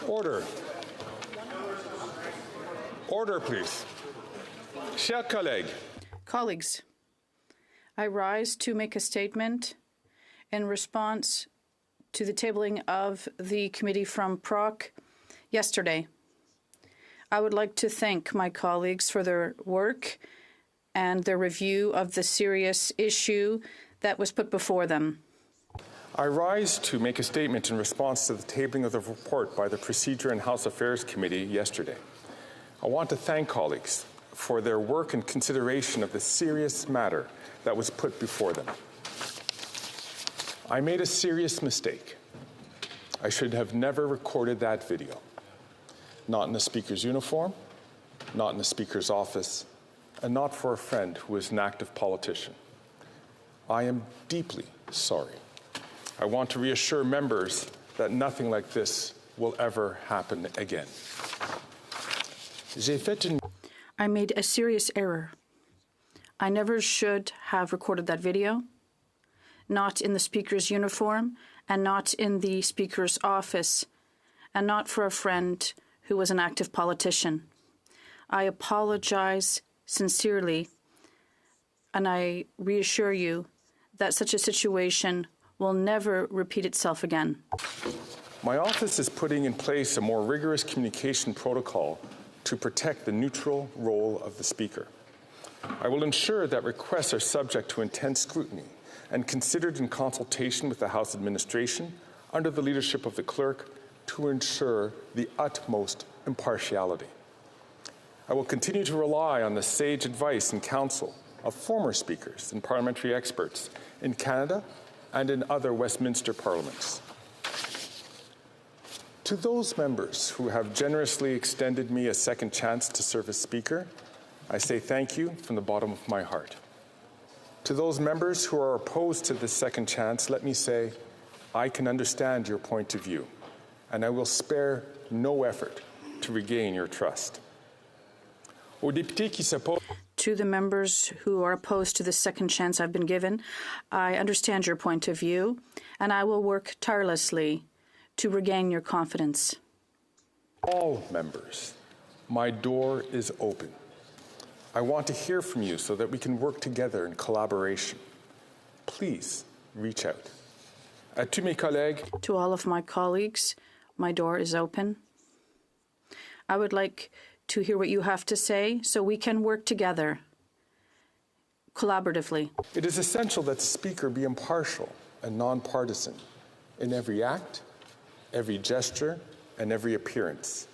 Order. Order, please. Chers collègues. Colleagues, I rise to make a statement in response to the tabling of the committee from Proc yesterday. I would like to thank my colleagues for their work and their review of the serious issue that was put before them. I rise to make a statement in response to the tabling of the report by the Procedure and House Affairs Committee yesterday. I want to thank colleagues for their work and consideration of the serious matter that was put before them. I made a serious mistake. I should have never recorded that video. Not in the Speaker's uniform, not in the Speaker's office, and not for a friend who is an active politician. I am deeply sorry. I want to reassure members that nothing like this will ever happen again. I made a serious error. I never should have recorded that video, not in the Speaker's uniform, and not in the Speaker's office, and not for a friend who was an active politician. I apologize sincerely, and I reassure you that such a situation will never repeat itself again. My office is putting in place a more rigorous communication protocol to protect the neutral role of the Speaker. I will ensure that requests are subject to intense scrutiny and considered in consultation with the House administration under the leadership of the Clerk to ensure the utmost impartiality. I will continue to rely on the sage advice and counsel of former Speakers and parliamentary experts in Canada and in other Westminster parliaments. To those members who have generously extended me a second chance to serve as Speaker, I say thank you from the bottom of my heart. To those members who are opposed to this second chance, let me say, I can understand your point of view, and I will spare no effort to regain your trust. To the members who are opposed to the second chance I've been given, I understand your point of view, and I will work tirelessly to regain your confidence. All members, my door is open. I want to hear from you so that we can work together in collaboration. Please reach out. To all of my colleagues, my door is open. I would like to hear what you have to say so we can work together collaboratively. It is essential that the Speaker be impartial and nonpartisan in every act, every gesture, and every appearance.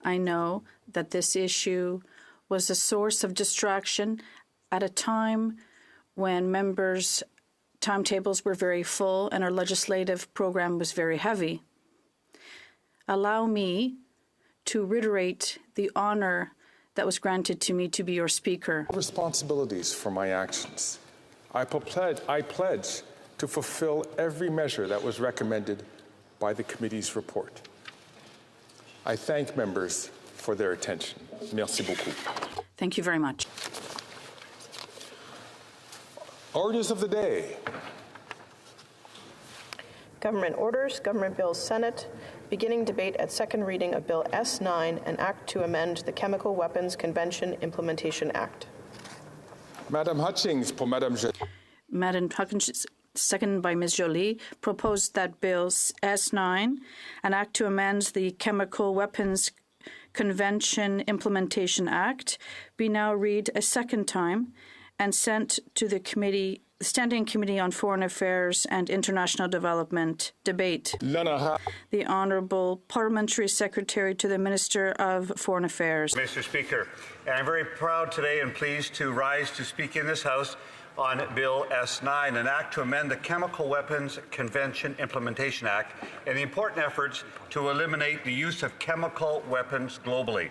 I know that this issue was a source of distraction at a time when members' timetables were very full and our legislative program was very heavy. Allow me to reiterate the honor that was granted to me to be your Speaker. Responsibilities for my actions. I pledge to fulfill every measure that was recommended by the committee's report. I thank members for their attention. Merci beaucoup. Thank you very much. Orders of the day. Government orders, Government Bills, Senate. Beginning debate at second reading of Bill S9, an act to amend the Chemical Weapons Convention Implementation Act. Madam Hutchings, pour Madame Joly. Madam Hutchings, second by Ms. Joly, proposed that Bill S9, an act to amend the Chemical Weapons Convention Implementation Act, be now read a second time and sent to the Standing Committee on Foreign Affairs and International Development debate. The Honourable Parliamentary Secretary to the Minister of Foreign Affairs. Mr. Speaker, and I'm very proud today and pleased to rise to speak in this House on Bill S9, an act to amend the Chemical Weapons Convention Implementation Act and the important efforts to eliminate the use of chemical weapons globally.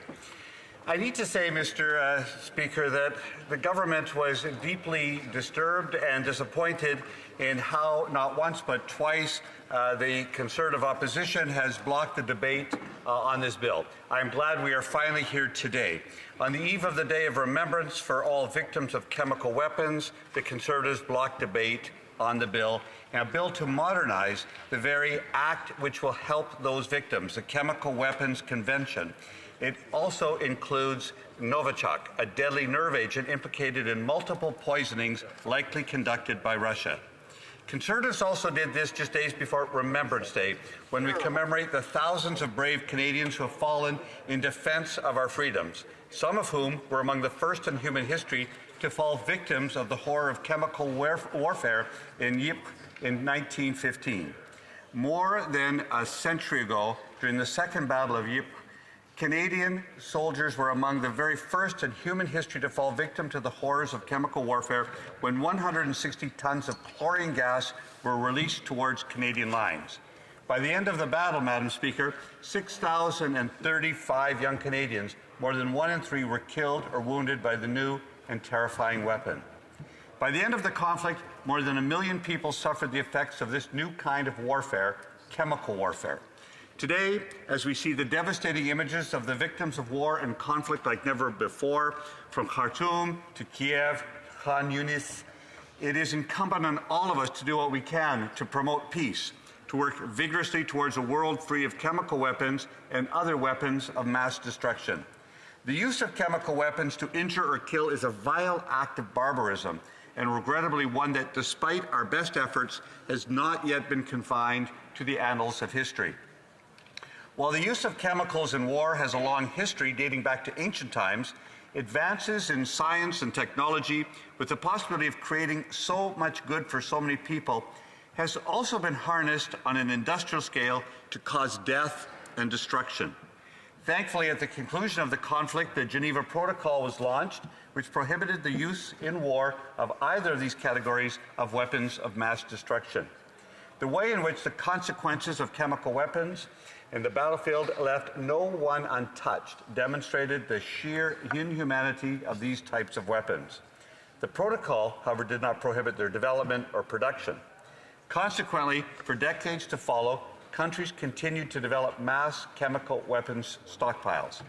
I need to say, Mr. Speaker, that the government was deeply disturbed and disappointed in how not once but twice the Conservative opposition has blocked the debate on this bill. I'm glad we are finally here today. On the eve of the Day of Remembrance for all victims of chemical weapons, the Conservatives blocked debate on the bill, and a bill to modernize the very act which will help those victims, the Chemical Weapons Convention. It also includes Novichok, a deadly nerve agent implicated in multiple poisonings likely conducted by Russia. Conservatives also did this just days before Remembrance Day, when we commemorate the thousands of brave Canadians who have fallen in defense of our freedoms, some of whom were among the first in human history to fall victims of the horror of chemical warfare in Ypres in 1915. More than a century ago, during the Second Battle of Ypres, Canadian soldiers were among the very first in human history to fall victim to the horrors of chemical warfare when 160 tons of chlorine gas were released towards Canadian lines. By the end of the battle, Madam Speaker, 6,035 young Canadians, more than 1 in 3, were killed or wounded by the new and terrifying weapon. By the end of the conflict, more than 1 million people suffered the effects of this new kind of warfare, chemical warfare. Today, as we see the devastating images of the victims of war and conflict like never before, from Khartoum to Kiev, Khan Yunis, it is incumbent on all of us to do what we can to promote peace, to work vigorously towards a world free of chemical weapons and other weapons of mass destruction. The use of chemical weapons to injure or kill is a vile act of barbarism, and regrettably one that, despite our best efforts, has not yet been confined to the annals of history. While the use of chemicals in war has a long history dating back to ancient times, advances in science and technology, with the possibility of creating so much good for so many people, has also been harnessed on an industrial scale to cause death and destruction. Thankfully, at the conclusion of the conflict, the Geneva Protocol was launched, which prohibited the use in war of either of these categories of weapons of mass destruction. The way in which the consequences of chemical weapons in the battlefield left no one untouched demonstrated the sheer inhumanity of these types of weapons. The protocol, however, did not prohibit their development or production. Consequently, for decades to follow, countries continued to develop mass chemical weapons stockpiles.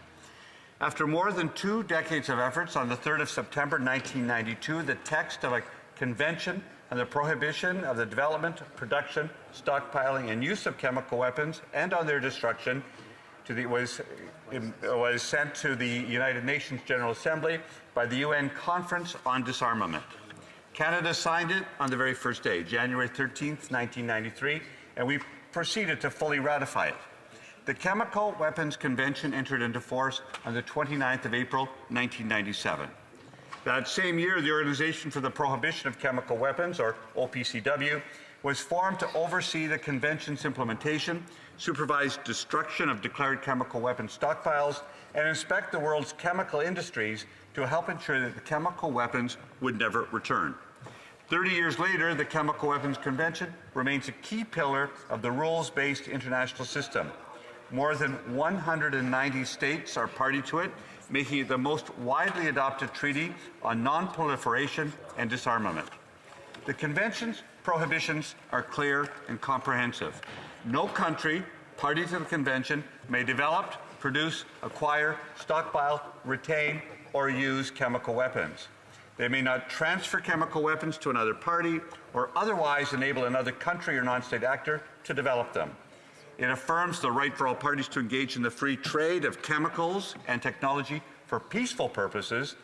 After more than 2 decades of efforts, on the 3rd of September 1992, the text of a convention on the prohibition of the development, production, stockpiling, and use of chemical weapons and on their destruction was sent to the United Nations General Assembly by the UN Conference on Disarmament. Canada signed it on the very first day, January 13th, 1993, and we proceeded to fully ratify it. The Chemical Weapons Convention entered into force on the 29th of April, 1997. That same year, the Organization for the Prohibition of Chemical Weapons, or OPCW, was formed to oversee the convention's implementation, supervise destruction of declared chemical weapons stockpiles, and inspect the world's chemical industries to help ensure that the chemical weapons would never return. 30 years later, the Chemical Weapons Convention remains a key pillar of the rules-based international system. More than 190 states are party to it, making it the most widely adopted treaty on non-proliferation and disarmament. The Convention's prohibitions are clear and comprehensive. No country party to the Convention may develop, produce, acquire, stockpile, retain, or use chemical weapons. They may not transfer chemical weapons to another party or otherwise enable another country or non-state actor to develop them. It affirms the right for all parties to engage in the free trade of chemicals and technology for peaceful purposes,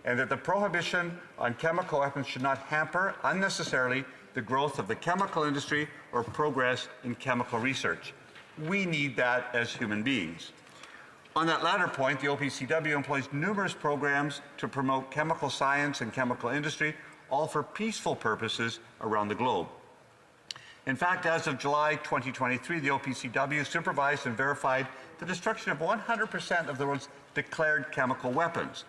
and that the prohibition on chemical weapons should not hamper unnecessarily the growth of the chemical industry or progress in chemical research. We need that as human beings. On that latter point, the OPCW employs numerous programs to promote chemical science and chemical industry, all for peaceful purposes around the globe. In fact, as of July 2023, the OPCW supervised and verified the destruction of 100% of the world's declared chemical weapons.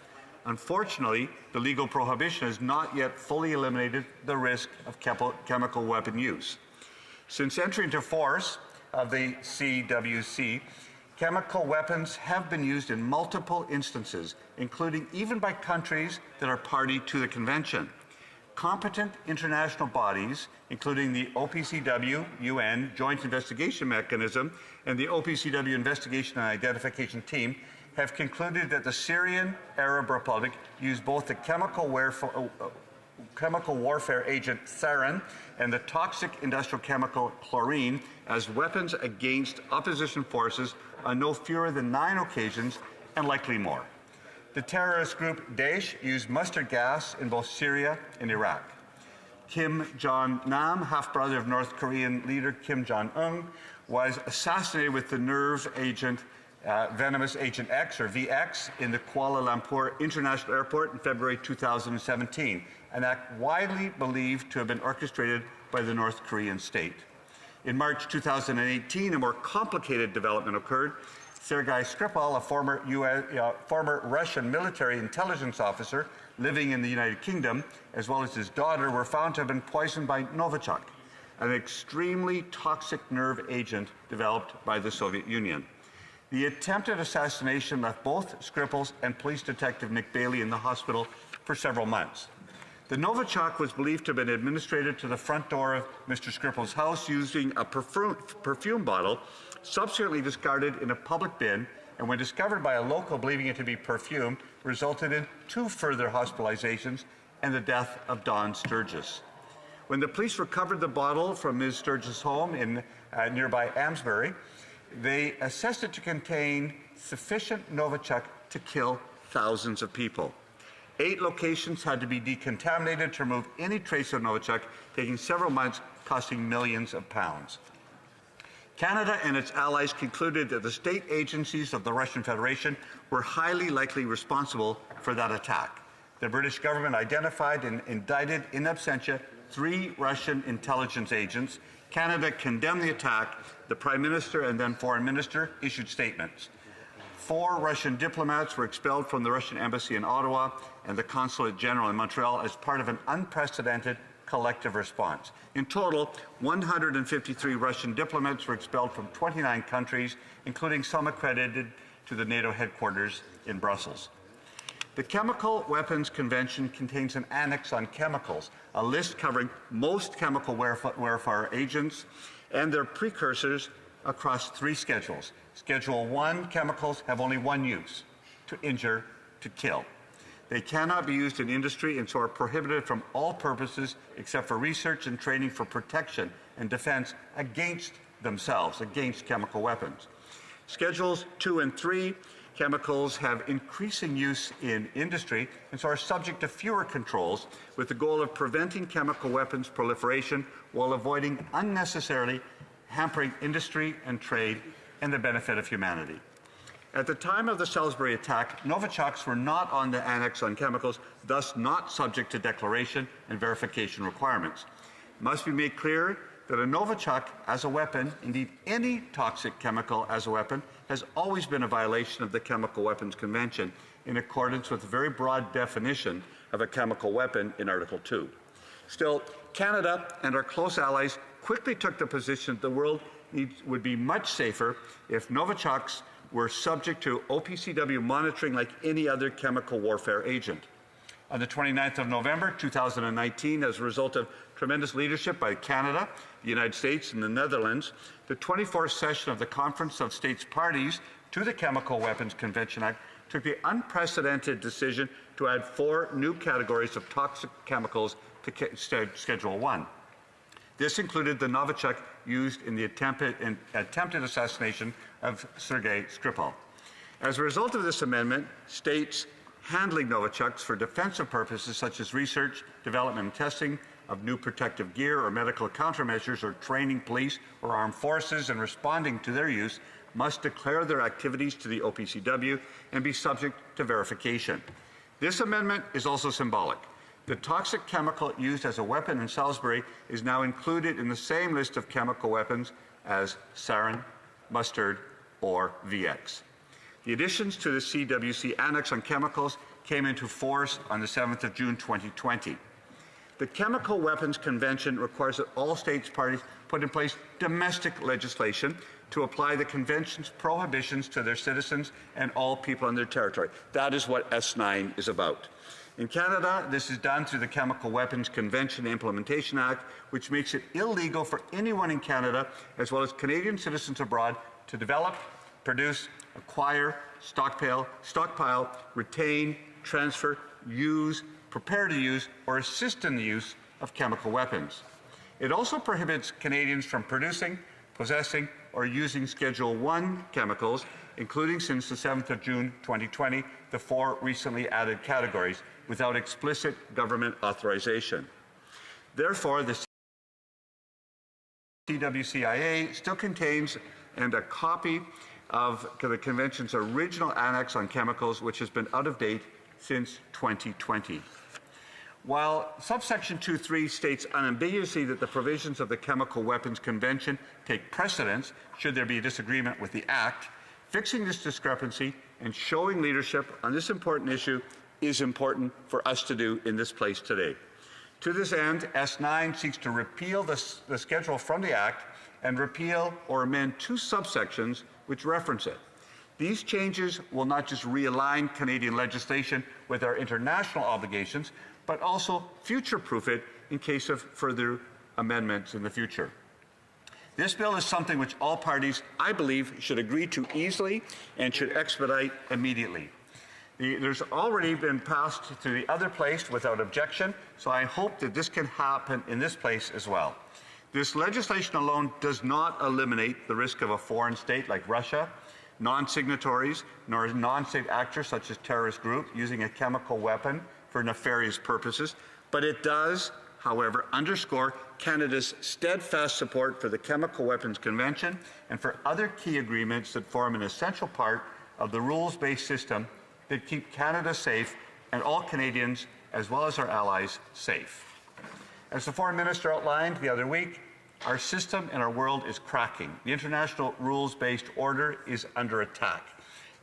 Unfortunately, the legal prohibition has not yet fully eliminated the risk of chemical weapon use. Since entering into force of the CWC, chemical weapons have been used in multiple instances, including even by countries that are party to the convention. Competent international bodies, including the OPCW UN Joint Investigation Mechanism and the OPCW Investigation and Identification Team, have concluded that the Syrian Arab Republic used both the chemical chemical warfare agent sarin and the toxic industrial chemical chlorine as weapons against opposition forces on no fewer than 9 occasions and likely more. The terrorist group Daesh used mustard gas in both Syria and Iraq. Kim Jong-nam, half-brother of North Korean leader Kim Jong-un, was assassinated with the nerve agent venomous agent X, or VX, in the Kuala Lumpur International Airport in February 2017, an act widely believed to have been orchestrated by the North Korean state. In March 2018, a more complicated development occurred. Sergei Skripal, a former Russian military intelligence officer living in the United Kingdom, as well as his daughter, were found to have been poisoned by Novichok, an extremely toxic nerve agent developed by the Soviet Union. The attempted assassination left both Skripals and police detective Nick Bailey in the hospital for several months. The Novichok was believed to have been administered to the front door of Mr. Skripal's house using a perfume bottle, subsequently discarded in a public bin, and when discovered by a local believing it to be perfume, resulted in 2 further hospitalizations and the death of Dawn Sturgis. When the police recovered the bottle from Ms. Sturgis' home in nearby Amesbury, they assessed it to contain sufficient Novichok to kill thousands of people. 8 locations had to be decontaminated to remove any trace of Novichok, taking several months, costing millions of pounds. Canada and its allies concluded that the state agencies of the Russian Federation were highly likely responsible for that attack. The British government identified and indicted in absentia 3 Russian intelligence agents. Canada condemned the attack. The Prime Minister and then Foreign Minister issued statements. 4 Russian diplomats were expelled from the Russian embassy in Ottawa and the Consulate General in Montreal as part of an unprecedented collective response. In total, 153 Russian diplomats were expelled from 29 countries, including some accredited to the NATO headquarters in Brussels. The Chemical Weapons Convention contains an annex on chemicals, a list covering most chemical warfare agents and their precursors across 3 schedules. Schedule 1 chemicals have only one use: to injure, to kill. They cannot be used in industry and so are prohibited from all purposes except for research and training for protection and defense against themselves, against chemical weapons. Schedules 2 and 3 chemicals have increasing use in industry and so are subject to fewer controls, with the goal of preventing chemical weapons proliferation while avoiding unnecessarily hampering industry and trade and the benefit of humanity. At the time of the Salisbury attack, Novichoks were not on the Annex on Chemicals, thus not subject to declaration and verification requirements. It must be made clear that a Novichok as a weapon, indeed any toxic chemical as a weapon, has always been a violation of the Chemical Weapons Convention in accordance with the very broad definition of a chemical weapon in Article 2. Still, Canada and our close allies quickly took the position that the world would be much safer if Novichoks were subject to OPCW monitoring like any other chemical warfare agent. On the 29th of November 2019, as a result of tremendous leadership by Canada, the United States, and the Netherlands, the 24th session of the Conference of States Parties to the Chemical Weapons Convention Act took the unprecedented decision to add 4 new categories of toxic chemicals to Schedule 1. This included the Novichok used in the attempted assassination of Sergei Skripal. As a result of this amendment, states handling Novichoks for defensive purposes such as research, development, and testing of new protective gear or medical countermeasures or training police or armed forces and responding to their use must declare their activities to the OPCW and be subject to verification. This amendment is also symbolic. The toxic chemical used as a weapon in Salisbury is now included in the same list of chemical weapons as sarin, mustard, or VX. The additions to the CWC Annex on Chemicals came into force on the 7th of June 2020. The Chemical Weapons Convention requires that all states parties put in place domestic legislation to apply the Convention's prohibitions to their citizens and all people on their territory. That is what S9 is about. In Canada, this is done through the Chemical Weapons Convention Implementation Act, which makes it illegal for anyone in Canada, as well as Canadian citizens abroad, to develop, produce, acquire, stockpile, retain, transfer, use, prepare to use, or assist in the use of chemical weapons. It also prohibits Canadians from producing, possessing, or using Schedule I chemicals, including since the 7th of June 2020, the 4 recently added categories, without explicit government authorization. Therefore, the CWCIA still contains a copy of the Convention's original Annex on Chemicals, which has been out of date since 2020. While subsection 2.3 states unambiguously that the provisions of the Chemical Weapons Convention take precedence should there be a disagreement with the Act, fixing this discrepancy and showing leadership on this important issue is important for us to do in this place today. To this end, S9 seeks to repeal the schedule from the Act and repeal or amend 2 subsections which reference it. These changes will not just realign Canadian legislation with our international obligations, but also future-proof it in case of further amendments in the future. This bill is something which all parties, I believe, should agree to easily and should expedite immediately. There's already been passed to the other place without objection, so I hope that this can happen in this place as well. This legislation alone does not eliminate the risk of a foreign state like Russia, non-signatories, nor non-state actors such as terrorist groups using a chemical weapon for nefarious purposes, but it does, however, underscore Canada's steadfast support for the Chemical Weapons Convention and for other key agreements that form an essential part of the rules-based system that keep Canada safe and all Canadians, as well as our allies, safe. As the Foreign Minister outlined the other week, our system and our world is cracking. The international rules-based order is under attack,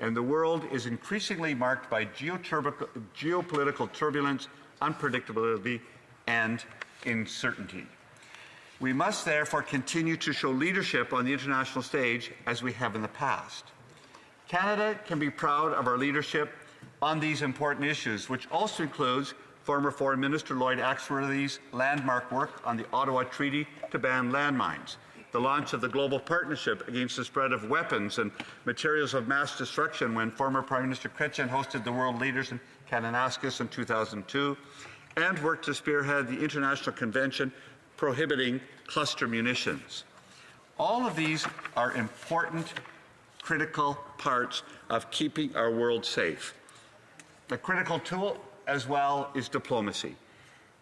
and the world is increasingly marked by geopolitical turbulence, unpredictability, and uncertainty. We must therefore continue to show leadership on the international stage as we have in the past. Canada can be proud of our leadership on these important issues, which also includes former Foreign Minister Lloyd Axworthy's landmark work on the Ottawa Treaty to ban landmines, the launch of the Global Partnership Against the Spread of Weapons and Materials of Mass Destruction when former Prime Minister Chrétien hosted the world leaders in Kananaskis in 2002, and worked to spearhead the International Convention prohibiting cluster munitions. All of these are important, critical parts of keeping our world safe. The critical tool as well is diplomacy.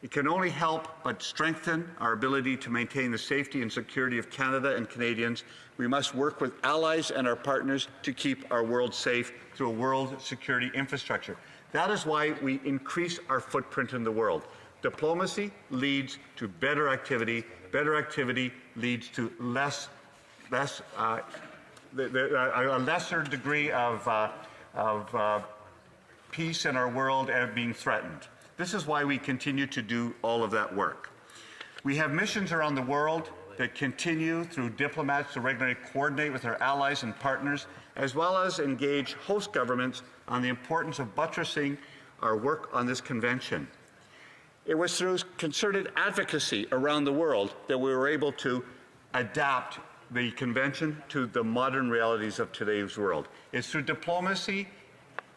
It can only help but strengthen our ability to maintain the safety and security of Canada and Canadians. We must work with allies and our partners to keep our world safe through a world security infrastructure. That is why we increase our footprint in the world. Diplomacy leads to better activity. Better activity leads to a lesser degree of peace in our world and being threatened. This is why we continue to do all of that work. We have missions around the world that continue through diplomats to regularly coordinate with our allies and partners, as well as engage host governments on the importance of buttressing our work on this convention. It was through concerted advocacy around the world that we were able to adapt the convention to the modern realities of today's world. It's through diplomacy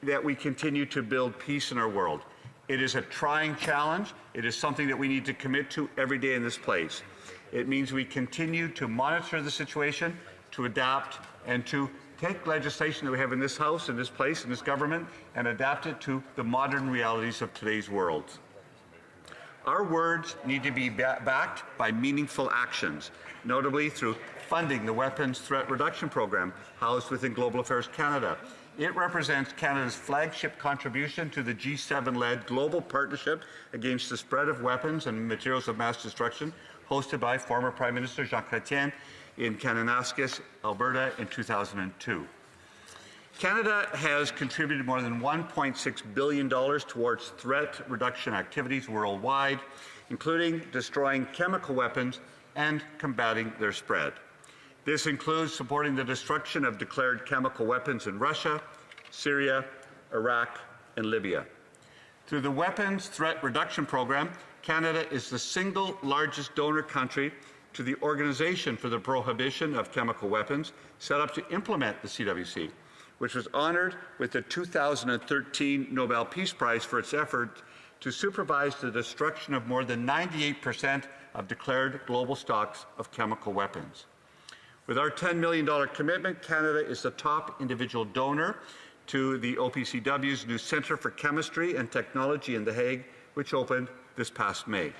that we continue to build peace in our world. It is a trying challenge. It is something that we need to commit to every day in this place. It means we continue to monitor the situation, to adapt, and to take legislation that we have in this House, in this place, in this government, and adapt it to the modern realities of today's world. Our words need to be backed by meaningful actions, notably through funding the Weapons Threat Reduction Program housed within Global Affairs Canada. It represents Canada's flagship contribution to the G7-led Global Partnership Against the Spread of Weapons and Materials of Mass Destruction, hosted by former Prime Minister Jean Chrétien in Kananaskis, Alberta in 2002. Canada has contributed more than $1.6 billion towards threat reduction activities worldwide, including destroying chemical weapons and combating their spread. This includes supporting the destruction of declared chemical weapons in Russia, Syria, Iraq, and Libya. Through the Weapons Threat Reduction Program, Canada is the single largest donor country to the Organization for the Prohibition of Chemical Weapons, set up to implement the CWC, which was honored with the 2013 Nobel Peace Prize for its effort to supervise the destruction of more than 98% of declared global stocks of chemical weapons. With our $10 million commitment, Canada is the top individual donor to the OPCW's new Centre for Chemistry and Technology in The Hague, which opened this past May.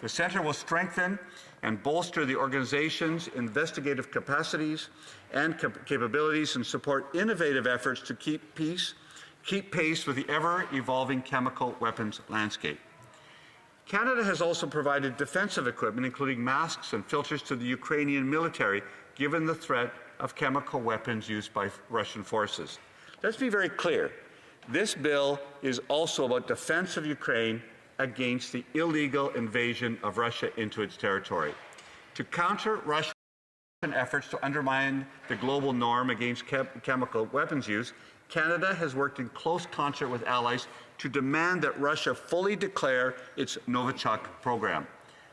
The centre will strengthen and bolster the organization's investigative capacities and capabilities and support innovative efforts to keep pace with the ever-evolving chemical weapons landscape. Canada has also provided defensive equipment, including masks and filters, to the Ukrainian military, given the threat of chemical weapons used by Russian forces. Let's be very clear. This bill is also about defense of Ukraine against the illegal invasion of Russia into its territory. To counter Russian efforts to undermine the global norm against chemical weapons use, Canada has worked in close concert with allies to demand that Russia fully declare its Novichok program.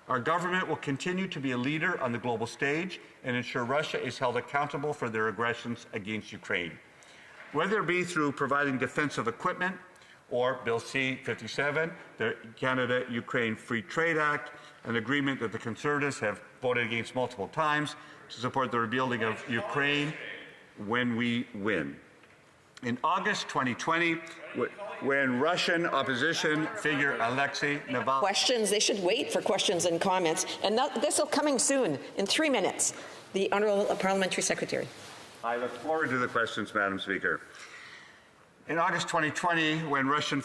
Our government will continue to be a leader on the global stage and ensure Russia is held accountable for their aggressions against Ukraine. Whether it be through providing defensive equipment or Bill C-57, the Canada-Ukraine Free Trade Act, an agreement that the Conservatives have voted against multiple times to support the rebuilding of Ukraine when we win. In August 2020, when Russian opposition figure Alexei Navalny... Questions, they should wait for questions and comments, and this will coming soon, in 3 minutes. The Honourable Parliamentary Secretary. I look forward to the questions, Madam Speaker. In August 2020, when Russian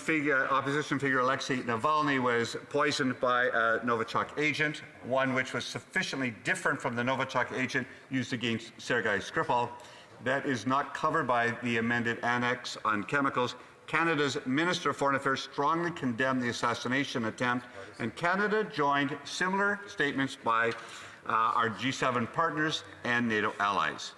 opposition figure Alexei Navalny was poisoned by a Novichok agent, one which was sufficiently different from the Novichok agent used against Sergei Skripal, that is not covered by the amended annex on chemicals, Canada's Minister of Foreign Affairs strongly condemned the assassination attempt, and Canada joined similar statements by our G7 partners and NATO allies.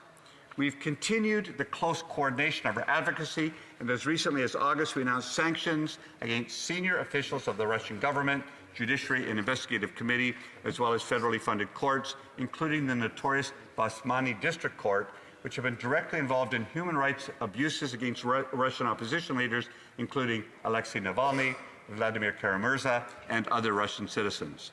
We've continued the close coordination of our advocacy, and as recently as August, we announced sanctions against senior officials of the Russian government, Judiciary and Investigative Committee, as well as federally funded courts, including the notorious Basmani District Court, which have been directly involved in human rights abuses against Russian opposition leaders, including Alexei Navalny, Vladimir Kara-Murza, and other Russian citizens.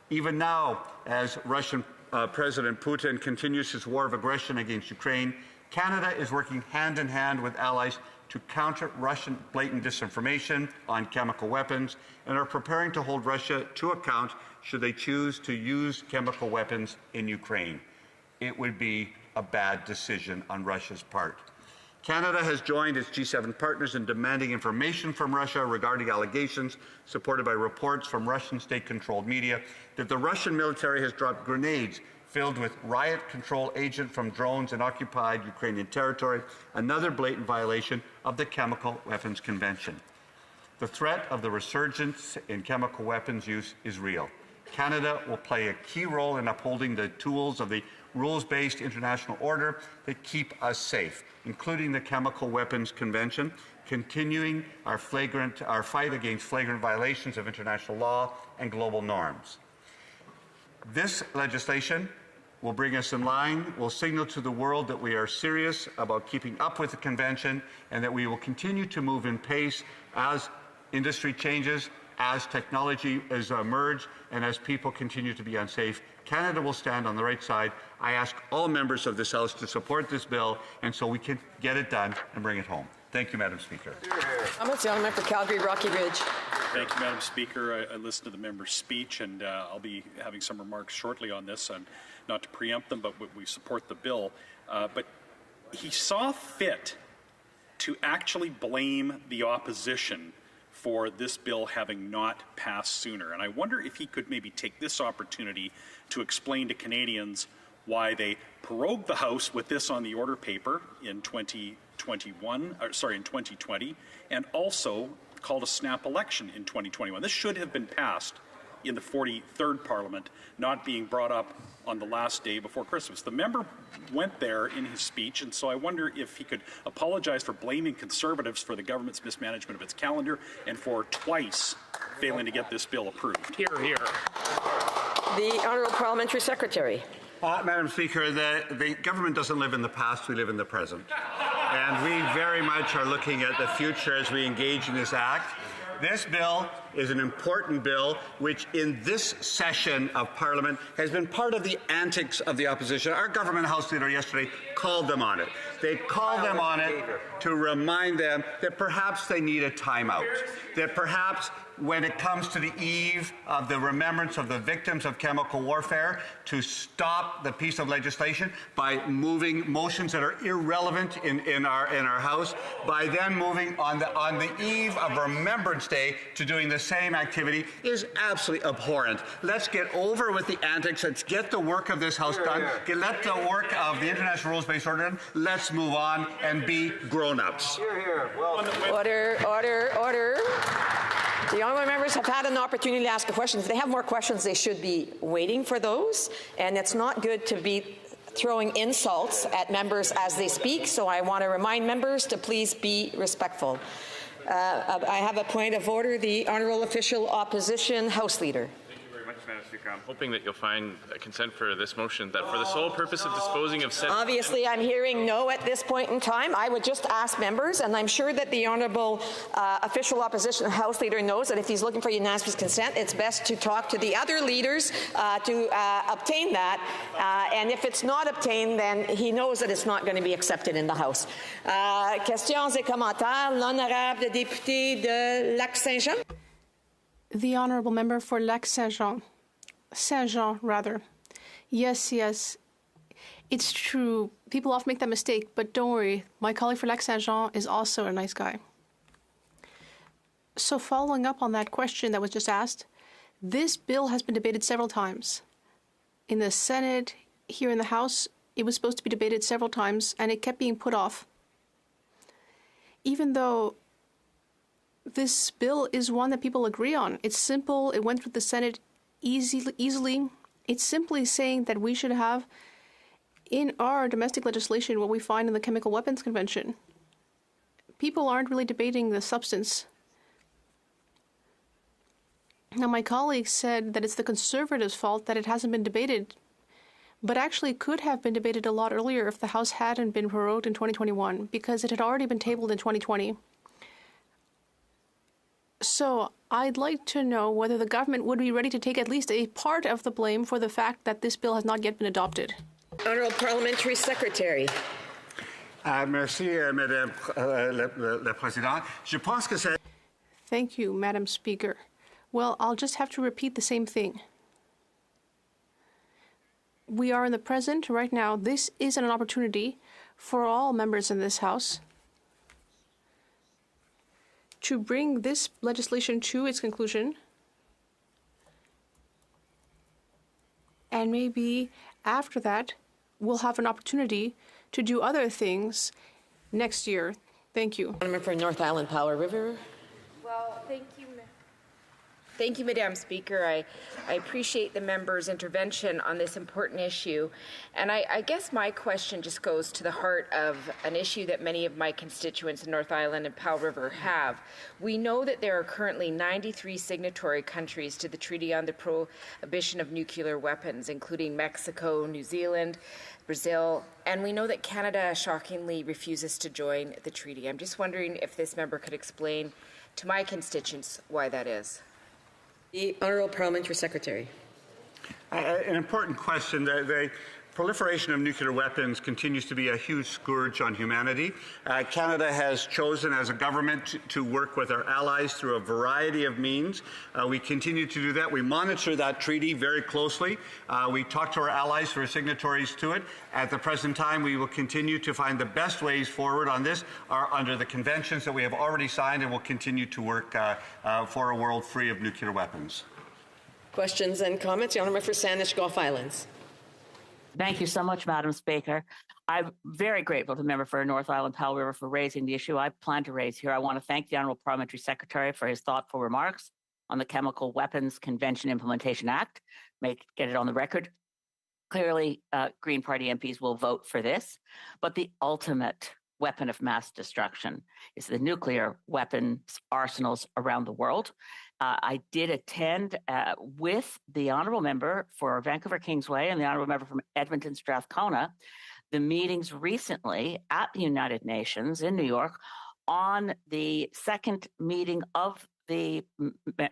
Even now, as Russian President Putin continues his war of aggression against Ukraine, Canada is working hand in hand with allies to counter Russian blatant disinformation on chemical weapons and are preparing to hold Russia to account should they choose to use chemical weapons in Ukraine. It would be a bad decision on Russia's part. Canada has joined its G7 partners in demanding information from Russia regarding allegations supported by reports from Russian state-controlled media that the Russian military has dropped grenades filled with riot control agent from drones in occupied Ukrainian territory, another blatant violation of the Chemical Weapons Convention. The threat of the resurgence in chemical weapons use is real. Canada will play a key role in upholding the tools of the rules-based international order that keep us safe, including the Chemical Weapons Convention, continuing our fight against flagrant violations of international law and global norms. This legislation will bring us in line, will signal to the world that we are serious about keeping up with the convention and that we will continue to move in pace as industry changes, as technology is emerged, and as people continue to be unsafe. Canada will stand on the right side. I ask all members of this House to support this bill, and so we can get it done and bring it home. Thank you, Madam Speaker. Comments, the honourable member for Calgary, Rocky Ridge. Thank you, Madam Speaker. I listened to the member's speech, and I'll be having some remarks shortly on this, and not to preempt them, but we support the bill. But he saw fit to actually blame the opposition for this bill having not passed sooner. And I wonder if he could maybe take this opportunity to explain to Canadians why they prorogued the House with this on the order paper in 2020, and also called a snap election in 2021. This should have been passed in the 43rd Parliament, not being brought up on the last day before Christmas. The member went there in his speech, and so I wonder if he could apologize for blaming Conservatives for the government's mismanagement of its calendar and for twice failing to get this bill approved. Hear, hear. The Honourable Parliamentary Secretary. Madam Speaker, the government doesn't live in the past, we live in the present. And we very much are looking at the future as we engage in this act. This bill is an important bill which in this session of Parliament has been part of the antics of the opposition. Our government House Leader yesterday called them on it. They called them on it to remind them that perhaps they need a timeout, that perhaps when it comes to the eve of the remembrance of the victims of chemical warfare, to stop the piece of legislation by moving motions that are irrelevant in our House, by then moving on the eve of Remembrance Day to doing the same activity is absolutely abhorrent. Let's get over with the antics. Let's get the work of this House done. Let the work of the International Rules-Based Order done. Let's move on and be grown-ups. Order, order, order. The honourable members have had an opportunity to ask a question. If they have more questions, they should be waiting for those. And it's not good to be throwing insults at members as they speak, so I want to remind members to please be respectful. I have a point of order. The Honourable Official Opposition House Leader. Madam Speaker, I'm hoping that you'll find consent for this motion that for the sole purpose of disposing of said... Obviously, I'm hearing no at this point in time. I would just ask members, and I'm sure that the Honourable Official Opposition House Leader knows that if he's looking for unanimous consent, it's best to talk to the other leaders to obtain that. And if it's not obtained, then he knows that it's not going to be accepted in the House. Questions et commentaires. L'honorable député de Lac-Saint-Jean. The Honourable Member for Lac-Saint-Jean. Saint-Jean, rather. Yes, it's true. People often make that mistake, but don't worry. My colleague for Lac-Saint-Jean is also a nice guy. So following up on that question that was just asked, this bill has been debated several times. In the Senate, here in the House, it was supposed to be debated several times, and it kept being put off. Even though this bill is one that people agree on. It's simple. It went through the Senate easily. It's simply saying that we should have in our domestic legislation what we find in the Chemical Weapons Convention. People aren't really debating the substance. Now, my colleague said that it's the Conservatives' fault that it hasn't been debated, but actually could have been debated a lot earlier if the House hadn't been prorogued in 2021, because it had already been tabled in 2020. So I'd like to know whether the government would be ready to take at least a part of the blame for the fact that this bill has not yet been adopted. Honourable Parliamentary Secretary. Merci, Madame la Présidente. Je pense que c'est... Thank you, Madam Speaker. Well, I'll just have to repeat the same thing. We are in the present right now. This is an opportunity for all members in this House to bring this legislation to its conclusion, and maybe after that, we'll have an opportunity to do other things next year. Thank you. Member for North Island Powell River. Well, thank you, Madam Speaker. I appreciate the member's intervention on this important issue. And I guess my question just goes to the heart of an issue that many of my constituents in North Island and Powell River have. We know that there are currently 93 signatory countries to the Treaty on the Prohibition of Nuclear Weapons, including Mexico, New Zealand, Brazil, and we know that Canada shockingly refuses to join the treaty. I'm just wondering if this member could explain to my constituents why that is. The Honourable Parliamentary Secretary. An important question. The proliferation of nuclear weapons continues to be a huge scourge on humanity. Canada has chosen as a government to work with our allies through a variety of means. We continue to do that. We monitor that treaty very closely. We talk to our allies who are signatories to it. At the present time, we will continue to find the best ways forward on this are under the conventions that we have already signed, and will continue to work for a world free of nuclear weapons. Questions and comments? The Honourable for Saanich Gulf Islands. Thank you so much, Madam Speaker. I'm very grateful to the member for North Island Powell River for raising the issue I plan to raise here. I want to thank the Honourable Parliamentary Secretary for his thoughtful remarks on the Chemical Weapons Convention Implementation Act. Get it on the record. Clearly, Green Party MPs will vote for this, but the ultimate weapon of mass destruction is the nuclear weapons arsenals around the world. I did attend with the Honourable Member for Vancouver Kingsway and the Honourable Member from Edmonton Strathcona the meetings recently at the United Nations in New York on the second meeting of the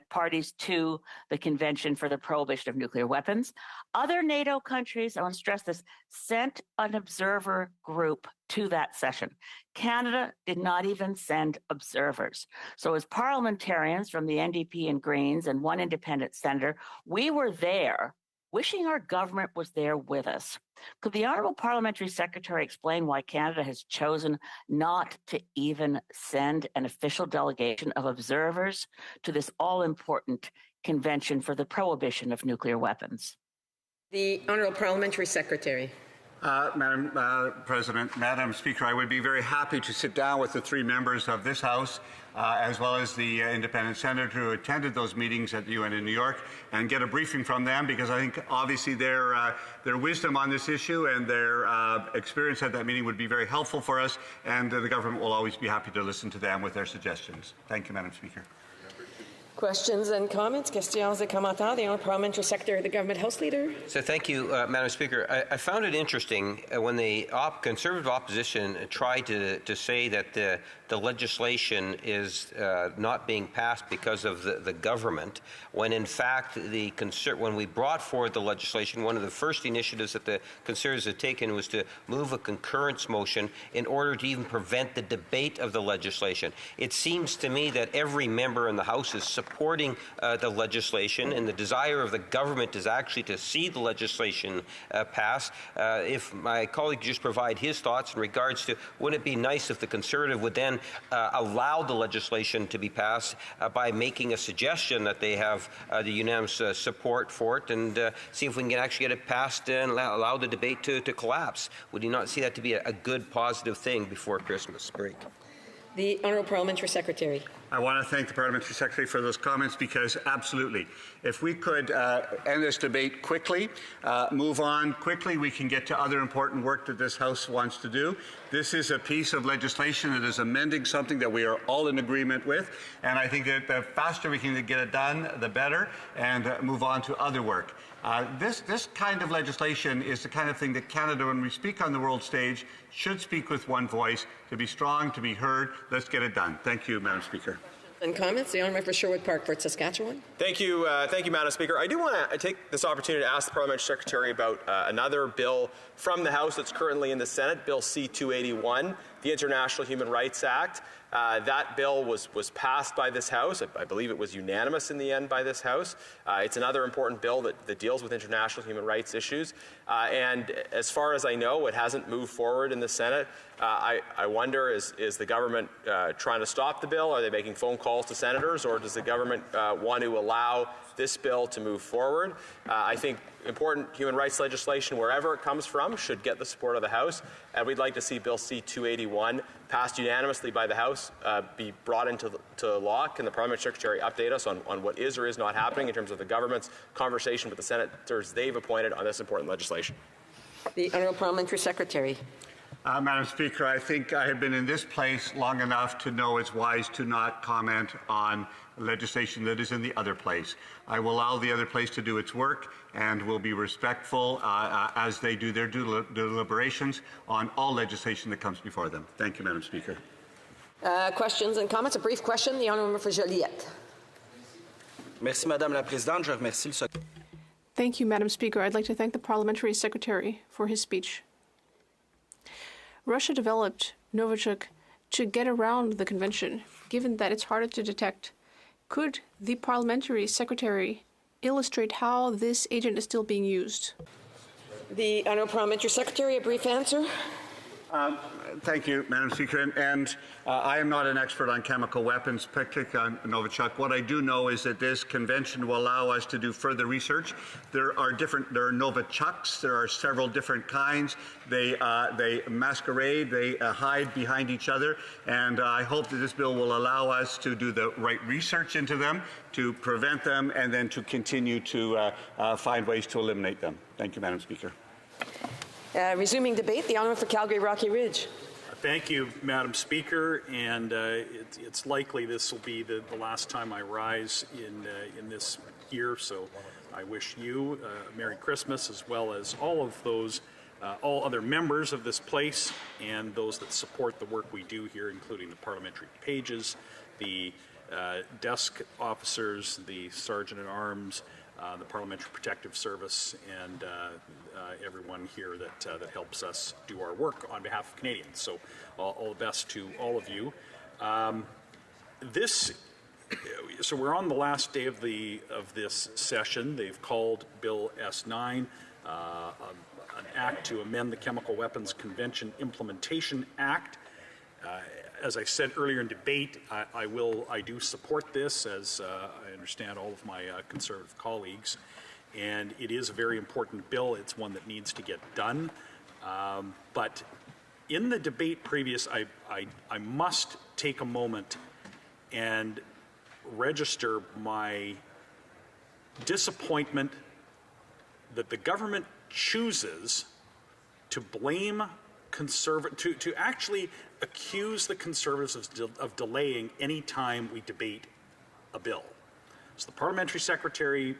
parties to the Convention for the Prohibition of Nuclear Weapons. Other NATO countries, I want to stress this, sent an observer group to that session. Canada did not even send observers. So as parliamentarians from the NDP and Greens and one independent senator, we were there, wishing our government was there with us. Could the Honourable Parliamentary Secretary explain why Canada has chosen not to even send an official delegation of observers to this all-important Convention for the Prohibition of Nuclear Weapons? The Honourable Parliamentary Secretary. Madam President, Madam Speaker, I would be very happy to sit down with the three members of this House, as well as the independent senator who attended those meetings at the UN in New York, and get a briefing from them, because I think obviously their wisdom on this issue and their experience at that meeting would be very helpful for us, and the government will always be happy to listen to them with their suggestions. Thank you, Madam Speaker. Questions and comments? Questions et commentaires. The Honourable Parliamentary Secretary of the Government House Leader. So thank you, Madam Speaker. I found it interesting when the Conservative opposition tried to say that the legislation is not being passed because of the government, when in fact when we brought forward the legislation, one of the first initiatives that the Conservatives had taken was to move a concurrence motion in order to even prevent the debate of the legislation. It seems to me that every member in the House is supporting the legislation, and the desire of the government is actually to see the legislation pass. If my colleague could just provide his thoughts in regards to, wouldn't it be nice if the Conservative would then allow the legislation to be passed by making a suggestion that they have the unanimous support for it, and see if we can actually get it passed and allow the debate to collapse? Would you not see that to be a good, positive thing before Christmas break? The Honourable Parliamentary Secretary. I want to thank the Parliamentary Secretary for those comments, because absolutely, if we could end this debate quickly, move on quickly, we can get to other important work that this House wants to do. This is a piece of legislation that is amending something that we are all in agreement with, and I think that the faster we can get it done, the better, and move on to other work. This kind of legislation is the kind of thing that Canada, when we speak on the world stage, should speak with one voice, to be strong, to be heard. Let's get it done. Thank you, Madam Speaker. And comments? The Honourable for Sherwood Park, Fort Saskatchewan. Thank you, Madam Speaker. I do want to take this opportunity to ask the Parliamentary Secretary about another bill from the House that's currently in the Senate, Bill C-281, the International Human Rights Act. That bill was passed by this House. I believe it was unanimous in the end by this House. It's another important bill that deals with international human rights issues. And as far as I know, it hasn't moved forward in the Senate. I wonder, is the government trying to stop the bill? Are they making phone calls to senators? Or does the government want to allow this bill to move forward? I think important human rights legislation, wherever it comes from, should get the support of the House. And we'd like to see Bill C-281 passed unanimously by the House, be brought into law. Can the Parliamentary Secretary update us on what is or is not happening in terms of the government's conversation with the senators they've appointed on this important legislation? The Honourable Parliamentary Secretary. Madam Speaker, I think I have been in this place long enough to know it's wise to not comment on legislation that is in the other place. I will allow the other place to do its work, and will be respectful as they do their deliberations on all legislation that comes before them. Thank you, Madam Speaker. Questions and comments? A brief question. The Honourable for Joliette. Merci, Madame la Présidente. Je remercie le Thank you, Madam Speaker. I'd like to thank the Parliamentary Secretary for his speech. Russia developed Novichok to get around the convention, given that it's harder to detect. Could the Parliamentary Secretary illustrate how this agent is still being used? The Honourable Parliamentary Secretary, a brief answer. Thank you, Madam Speaker. And I am not an expert on chemical weapons, particularly on Novichok. What I do know is that this convention will allow us to do further research. There are Novichoks. There are several different kinds. They masquerade. They hide behind each other. And I hope that this bill will allow us to do the right research into them, to prevent them, and then to continue to find ways to eliminate them. Thank you, Madam Speaker. Resuming debate, the Honourable for Calgary Rocky Ridge. Thank you, Madam Speaker, and it's likely this will be the last time I rise in this year, so I wish you a Merry Christmas, as well as all of those, all other members of this place, and those that support the work we do here, including the parliamentary pages, the desk officers, the Sergeant-at-Arms, the Parliamentary Protective Service, and everyone here that helps us do our work on behalf of Canadians. So all the best to all of you. So we're on the last day of this session. They've called Bill S9, an act to amend the Chemical Weapons Convention Implementation Act. As I said earlier in debate, I do support this, as I understand all of my Conservative colleagues, and it is a very important bill. It's one that needs to get done. But in the debate previous, I must take a moment and register my disappointment that the government chooses to blame to actually accuse the Conservatives of delaying any time we debate a bill. So the Parliamentary Secretary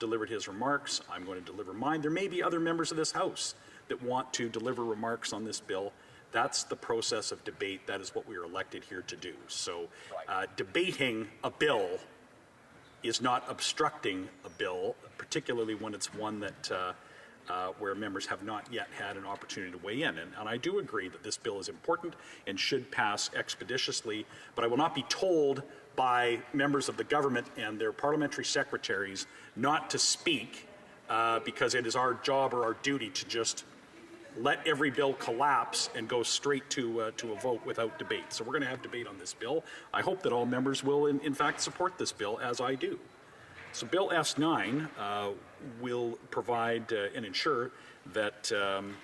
delivered his remarks. I'm going to deliver mine. There may be other members of this House that want to deliver remarks on this bill. That's the process of debate. That is what we are elected here to do. So debating a bill is not obstructing a bill, particularly when it's one that where members have not yet had an opportunity to weigh in. And I do agree that this bill is important and should pass expeditiously, but I will not be told by members of the government and their parliamentary secretaries not to speak because it is our job or our duty to just let every bill collapse and go straight to a vote without debate. So we're going to have debate on this bill. I hope that all members will, in fact, support this bill, as I do. So Bill S9 will provide and ensure that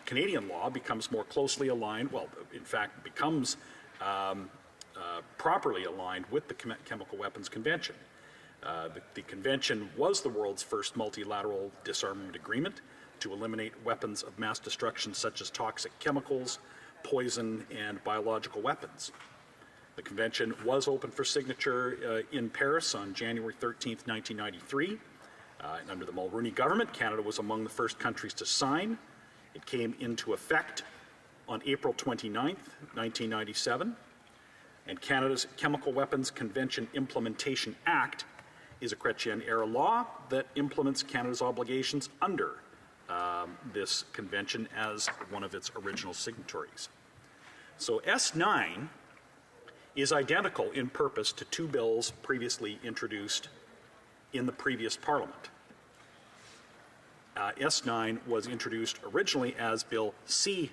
Canadian law becomes more closely aligned, well, in fact, becomes properly aligned with the Chemical Weapons Convention. The convention was the world's first multilateral disarmament agreement to eliminate weapons of mass destruction such as toxic chemicals, poison, and biological weapons. The convention was open for signature in Paris on January 13th, 1993. And under the Mulroney government, Canada was among the first countries to sign. It came into effect on April 29th, 1997. And Canada's Chemical Weapons Convention Implementation Act is a Chrétien-era law that implements Canada's obligations under this convention as one of its original signatories. So S9 is identical in purpose to two bills previously introduced in the previous Parliament. S9 was introduced originally as Bill C9,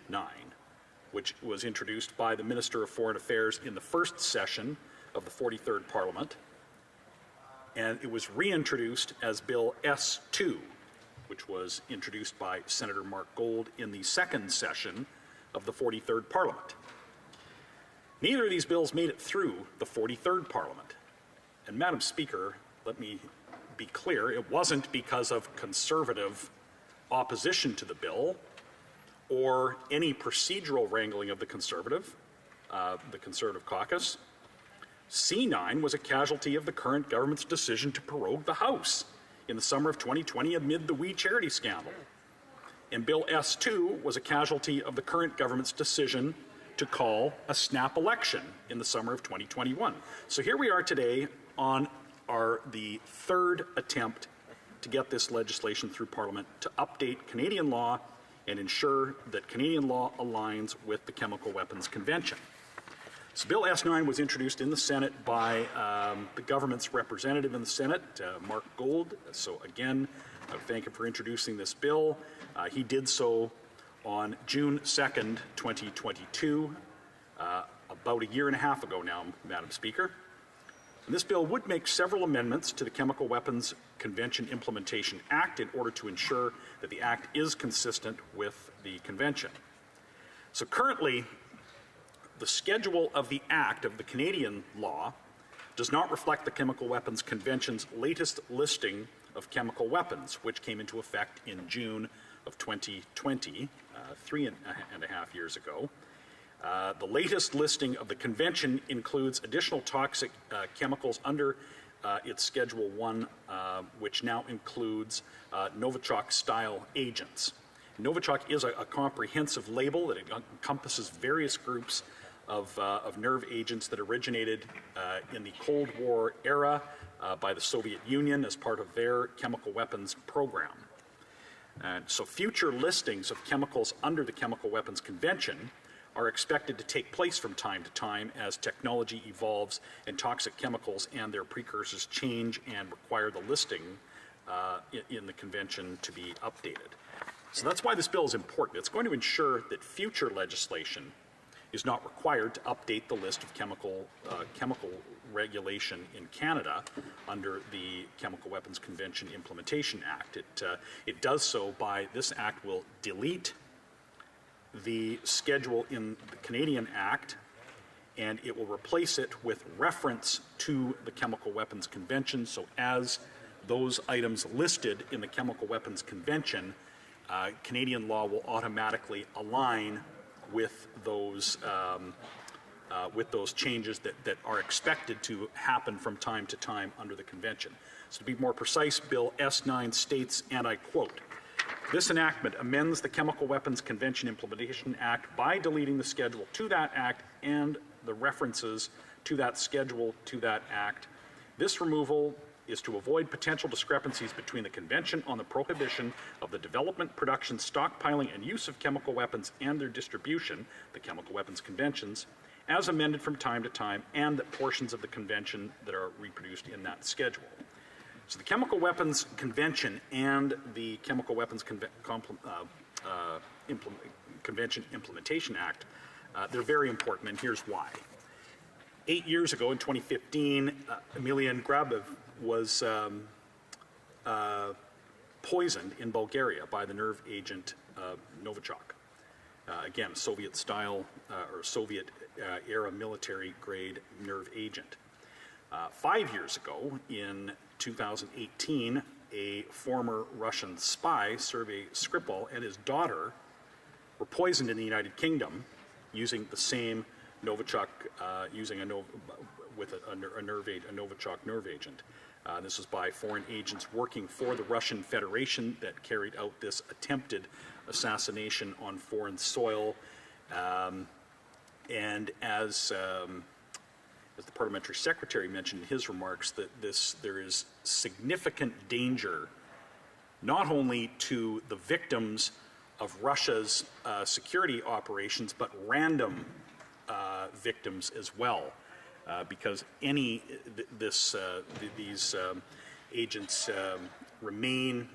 which was introduced by the Minister of Foreign Affairs in the first session of the 43rd Parliament, and it was reintroduced as Bill S2, which was introduced by Senator Mark Gold in the second session of the 43rd Parliament. Neither of these bills made it through the 43rd Parliament. And Madam Speaker, let me be clear, it wasn't because of Conservative opposition to the bill or any procedural wrangling of the Conservative caucus. C9 was a casualty of the current government's decision to prorogue the House in the summer of 2020 amid the We Charity scandal. And Bill S2 was a casualty of the current government's decision to call a snap election in the summer of 2021. So here we are today on the third attempt to get this legislation through Parliament to update Canadian law and ensure that Canadian law aligns with the Chemical Weapons Convention. So Bill S9 was introduced in the Senate by the government's representative in the Senate, Mark Gold. So again, I thank him for introducing this bill. He did so on June 2nd, 2022, about a year and a half ago now, Madam Speaker. And this bill would make several amendments to the Chemical Weapons Convention Implementation Act in order to ensure that the Act is consistent with the Convention. So currently, the schedule of the Act of the Canadian law does not reflect the Chemical Weapons Convention's latest listing of chemical weapons, which came into effect in June of 2020, 3.5 years ago. The latest listing of the convention includes additional toxic chemicals under its Schedule 1, which now includes Novichok-style agents. Novichok is a comprehensive label that encompasses various groups of nerve agents that originated in the Cold War era by the Soviet Union as part of their chemical weapons program. So future listings of chemicals under the Chemical Weapons Convention are expected to take place from time to time as technology evolves and toxic chemicals and their precursors change and require the listing in the convention to be updated. So that's why this bill is important. It's going to ensure that future legislation is not required to update the list of chemical regulation in Canada under the Chemical Weapons Convention Implementation Act. It does so by, this act will delete the schedule in the Canadian Act, and it will replace it with reference to the Chemical Weapons Convention. So as those items listed in the Chemical Weapons Convention, Canadian law will automatically align with those changes that are expected to happen from time to time under the convention. So to be more precise, Bill S9 states, and I quote, "This enactment amends the Chemical Weapons Convention Implementation Act by deleting the schedule to that act and the references to that schedule to that act. This removal is to avoid potential discrepancies between the Convention on the Prohibition of the Development, Production, Stockpiling, and Use of Chemical Weapons and their distribution, the Chemical Weapons Conventions, as amended from time to time, and the portions of the Convention that are reproduced in that schedule." So the Chemical Weapons Convention and the Chemical Weapons Convention Implementation Act, they're very important, and here's why. 8 years ago, in 2015, Emilian Grabev was poisoned in Bulgaria by the nerve agent Novichok. Again, Soviet-style or Soviet-era military-grade nerve agent. 5 years ago, in 2018, a former Russian spy, Sergei Skripal, and his daughter were poisoned in the United Kingdom using the same Novichok, with a Novichok nerve agent. This was by foreign agents working for the Russian Federation that carried out this attempted assassination on foreign soil. And as the parliamentary secretary mentioned in his remarks, that there is significant danger not only to the victims of Russia's security operations, but random victims as well, because these agents remain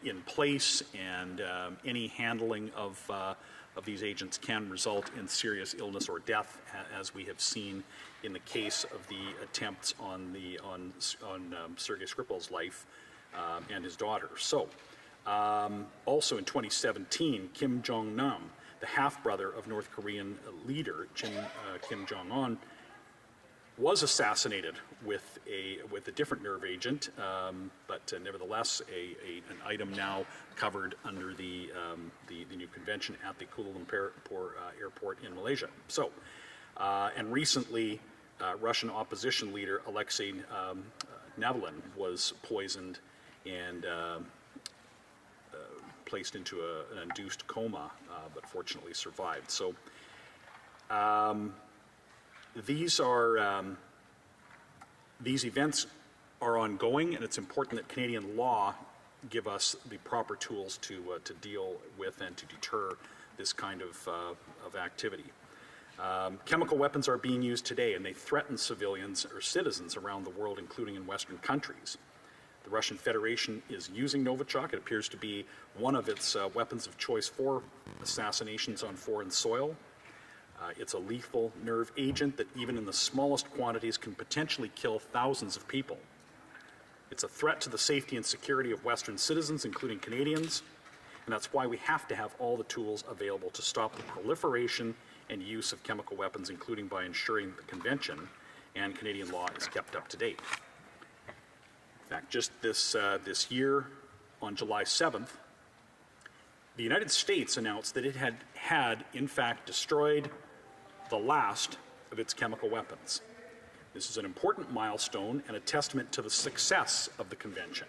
in place, and any handling of these agents can result in serious illness or death, as we have seen in the case of the attempts on Sergei Skripal's life and his daughter. So, also in 2017, Kim Jong-nam, the half-brother of North Korean leader Kim Jong-un, was assassinated with a different nerve agent, but nevertheless an item now covered under the new convention at the Kuala Lumpur airport in Malaysia. So, and recently, Russian opposition leader Alexei Navalny was poisoned and placed into an induced coma, but fortunately survived. So these events are ongoing, and it's important that Canadian law give us the proper tools to deal with and to deter this kind of activity. Chemical weapons are being used today, and they threaten civilians or citizens around the world, including in Western countries. The Russian Federation is using Novichok. It appears to be one of its weapons of choice for assassinations on foreign soil. It's a lethal nerve agent that even in the smallest quantities can potentially kill thousands of people. It's a threat to the safety and security of Western citizens, including Canadians, and that's why we have to have all the tools available to stop the proliferation and use of chemical weapons, including by ensuring the convention and Canadian law is kept up to date. In fact, just this year, on July 7th, the United States announced that it had in fact destroyed the last of its chemical weapons. This is an important milestone and a testament to the success of the convention.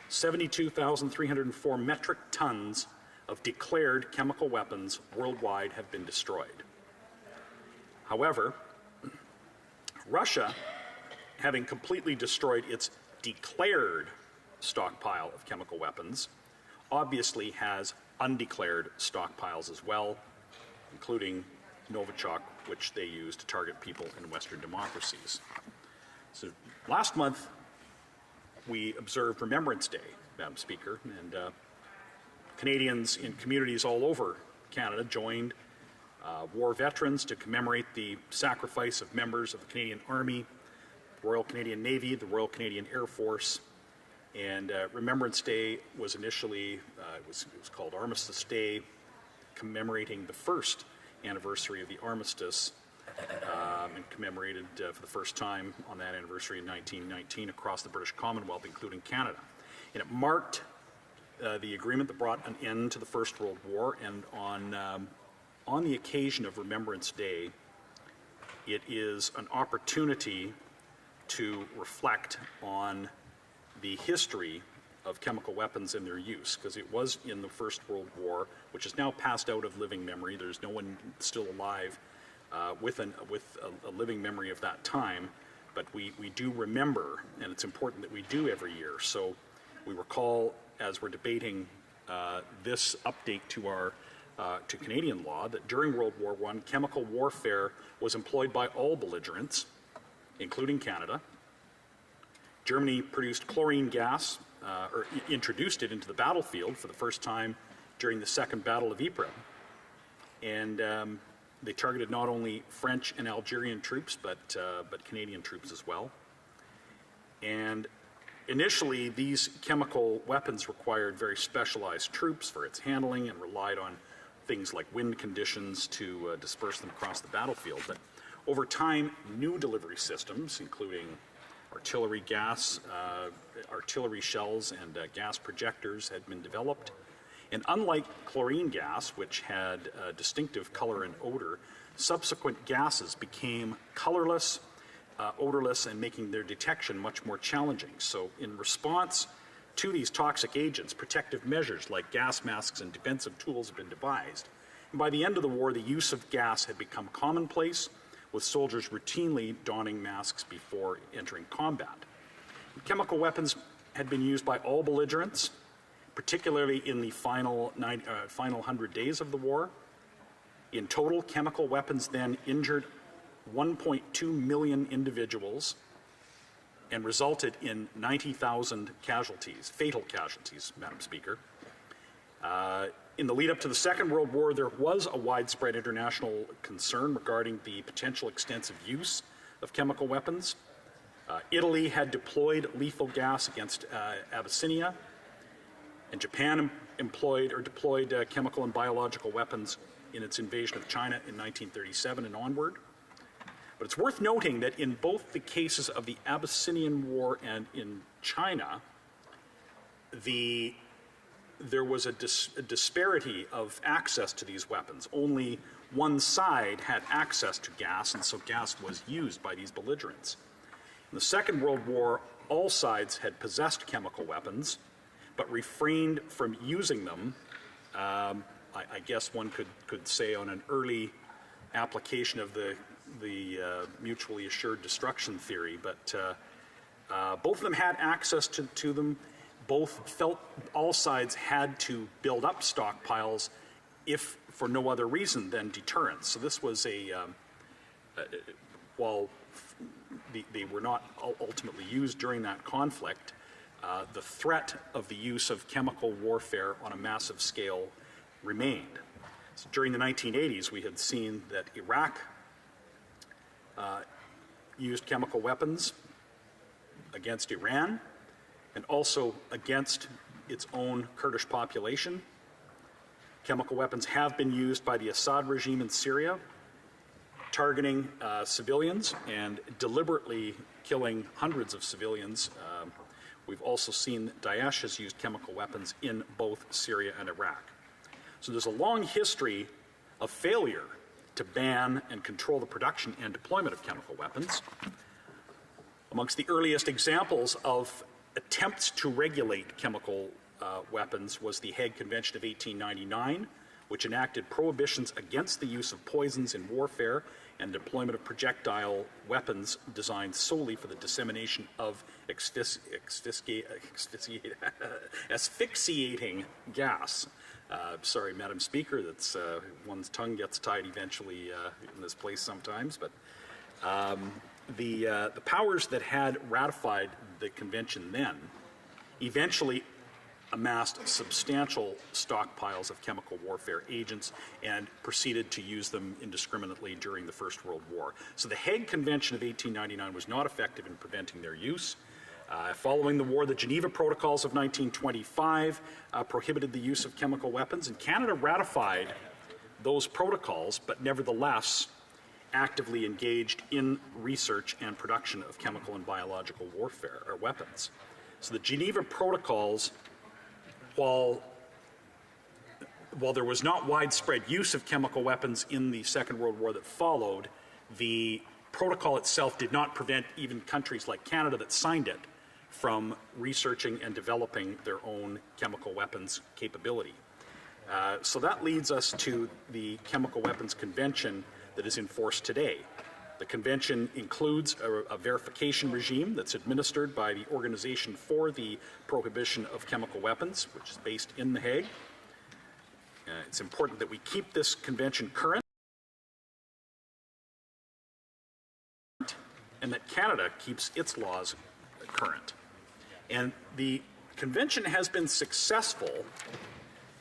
72,304 metric tons of declared chemical weapons worldwide have been destroyed. However, Russia, having completely destroyed its declared stockpile of chemical weapons, obviously has undeclared stockpiles as well, including Novichok, which they use to target people in Western democracies. So last month, we observed Remembrance Day, Madam Speaker, and Canadians in communities all over Canada joined war veterans to commemorate the sacrifice of members of the Canadian Army, the Royal Canadian Navy, the Royal Canadian Air Force, and Remembrance Day was initially, it was called Armistice Day, commemorating the first anniversary of the armistice, and commemorated for the first time on that anniversary in 1919 across the British Commonwealth, including Canada. And it marked the agreement that brought an end to the First World War, and on the occasion of Remembrance Day, it is an opportunity to reflect on the history of chemical weapons and their use, because it was in the First World War, which is now passed out of living memory. There's no one still alive with a living memory of that time, but we do remember, and it's important that we do every year. So we recall, as we're debating this update to our to Canadian law, that during World War I, chemical warfare was employed by all belligerents, including Canada. Germany produced chlorine gas, or introduced it into the battlefield for the first time during the Second Battle of Ypres. And they targeted not only French and Algerian troops, but Canadian troops as well. And initially, these chemical weapons required very specialized troops for its handling and relied on things like wind conditions to disperse them across the battlefield. But over time, new delivery systems, including artillery gas, artillery shells, and gas projectors had been developed. And unlike chlorine gas, which had a distinctive color and odor, subsequent gases became colorless, odorless, and making their detection much more challenging. So in response to these toxic agents, protective measures like gas masks and defensive tools have been devised. And by the end of the war, the use of gas had become commonplace, with soldiers routinely donning masks before entering combat. Chemical weapons had been used by all belligerents, particularly in the final 100 days of the war. In total, chemical weapons then injured 1.2 million individuals and resulted in 90,000 casualties, fatal casualties, Madam Speaker. In the lead up to the Second World War, there was a widespread international concern regarding the potential extensive use of chemical weapons. Italy had deployed lethal gas against Abyssinia, and Japan deployed chemical and biological weapons in its invasion of China in 1937 and onward. But it's worth noting that in both the cases of the Abyssinian War and in China, there was a disparity of access to these weapons. Only one side had access to gas, and so gas was used by these belligerents. In the Second World War, all sides had possessed chemical weapons, but refrained from using them. I guess one could say on an early application of the mutually assured destruction theory, but both of them had access to them. Both felt all sides had to build up stockpiles, if for no other reason than deterrence. So this was while they were not ultimately used during that conflict, the threat of the use of chemical warfare on a massive scale remained. So during the 1980s, we had seen that Iraq used chemical weapons against Iran and also against its own Kurdish population. Chemical weapons have been used by the Assad regime in Syria, targeting civilians and deliberately killing hundreds of civilians. We've also seen that Daesh has used chemical weapons in both Syria and Iraq. So there's a long history of failure to ban and control the production and deployment of chemical weapons. Amongst the earliest examples of attempts to regulate chemical weapons was the Hague Convention of 1899, which enacted prohibitions against the use of poisons in warfare and deployment of projectile weapons designed solely for the dissemination of asphyxiating gas. Sorry, Madam Speaker, that's one's tongue gets tied eventually in this place sometimes, but the powers that had ratified the convention then eventually amassed substantial stockpiles of chemical warfare agents and proceeded to use them indiscriminately during the First World War. So the Hague Convention of 1899 was not effective in preventing their use. Following the war, the Geneva Protocols of 1925 prohibited the use of chemical weapons, and Canada ratified those protocols, but nevertheless actively engaged in research and production of chemical and biological warfare or weapons. So the Geneva Protocols, while there was not widespread use of chemical weapons in the Second World War that followed, the protocol itself did not prevent even countries like Canada that signed it from researching and developing their own chemical weapons capability. So that leads us to the Chemical Weapons Convention that is in force today. The convention includes a verification regime that's administered by the Organization for the Prohibition of Chemical Weapons, which is based in The Hague. It's important that we keep this convention current and that Canada keeps its laws current. And the convention has been successful.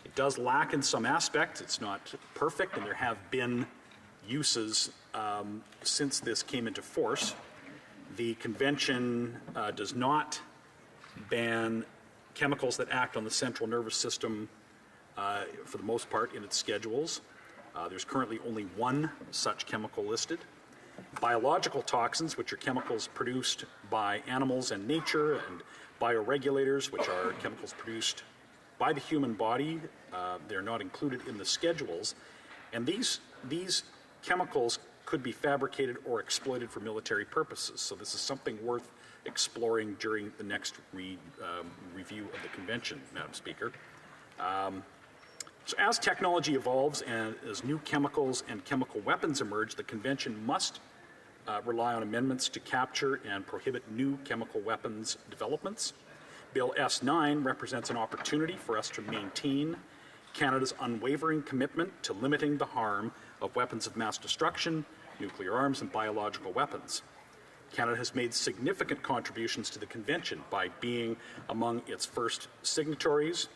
It does lack in some aspects. It's not perfect, and there have been uses since this came into force. The convention does not ban chemicals that act on the central nervous system for the most part in its schedules. There's currently only one such chemical listed. Biological toxins, which are chemicals produced by animals and nature, and bioregulators, which are chemicals produced by the human body, they're not included in the schedules. And these chemicals could be fabricated or exploited for military purposes. So this is something worth exploring during the next review of the convention, Madam Speaker. So as technology evolves and as new chemicals and chemical weapons emerge, the convention must rely on amendments to capture and prohibit new chemical weapons developments. Bill S9 represents an opportunity for us to maintain Canada's unwavering commitment to limiting the harm of weapons of mass destruction, nuclear arms, and biological weapons. Canada has made significant contributions to the convention by being among its first signatories.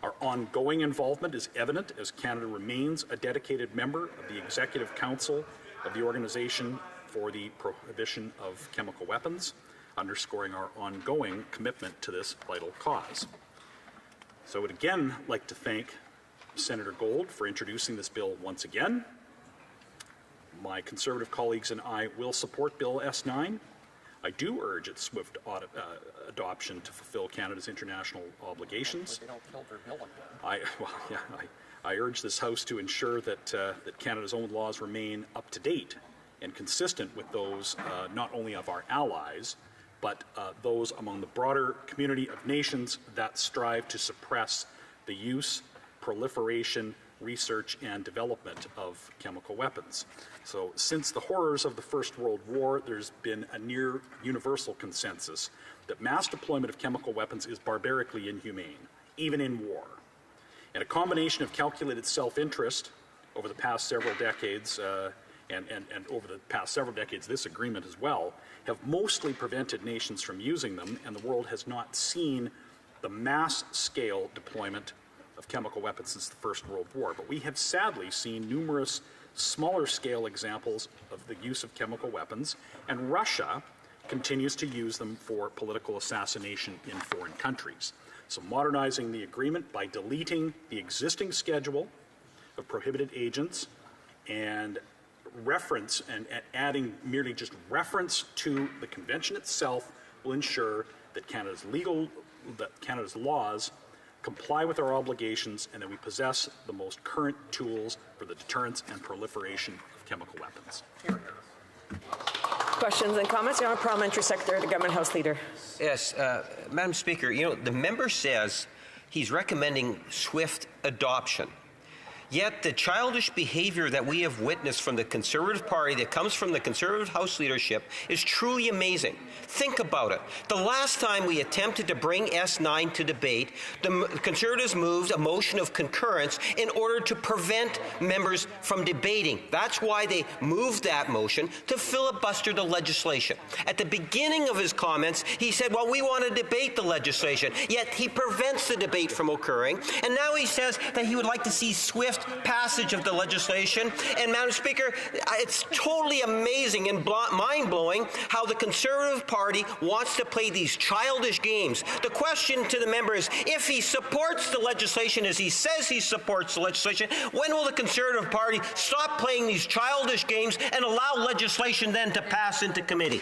Our ongoing involvement is evident as Canada remains a dedicated member of the Executive Council of the Organization for the Prohibition of Chemical Weapons, underscoring our ongoing commitment to this vital cause. So I would again like to thank Senator Gold for introducing this bill once again. My Conservative colleagues and I will support Bill S9. I do urge its swift adoption to fulfill Canada's international obligations. I urge this House to ensure that Canada's own laws remain up to date and consistent with those not only of our allies, but those among the broader community of nations that strive to suppress the use, proliferation, research, and development of chemical weapons. So since the horrors of the First World War, there's been a near universal consensus that mass deployment of chemical weapons is barbarically inhumane, even in war. And a combination of calculated self-interest over the past several decades, and over the past several decades, this agreement as well, have mostly prevented nations from using them, and the world has not seen the mass-scale deployment of chemical weapons since the First World War. But we have sadly seen numerous smaller-scale examples of the use of chemical weapons, and Russia continues to use them for political assassination in foreign countries. So modernizing the agreement by deleting the existing schedule of prohibited agents and reference and adding merely just reference to the convention itself will ensure that Canada's laws comply with our obligations and that we possess the most current tools for the deterrence and proliferation of chemical weapons. Questions and comments? The Honourable Parliamentary Secretary, the Government House Leader. Yes, Madam Speaker, the member says he's recommending swift adoption. Yet the childish behavior that we have witnessed from the Conservative Party, that comes from the Conservative House leadership, is truly amazing. Think about it. The last time we attempted to bring S9 to debate, the Conservatives moved a motion of concurrence in order to prevent members from debating. That's why they moved that motion, to filibuster the legislation. At the beginning of his comments, he said, well, we want to debate the legislation, yet he prevents the debate from occurring. And now he says that he would like to see swift passage of the legislation. And Madam Speaker, it's totally amazing and mind-blowing how the Conservative Party wants to play these childish games. The question to the member is, if he supports the legislation as he says he supports the legislation, when will the Conservative Party stop playing these childish games and allow legislation then to pass into committee?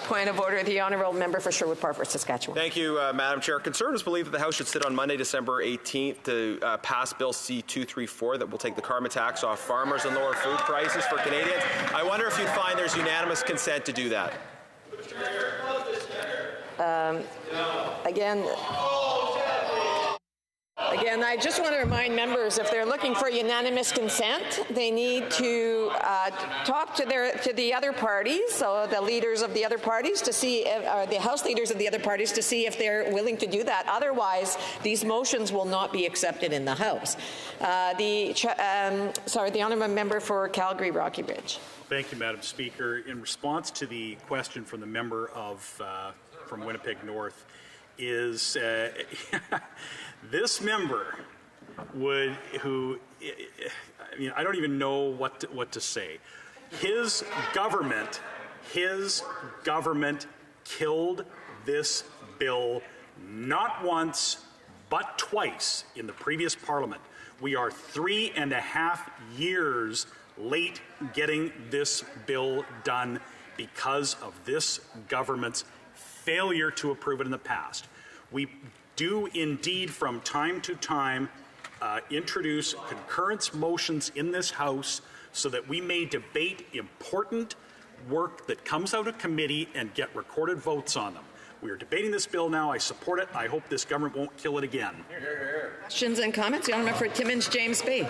Point of order, the honourable member for Sherwood Park, Saskatchewan. Thank you, Madam Chair. Conservatives believe that the House should sit on Monday, December 18th to pass Bill C-234 that will take the carbon tax off farmers and lower food prices for Canadians. I wonder if you'd find there's unanimous consent to do that. Again, I just want to remind members, if they're looking for unanimous consent, they need to talk to the other parties, so the leaders of the other parties, to see if, or the House leaders of the other parties, to see if they're willing to do that. Otherwise, these motions will not be accepted in the House. The honourable member for Calgary Rocky Ridge. Thank you, Madam Speaker. In response to the question from the member from Winnipeg North, is this member I don't even know what to say. His government killed this bill not once but twice in the previous Parliament. We are 3.5 years late getting this bill done because of this government's failure to approve it in the past. We do indeed from time to time introduce concurrence motions in this House so that we may debate important work that comes out of committee and get recorded votes on them. We are debating this bill now. I support it. I hope this government won't kill it again. Questions and comments? The honourable for Timmins James Bay.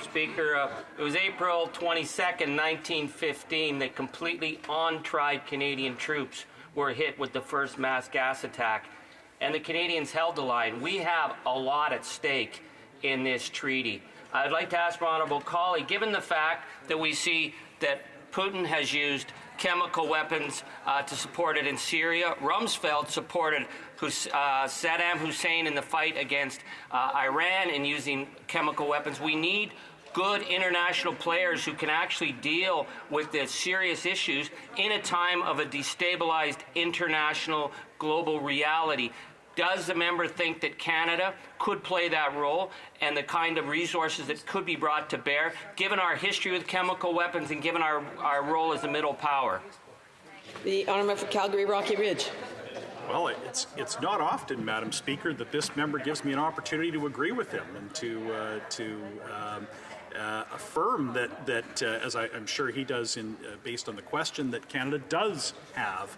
Speaker, it was April 22nd, 1915 that completely untried Canadian troops were hit with the first mass gas attack, and the Canadians held the line. We have a lot at stake in this treaty. I'd like to ask my honourable colleague, given the fact that we see that Putin has used chemical weapons to support it in Syria, Rumsfeld supported Saddam Hussein in the fight against Iran in using chemical weapons. We need good international players who can actually deal with the serious issues in a time of a destabilized international global reality. Does the member think that Canada could play that role and the kind of resources that could be brought to bear, given our history with chemical weapons and given our role as a middle power? The honourable for Calgary Rocky Ridge. Well, it's not often, Madam Speaker, that this member gives me an opportunity to agree with him and to affirm that as I'm sure he does, based on the question, that Canada does have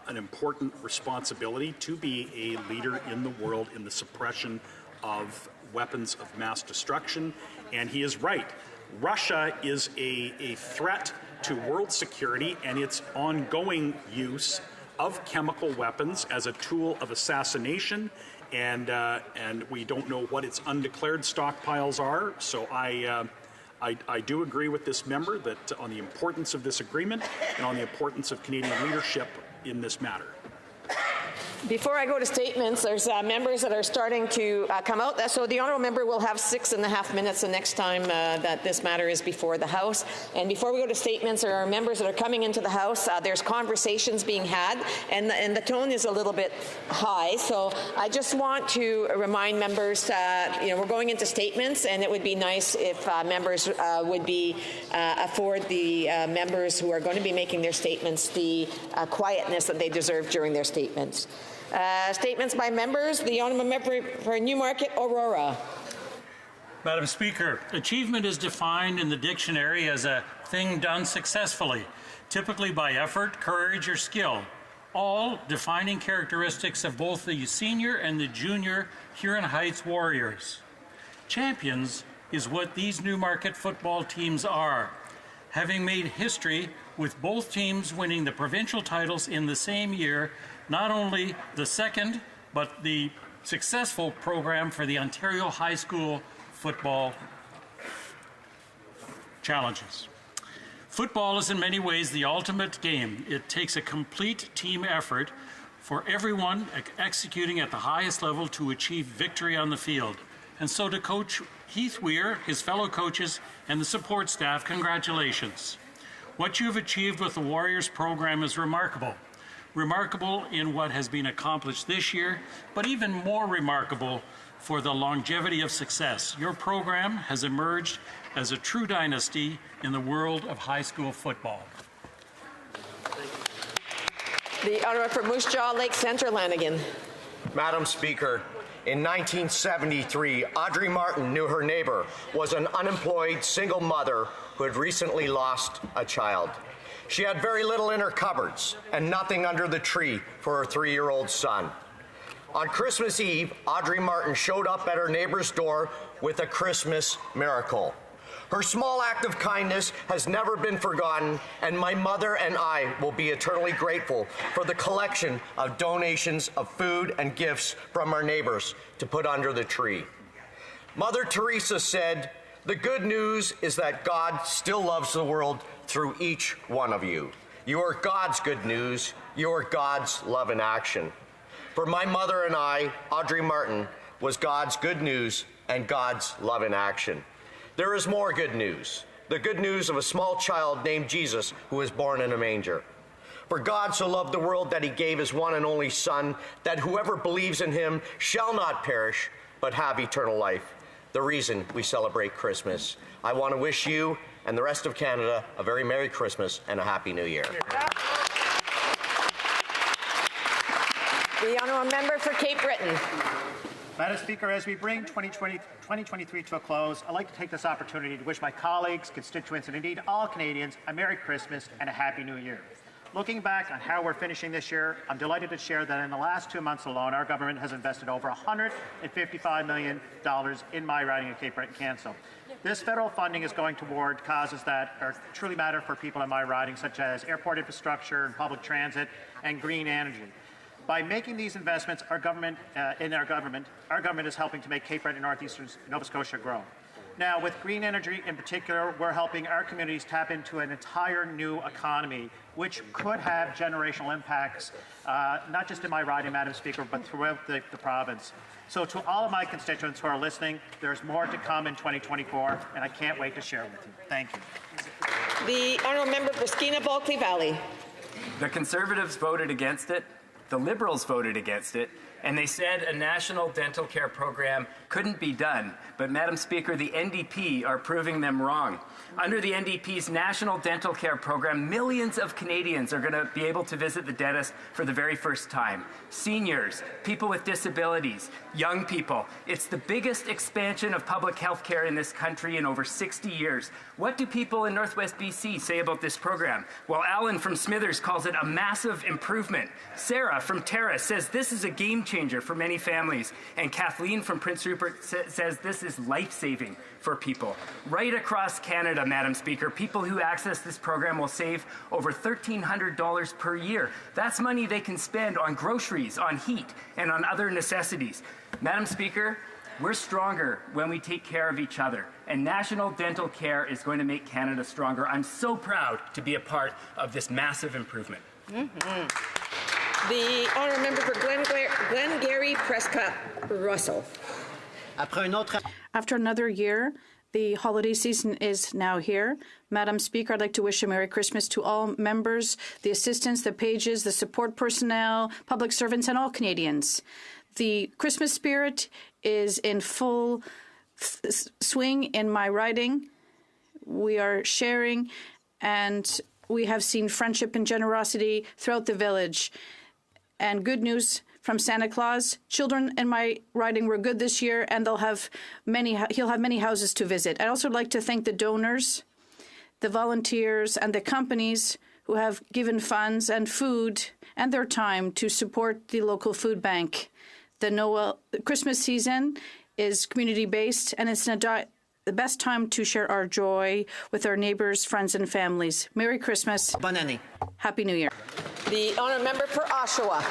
an important responsibility to be a leader in the world in the suppression of weapons of mass destruction. And he is right. Russia is a threat to world security, and its ongoing use of chemical weapons as a tool of assassination, and we don't know what its undeclared stockpiles are. So I do agree with this member that on the importance of this agreement and on the importance of Canadian leadership in this matter. Before I go to statements, there's members that are starting to come out. So the honourable member will have 6.5 minutes the next time that this matter is before the House. And before we go to statements, there are members that are coming into the House. There's conversations being had, and the tone is a little bit high. So I just want to remind members, we're going into statements, and it would be nice if members would afford the members who are going to be making their statements the quietness that they deserve during their statements. Statements by members. The honourable member for Newmarket, Aurora. Madam Speaker, achievement is defined in the dictionary as a thing done successfully, typically by effort, courage, or skill, all defining characteristics of both the senior and the junior Huron Heights Warriors. Champions is what these Newmarket football teams are, having made history with both teams winning the provincial titles in the same year, not only the second, but the successful program for the Ontario High School Football Challenges. Football is in many ways the ultimate game. It takes a complete team effort for everyone executing at the highest level to achieve victory on the field. And so to Coach Heath Weir, his fellow coaches, and the support staff, congratulations. What you've achieved with the Warriors program is remarkable. Remarkable in what has been accomplished this year, but even more remarkable for the longevity of success. Your program has emerged as a true dynasty in the world of high school football. The honour for Moose Jaw Lake Centre, Lanigan. Madam Speaker, in 1973, Audrey Martin knew her neighbor was an unemployed single mother who had recently lost a child. She had very little in her cupboards and nothing under the tree for her 3-year-old son. On Christmas Eve, Audrey Martin showed up at her neighbor's door with a Christmas miracle. Her small act of kindness has never been forgotten, and my mother and I will be eternally grateful for the collection of donations of food and gifts from our neighbors to put under the tree. Mother Teresa said, "The good news is that God still loves the world through each one of you. You are God's good news. You are God's love in action." For my mother and I, Audrey Martin was God's good news and God's love in action. There is more good news, the good news of a small child named Jesus who was born in a manger. For God so loved the world that he gave his one and only Son, that whoever believes in him shall not perish, but have eternal life. The reason we celebrate Christmas. I want to wish you and the rest of Canada a very Merry Christmas and a Happy New Year. The honourable member for Cape Breton. Madam Speaker, as we bring 2023 to a close, I'd like to take this opportunity to wish my colleagues, constituents, and indeed all Canadians a Merry Christmas and a Happy New Year. Looking back on how we're finishing this year, I'm delighted to share that in the last 2 months alone, our government has invested over $155 million in my riding of Cape Breton Council. This federal funding is going toward causes that truly matter for people in my riding, such as airport infrastructure and public transit and green energy. By making these investments, our government is helping to make Cape Breton and northeastern Nova Scotia grow. Now, with green energy in particular, we're helping our communities tap into an entire new economy, which could have generational impacts, not just in my riding, Madam Speaker, but throughout the province. So to all of my constituents who are listening, there's more to come in 2024, and I can't wait to share with you. Thank you. The honourable member for Skeena-Bulkley Valley. The Conservatives voted against it. The Liberals voted against it, and they said a national dental care program couldn't be done. But, Madam Speaker, the NDP are proving them wrong. Under the NDP's National Dental Care Program, millions of Canadians are going to be able to visit the dentist for the very first time. Seniors, people with disabilities, young people. It's the biggest expansion of public health care in this country in over 60 years. What do people in Northwest BC say about this program? Well, Alan from Smithers calls it a massive improvement. Sarah from Terra says this is a game changer for many families. And Kathleen from Prince Rupert says this is life-saving for people. Right across Canada, Madam Speaker, people who access this program will save over $1,300 per year. That's money they can spend on groceries, on heat, and on other necessities. Madam Speaker, we're stronger when we take care of each other, and national dental care is going to make Canada stronger. I'm so proud to be a part of this massive improvement. The honourable member for Glengarry Prescott Russell. After another year, the holiday season is now here. Madam Speaker, I'd like to wish a Merry Christmas to all members, the assistants, the pages, the support personnel, public servants, and all Canadians. The Christmas spirit is in full swing in my riding. We are sharing, and we have seen friendship and generosity throughout the village. And good news from Santa Claus. Children in my riding were good this year, and he'll have many houses to visit. I'd also like to thank the donors, the volunteers, and the companies who have given funds and food and their time to support the local food bank. The Christmas season is community-based, and it's the best time to share our joy with our neighbors, friends, and families. Merry Christmas. Bonne année. Happy New Year. The honourable member for Oshawa.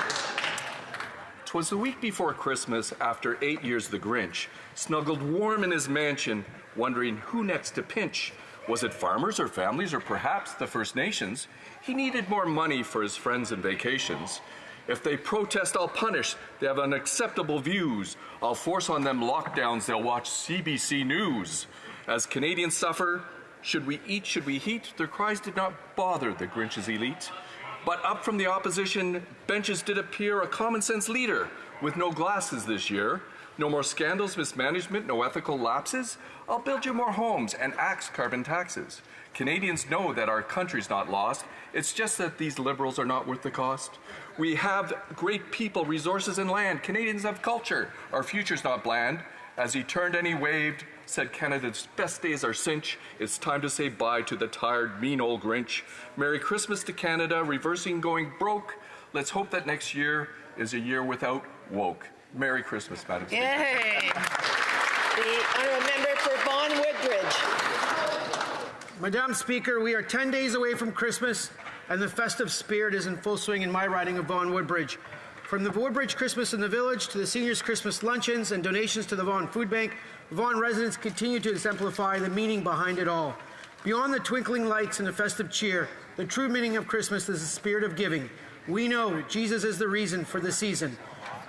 'Twas the week before Christmas, after 8 years the Grinch snuggled warm in his mansion, wondering who next to pinch. Was it farmers or families or perhaps the First Nations? He needed more money for his friends and vacations. If they protest, I'll punish. They have unacceptable views. I'll force on them lockdowns. They'll watch CBC News. As Canadians suffer, should we eat, should we heat? Their cries did not bother the Grinch's elite. But up from the opposition benches did appear a common sense leader with no glasses this year. No more scandals, mismanagement, no ethical lapses. I'll build you more homes and axe carbon taxes. Canadians know that our country's not lost. It's just that these Liberals are not worth the cost. We have great people, resources, and land. Canadians have culture. Our future's not bland. As he turned and he waved, said Canada's best days are cinch. It's time to say bye to the tired, mean old Grinch. Merry Christmas to Canada, reversing going broke. Let's hope that next year is a year without woke. Merry Christmas, Madam Speaker. Yay. The honourable member for Vaughan Woodbridge. Madam Speaker, we are 10 days away from Christmas, and the festive spirit is in full swing in my riding of Vaughan Woodbridge. From the Woodbridge Christmas in the Village to the seniors' Christmas luncheons and donations to the Vaughan Food Bank, Vaughan residents continue to exemplify the meaning behind it all. Beyond the twinkling lights and the festive cheer, the true meaning of Christmas is the spirit of giving. We know Jesus is the reason for the season.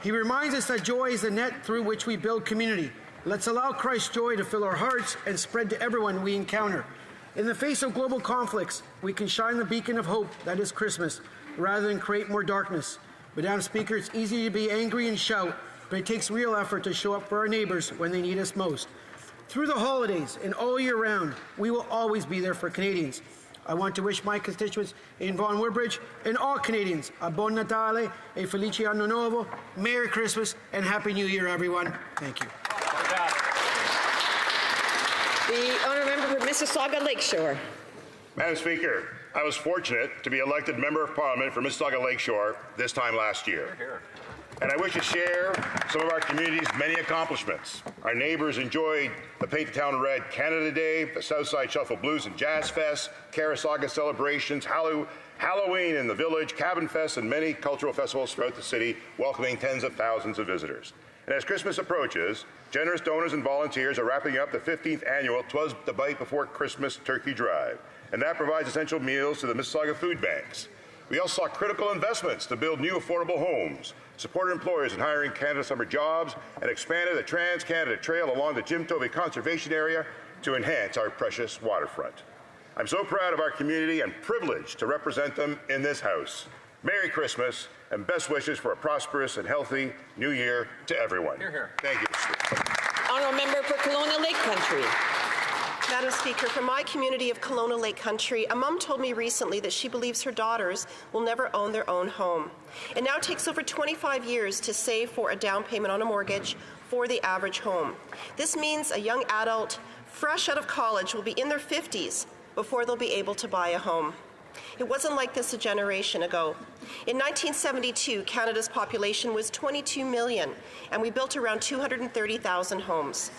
He reminds us that joy is the net through which we build community. Let's allow Christ's joy to fill our hearts and spread to everyone we encounter. In the face of global conflicts, we can shine the beacon of hope that is Christmas, rather than create more darkness. Madam Speaker, it's easy to be angry and shout, but it takes real effort to show up for our neighbors when they need us most. Through the holidays and all year round, we will always be there for Canadians. I want to wish my constituents in Vaughan Woodbridge and all Canadians a Buon Natale, a Felice Anno Nuovo, Merry Christmas, and Happy New Year, everyone. Thank you. The honourable member for Mississauga Lakeshore. Madam Speaker, I was fortunate to be elected Member of Parliament for Mississauga Lakeshore this time last year. And I wish to share some of our community's many accomplishments. Our neighbors enjoyed the Paint the Town Red Canada Day, the Southside Shuffle Blues and Jazz Fest, Carasaga celebrations, Halloween in the Village, Cabin Fest, and many cultural festivals throughout the city, welcoming tens of thousands of visitors. And as Christmas approaches, generous donors and volunteers are wrapping up the 15th annual 'Twas the Bite Before Christmas Turkey Drive, and that provides essential meals to the Mississauga food banks. We also saw critical investments to build new affordable homes, supported employers in hiring Canada Summer Jobs, and expanded the Trans-Canada Trail along the Jim Tovey Conservation Area to enhance our precious waterfront. I'm so proud of our community and privileged to represent them in this House. Merry Christmas and best wishes for a prosperous and healthy New Year to everyone. Hear, hear. Thank you. Honourable member for Kelowna Lake Country. Madam Speaker, from my community of Kelowna Lake Country, a mum told me recently that she believes her daughters will never own their own home. It now takes over 25 years to save for a down payment on a mortgage for the average home. This means a young adult fresh out of college will be in their 50s before they'll be able to buy a home. It wasn't like this a generation ago. In 1972, Canada's population was 22 million, and we built around 230,000 homes.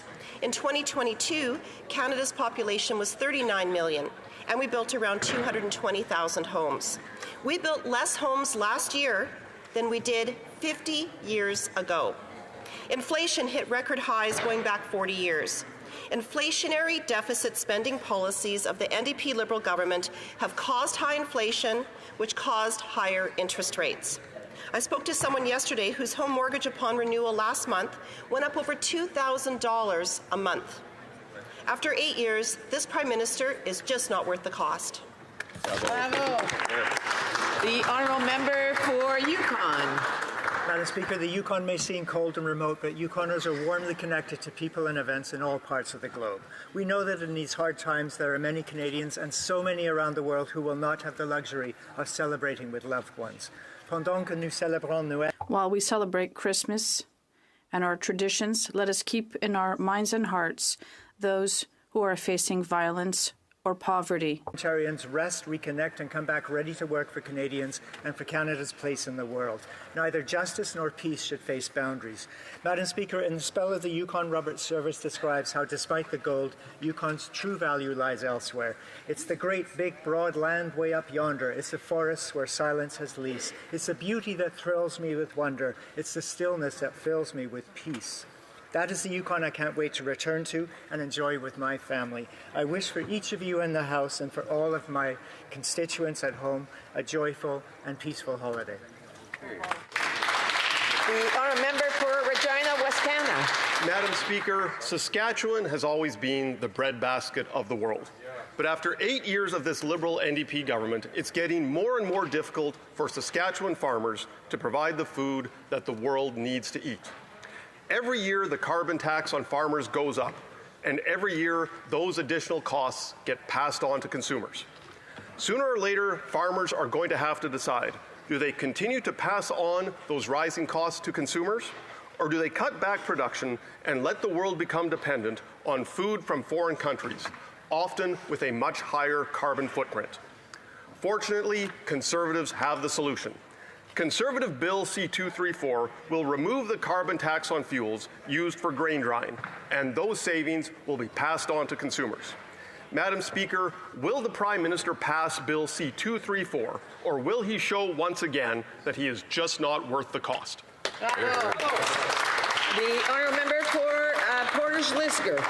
In 2022, Canada's population was 39 million, and we built around 220,000 homes. We built less homes last year than we did 50 years ago. Inflation hit record highs going back 40 years. Inflationary deficit spending policies of the NDP Liberal government have caused high inflation, which caused higher interest rates. I spoke to someone yesterday whose home mortgage upon renewal last month went up over $2,000 a month. After 8 years, this Prime Minister is just not worth the cost. Bravo. The honourable member for Yukon. Madam Speaker, the Yukon may seem cold and remote, but Yukoners are warmly connected to people and events in all parts of the globe. We know that in these hard times there are many Canadians and so many around the world who will not have the luxury of celebrating with loved ones. Pendant que nous célébrons Noël. While we celebrate Christmas and our traditions, let us keep in our minds and hearts those who are facing violence or poverty. Ontarians rest, reconnect, and come back ready to work for Canadians and for Canada's place in the world. Neither justice nor peace should face boundaries. Madam Speaker, in the spell of the Yukon Rubber Service describes how, despite the gold, Yukon's true value lies elsewhere. It's the great, big, broad land way up yonder. It's the forests where silence has lease. It's the beauty that thrills me with wonder. It's the stillness that fills me with peace. That is the Yukon I can't wait to return to and enjoy with my family. I wish for each of you in the House and for all of my constituents at home a joyful and peaceful holiday. The honourable member for Regina, Westcana. Madam Speaker, Saskatchewan has always been the breadbasket of the world. But after 8 years of this Liberal NDP government, it's getting more and more difficult for Saskatchewan farmers to provide the food that the world needs to eat. Every year, the carbon tax on farmers goes up, and every year, those additional costs get passed on to consumers. Sooner or later, farmers are going to have to decide, do they continue to pass on those rising costs to consumers, or do they cut back production and let the world become dependent on food from foreign countries, often with a much higher carbon footprint? Fortunately, Conservatives have the solution. Conservative Bill C-234 will remove the carbon tax on fuels used for grain drying, and those savings will be passed on to consumers. Madam Speaker, will the Prime Minister pass Bill C-234, or will he show once again that he is just not worth the cost? The honourable member for Portage-Lisgar.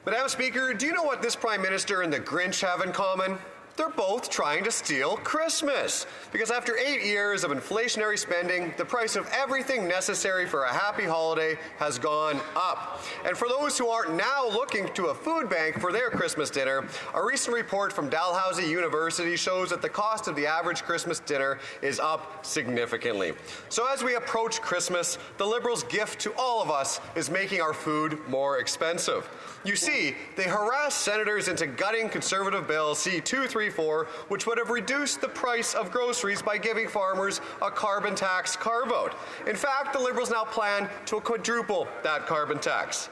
Madam Speaker, do you know what this Prime Minister and the Grinch have in common? They're both trying to steal Christmas. Because after 8 years of inflationary spending, the price of everything necessary for a happy holiday has gone up. And for those who aren't now looking to a food bank for their Christmas dinner, a recent report from Dalhousie University shows that the cost of the average Christmas dinner is up significantly. So as we approach Christmas, the Liberals' gift to all of us is making our food more expensive. You see, they harass senators into gutting Conservative Bill C-234, which would have reduced the price of groceries by giving farmers a carbon tax carve-out. In fact, the Liberals now plan to quadruple that carbon tax.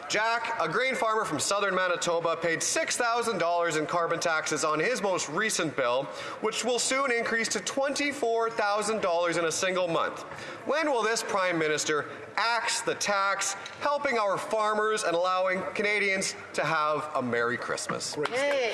Jack, a grain farmer from southern Manitoba, paid $6,000 in carbon taxes on his most recent bill, which will soon increase to $24,000 in a single month. When will this Prime Minister axe the tax, helping our farmers and allowing Canadians to have a Merry Christmas? Hey.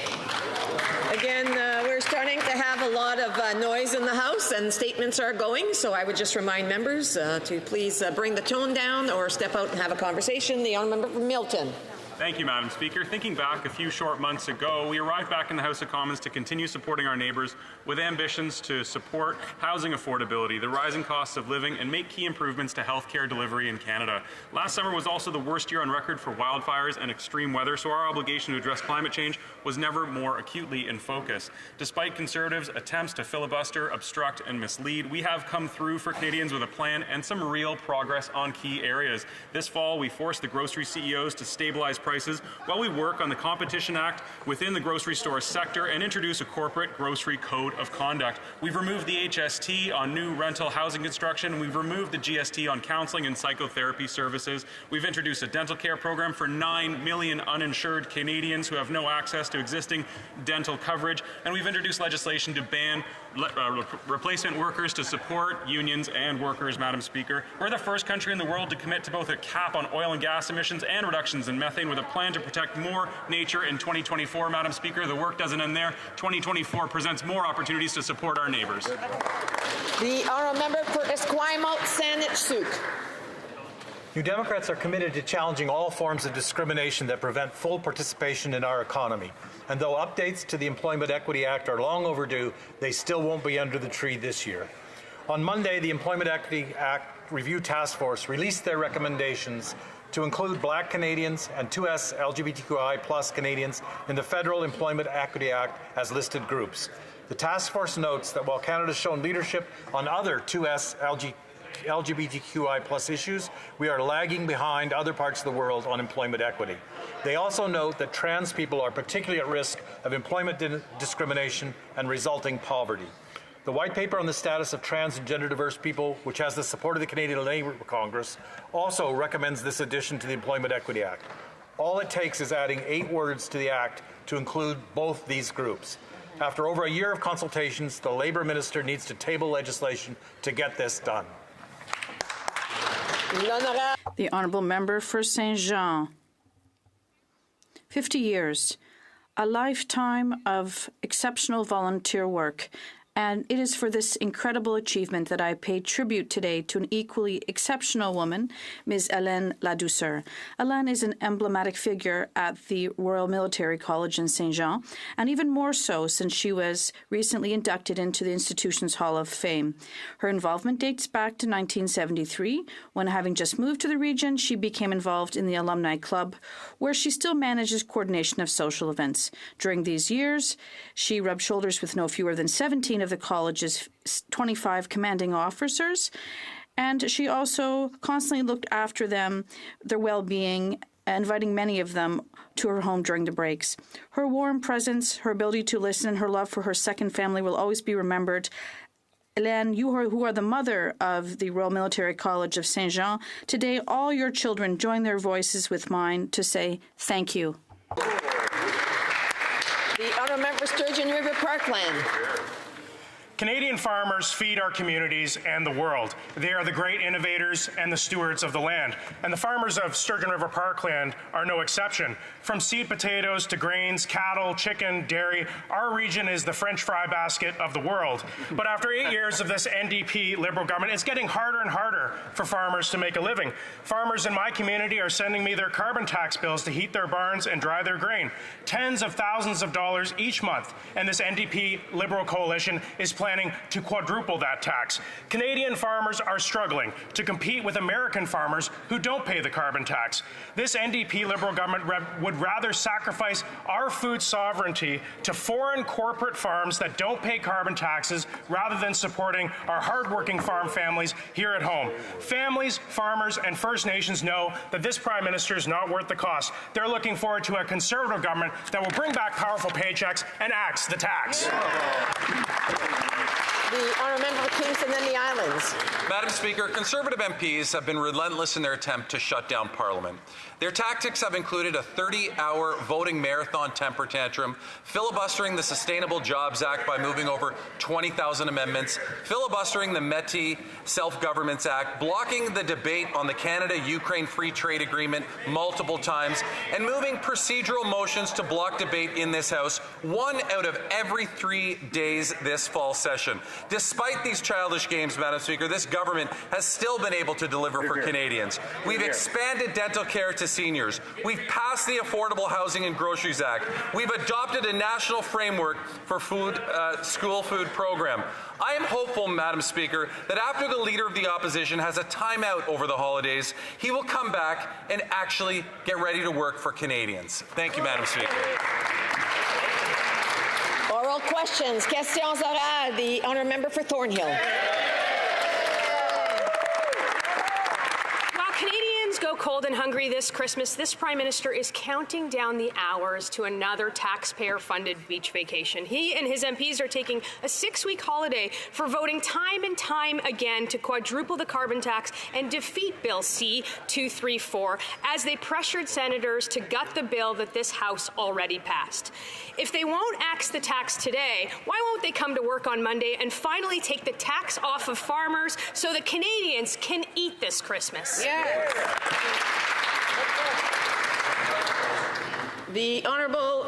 Again, we're starting to have a lot of noise in the House and statements are going, so I would just remind members to please bring the tone down or step out and have a conversation. The honourable member for Milton. Thank you, Madam Speaker. Thinking back a few short months ago, we arrived back in the House of Commons to continue supporting our neighbours with ambitions to support housing affordability, the rising costs of living, and make key improvements to healthcare delivery in Canada. Last summer was also the worst year on record for wildfires and extreme weather, so our obligation to address climate change was never more acutely in focus. Despite Conservatives' attempts to filibuster, obstruct, and mislead, we have come through for Canadians with a plan and some real progress on key areas. This fall, we forced the grocery CEOs to stabilize prices while we work on the Competition Act within the grocery store sector and introduce a corporate grocery code of conduct. We've removed the HST on new rental housing construction. We've removed the GST on counseling and psychotherapy services. We've introduced a dental care program for 9 million uninsured Canadians who have no access to existing dental coverage. And we've introduced legislation to ban replacement workers to support unions and workers, Madam Speaker. We're the first country in the world to commit to both a cap on oil and gas emissions and reductions in methane with a plan to protect more nature in 2024. Madam Speaker, the work doesn't end there. 2024 presents more opportunities to support our neighbours. The honourable member for Esquimalt, Saanich-Sooke. New Democrats are committed to challenging all forms of discrimination that prevent full participation in our economy. And though updates to the Employment Equity Act are long overdue, they still won't be under the tree this year. On Monday, the Employment Equity Act Review Task Force released their recommendations to include Black Canadians and 2S LGBTQI+ Canadians in the Federal Employment Equity Act as listed groups. The task force notes that while Canada has shown leadership on other 2S LGBTQI+ issues, we are lagging behind other parts of the world on employment equity. They also note that trans people are particularly at risk of employment discrimination and resulting poverty. The White Paper on the Status of Trans and Gender Diverse People, which has the support of the Canadian Labour Congress, also recommends this addition to the Employment Equity Act. All it takes is adding 8 words to the Act to include both these groups. After over a year of consultations, the Labour Minister needs to table legislation to get this done. The Honourable Member for Saint Jean. 50 years, a lifetime of exceptional volunteer work, and it is for this incredible achievement that I pay tribute today to an equally exceptional woman, Ms. Hélène Ladouceur. Hélène is an emblematic figure at the Royal Military College in Saint-Jean, and even more so since she was recently inducted into the institution's Hall of Fame. Her involvement dates back to 1973, when, having just moved to the region, she became involved in the Alumni Club, where she still manages coordination of social events. During these years, she rubbed shoulders with no fewer than 17 of the college's 25 commanding officers, and she also constantly looked after them, their well-being, inviting many of them to her home during the breaks. Her warm presence, her ability to listen, and her love for her second family will always be remembered. Hélène, you who are the mother of the Royal Military College of Saint-Jean, today all your children join their voices with mine to say thank you. The Honourable Member Sturgeon River Parkland. Canadian farmers feed our communities and the world. They are the great innovators and the stewards of the land. And the farmers of Sturgeon River Parkland are no exception. From seed potatoes to grains, cattle, chicken, dairy, our region is the French fry basket of the world. But after 8 years of this NDP Liberal government, it's getting harder and harder for farmers to make a living. Farmers in my community are sending me their carbon tax bills to heat their barns and dry their grain. Tens of thousands of dollars each month. And this NDP Liberal coalition is planning to quadruple that tax. Canadian farmers are struggling to compete with American farmers who don't pay the carbon tax. This NDP Liberal government would rather sacrifice our food sovereignty to foreign corporate farms that don't pay carbon taxes rather than supporting our hardworking farm families here at home. Families, farmers, and First Nations know that this Prime Minister is not worth the cost. They're looking forward to a Conservative government that will bring back powerful paychecks and axe the tax. The Honourable Member for Kingston and the Islands. Madam Speaker, Conservative MPs have been relentless in their attempt to shut down Parliament. Their tactics have included a 30-hour voting marathon temper tantrum, filibustering the Sustainable Jobs Act by moving over 20,000 amendments, filibustering the Métis Self-Governments Act, blocking the debate on the Canada-Ukraine Free Trade Agreement multiple times, and moving procedural motions to block debate in this House 1 out of every 3 days this fall session. Despite these childish games, Madam Speaker, this government has still been able to deliver for Canadians. We've expanded dental care to seniors. We've passed the Affordable Housing and Groceries Act. We've adopted a national framework for school food program. I am hopeful, Madam Speaker, that after the Leader of the Opposition has a timeout over the holidays, he will come back and actually get ready to work for Canadians. Thank you, Madam Speaker. Oral questions. Questions orales. The Honourable Member for Thornhill. Canadians go cold and hungry this Christmas, this Prime Minister is counting down the hours to another taxpayer-funded beach vacation. He and his MPs are taking a 6-week holiday for voting time and time again to quadruple the carbon tax and defeat Bill C-234 as they pressured senators to gut the bill that this House already passed. If they won't axe the tax today, why won't they come to work on Monday and finally take the tax off of farmers so that Canadians can eat this Christmas? Yeah. The Honourable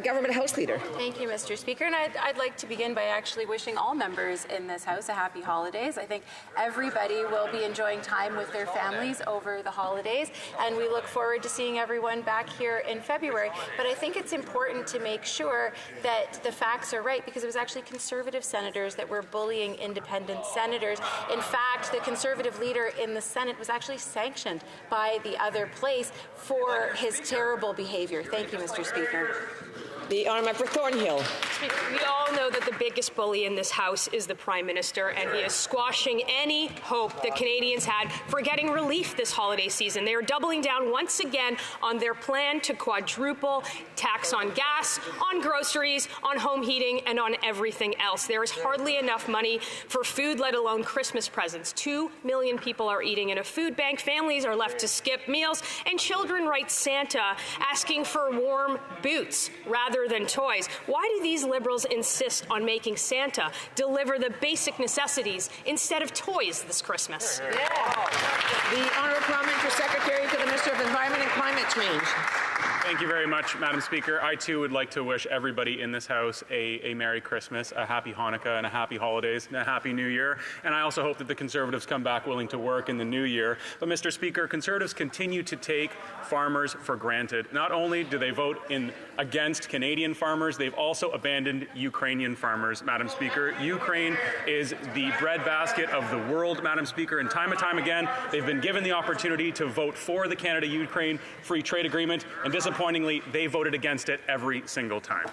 Government House Leader. Thank you, Mr. Speaker. And I'd like to begin by actually wishing all members in this House a happy holidays. I think everybody will be enjoying time with their families over the holidays, and we look forward to seeing everyone back here in February. But I think it's important to make sure that the facts are right, because it was actually Conservative senators that were bullying independent senators. In fact, the Conservative leader in the Senate was actually sanctioned by the other place for his terrible behavior. Thank you, Mr. Speaker. The Honourable Member for Thornhill. Speaker, we all all know that the biggest bully in this House is the Prime Minister, and he is squashing any hope that Canadians had for getting relief this holiday season. They are doubling down once again on their plan to quadruple tax on gas, on groceries, on home heating, and on everything else. There is hardly enough money for food, let alone Christmas presents. 2 million people are eating in a food bank. Families are left to skip meals, and children write Santa asking for warm boots rather than toys. Why do these Liberals insist on making Santa deliver the basic necessities instead of toys this Christmas? Yeah. The Honourable Parliamentary Secretary to the Minister of Environment and Climate Change. Thank you very much, Madam Speaker. I, too, would like to wish everybody in this House a Merry Christmas, a Happy Hanukkah, and a Happy Holidays, and a Happy New Year. And I also hope that the Conservatives come back willing to work in the new year. But, Mr. Speaker, Conservatives continue to take farmers for granted. Not only do they vote against Canadian farmers, they've also abandoned Ukrainian farmers, Madam Speaker. Ukraine is the breadbasket of the world, Madam Speaker, and time again, they've been given the opportunity to vote for the Canada-Ukraine Free Trade Agreement, and disappointingly, they voted against it every single time.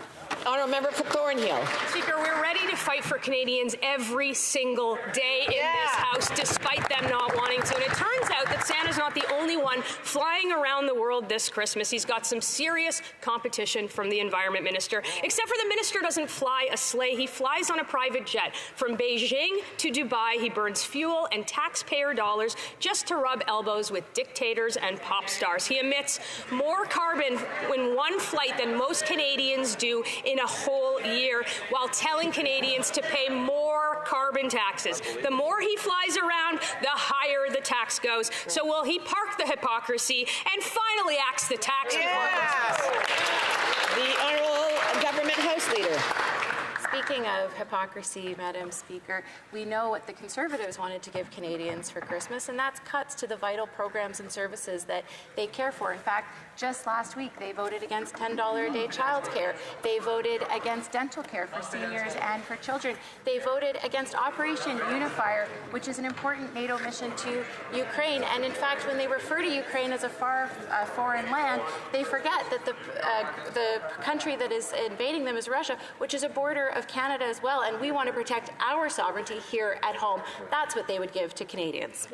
Honourable Member for Thornhill. Speaker, we're ready to fight for Canadians every single day in this House, despite them not wanting to. And it turns out that Santa's not the only one flying around the world this Christmas. He's got some serious competition from the Environment Minister. Except for the Minister doesn't fly a sleigh. He flies on a private jet. From Beijing to Dubai, he burns fuel and taxpayer dollars just to rub elbows with dictators and pop stars. He emits more carbon in one flight than most Canadians do in a whole year, while telling Canadians to pay more carbon taxes. The more he flies around, the higher the tax goes. So will he park the hypocrisy and finally axe the tax before Christmas? The Honourable Government House Leader. Speaking of hypocrisy, Madam Speaker, we know what the Conservatives wanted to give Canadians for Christmas, and that's cuts to the vital programs and services that they care for. In fact, just last week, they voted against $10 a day childcare. They voted against dental care for seniors and for children. They voted against Operation Unifier, which is an important NATO mission to Ukraine. And in fact, when they refer to Ukraine as a foreign land, they forget that the country that is invading them is Russia, which is a border of Canada as well. And we want to protect our sovereignty here at home. That's what they would give to Canadians.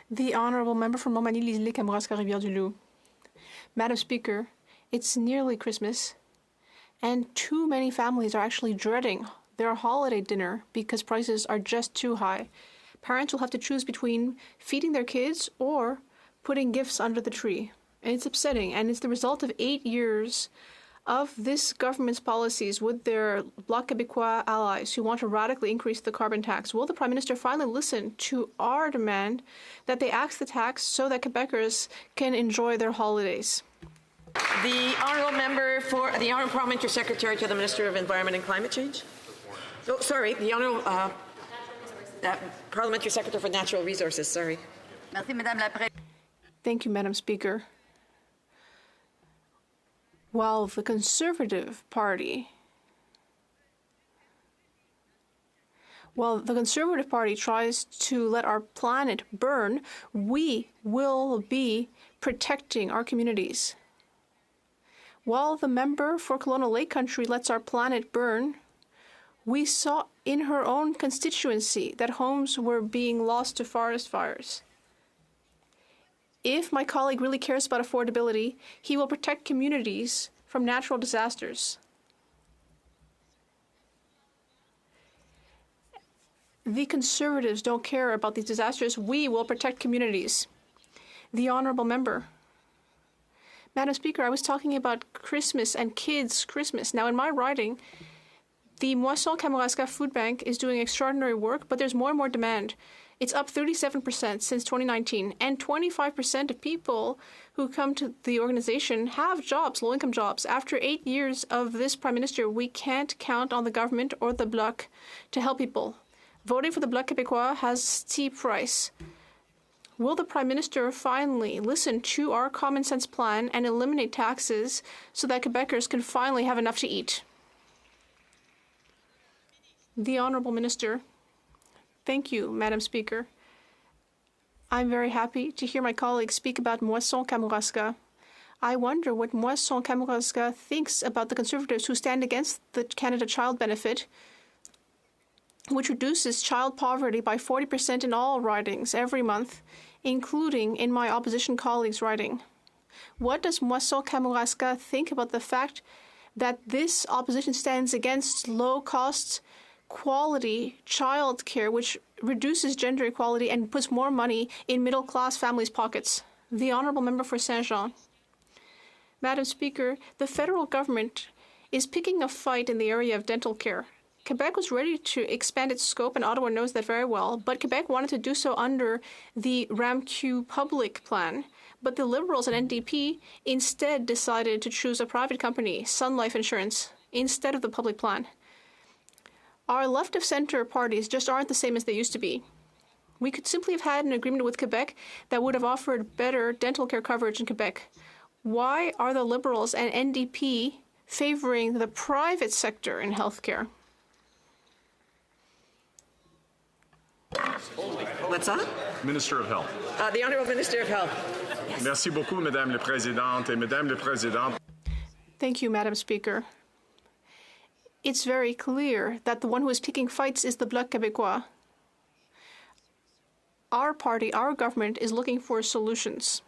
The Honourable Member for Montmagny-Lise-Lès, Kamouraska-Rivière-du-Loup. Madam Speaker, it's nearly Christmas, and too many families are actually dreading their holiday dinner because prices are just too high. Parents will have to choose between feeding their kids or putting gifts under the tree. And it's upsetting, and it's the result of 8 years of this government's policies with their Bloc Québécois allies who want to radically increase the carbon tax. Will the Prime Minister finally listen to our demand that they axe the tax so that Quebecers can enjoy their holidays? The Honourable Member for the Honourable Parliamentary Secretary to the Minister of Environment and Climate Change. Oh, sorry, the Honourable Parliamentary Secretary for Natural Resources. Sorry. Thank you, Madam Speaker. While the Conservative Party tries to let our planet burn, we will be protecting our communities. While the member for Colonial Lake Country lets our planet burn, we saw in her own constituency that homes were being lost to forest fires. If my colleague really cares about affordability, he will protect communities from natural disasters. The Conservatives don't care about these disasters. We will protect communities. The Honourable Member. Madam Speaker, I was talking about Christmas and kids' Christmas. Now, in my riding, the Moisson Kamouraska Food Bank is doing extraordinary work, but there's more and more demand. It's up 37% since 2019, and 25% of people who come to the organization have jobs, low-income jobs. After 8 years of this Prime Minister, we can't count on the government or the Bloc to help people. Voting for the Bloc Québécois has a steep price. Will the Prime Minister finally listen to our common sense plan and eliminate taxes so that Quebecers can finally have enough to eat? The Honourable Minister. Thank you, Madam Speaker. I'm very happy to hear my colleagues speak about Moisson Kamouraska. I wonder what Moisson Kamouraska thinks about the Conservatives who stand against the Canada Child Benefit, which reduces child poverty by 40% in all ridings every month, including in my opposition colleagues' riding. What does Moisson Kamouraska think about the fact that this opposition stands against low-cost, quality child care, which reduces gender equality and puts more money in middle-class families' pockets? The Honourable Member for Saint-Jean. Madam Speaker, the federal government is picking a fight in the area of dental care. Quebec was ready to expand its scope, and Ottawa knows that very well, but Quebec wanted to do so under the RAMQ public plan. But the Liberals and NDP instead decided to choose a private company, Sun Life Insurance, instead of the public plan. Our left-of-centre parties just aren't the same as they used to be. We could simply have had an agreement with Quebec that would have offered better dental care coverage in Quebec. Why are the Liberals and NDP favoring the private sector in healthcare? What's that? Minister of Health. The Honourable Minister of Health. Merci beaucoup, Madame la Présidente et Madame la Présidente. Thank you, Madam Speaker. It's very clear that the one who is picking fights is the Bloc Québécois. Our party, our government, is looking for solutions.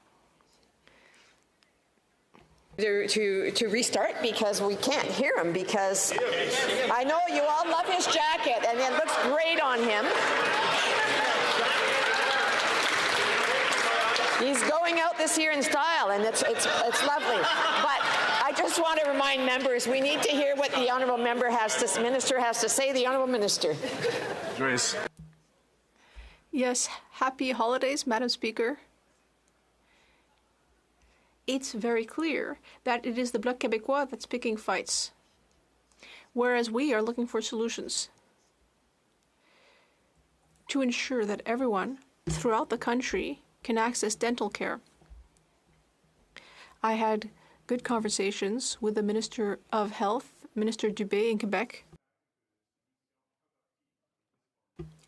To restart because we can't hear him because I know you all love his jacket and it looks great on him. He's going out this year in style and it's lovely. But I just want to remind members we need to hear what the Honourable Minister has to say. The Honourable Minister. Joyce. Yes, happy holidays, Madam Speaker. It's very clear that it is the Bloc Québécois that's picking fights, whereas we are looking for solutions to ensure that everyone throughout the country can access dental care. I had good conversations with the Minister of Health, Minister Dubé in Quebec,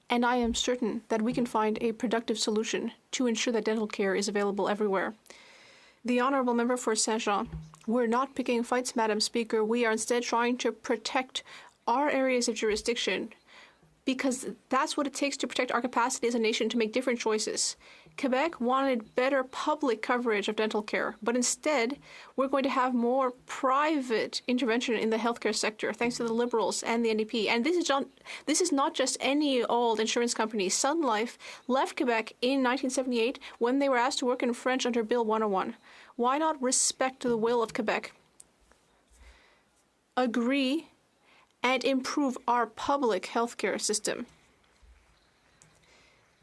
and I am certain that we can find a productive solution to ensure that dental care is available everywhere. The Honourable Member for Saint-Jean. We're not picking fights, Madam Speaker. We are instead trying to protect our areas of jurisdiction because that's what it takes to protect our capacity as a nation to make different choices. Quebec wanted better public coverage of dental care, but instead we're going to have more private intervention in the healthcare sector, thanks to the Liberals and the NDP. And this is not just any old insurance company. Sun Life left Quebec in 1978 when they were asked to work in French under Bill 101. Why not respect the will of Quebec? Agree and improve our public healthcare system.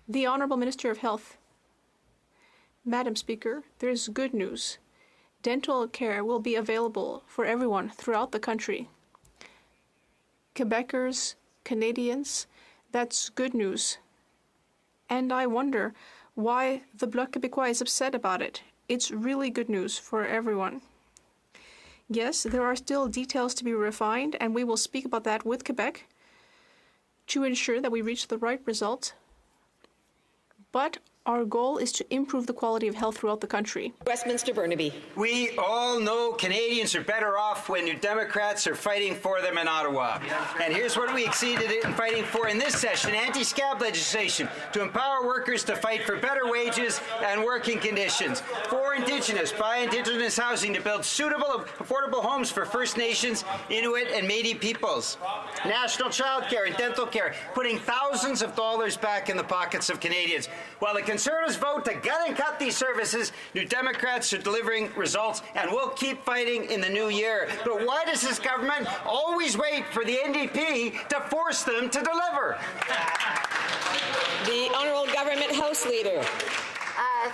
The Honourable Minister of Health. Madam Speaker, there is good news. Dental care will be available for everyone throughout the country. Quebecers, Canadians, that's good news. And I wonder why the Bloc Québécois is upset about it. It's really good news for everyone. Yes, there are still details to be refined, and we will speak about that with Quebec to ensure that we reach the right result. But our goal is to improve the quality of health throughout the country. Westminster Burnaby. We all know Canadians are better off when New Democrats are fighting for them in Ottawa. And here's what we exceeded in fighting for in this session: anti-scab legislation to empower workers to fight for better wages and working conditions. For Indigenous, by Indigenous housing to build suitable, affordable homes for First Nations, Inuit, and Métis peoples. National child care and dental care, putting thousands of dollars back in the pockets of Canadians. While the Conservatives vote to gut and cut these services, New Democrats are delivering results, and we'll keep fighting in the new year. But why does this government always wait for the NDP to force them to deliver? The Honourable Government House Leader.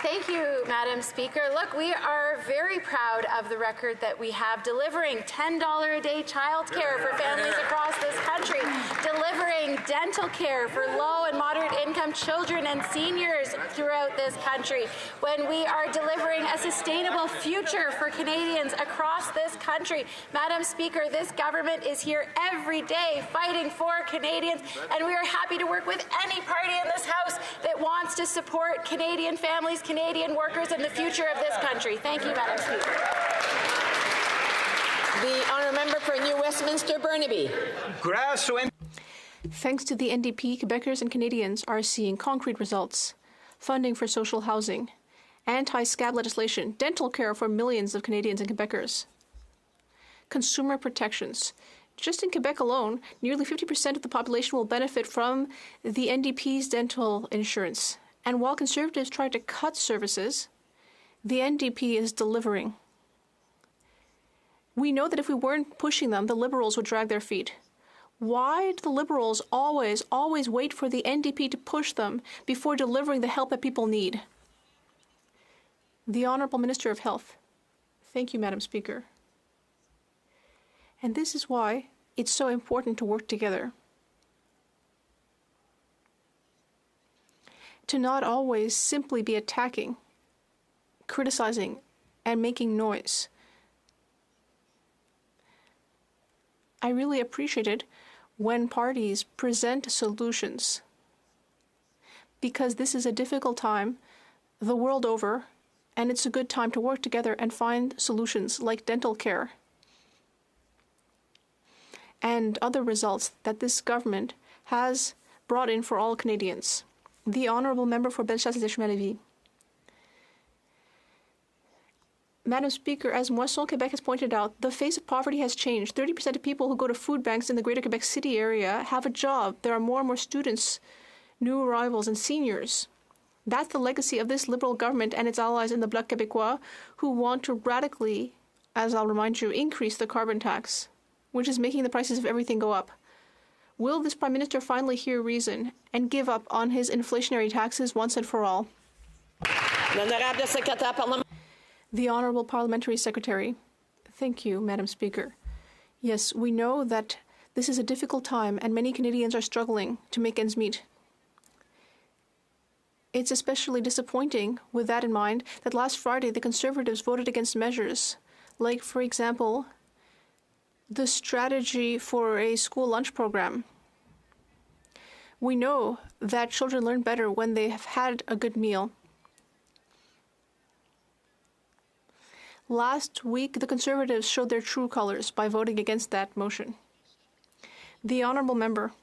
Thank you, Madam Speaker. Look, we are very proud of the record that we have delivering $10 a day child care for families across this country, delivering dental care for low and moderate income children and seniors throughout this country, when we are delivering a sustainable future for Canadians across this country. Madam Speaker, this government is here every day fighting for Canadians, and we are happy to work with any party in this House that wants to support Canadian families Canadian workers and the future of this country. Thank you, Madam Speaker. The honourable member for New Westminster Burnaby. Thanks to the NDP, Quebecers and Canadians are seeing concrete results. Funding for social housing, anti-scab legislation, dental care for millions of Canadians and Quebecers, consumer protections. Just in Quebec alone, nearly 50% of the population will benefit from the NDP's dental insurance. And while Conservatives try to cut services, the NDP is delivering. We know that if we weren't pushing them, the Liberals would drag their feet. Why do the Liberals always wait for the NDP to push them before delivering the help that people need? The Honourable Minister of Health. Thank you, Madam Speaker. And this is why it's so important to work together. To not always simply be attacking, criticizing, and making noise. I really appreciate it when parties present solutions, because this is a difficult time the world over, and it's a good time to work together and find solutions like dental care and other results that this government has brought in for all Canadians. The Honourable Member for Bellechasse-Lévis. Madam Speaker, as Moisson Quebec has pointed out, the face of poverty has changed. 30% of people who go to food banks in the Greater Quebec City area have a job. There are more and more students, new arrivals, and seniors. That's the legacy of this Liberal government and its allies in the Bloc Québécois, who want to radically, as I'll remind you, increase the carbon tax, which is making the prices of everything go up. Will this Prime Minister finally hear reason and give up on his inflationary taxes once and for all? The Honourable Parliamentary Secretary. Thank you, Madam Speaker. Yes, we know that this is a difficult time and many Canadians are struggling to make ends meet. It's especially disappointing, with that in mind, that last Friday the Conservatives voted against measures like, for example, the strategy for a school lunch program. We know that children learn better when they have had a good meal. Last week, the Conservatives showed their true colors by voting against that motion. The Honourable Member.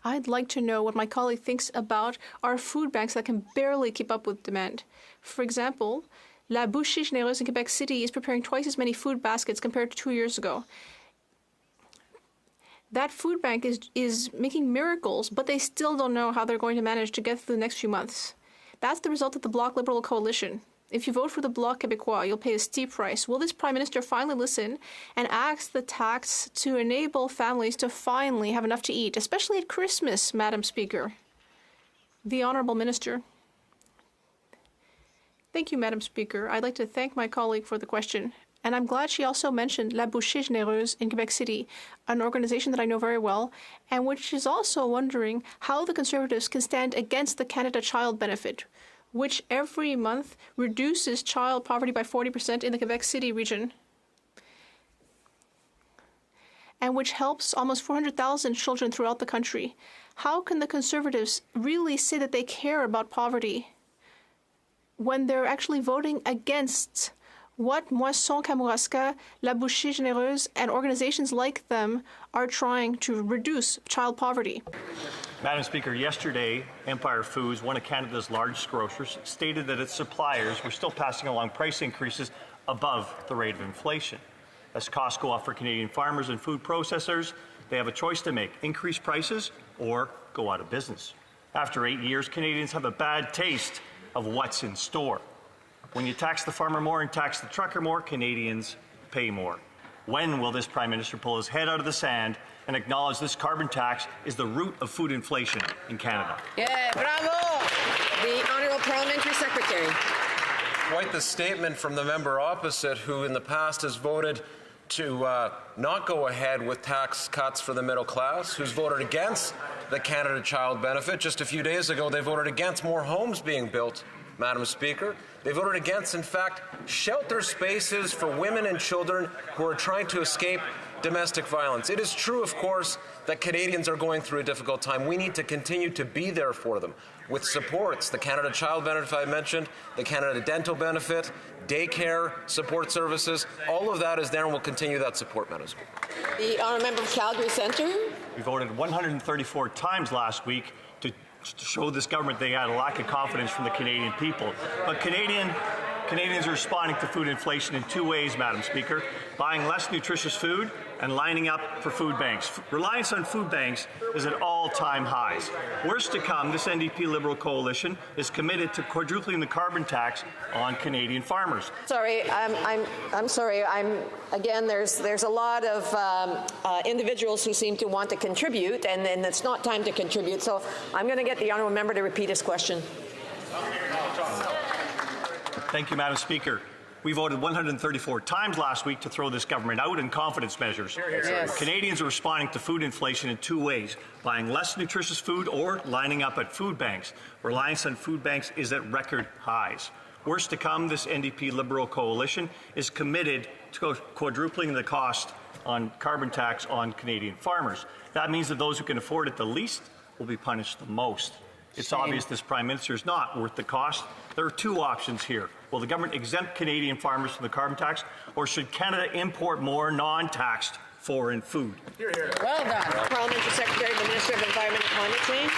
I'd like to know what my colleague thinks about our food banks that can barely keep up with demand. For example, La Boucherie Généreuse in Quebec City is preparing twice as many food baskets compared to 2 years ago. That food bank is making miracles, but they still don't know how they're going to manage to get through the next few months. That's the result of the Bloc Liberal coalition. If you vote for the Bloc Québécois, you'll pay a steep price. Will this Prime Minister finally listen and ask the tax to enable families to finally have enough to eat, especially at Christmas, Madam Speaker? The Honourable Minister. Thank you, Madam Speaker. I'd like to thank my colleague for the question. And I'm glad she also mentioned La Boucherie Généreuse in Quebec City, an organization that I know very well, and which is also wondering how the Conservatives can stand against the Canada Child Benefit, which every month reduces child poverty by 40% in the Quebec City region, and which helps almost 400,000 children throughout the country. How can the Conservatives really say that they care about poverty when they're actually voting against what Moisson Kamouraska, La Boucherie Généreuse, and organizations like them are trying to reduce child poverty? Madam Speaker, yesterday, Empire Foods, one of Canada's largest grocers, stated that its suppliers were still passing along price increases above the rate of inflation. As costs go up for Canadian farmers and food processors, they have a choice to make: increase prices or go out of business. After 8 years, Canadians have a bad taste of what's in store. When you tax the farmer more and tax the trucker more, Canadians pay more. When will this Prime Minister pull his head out of the sand and acknowledge this carbon tax is the root of food inflation in Canada? Yeah, bravo! The Honourable Parliamentary Secretary. Quite the statement from the member opposite, who in the past has voted to not go ahead with tax cuts for the middle class, who's voted against the Canada Child Benefit. Just a few days ago, they voted against more homes being built, Madam Speaker. They voted against, in fact, shelter spaces for women and children who are trying to escape domestic violence. It is true, of course, that Canadians are going through a difficult time. We need to continue to be there for them with supports, the Canada Child Benefit I mentioned, the Canada Dental Benefit, daycare, support services. All of that is there, and we'll continue that support, Madam Speaker. The honourable member of Calgary Centre. We voted 134 times last week to show this government they had a lack of confidence from the Canadian people. But Canadians are responding to food inflation in two ways, Madam Speaker: buying less nutritious food and lining up for food banks. Reliance on food banks is at all-time highs. Worst to come, this NDP Liberal coalition is committed to quadrupling the carbon tax on Canadian farmers. Sorry, I'm sorry. Again, there's a lot of individuals who seem to want to contribute, and it's not time to contribute. So I'm going to get the honourable member to repeat his question. Thank you, Madam Speaker. We voted 134 times last week to throw this government out in confidence measures. Yes. Canadians are responding to food inflation in two ways: buying less nutritious food or lining up at food banks. Reliance on food banks is at record highs. Worst to come, this NDP Liberal coalition is committed to quadrupling the cost on carbon tax on Canadian farmers. That means that those who can afford it the least will be punished the most. It's obvious this Prime Minister is not worth the cost. There are two options here. Will the government exempt Canadian farmers from the carbon tax, or should Canada import more non-taxed foreign food? Well done. Parliamentary Secretary, the Minister of Environment and Climate Change.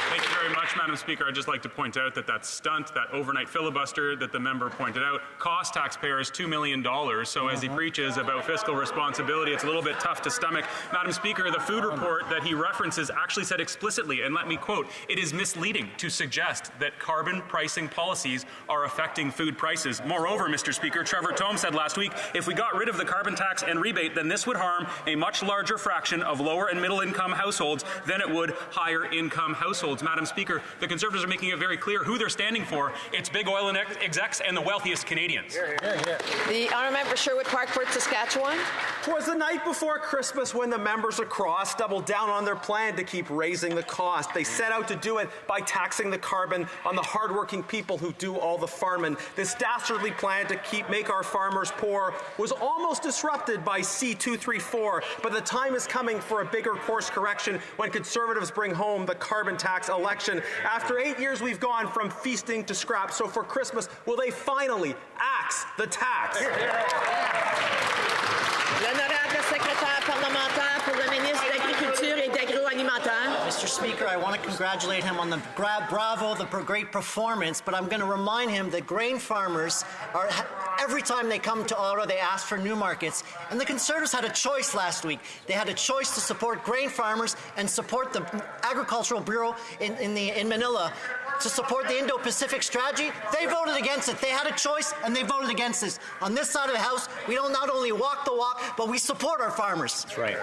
Thank you very much, Madam Speaker. I'd just like to point out that stunt, that overnight filibuster that the member pointed out, cost taxpayers $2 million. So as he preaches about fiscal responsibility, it's a little bit tough to stomach. Madam Speaker, the food report that he references actually said explicitly, and let me quote, "It is misleading to suggest that carbon pricing policies are affecting food prices." Moreover, Mr. Speaker, Trevor Thome said last week, if we got rid of the carbon tax and rebate, then this would harm a much larger fraction of lower and middle income households than it would higher income households. Madam Speaker, the Conservatives are making it very clear who they're standing for. It's big oil and execs and the wealthiest Canadians. The honourable member for Sherwood Parkford, Saskatchewan. Twas the night before Christmas when the members across doubled down on their plan to keep raising the cost. They set out to do it by taxing the carbon on the hardworking people who do all the farming. This dastardly plan to make our farmers poor was almost disrupted by C-234, but the time is coming for a bigger course correction when Conservatives bring home the carbon tax election. After 8 years, we've gone from feasting to scrap. So for Christmas, will they finally axe the tax? L'honorable secrétaire parlementaire pour le ministre de l'Agriculture et d'Agroalimentaire. Mr. Speaker, I want to congratulate him on the great performance, but I'm going to remind him that grain farmers are, every time they come to Ottawa, they ask for new markets. And the Conservatives had a choice last week. They had a choice to support grain farmers and support the Agricultural Bureau in Manila to support the Indo-Pacific strategy. They voted against it. They had a choice, and they voted against this. On this side of the House, we don't not only walk the walk, but we support our farmers. That's right.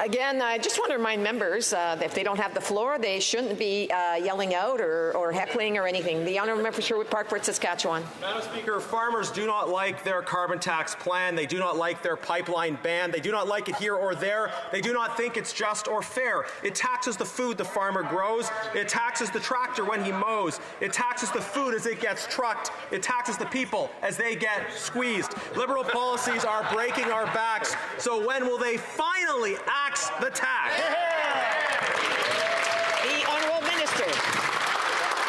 Again, I just want to remind members that if they don't have the floor, they shouldn't be yelling out or heckling or anything. The honourable member for Sherwood Parkford, Saskatchewan. Madam Speaker, farmers do not like their carbon tax plan. They do not like their pipeline ban. They do not like it here or there. They do not think it's just or fair. It taxes the food the farmer grows. It taxes the tractor when he mows. It taxes the food as it gets trucked. It taxes the people as they get squeezed. Liberal policies are breaking our backs. So when will they finally axe the tax? The honourable minister.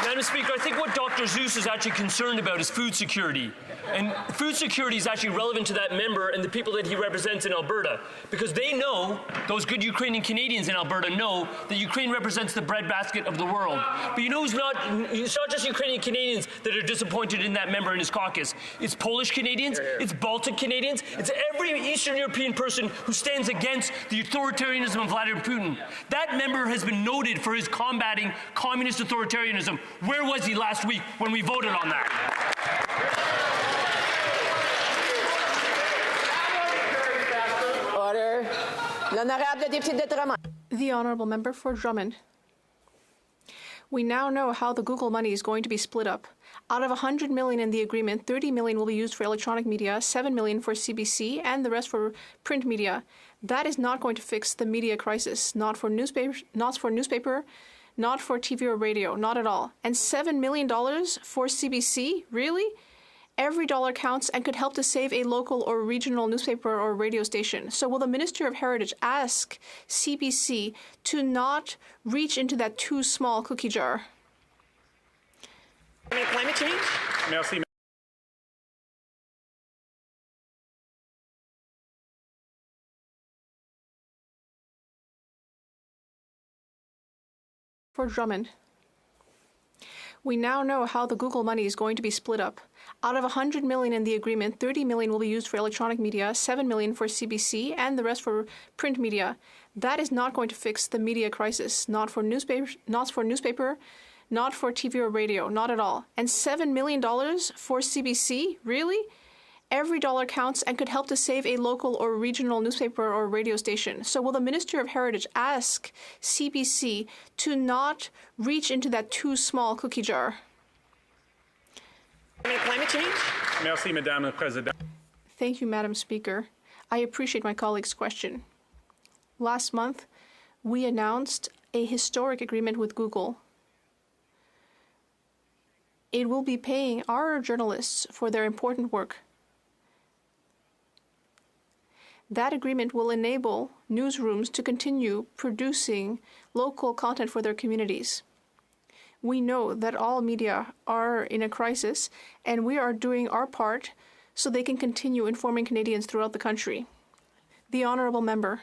Madam Speaker, I think what Dr. Zeus is actually concerned about is food security. And food security is actually relevant to that member and the people that he represents in Alberta, because they know, those good Ukrainian Canadians in Alberta know, that Ukraine represents the breadbasket of the world. But you know it's not just Ukrainian Canadians that are disappointed in that member and his caucus. It's Polish Canadians, it's Baltic Canadians, it's every Eastern European person who stands against the authoritarianism of Vladimir Putin. That member has been noted for his combating communist authoritarianism. Where was he last week when we voted on that? Order. L'honorable député de Drummond. The honourable member for Drummond. We now know how the Google money is going to be split up. Out of $100 million in the agreement, $30 million will be used for electronic media, $7 million for CBC, and the rest for print media. That is not going to fix the media crisis. Not for newspaper, not for TV or radio, not at all. And $7 million for CBC, really? Every dollar counts and could help to save a local or regional newspaper or radio station. So will the Minister of Heritage ask CBC to not reach into that too small cookie jar? Climate change? Merci. For Adjournment. We now know how the Google money is going to be split up. Out of $100 million in the agreement, $30 million will be used for electronic media, $7 million for CBC, and the rest for print media. That is not going to fix the media crisis. Not for newspaper, not for TV or radio, not at all. And $7 million for CBC? Really? Every dollar counts and could help to save a local or regional newspaper or radio station. So will the Minister of Heritage ask CBC to not reach into that too small cookie jar? Climate change? Merci, Madame la Présidente. Thank you, Madam Speaker. I appreciate my colleague's question. Last month, we announced a historic agreement with Google. It will be paying our journalists for their important work. That agreement will enable newsrooms to continue producing local content for their communities. We know that all media are in a crisis, and we are doing our part so they can continue informing Canadians throughout the country. The Honourable Member.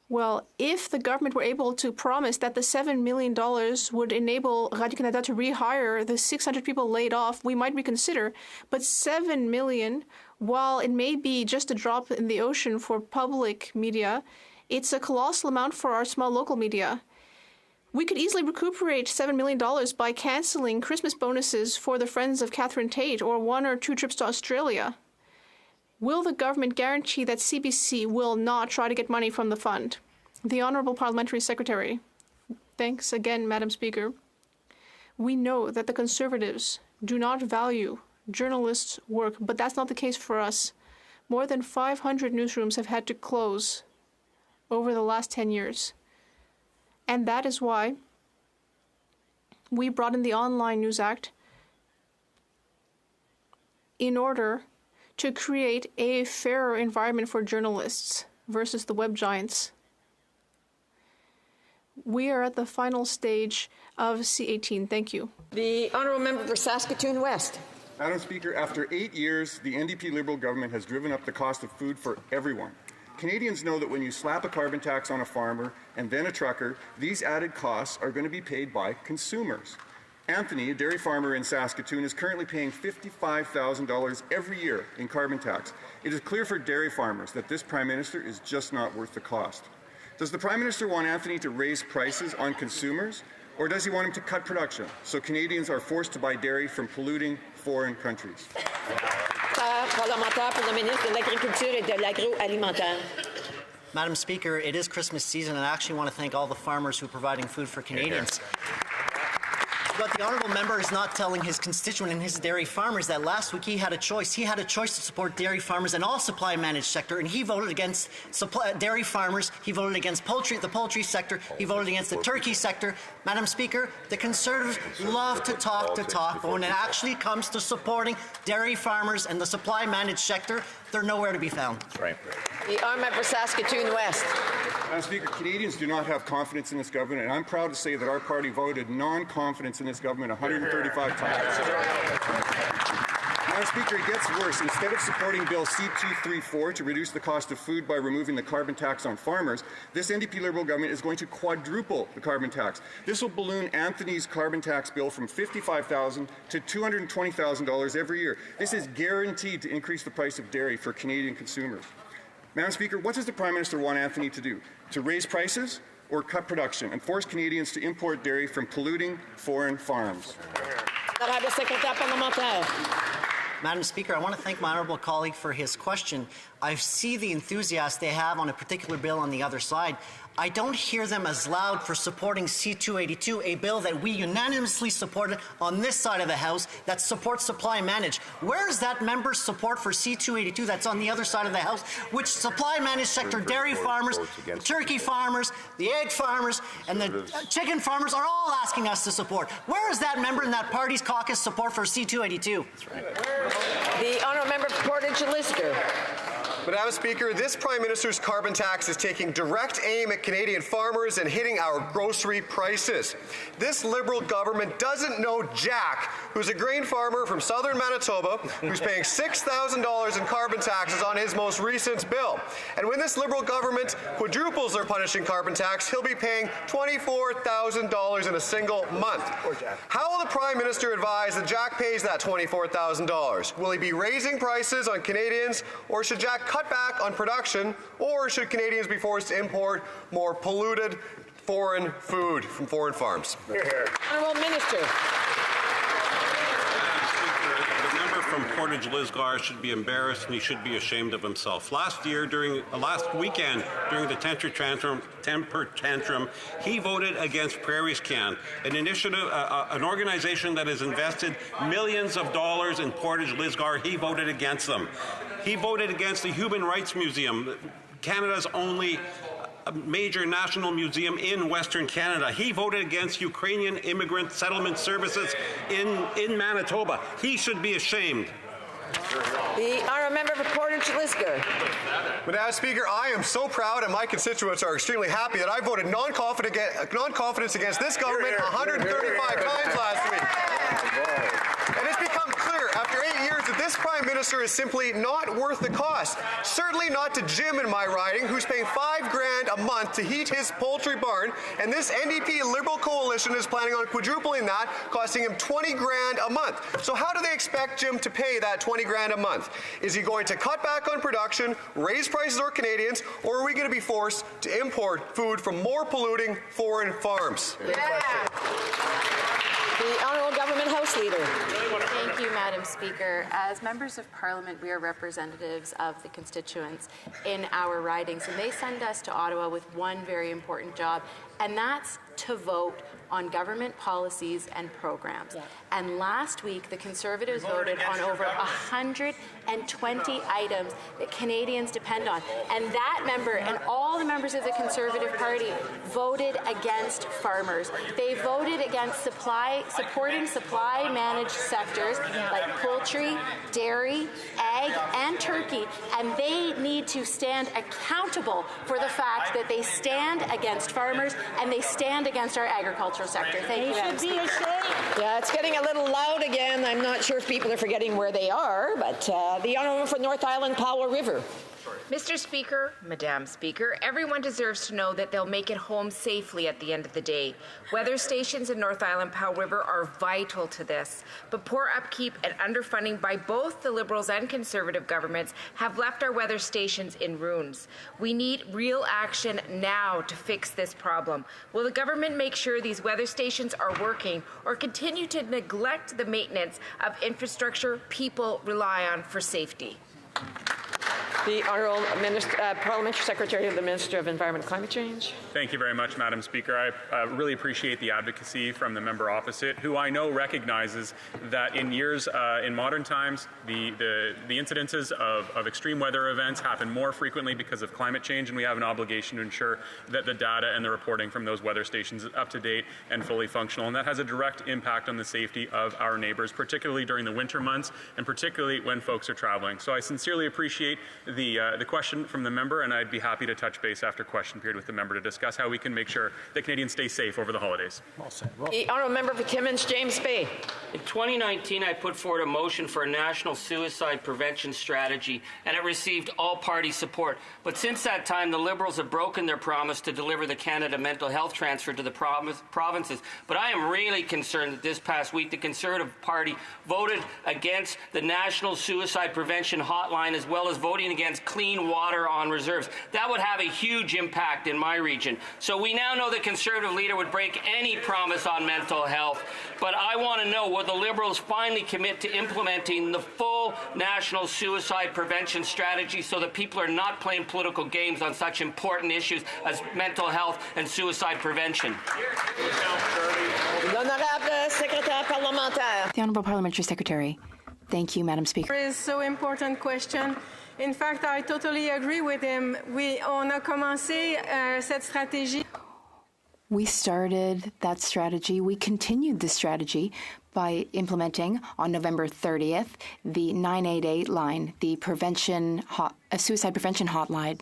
Well, if the government were able to promise that the $7 million would enable Radio-Canada to rehire the 600 people laid off, we might reconsider. But $7 million, while it may be just a drop in the ocean for public media, it's a colossal amount for our small local media. We could easily recuperate $7 million by canceling Christmas bonuses for the Friends of Catherine Tate or 1 or 2 trips to Australia. Will the government guarantee that CBC will not try to get money from the fund? The Honourable Parliamentary Secretary. Thanks again, Madam Speaker. We know that the Conservatives do not value journalists' work, but that's not the case for us. More than 500 newsrooms have had to close over the last 10 years. And that is why we brought in the Online News Act in order to create a fairer environment for journalists versus the web giants. We are at the final stage of C18. Thank you. The Honourable Member for Saskatoon West. Madam Speaker, after 8 years, the NDP Liberal government has driven up the cost of food for everyone. Canadians know that when you slap a carbon tax on a farmer and then a trucker, these added costs are going to be paid by consumers. Anthony, a dairy farmer in Saskatoon, is currently paying $55,000 every year in carbon tax. It is clear for dairy farmers that this Prime Minister is just not worth the cost. Does the Prime Minister want Anthony to raise prices on consumers, or does he want him to cut production so Canadians are forced to buy dairy from polluting foreign countries? Parlementaire pour le ministre de l'Agriculture et de l'Agroalimentaire. Madam Speaker, it is Christmas season, and I actually want to thank all the farmers who are providing food for Canadians. But the Honourable Member is not telling his constituent and his dairy farmers that last week he had a choice. He had a choice to support dairy farmers and all supply managed sector, and he voted against dairy farmers. He voted against the poultry sector. He voted against the turkey sector. Madam Speaker, the Conservatives love to talk, but when it actually comes to supporting dairy farmers and the supply managed sector, they're nowhere to be found. Right. The Honourable for Saskatoon West. Madam Speaker, Canadians do not have confidence in this government, and I'm proud to say that our party voted non-confidence in this government 135 times. Madam Speaker, it gets worse. Instead of supporting Bill C-234 to reduce the cost of food by removing the carbon tax on farmers, this NDP Liberal government is going to quadruple the carbon tax. This will balloon Anthony's carbon tax bill from $55,000 to $220,000 every year. This is guaranteed to increase the price of dairy for Canadian consumers. Madam Speaker, what does the Prime Minister want Anthony to do? To raise prices or cut production and force Canadians to import dairy from polluting foreign farms? Madam Speaker, I want to thank my honourable colleague for his question. I see the enthusiasm they have on a particular bill on the other side. I don't hear them as loud for supporting C-282, a bill that we unanimously supported on this side of the House that supports supply manage. Where is that member's support for C-282 that's on the other side of the House, which supply manage sector dairy farmers, turkey farmers, the egg farmers, and the chicken farmers are all asking us to support? Where is that member in that party's caucus support for C-282? The honourable member for Portage-Lister. Madam Speaker, this Prime Minister's carbon tax is taking direct aim at Canadian farmers and hitting our grocery prices. This Liberal government doesn't know Jack, who's a grain farmer from southern Manitoba, who's paying $6,000 in carbon taxes on his most recent bill. And when this Liberal government quadruples their punishing carbon tax, he'll be paying $24,000 in a single month. How will the Prime Minister advise that Jack pays that $24,000? Will he be raising prices on Canadians, or should Jack cut back on production, or should Canadians be forced to import more polluted foreign food from foreign farms? Honourable Minister. The member from Portage-Lisgar should be embarrassed and he should be ashamed of himself. Last weekend, during the temper tantrum, he voted against Prairie Scan, an initiative, an organization that has invested millions of dollars in Portage-Lisgar. He voted against them. He voted against the Human Rights Museum, Canada's only major national museum in Western Canada. He voted against Ukrainian immigrant settlement services in Manitoba. He should be ashamed. The honourable member for Portage-Lister. Madam Speaker, I am so proud, and my constituents are extremely happy that I voted non-confidence against this government 135 times last week. And it's become clear after 8 years that this Prime Minister is simply not worth the cost. Certainly not to Jim in my riding, who's paying $5,000 a month to heat his poultry barn, and this NDP Liberal coalition is planning on quadrupling that, costing him $20,000 a month. So how do they expect Jim to pay that $20,000 a month? Is he going to cut back on production, raise prices for Canadians, or are we going to be forced to import food from more polluting foreign farms? The Honourable Government House Leader. Thank you, Madam Speaker. As members of Parliament, we are representatives of the constituents in our ridings, and they send us to Ottawa with one very important job, and that's to vote on government policies and programs. Yeah. And last week, the Conservatives voted on over 120 items that Canadians depend on. And that member and all the members of the Conservative Party voted against farmers. They voted against supporting supply-managed sectors like poultry, dairy, egg, and turkey. And they need to stand accountable for the fact that they stand against farmers and they stand against our agricultural sector. Thank you, Madam Speaker. Yeah, it's getting a little loud again. I'm not sure if people are forgetting where they are, but the honourable for North Island, Powell River. Mr. Speaker, Madam Speaker, everyone deserves to know that they'll make it home safely at the end of the day. Weather stations in North Island Powell River are vital to this, but poor upkeep and underfunding by both the Liberals and Conservative governments have left our weather stations in ruins. We need real action now to fix this problem. Will the government make sure these weather stations are working or continue to neglect the maintenance of infrastructure people rely on for safety? The Honourable Parliamentary Secretary of the Minister of Environment and Climate Change. Thank you very much, Madam Speaker. I really appreciate the advocacy from the member opposite, who I know recognizes that in modern times, the incidences of extreme weather events happen more frequently because of climate change, and we have an obligation to ensure that the data and the reporting from those weather stations is up to date and fully functional, and that has a direct impact on the safety of our neighbors, particularly during the winter months and particularly when folks are traveling. So I sincerely appreciate the question from the member, and I'd be happy to touch base after question period with the member to discuss how we can make sure that Canadians stay safe over the holidays. The honourable member for Timmins, James Bay. In 2019, I put forward a motion for a national suicide prevention strategy, and it received all-party support. But since that time, the Liberals have broken their promise to deliver the Canada Mental Health Transfer to the provinces. But I am really concerned that this past week, the Conservative Party voted against the National Suicide Prevention Hotline, as well as voting against clean water on reserves. That would have a huge impact in my region. So we now know the Conservative leader would break any promise on mental health, but I want to know, will the Liberals finally commit to implementing the full national suicide prevention strategy so that people are not playing political games on such important issues as mental health and suicide prevention? The Honourable Parliamentary Secretary. Thank you, Madam Speaker. It is so important question. In fact, I totally agree with him. On a commencé cette stratégie. We started that strategy. We continued the strategy by implementing on November 30th the 988 line, the suicide prevention hotline,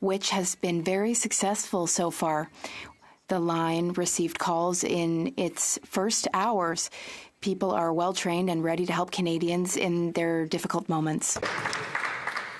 which has been very successful so far. The line received calls in its first hours. People are well trained and ready to help Canadians in their difficult moments.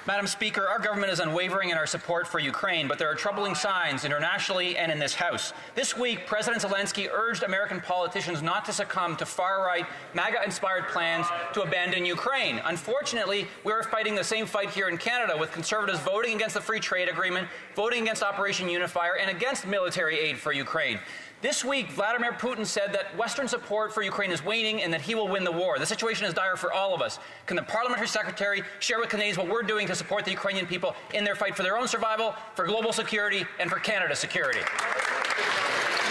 Madam Speaker, our government is unwavering in our support for Ukraine, but there are troubling signs internationally and in this House. This week, President Zelensky urged American politicians not to succumb to far-right, MAGA-inspired plans to abandon Ukraine. Unfortunately, we are fighting the same fight here in Canada, with Conservatives voting against the Free Trade Agreement, voting against Operation Unifier, and against military aid for Ukraine. This week, Vladimir Putin said that Western support for Ukraine is waning and that he will win the war. The situation is dire for all of us. Can the Parliamentary Secretary share with Canadians what we're doing to support the Ukrainian people in their fight for their own survival, for global security, and for Canada's security?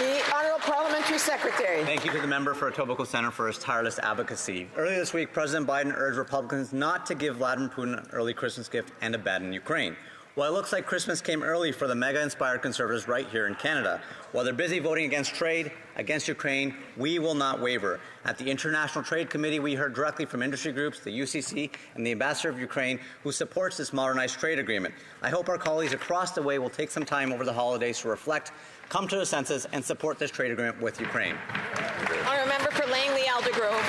The Honourable Parliamentary Secretary. Thank you to the member for Etobicoke Centre for his tireless advocacy. Earlier this week, President Biden urged Republicans not to give Vladimir Putin an early Christmas gift and abandon Ukraine. Well, it looks like Christmas came early for the mega-inspired Conservatives right here in Canada. While they're busy voting against trade, against Ukraine, we will not waver. At the International Trade Committee, we heard directly from industry groups, the UCC, and the Ambassador of Ukraine, who supports this modernized trade agreement. I hope our colleagues across the way will take some time over the holidays to reflect, come to their senses, and support this trade agreement with Ukraine. Honourable member for Langley Aldergrove.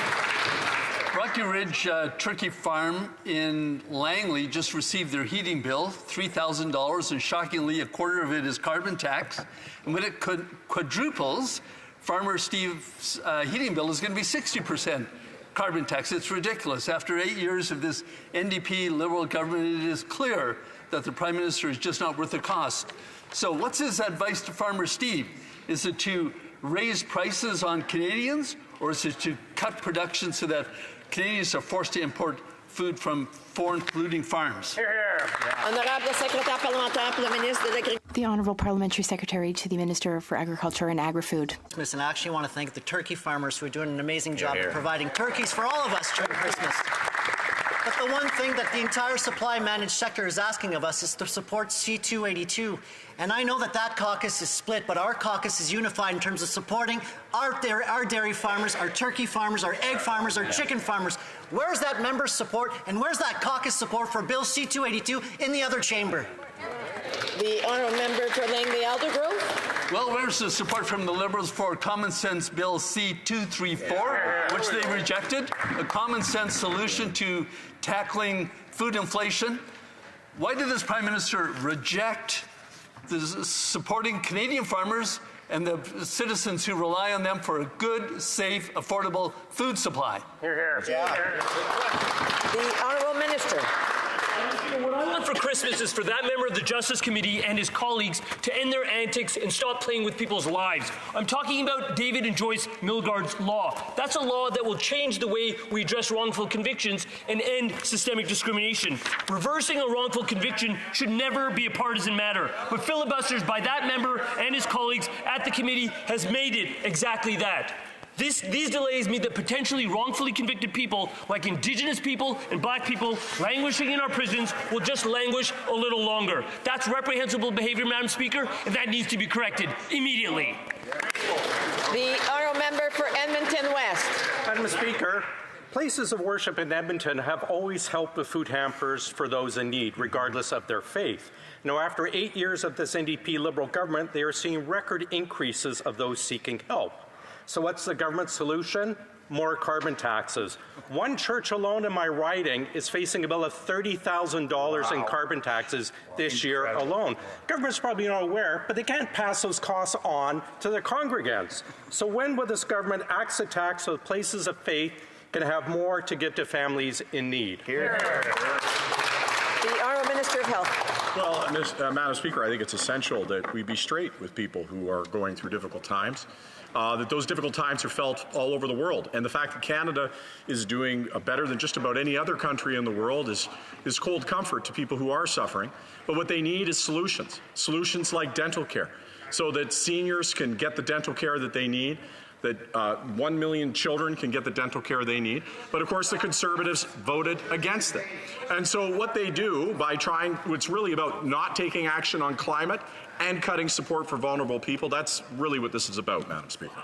Rocky Ridge Turkey Farm in Langley just received their heating bill, $3,000, and shockingly, a quarter of it is carbon tax. And when it quadruples, Farmer Steve's heating bill is going to be 60% carbon tax. It's ridiculous. After 8 years of this NDP Liberal government, it is clear that the Prime Minister is just not worth the cost. So what's his advice to Farmer Steve? Is it to raise prices on Canadians, or is it to cut production so that Canadians are forced to import food from foreign polluting farms? The Honourable Parliamentary Secretary to the Minister for Agriculture and Agri-Food. And I actually want to thank the turkey farmers who are doing an amazing job of providing turkeys for all of us during Christmas. But the one thing that the entire supply managed sector is asking of us is to support C282. And I know that that caucus is split, but our caucus is unified in terms of supporting our dairy farmers, our turkey farmers, our egg farmers, our chicken farmers. Where's that member support and where's that caucus support for Bill C282 in the other chamber? The honourable member for Langley Aldergrove. Well, where's the support from the Liberals for Common Sense Bill C234, which they rejected? A common sense solution to tackling food inflation. Why did this Prime Minister reject supporting Canadian farmers and the citizens who rely on them for a good, safe, affordable food supply? The Honourable Minister. What I want for Christmas is for that member of the Justice Committee and his colleagues to end their antics and stop playing with people's lives. I'm talking about David and Joyce Milgaard's law. That's a law that will change the way we address wrongful convictions and end systemic discrimination. Reversing a wrongful conviction should never be a partisan matter, but filibusters by that member and his colleagues at the committee has made it exactly that. These delays mean that potentially wrongfully convicted people, like Indigenous people and Black people languishing in our prisons, will just languish a little longer. That's reprehensible behavior, Madam Speaker, and that needs to be corrected immediately. The honourable member for Edmonton West. Madam Speaker, places of worship in Edmonton have always helped with food hampers for those in need, regardless of their faith. Now, after 8 years of this NDP Liberal government, they are seeing record increases of those seeking help. So what's the government's solution? More carbon taxes. One church alone in my riding is facing a bill of $30,000 in carbon taxes this year alone. Government's probably not aware, but they can't pass those costs on to their congregants. So when will this government axe a tax so places of faith can have more to give to families in need? The Honourable Minister of Health. Well, Madam Speaker, I think it's essential that we be straight with people who are going through difficult times. That those difficult times are felt all over the world. And the fact that Canada is doing better than just about any other country in the world is cold comfort to people who are suffering. But what they need is solutions. Solutions like dental care, so that seniors can get the dental care that they need, that 1 million children can get the dental care they need. But of course, the Conservatives voted against it. And so what they do by trying, it's really about not taking action on climate and cutting support for vulnerable people. That's really what this is about, Madam Speaker.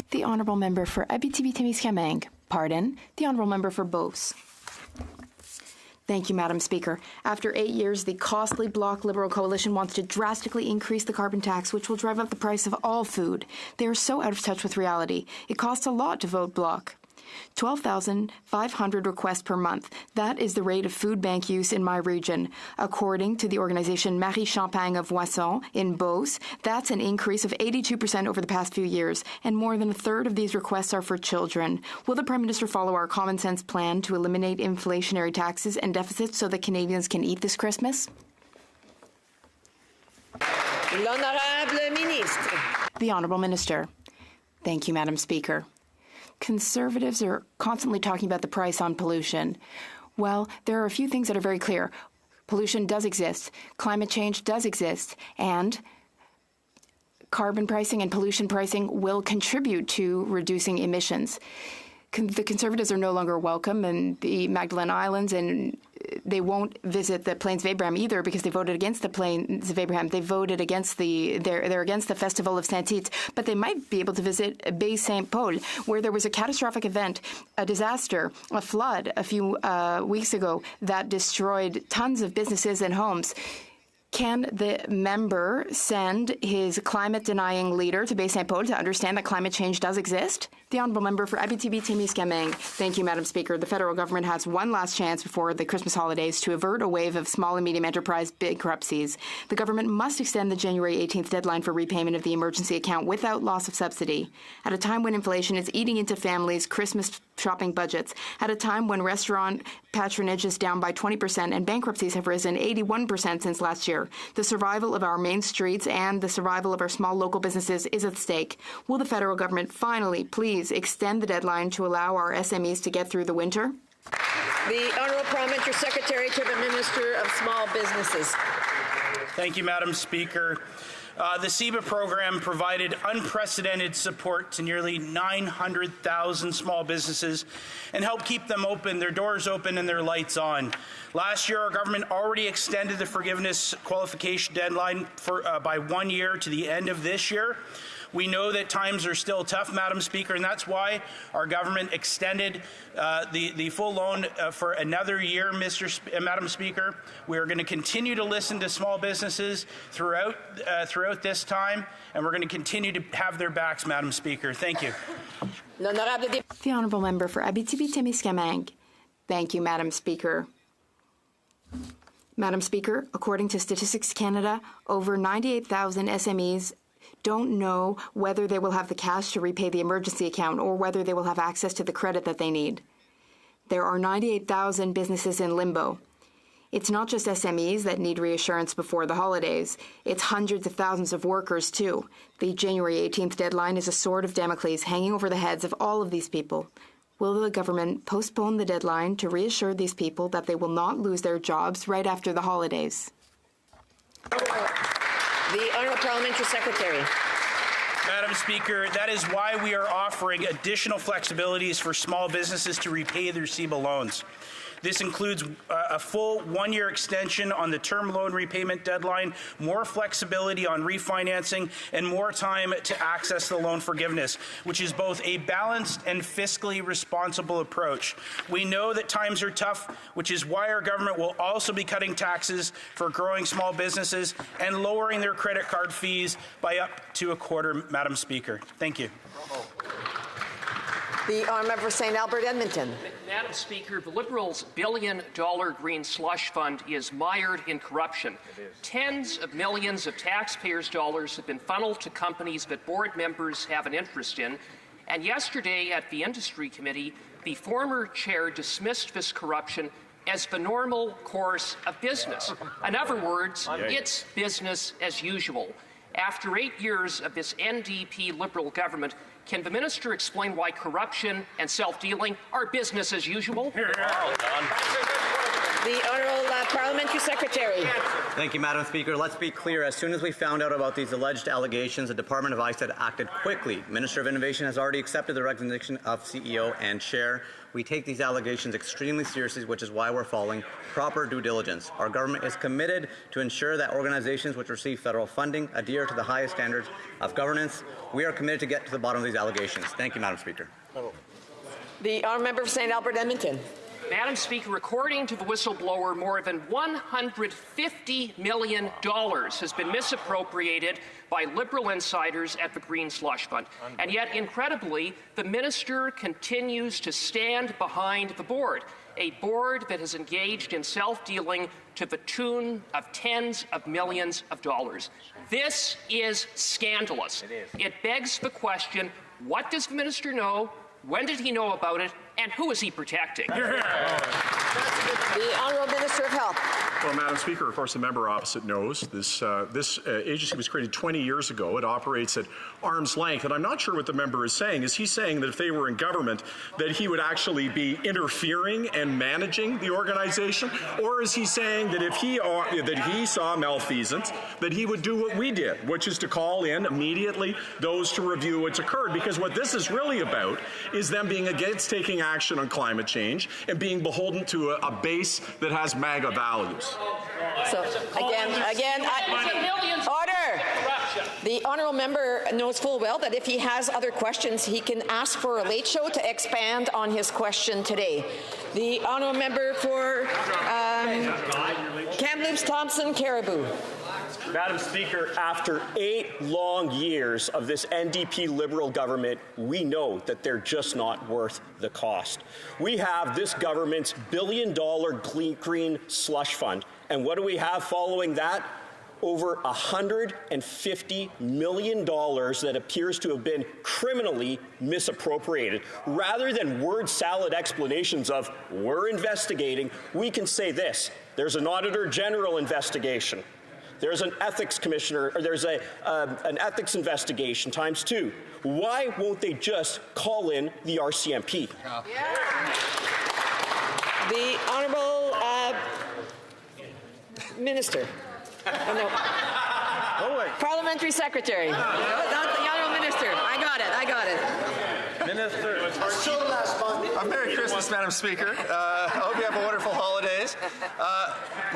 The Honourable Member for Abitibi-Témiscamingue. Pardon, the Honourable Member for Beauce. Thank you, Madam Speaker. After 8 years, the costly Bloc Liberal coalition wants to drastically increase the carbon tax, which will drive up the price of all food. They are so out of touch with reality. It costs a lot to vote Bloc. 12,500 requests per month. That is the rate of food bank use in my region. According to the organization Marie Champagne of Moisson in Beauce, that's an increase of 82% over the past few years, and more than a third of these requests are for children. Will the Prime Minister follow our common sense plan to eliminate inflationary taxes and deficits so that Canadians can eat this Christmas? L'Honorable Ministre. The Honourable Minister. Thank you, Madam Speaker. Conservatives are constantly talking about the price on pollution. Well, there are a few things that are very clear. Pollution does exist, climate change does exist, and carbon pricing and pollution pricing will contribute to reducing emissions. The Conservatives are no longer welcome in the Magdalen Islands, and they won't visit the Plains of Abraham either because they voted against the Plains of Abraham. They voted against they're against the Festival of Saint-Tite, but they might be able to visit Bay Saint-Paul, where there was a catastrophic event, a disaster, a flood a few weeks ago that destroyed tons of businesses and homes. Can the member send his climate-denying leader to Bay Saint-Paul to understand that climate change does exist? The Honourable Member for Abitibi-Témiscamingue. Thank you, Madam Speaker. The federal government has one last chance before the Christmas holidays to avert a wave of small and medium enterprise bankruptcies. The government must extend the January 18th deadline for repayment of the emergency account without loss of subsidy. At a time when inflation is eating into families' Christmas shopping budgets, at a time when restaurant patronage is down by 20% and bankruptcies have risen 81% since last year, the survival of our main streets and the survival of our small local businesses is at stake. Will the federal government finally, please, extend the deadline to allow our SMEs to get through the winter? The Honourable Parliamentary Secretary to the Minister of Small Businesses. Thank you, Madam Speaker. The CEBA program provided unprecedented support to nearly 900,000 small businesses and helped keep them open, their doors open and their lights on. Last year, our government already extended the forgiveness qualification deadline by 1 year to the end of this year. We know that times are still tough, Madam Speaker, and that's why our government extended the full loan for another year, Madam Speaker. We are going to continue to listen to small businesses throughout this time, and we're going to continue to have their backs, Madam Speaker. Thank you. The Honourable Member for Abitibi-Témiscamingue. Thank you, Madam Speaker. Madam Speaker, according to Statistics Canada, over 98,000 SMEs don't know whether they will have the cash to repay the emergency account or whether they will have access to the credit that they need. There are 98,000 businesses in limbo. It's not just SMEs that need reassurance before the holidays. It's hundreds of thousands of workers, too. The January 18th deadline is a sword of Damocles hanging over the heads of all of these people. Will the government postpone the deadline to reassure these people that they will not lose their jobs right after the holidays? The Honourable Parliamentary Secretary. Madam Speaker, that is why we are offering additional flexibilities for small businesses to repay their CEBA loans. This includes a full 1 year extension on the term loan repayment deadline, more flexibility on refinancing, and more time to access the loan forgiveness, which is both a balanced and fiscally responsible approach. We know that times are tough, which is why our government will also be cutting taxes for growing small businesses and lowering their credit card fees by up to a quarter, Madam Speaker. Thank you. The Honourable for St. Albert, Edmonton. Madam Speaker, the Liberals' billion-dollar green slush fund is mired in corruption. Tens of millions of taxpayers' dollars have been funneled to companies that board members have an interest in, And yesterday at the Industry Committee, the former chair dismissed this corruption as the normal course of business. In other words, it's business as usual. After 8 years of this NDP Liberal government, can the minister explain why corruption and self-dealing are business as usual? Well done. The Honourable Parliamentary Secretary. Thank you, Madam Speaker. Let's be clear. As soon as we found out about these alleged allegations, the Department of ISED acted quickly. Minister of Innovation has already accepted the resignation of CEO and Chair. We take these allegations extremely seriously, which is why we're following proper due diligence. Our government is committed to ensure that organizations which receive federal funding adhere to the highest standards of governance. We are committed to get to the bottom of these allegations. Thank you, Madam Speaker. The Honourable Member for St. Albert Edmonton. Madam Speaker, according to the whistleblower, more than $150 million has been misappropriated by Liberal insiders at the Green Slush Fund. And yet, incredibly, the minister continues to stand behind the board, a board that has engaged in self-dealing to the tune of tens of millions of dollars. This is scandalous. It begs the question, what does the minister know? When did he know about it? And who is he protecting? The Honourable Minister of Health. Well, Madam Speaker, of course, the member opposite knows this agency was created 20 years ago. It operates at arm's length. And I'm not sure what the member is saying. Is he saying that if they were in government, that he would actually be interfering and managing the organization? Or is he saying that if he saw malfeasance, that he would do what we did, which is to call in immediately those to review what's occurred? Because what this is really about is them being against taking action on climate change and being beholden to a base that has MAGA values. So, order! The Honourable Member knows full well that if he has other questions, he can ask for a late show to expand on his question today. The Honourable Member for Kamloops, Thompson, Caribou. Madam Speaker, after 8 long years of this NDP Liberal government, we know that they're just not worth the cost. We have this government's billion-dollar green slush fund. And what do we have following that? Over $150 million that appears to have been criminally misappropriated. Rather than word salad explanations of, we're investigating, we can say this: there's an Auditor General investigation. There's an ethics commissioner, or there's an ethics investigation times 2. Why won't they just call in the RCMP? The Honourable Minister. Parliamentary Secretary. Not the Honourable Minister. I got it. Minister. Merry Christmas, Madam Speaker. I hope you have a wonderful holidays.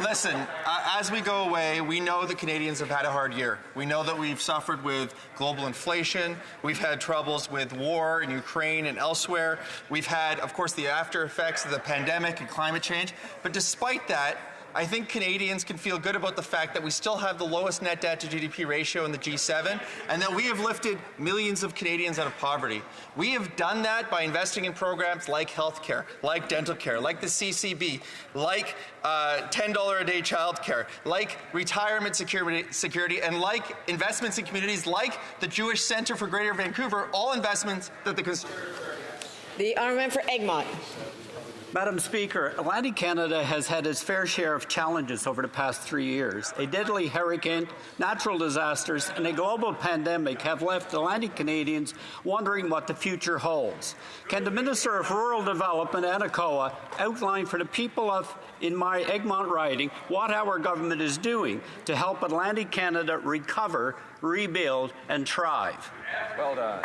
Listen, as we go away, we know that Canadians have had a hard year. We know that we've suffered with global inflation. We've had troubles with war in Ukraine and elsewhere. We've had, of course, the after effects of the pandemic and climate change. But despite that, I think Canadians can feel good about the fact that we still have the lowest net debt to GDP ratio in the G7, and that we have lifted millions of Canadians out of poverty. We have done that by investing in programs like healthcare, like dental care, like the CCB, like $10 a day childcare, like retirement security, and like investments in communities like the Jewish Centre for Greater Vancouver, all investments that the Honourable Member for Egmont. Madam Speaker, Atlantic Canada has had its fair share of challenges over the past 3 years. A deadly hurricane, natural disasters, and a global pandemic have left Atlantic Canadians wondering what the future holds. Can the Minister of Rural Development, Anacoa, outline for the people in my Egmont riding what our government is doing to help Atlantic Canada recover, rebuild, and thrive? Well done.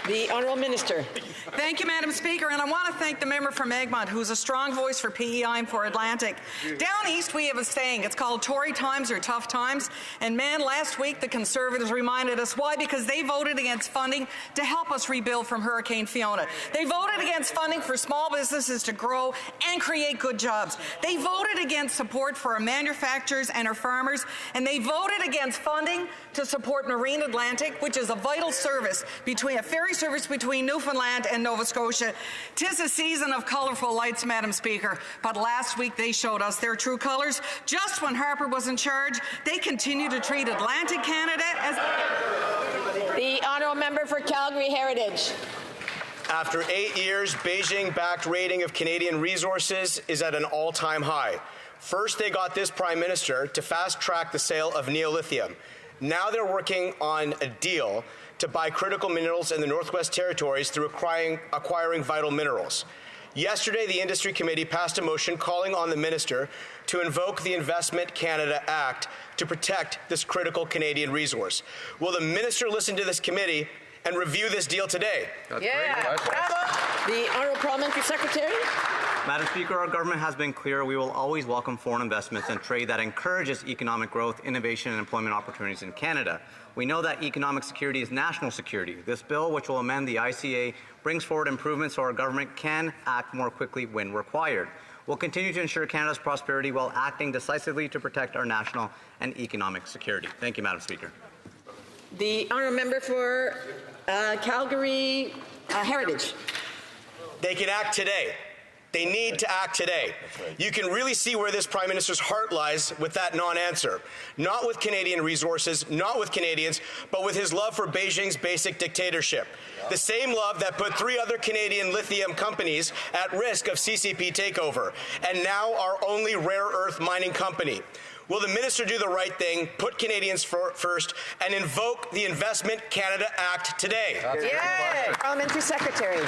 The Honourable Minister. Thank you, Madam Speaker, and I want to thank the member from Egmont, who's a strong voice for PEI and for Atlantic. Down east, we have a saying. It's called Tory times or tough times. And man, last week the Conservatives reminded us why, because they voted against funding to help us rebuild from Hurricane Fiona. They voted against funding for small businesses to grow and create good jobs. They voted against support for our manufacturers and our farmers, and they voted against funding to support Marine Atlantic, which is a vital service between a ferry service between Newfoundland and Nova Scotia. 'Tis a season of colourful lights, Madam Speaker, but last week they showed us their true colours. Just when Harper was in charge, they continued to treat Atlantic Canada as The honourable member for Calgary Heritage. After 8 years, Beijing-backed rating of Canadian resources is at an all-time high. First, they got this Prime Minister to fast-track the sale of neolithium. Now they're working on a deal to buy critical minerals in the Northwest Territories through acquiring vital minerals. Yesterday, the Industry Committee passed a motion calling on the minister to invoke the Investment Canada Act to protect this critical Canadian resource. Will the minister listen to this committee and review this deal today? Yeah. Bravo. The honourable parliamentary secretary. Madam Speaker, our government has been clear we will always welcome foreign investments and trade that encourages economic growth, innovation, and employment opportunities in Canada. We know that economic security is national security. This bill, which will amend the ICA, brings forward improvements so our government can act more quickly when required. We'll continue to ensure Canada's prosperity while acting decisively to protect our national and economic security. Thank you, Madam Speaker. The honourable member for Calgary Heritage. They can act today. They need to act today. You can really see where this Prime Minister's heart lies with that non-answer. Not with Canadian resources, not with Canadians, but with his love for Beijing's basic dictatorship. The same love that put 3 other Canadian lithium companies at risk of CCP takeover, and now our only rare earth mining company. Will the minister do the right thing, put Canadians first, and invoke the Investment Canada Act today? Yeah. Parliamentary secretary.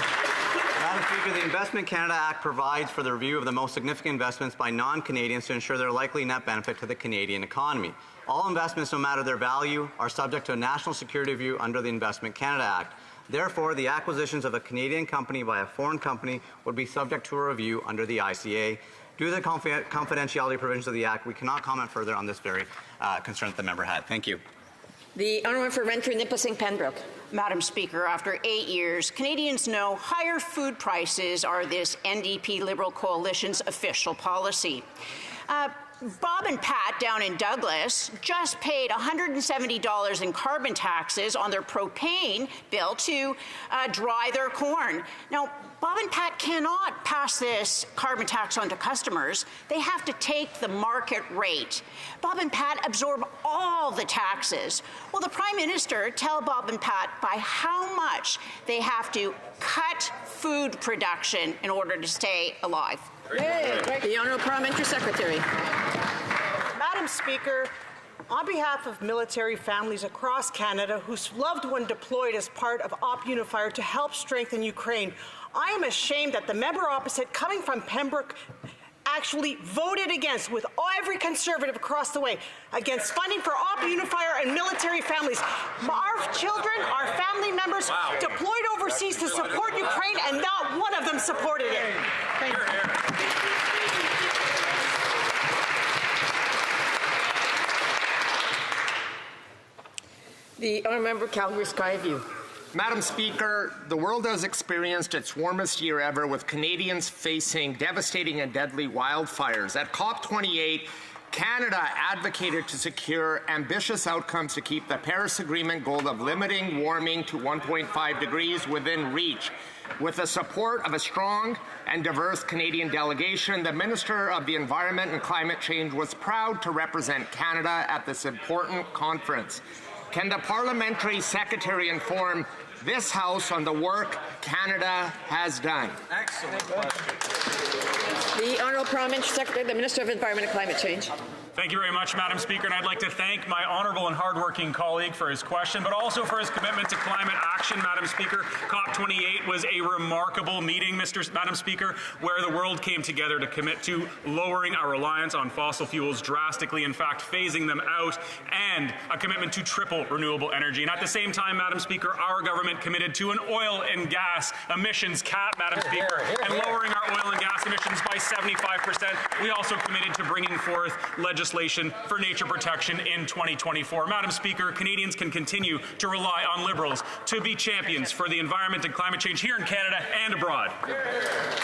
Madam Speaker, the Investment Canada Act provides for the review of the most significant investments by non-Canadians to ensure their likely net benefit to the Canadian economy. All investments, no matter their value, are subject to a national security review under the Investment Canada Act. Therefore, the acquisitions of a Canadian company by a foreign company would be subject to a review under the ICA. Due to the confidentiality provisions of the Act, we cannot comment further on this very concern that the member had. Thank you. The honourable for Renfrew, Nipissing, Pembroke. Madam Speaker, after 8 years, Canadians know higher food prices are this NDP Liberal coalition's official policy. Bob and Pat down in Douglas just paid $170 in carbon taxes on their propane bill to dry their corn. Now, Bob and Pat cannot pass this carbon tax on to customers. They have to take the market rate. Bob and Pat absorb all the taxes. Will the Prime Minister tell Bob and Pat by how much they have to cut food production in order to stay alive? The honourable parliamentary secretary. Madam Speaker, on behalf of military families across Canada whose loved one deployed as part of Op Unifier to help strengthen Ukraine, I am ashamed that the member opposite, coming from Pembroke, actually voted against, with every Conservative across the way, against funding for Op Unifier and military families. Our children, our family members deployed overseas to support Ukraine, and not one of them supported it. Thank you. The honourable member Calgary Skyview. Madam Speaker, the world has experienced its warmest year ever, with Canadians facing devastating and deadly wildfires. At COP28, Canada advocated to secure ambitious outcomes to keep the Paris Agreement goal of limiting warming to 1.5 degrees within reach. With the support of a strong and diverse Canadian delegation, the Minister of the Environment and Climate Change was proud to represent Canada at this important conference. Can the Parliamentary Secretary inform this House on the work Canada has done? Excellent question. The Honourable Parliamentary Secretary, the Minister of Environment and Climate Change. Thank you very much, Madam Speaker, and I'd like to thank my honourable and hardworking colleague for his question, but also for his commitment to climate action, Madam Speaker. COP28 was a remarkable meeting, Madam Speaker, where the world came together to commit to lowering our reliance on fossil fuels drastically, in fact, phasing them out, and a commitment to triple renewable energy. And at the same time, Madam Speaker, our government committed to an oil and gas emissions cap, Madam Speaker, and lowering our oil and gas emissions by 75%. We also committed to bringing forth legislation for nature protection in 2024. Madam Speaker, Canadians can continue to rely on Liberals to be champions for the environment and climate change here in Canada and abroad.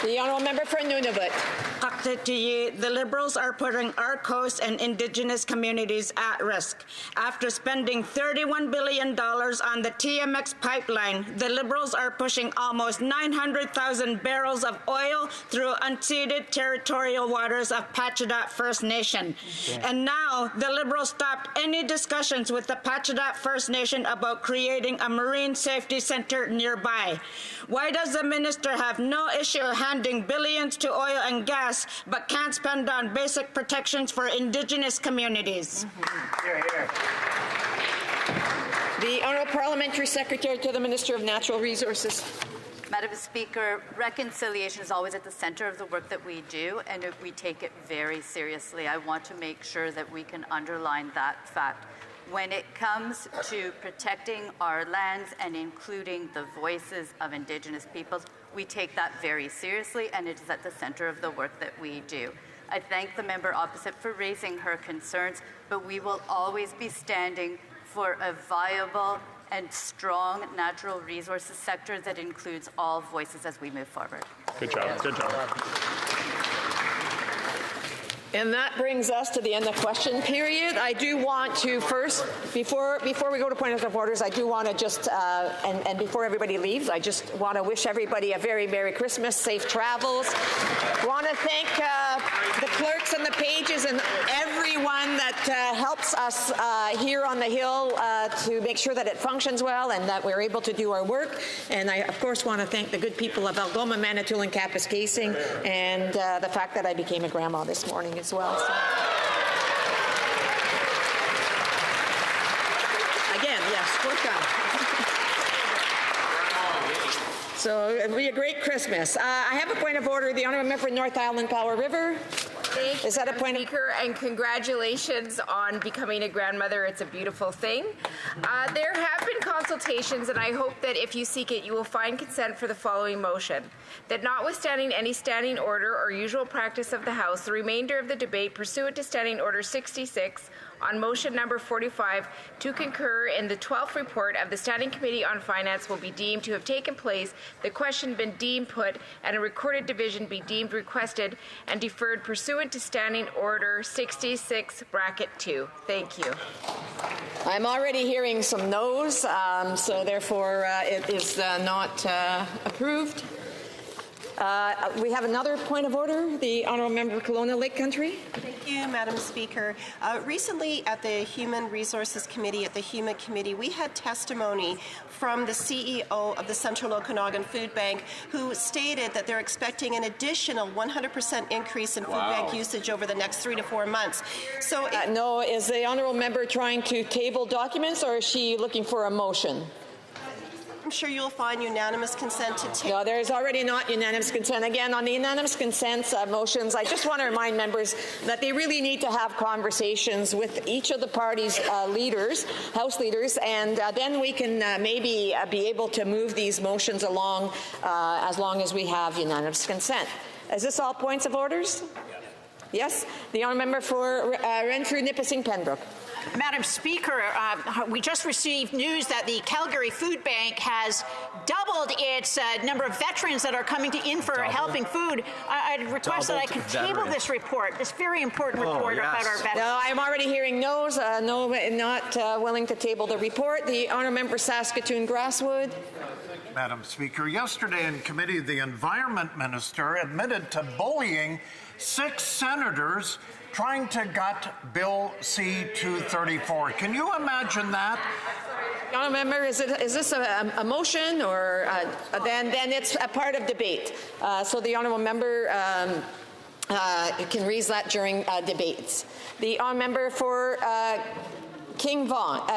The honourable member for Nunavut. The Liberals are putting our coast and Indigenous communities at risk. After spending $31 billion on the TMX pipeline, the Liberals are pushing almost 900,000 barrels of oil through unceded territorial waters of Pacheedaht First Nation. And now the Liberals stopped any discussions with the Pacheedaht First Nation about creating a marine safety center nearby. Why does the minister have no issue handing billions to oil and gas but can't spend on basic protections for Indigenous communities? Here, here. The Honourable Parliamentary Secretary to the Minister of Natural Resources. Madam Speaker, reconciliation is always at the centre of the work that we do, and we take it very seriously. I want to make sure that we can underline that fact. When it comes to protecting our lands and including the voices of Indigenous peoples, we take that very seriously, and it is at the centre of the work that we do. I thank the member opposite for raising her concerns, but we will always be standing for a viable and strong natural resources sector that includes all voices as we move forward. Good job. Good job. And that brings us to the end of question period. I do want to first, before we go to point of orders, I do want to just, and before everybody leaves, I just want to wish everybody a very Merry Christmas, safe travels. I want to thank the clerks and the pages and everyone that helps us here on the Hill to make sure that it functions well and that we're able to do our work. And I, of course, want to thank the good people of Algoma, Manitoulin, Kapuskasing, and the fact that I became a grandma this morning as well. So. Again, yes, work done. So it'll be a great Christmas. I have a point of order. The Honourable Member for North Island, Powell River. Thank Is that a point Speaker, and congratulations on becoming a grandmother. It's a beautiful thing. There have been consultations, and I hope that if you seek it, you will find consent for the following motion. That notwithstanding any standing order or usual practice of the House, the remainder of the debate pursuant to Standing Order 66 on motion number 45 to concur in the 12th report of the Standing Committee on Finance will be deemed to have taken place, the question been deemed put, and a recorded division be deemed requested and deferred pursuant to Standing Order 66 bracket 2. Thank you. I'm already hearing some no's, so therefore it is not approved. We have another point of order. The Honourable Member for Kelowna Lake Country. Thank you, Madam Speaker. Recently at the Human Resources Committee, at the HUMA Committee, we had testimony from the CEO of the Central Okanagan Food Bank who stated that they're expecting an additional 100% increase in food bank usage over the next 3 to 4 months. So no, is the Honourable Member trying to table documents or is she looking for a motion? I'm sure you'll find unanimous consent to take. No, there is already not unanimous consent. Again, on the unanimous consent motions, I just want to remind members that they really need to have conversations with each of the party's leaders, House leaders, and then we can maybe be able to move these motions along as long as we have unanimous consent. Is this all points of orders? Yes? The Honourable Member for Renfrew, Nipissing, Pembroke. Madam Speaker, we just received news that the Calgary Food Bank has doubled its number of veterans that are coming in for helping food. I'd request that I can table this report, this very important report about our veterans. No, I'm already hearing no's. No, not willing to table the report. The Honourable Member Saskatoon Grasswood. Madam Speaker, yesterday in committee, the Environment Minister admitted to bullying 6 senators trying to gut Bill C-234. Can you imagine that? Honourable Member, is this a motion or then it's a part of debate? So the Honourable Member can raise that during debates. The Honourable Member for King Vaughan,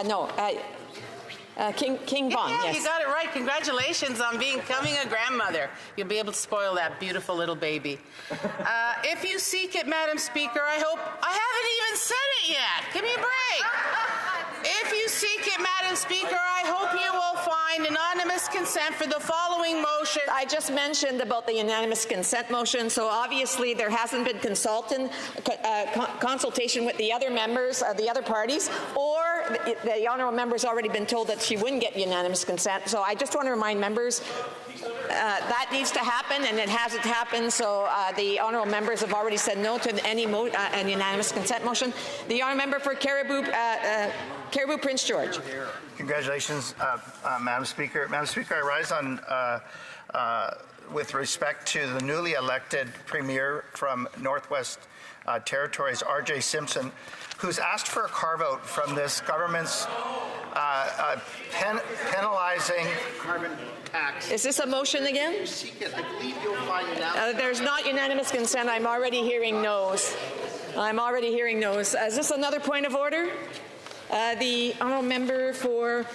King Vaughan, yes. You got it right. Congratulations on becoming a grandmother. You'll be able to spoil that beautiful little baby. If you seek it, Madam Speaker, I haven't even said it yet. Give me a break. If you seek it, Madam Speaker, I hope you will find unanimous consent for the following motion. I just mentioned about the unanimous consent motion, so obviously there hasn't been consultation with the other members of the other parties, or the Honourable Member's already been told that she wouldn't get unanimous consent. So I just want to remind members that needs to happen, and it hasn't happened, so the Honourable Members have already said no to any unanimous consent motion. The Honourable Member for Caribou Caribou Prince George. Congratulations, Madam Speaker. Madam Speaker, I rise on with respect to the newly elected Premier from Northwest Territories, R.J. Simpson, who's asked for a carve-out from this government's penalizing carbon tax. Is this a motion again? Seek it. I believe you'll find it There's not unanimous consent. I'm already hearing no's. Is this another point of order? The honourable member for,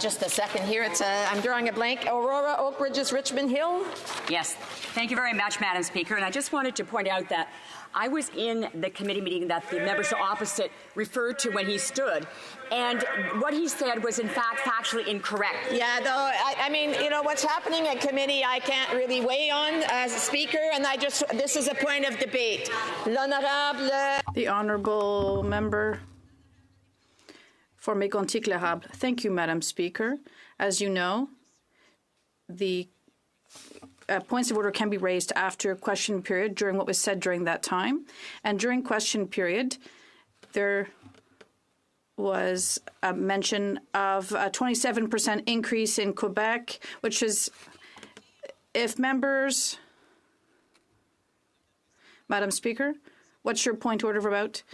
just a second here, I'm drawing a blank, Aurora, Oak Ridges, Richmond Hill. Yes, thank you very much, Madam Speaker. And I just wanted to point out that I was in the committee meeting that the members opposite referred to when he stood, and what he said was in fact factually incorrect. Yeah, though, I mean, you know, what's happening at committee I can't really weigh on as a speaker, and this is a point of debate. L'honorable. The honourable member for Mégontic-l'Érable. Thank you, Madam Speaker. As you know, the points of order can be raised after question period during what was said during that time. And during question period, there was a mention of a 27% increase in Quebec, which is, if members... Madam Speaker, what's your point of order about?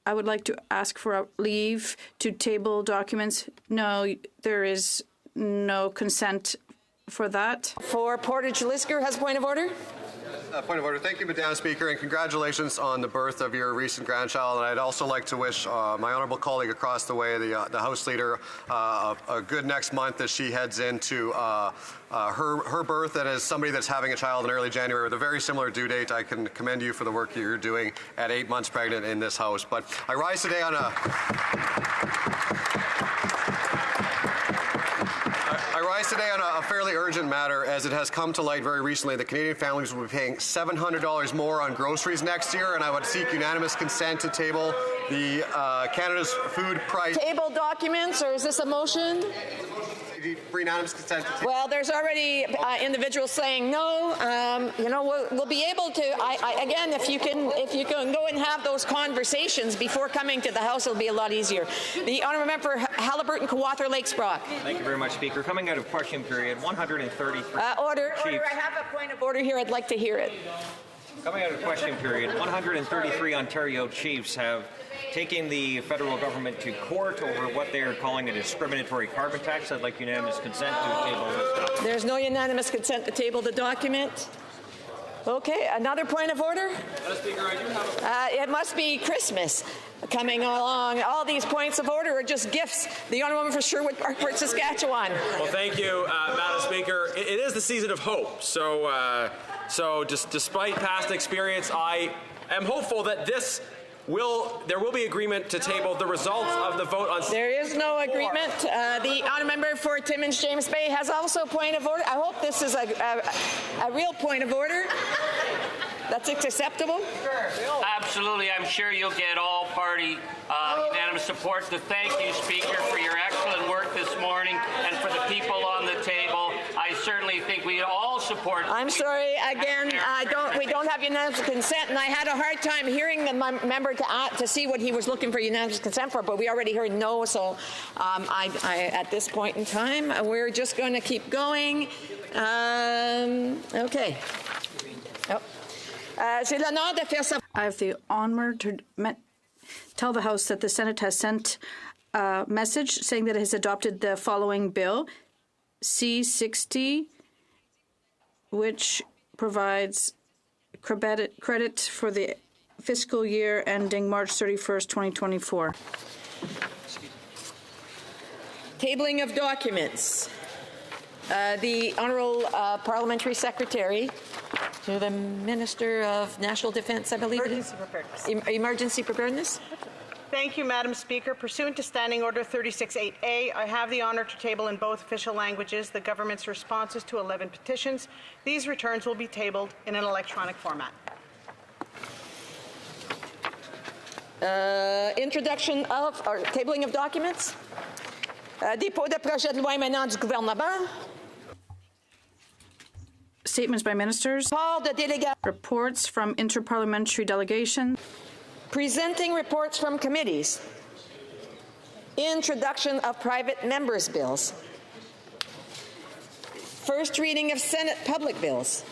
I would like to ask for a leave to table documents. No, there is no consent for that. For Portage-Lisker has point of order. Point of order. Thank you, Madam Speaker, and congratulations on the birth of your recent grandchild. And I'd also like to wish my honourable colleague across the way, the House Leader, a good next month as she heads into her birth. And as somebody that's having a child in early January with a very similar due date, I can commend you for the work that you're doing at 8 months pregnant in this House. But I rise today on a fairly urgent matter, as it has come to light very recently that Canadian families will be paying $700 more on groceries next year, and I would seek unanimous consent to table the Canada's food price. Table documents, or is this a motion? For unanimous consent to table. Well, there's already individuals saying no. You know, we'll be able to. Again, if you can go and have those conversations before coming to the House, it'll be a lot easier. The honourable member for Haliburton, Kawathur, Lakes Brock. Thank you very much, Speaker. Coming out of question period, 133. Order. I have a point of order here. I'd like to hear it. Coming out of question period, 133 Ontario chiefs have taken the federal government to court over what they are calling a discriminatory carbon tax. I'd like unanimous consent to table this document. There's no unanimous consent to table the document. Okay, another point of order? Madam Speaker, I do have it must be Christmas coming along. All these points of order are just gifts. The honourable member for Sherwood Park, Saskatchewan. Well, thank you, Madam Speaker. It is the season of hope. So just despite past experience, I am hopeful that there will be agreement to table the results of the vote on. There is no agreement. The honourable member for Timmins James Bay has also a point of order. I hope this is a real point of order. That's acceptable? Sure. Absolutely. I'm sure you'll get all party unanimous support. To thank you, Speaker, for your excellent work this morning and for the people on the table. I certainly think we all support. I'm sorry. Again, we don't have unanimous consent, and I had a hard time hearing the member to see what he was looking for unanimous consent for, but we already heard no. So at this point in time, we're just going to keep going. Okay. Oh. I have the honour to tell the House that the Senate has sent a message saying that it has adopted the following bill, C-60, which provides credit for the fiscal year ending March 31st, 2024. Tabling of documents. The Honourable Parliamentary Secretary to the Minister of National Defence, I believe it is. Emergency Preparedness. Thank you, Madam Speaker. Pursuant to Standing Order 36.8a, I have the honour to table in both official languages the government's responses to 11 petitions. These returns will be tabled in an electronic format. Introduction of, or tabling of documents. Dépôt de projet de loi émanant du gouvernement. Statements by ministers. Reports from interparliamentary delegations. Presenting reports from committees. Introduction of private members' bills. First reading of Senate public bills.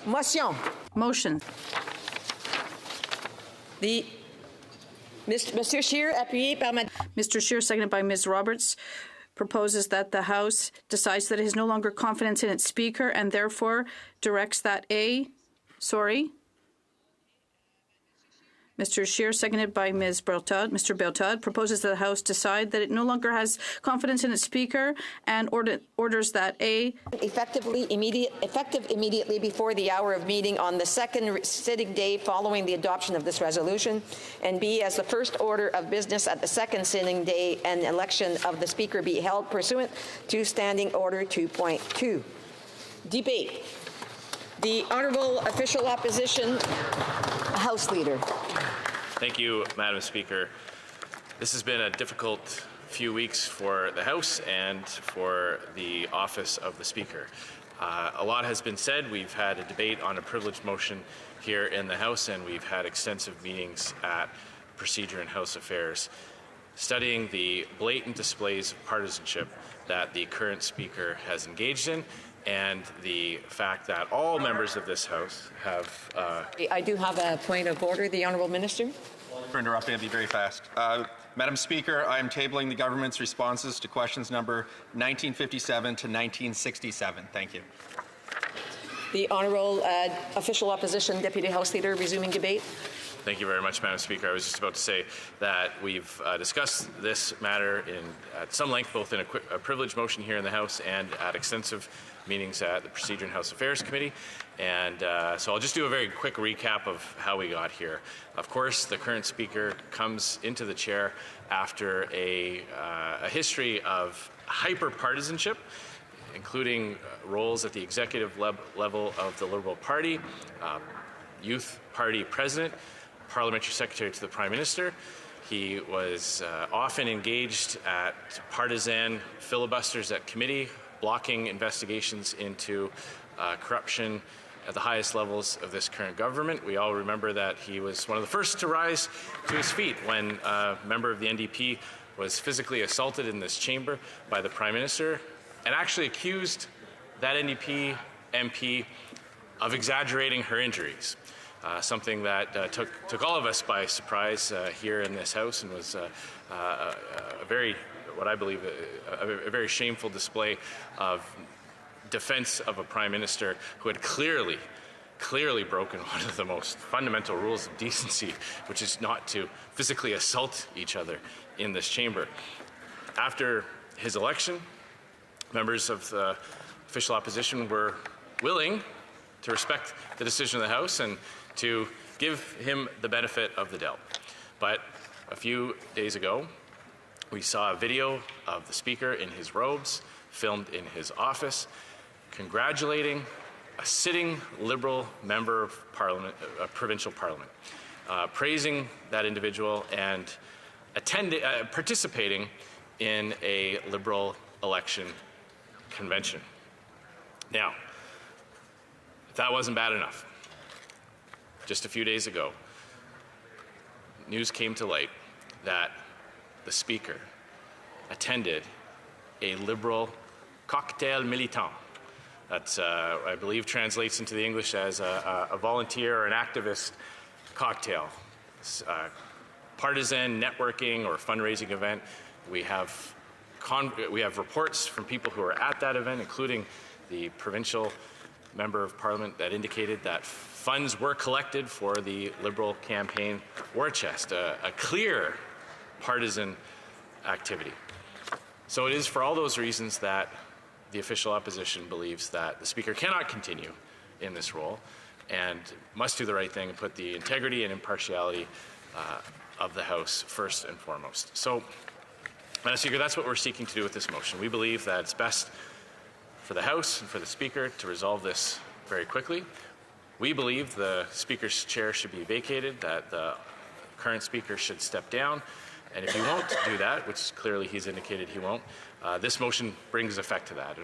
Motion. Motion. Mr. Scheer, appuyé par Madame. Mr. Scheer, seconded by Ms. Roberts, proposes that the House decides that it has no longer confidence in its Speaker and therefore directs that Mr. Scheer, seconded by Ms. Bertod. Mr. Bertod proposes that the House decide that it no longer has confidence in its Speaker and orders that effective immediately before the hour of meeting on the second sitting day following the adoption of this resolution, and B, as the first order of business at the second sitting day, an election of the Speaker be held pursuant to Standing Order 2.2. Debate. The Honourable Official Opposition House Leader. Thank you, Madam Speaker. This has been a difficult few weeks for the House and for the office of the Speaker. A lot has been said. We've had a debate on a privilege motion here in the House, and we've had extensive meetings at Procedure and House Affairs, studying the blatant displays of partisanship that the current Speaker has engaged in, and the fact that all members of this House have... I do have a point of order. The Honourable Minister. For interrupting, I'll be very fast. Madam Speaker, I am tabling the government's responses to questions number 1957 to 1967. Thank you. The Honourable Official Opposition Deputy House Leader resuming debate. Thank you very much, Madam Speaker. I was just about to say that we've discussed this matter at some length, both in a privilege motion here in the House and at extensive meetings at the Procedure and House Affairs Committee. And so I'll just do a very quick recap of how we got here. Of course, the current Speaker comes into the chair after a history of hyper-partisanship, including roles at the executive level of the Liberal Party, Youth Party President, Parliamentary Secretary to the Prime Minister. He was often engaged at partisan filibusters at committee, blocking investigations into corruption at the highest levels of this current government. We all remember that he was one of the first to rise to his feet when a member of the NDP was physically assaulted in this chamber by the Prime Minister and actually accused that NDP MP of exaggerating her injuries. Something that took all of us by surprise here in this House, and was a very, what I believe, a very shameful display of defense of a Prime Minister who had clearly broken one of the most fundamental rules of decency, which is not to physically assault each other in this chamber. After his election, members of the official opposition were willing to respect the decision of the House and to give him the benefit of the doubt. But a few days ago, we saw a video of the Speaker in his robes, filmed in his office, congratulating a sitting Liberal member of Parliament, provincial Parliament, praising that individual and participating in a Liberal election convention. Now, if that wasn't bad enough, just a few days ago, news came to light that the Speaker attended a Liberal cocktail militant. That, I believe, translates into the English as a volunteer or an activist cocktail. Partisan networking or fundraising event. We have reports from people who were at that event, including the provincial member of Parliament, that indicated that funds were collected for the Liberal campaign war chest, a clear partisan activity. So it is for all those reasons that the official opposition believes that the Speaker cannot continue in this role and must do the right thing and put the integrity and impartiality of the House first and foremost. So, Madam Speaker, that's what we're seeking to do with this motion. We believe that it's best for the House and for the Speaker to resolve this very quickly. We believe the Speaker's chair should be vacated, that the current Speaker should step down, and if he won't do that, which clearly he's indicated he won't, this motion brings effect to that. It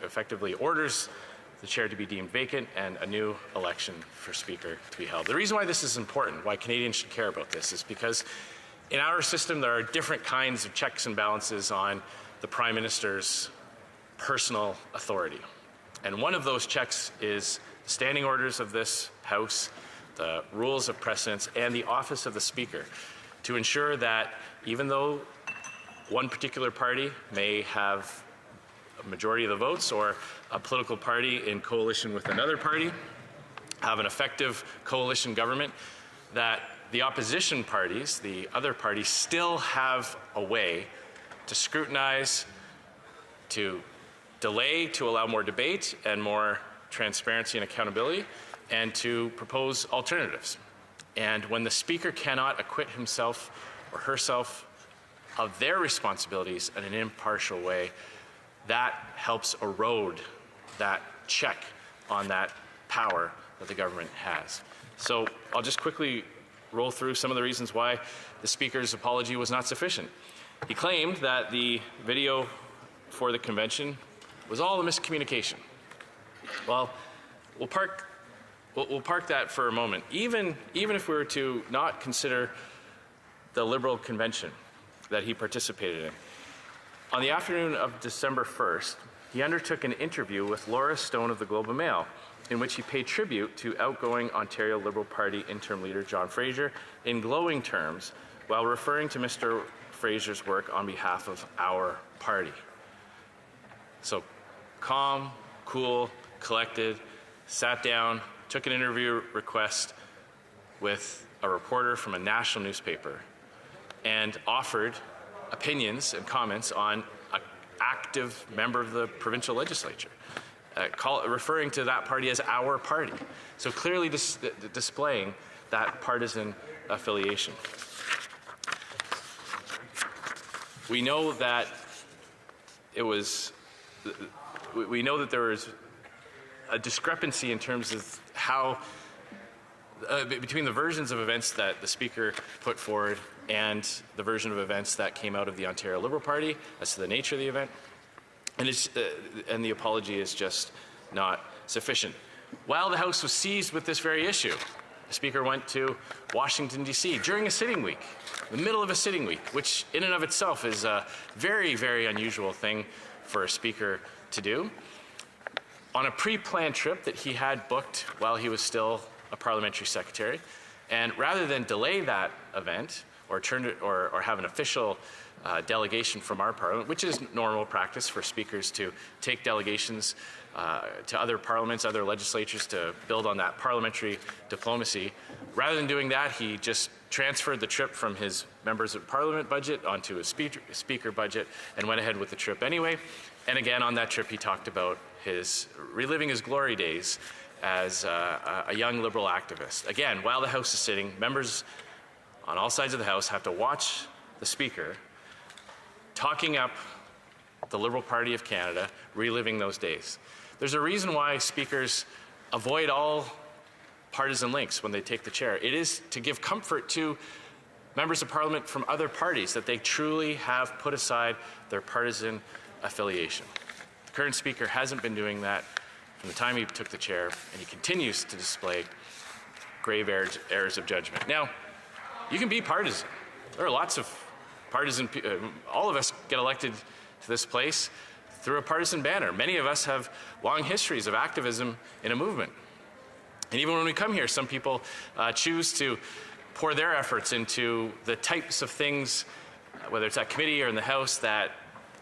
effectively orders the chair to be deemed vacant and a new election for Speaker to be held. The reason why this is important, why Canadians should care about this, is because In our system, there are different kinds of checks and balances on the Prime Minister's personal authority. And one of those checks is the standing orders of this House, the rules of precedence, and the office of the Speaker, to ensure that even though one particular party may have a majority of the votes, or a political party in coalition with another party have an effective coalition government, that the opposition parties, the other parties, still have a way to scrutinize, to delay, to allow more debate and more transparency and accountability, and to propose alternatives. And when the Speaker cannot acquit himself or herself of their responsibilities in an impartial way, that helps erode that check on that power that the government has. So I'll just quickly roll through some of the reasons why the Speaker's apology was not sufficient. He claimed that the video for the convention was all a miscommunication. Well, we'll park that for a moment. Even if we were to not consider the Liberal convention that he participated in, on the afternoon of December 1st, he undertook an interview with Laura Stone of the Globe and Mail, in which he paid tribute to outgoing Ontario Liberal Party interim leader John Fraser in glowing terms, while referring to Mr. Fraser's work on behalf of our party. So calm, cool, collected, sat down, took an interview request with a reporter from a national newspaper, and offered opinions and comments on an active member of the provincial legislature, referring to that party as our party. So clearly displaying that partisan affiliation. We know that there was a discrepancy in terms of how between the versions of events that the Speaker put forward and the version of events that came out of the Ontario Liberal Party as to the nature of the event, and the apology is just not sufficient. While the House was seized with this very issue, the Speaker went to Washington, D.C. during a sitting week, the middle of a sitting week, which in and of itself is a very, very unusual thing for a Speaker to do, on a pre-planned trip that he had booked while he was still a parliamentary secretary. And rather than delay that event or have an official delegation from our parliament, which is normal practice for speakers to take delegations to other parliaments, other legislatures, to build on that parliamentary diplomacy. Rather than doing that, he just transferred the trip from his members of parliament budget onto his speaker budget and went ahead with the trip anyway. And again, on that trip, he talked about reliving his glory days as a young Liberal activist. Again, while the House is sitting, members on all sides of the House have to watch the Speaker talking up the Liberal Party of Canada, reliving those days. There's a reason why speakers avoid all partisan links when they take the chair. It is to give comfort to members of Parliament from other parties that they truly have put aside their partisan affiliation. The current Speaker hasn't been doing that from the time he took the chair, and he continues to display grave errors of judgment. Now, you can be partisan. There are lots of partisan all of us get elected to this place through a partisan banner. Many of us have long histories of activism in a movement. And even when we come here, some people choose to pour their efforts into the types of things, whether it's at committee or in the House, that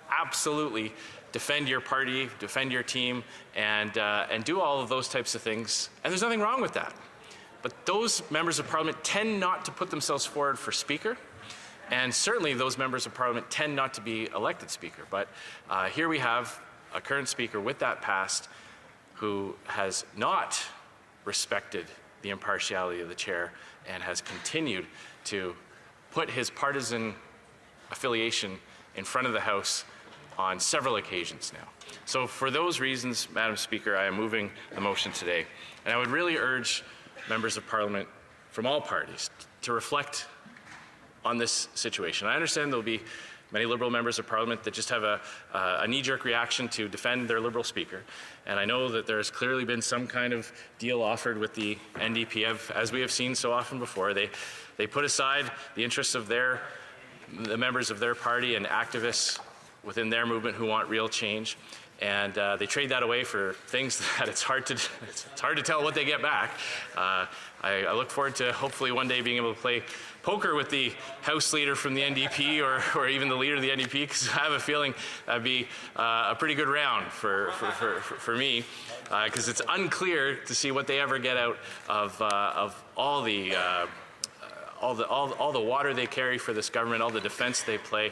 absolutely defend your party, defend your team, and do all of those types of things. And there's nothing wrong with that. But those members of Parliament tend not to put themselves forward for Speaker. And certainly those members of Parliament tend not to be elected Speaker. But here we have a current Speaker with that past who has not respected the impartiality of the chair and has continued to put his partisan affiliation in front of the House on several occasions now. So for those reasons, Madam Speaker, I am moving the motion today. And I would really urge members of Parliament from all parties to reflect on this situation. I understand there'll be many Liberal members of Parliament that just have a knee-jerk reaction to defend their Liberal Speaker. And I know that there's clearly been some kind of deal offered with the NDP, as we have seen so often before. They They put aside the interests of the members of their party and activists within their movement who want real change, and they trade that away for things that it's hard to tell what they get back. I look forward to hopefully one day being able to play poker with the House leader from the NDP or even the leader of the NDP, because I have a feeling that'd be a pretty good round for me, because it's unclear to see what they ever get out of all the water they carry for this government, all the defense they play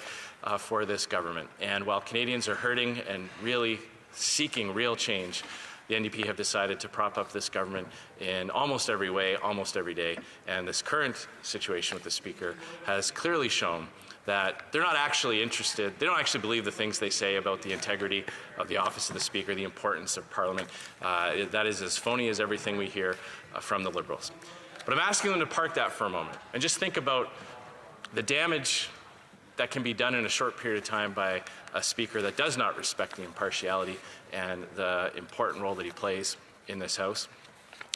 for this government. And while Canadians are hurting and really seeking real change, the NDP have decided to prop up this government in almost every way, almost every day. And this current situation with the Speaker has clearly shown that they're not actually interested, they don't actually believe the things they say about the integrity of the office of the Speaker, the importance of Parliament. That is as phony as everything we hear from the Liberals. But I'm asking them to park that for a moment and just think about the damage that can be done in a short period of time by a Speaker that does not respect the impartiality and the important role that he plays in this House.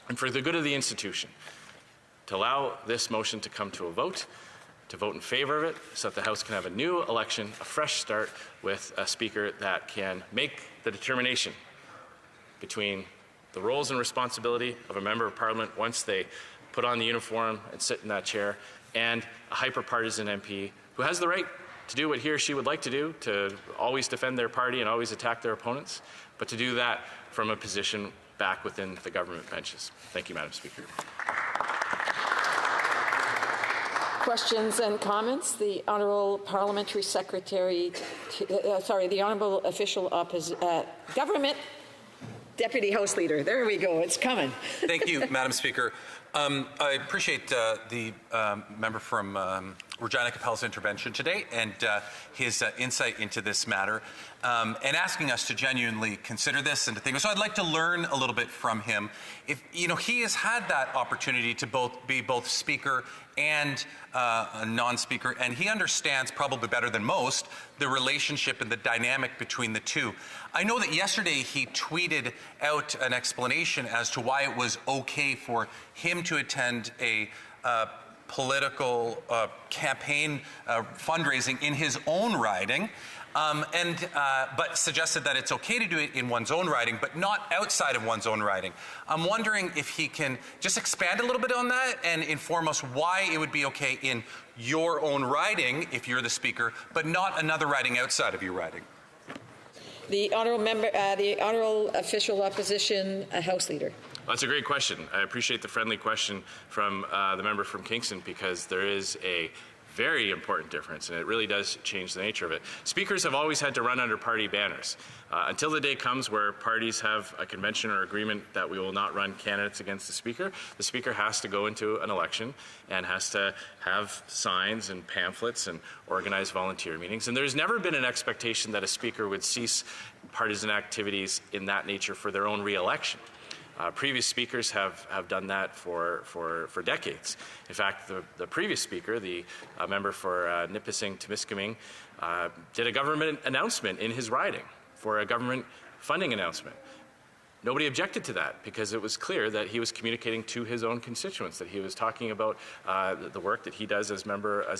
And for the good of the institution, to allow this motion to come to a vote, to vote in favor of it, so that the House can have a new election, a fresh start with a Speaker that can make the determination between the roles and responsibility of a member of Parliament once they put on the uniform and sit in that chair, and a hyper-partisan MP who has the right to do what he or she would like to do, to always defend their party and always attack their opponents, but to do that from a position back within the government benches. Thank you, Madam Speaker. Questions and comments? The Honourable Parliamentary Secretary, the Honourable Official Government Deputy House Leader. There we go. It's coming. Thank you, Madam Speaker. I appreciate the member from Regina Capel's intervention today and his insight into this matter and asking us to genuinely consider this and to think. So I'd like to learn a little bit from him. If he has had that opportunity to be both Speaker and a non-Speaker, and he understands probably better than most the relationship and the dynamic between the two. I know that yesterday he tweeted out an explanation as to why it was okay for him to attend a political campaign fundraising in his own riding, but suggested that it's okay to do it in one's own riding, but not outside of one's own riding. I'm wondering if he can just expand a little bit on that and inform us why it would be okay in your own riding, if you're the Speaker, but not another riding outside of your riding. The Honourable Official Opposition House Leader. That's a great question. I appreciate the friendly question from the member from Kingston, because there is a very important difference, and it really does change the nature of it. Speakers have always had to run under party banners until the day comes where parties have a convention or agreement that we will not run candidates against the Speaker. The Speaker has to go into an election and has to have signs and pamphlets and organize volunteer meetings. And there's never been an expectation that a Speaker would cease partisan activities in that nature for their own re-election. Previous speakers have done that for decades. In fact, the previous speaker, the member for Nipissing-Temiskaming, did a government announcement in his riding for a government funding announcement. Nobody objected to that because it was clear that he was communicating to his own constituents, that he was talking about the work that he does as a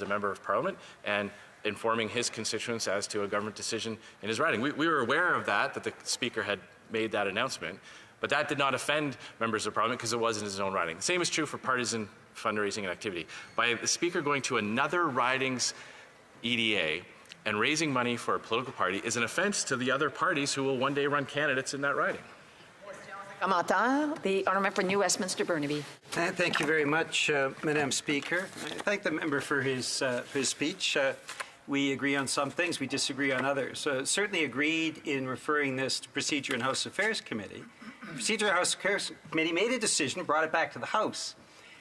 member of Parliament and informing his constituents as to a government decision in his riding. We were aware of that the Speaker had made that announcement. But that did not offend members of Parliament because it wasn't his own riding. The same is true for partisan fundraising and activity. By the Speaker going to another riding's EDA and raising money for a political party is an offense to the other parties who will one day run candidates in that riding. The Honourable for New Westminster Burnaby. Thank you very much, Madam Speaker. I thank the member for his speech. We agree on some things, we disagree on others. Certainly agreed in referring this to Procedure and House Affairs Committee. Procedure and House Affairs Committee made a decision, brought it back to the House.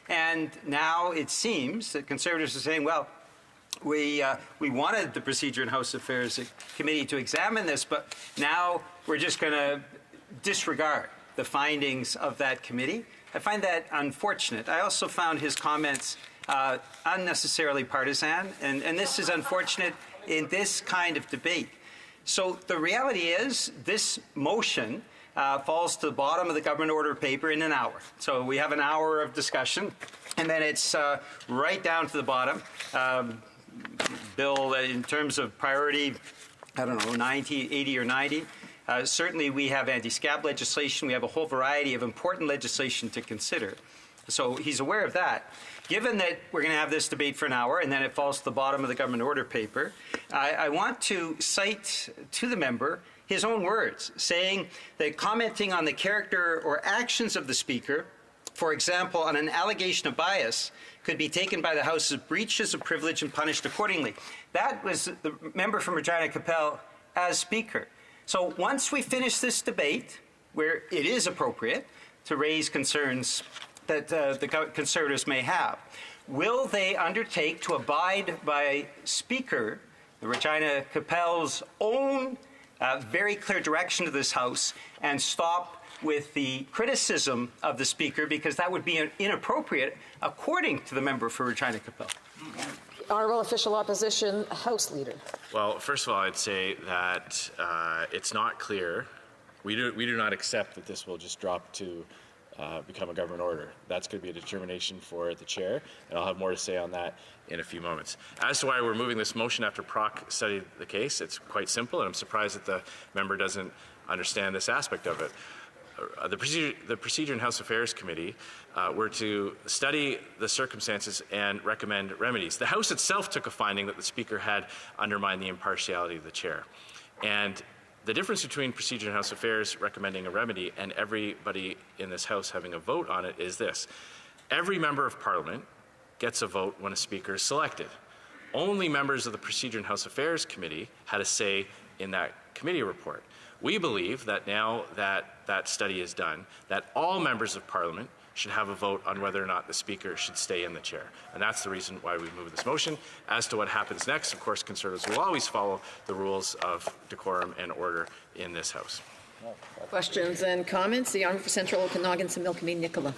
And now it seems that Conservatives are saying, well, we wanted the Procedure and House Affairs Committee to examine this, but now we're just going to disregard the findings of that committee. I find that unfortunate. I also found his comments unnecessarily partisan, and this is unfortunate in this kind of debate. So the reality is this motion falls to the bottom of the government order paper in an hour. So we have an hour of discussion, and then it's right down to the bottom. Bill, in terms of priority, I don't know, 90, 80 or 90. Certainly we have anti-SCAP legislation. We have a whole variety of important legislation to consider. So he's aware of that. Given that we're going to have this debate for an hour and then it falls to the bottom of the government order paper, I want to cite to the member his own words, saying that commenting on the character or actions of the Speaker, for example, on an allegation of bias, could be taken by the House as breaches of privilege and punished accordingly. That was the member from Regina Capel as Speaker. So once we finish this debate, where it is appropriate to raise concerns that the Conservatives may have, will they undertake to abide by Speaker Regina Capel's own very clear direction to this House and stop with the criticism of the Speaker, because that would be inappropriate according to the member for Regina Capel? Honourable Official Opposition House Leader. Well, first of all, I'd say that it's not clear. We do not accept that this will just drop to become a government order. That's going to be a determination for the chair, and I'll have more to say on that in a few moments. As to why we're moving this motion after Proc studied the case, it's quite simple, and I'm surprised that the member doesn't understand this aspect of it. The Procedure and House Affairs Committee were to study the circumstances and recommend remedies. The House itself took a finding that the Speaker had undermined the impartiality of the chair. And the difference between Procedure and House Affairs recommending a remedy and everybody in this House having a vote on it is this. Every member of Parliament gets a vote when a Speaker is selected. Only members of the Procedure and House Affairs Committee had a say in that committee report. We believe that now that that study is done, that all members of Parliament should have a vote on whether or not the Speaker should stay in the chair. And that's the reason why we moved this motion. As to what happens next, of course, Conservatives will always follow the rules of decorum and order in this House. Questions and comments? The Honourable for Central Okanagan, Similkameen Nicola.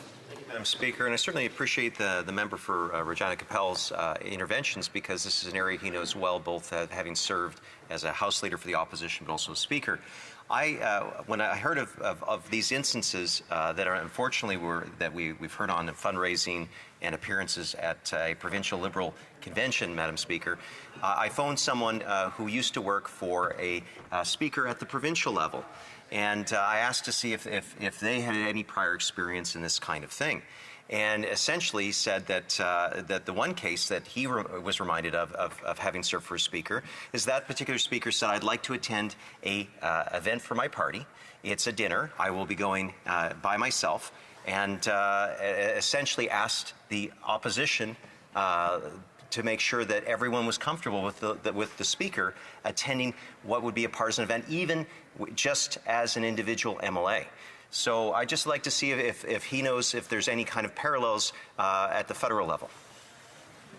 Madam Speaker, and I certainly appreciate the member for Regina Capel's interventions, because this is an area he knows well, both having served as a House Leader for the opposition but also a Speaker. When I heard of these instances that are unfortunately we've heard on fundraising and appearances at a provincial Liberal convention, Madam Speaker, I phoned someone who used to work for a Speaker at the provincial level. And I asked to see if they had any prior experience in this kind of thing. And essentially said that that the one case that he was reminded of having served for a Speaker is that particular Speaker said, I'd like to attend a event for my party. It's a dinner. I will be going by myself. And essentially asked the opposition to make sure that everyone was comfortable with the Speaker attending what would be a partisan event, even just as an individual MLA. So I'd just like to see if he knows if there's any kind of parallels at the federal level.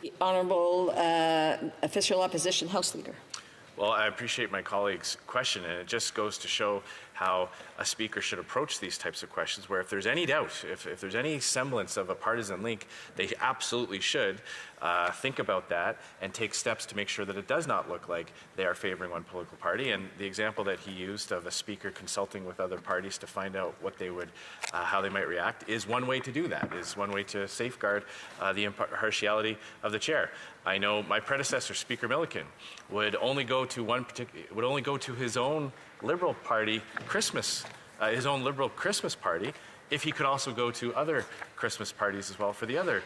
The Honourable Official Opposition House Leader. Well, I appreciate my colleague's question, and it just goes to show how a Speaker should approach these types of questions, where if there's any doubt, if there's any semblance of a partisan link, they absolutely should think about that and take steps to make sure that it does not look like they are favoring one political party. And the example that he used of a Speaker consulting with other parties to find out what they would, how they might react, is one way to do that, is one way to safeguard the impartiality of the chair. I know my predecessor, Speaker Milliken, would only go to his own Liberal Party Christmas, his own Liberal Christmas party, if he could also go to other Christmas parties as well for the other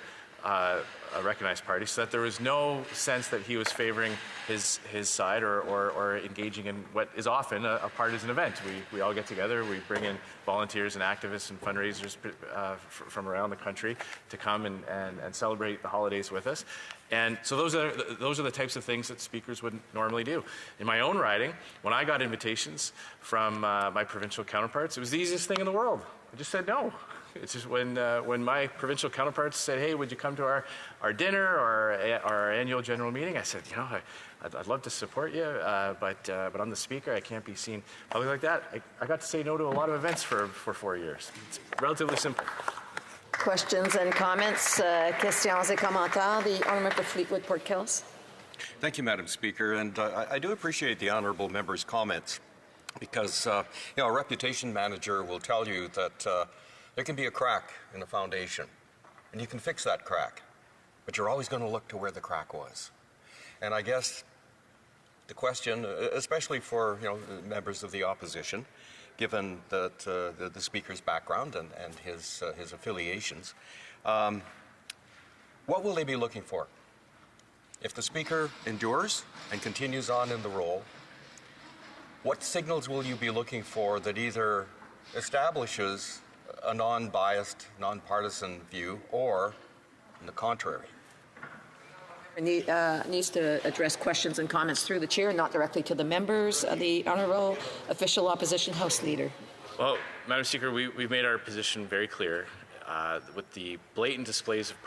recognized parties, so that there was no sense that he was favoring his side or engaging in what is often a partisan event. We all get together, we bring in volunteers and activists and fundraisers from around the country to come and celebrate the holidays with us. And so those are the types of things that Speakers would normally do. In my own riding, when I got invitations from my provincial counterparts, it was the easiest thing in the world. I just said no. It's just when my provincial counterparts said, hey, would you come to our dinner or our annual general meeting? I said, I'd love to support you, but I'm the Speaker. I can't be seen publicly like that. I got to say no to a lot of events for 4 years. It's relatively simple. Questions and comments? Questions et commentaires. The Honourable for Fleetwood Port Kells. Thank you, Madam Speaker, and I do appreciate the honourable member's comments. because a reputation manager will tell you that there can be a crack in the foundation, and you can fix that crack, but you're always going to look to where the crack was. And I guess the question, especially for members of the opposition, given that the Speaker's background and his affiliations, what will they be looking for? If the Speaker endures and continues on in the role, what signals will you be looking for that either establishes a non-biased, non-partisan view, or the contrary? Needs to address questions and comments through the chair, not directly to the members. The Honourable Official Opposition House Leader. Well, Madam Speaker, we've made our position very clear. With the blatant displays of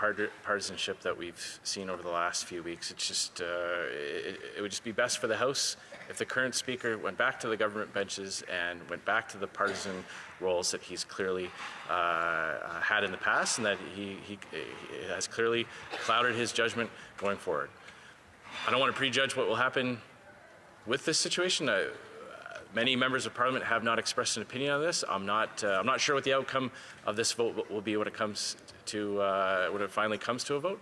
partisanship that we've seen over the last few weeks, it's just it would just be best for the House if the current Speaker went back to the government benches and went back to the partisan roles that he's clearly had in the past, and that he has clearly clouded his judgment going forward. I don't want to prejudge what will happen with this situation. Many members of Parliament have not expressed an opinion on this. I'm not sure what the outcome of this vote will be when it comes to when it finally comes to a vote.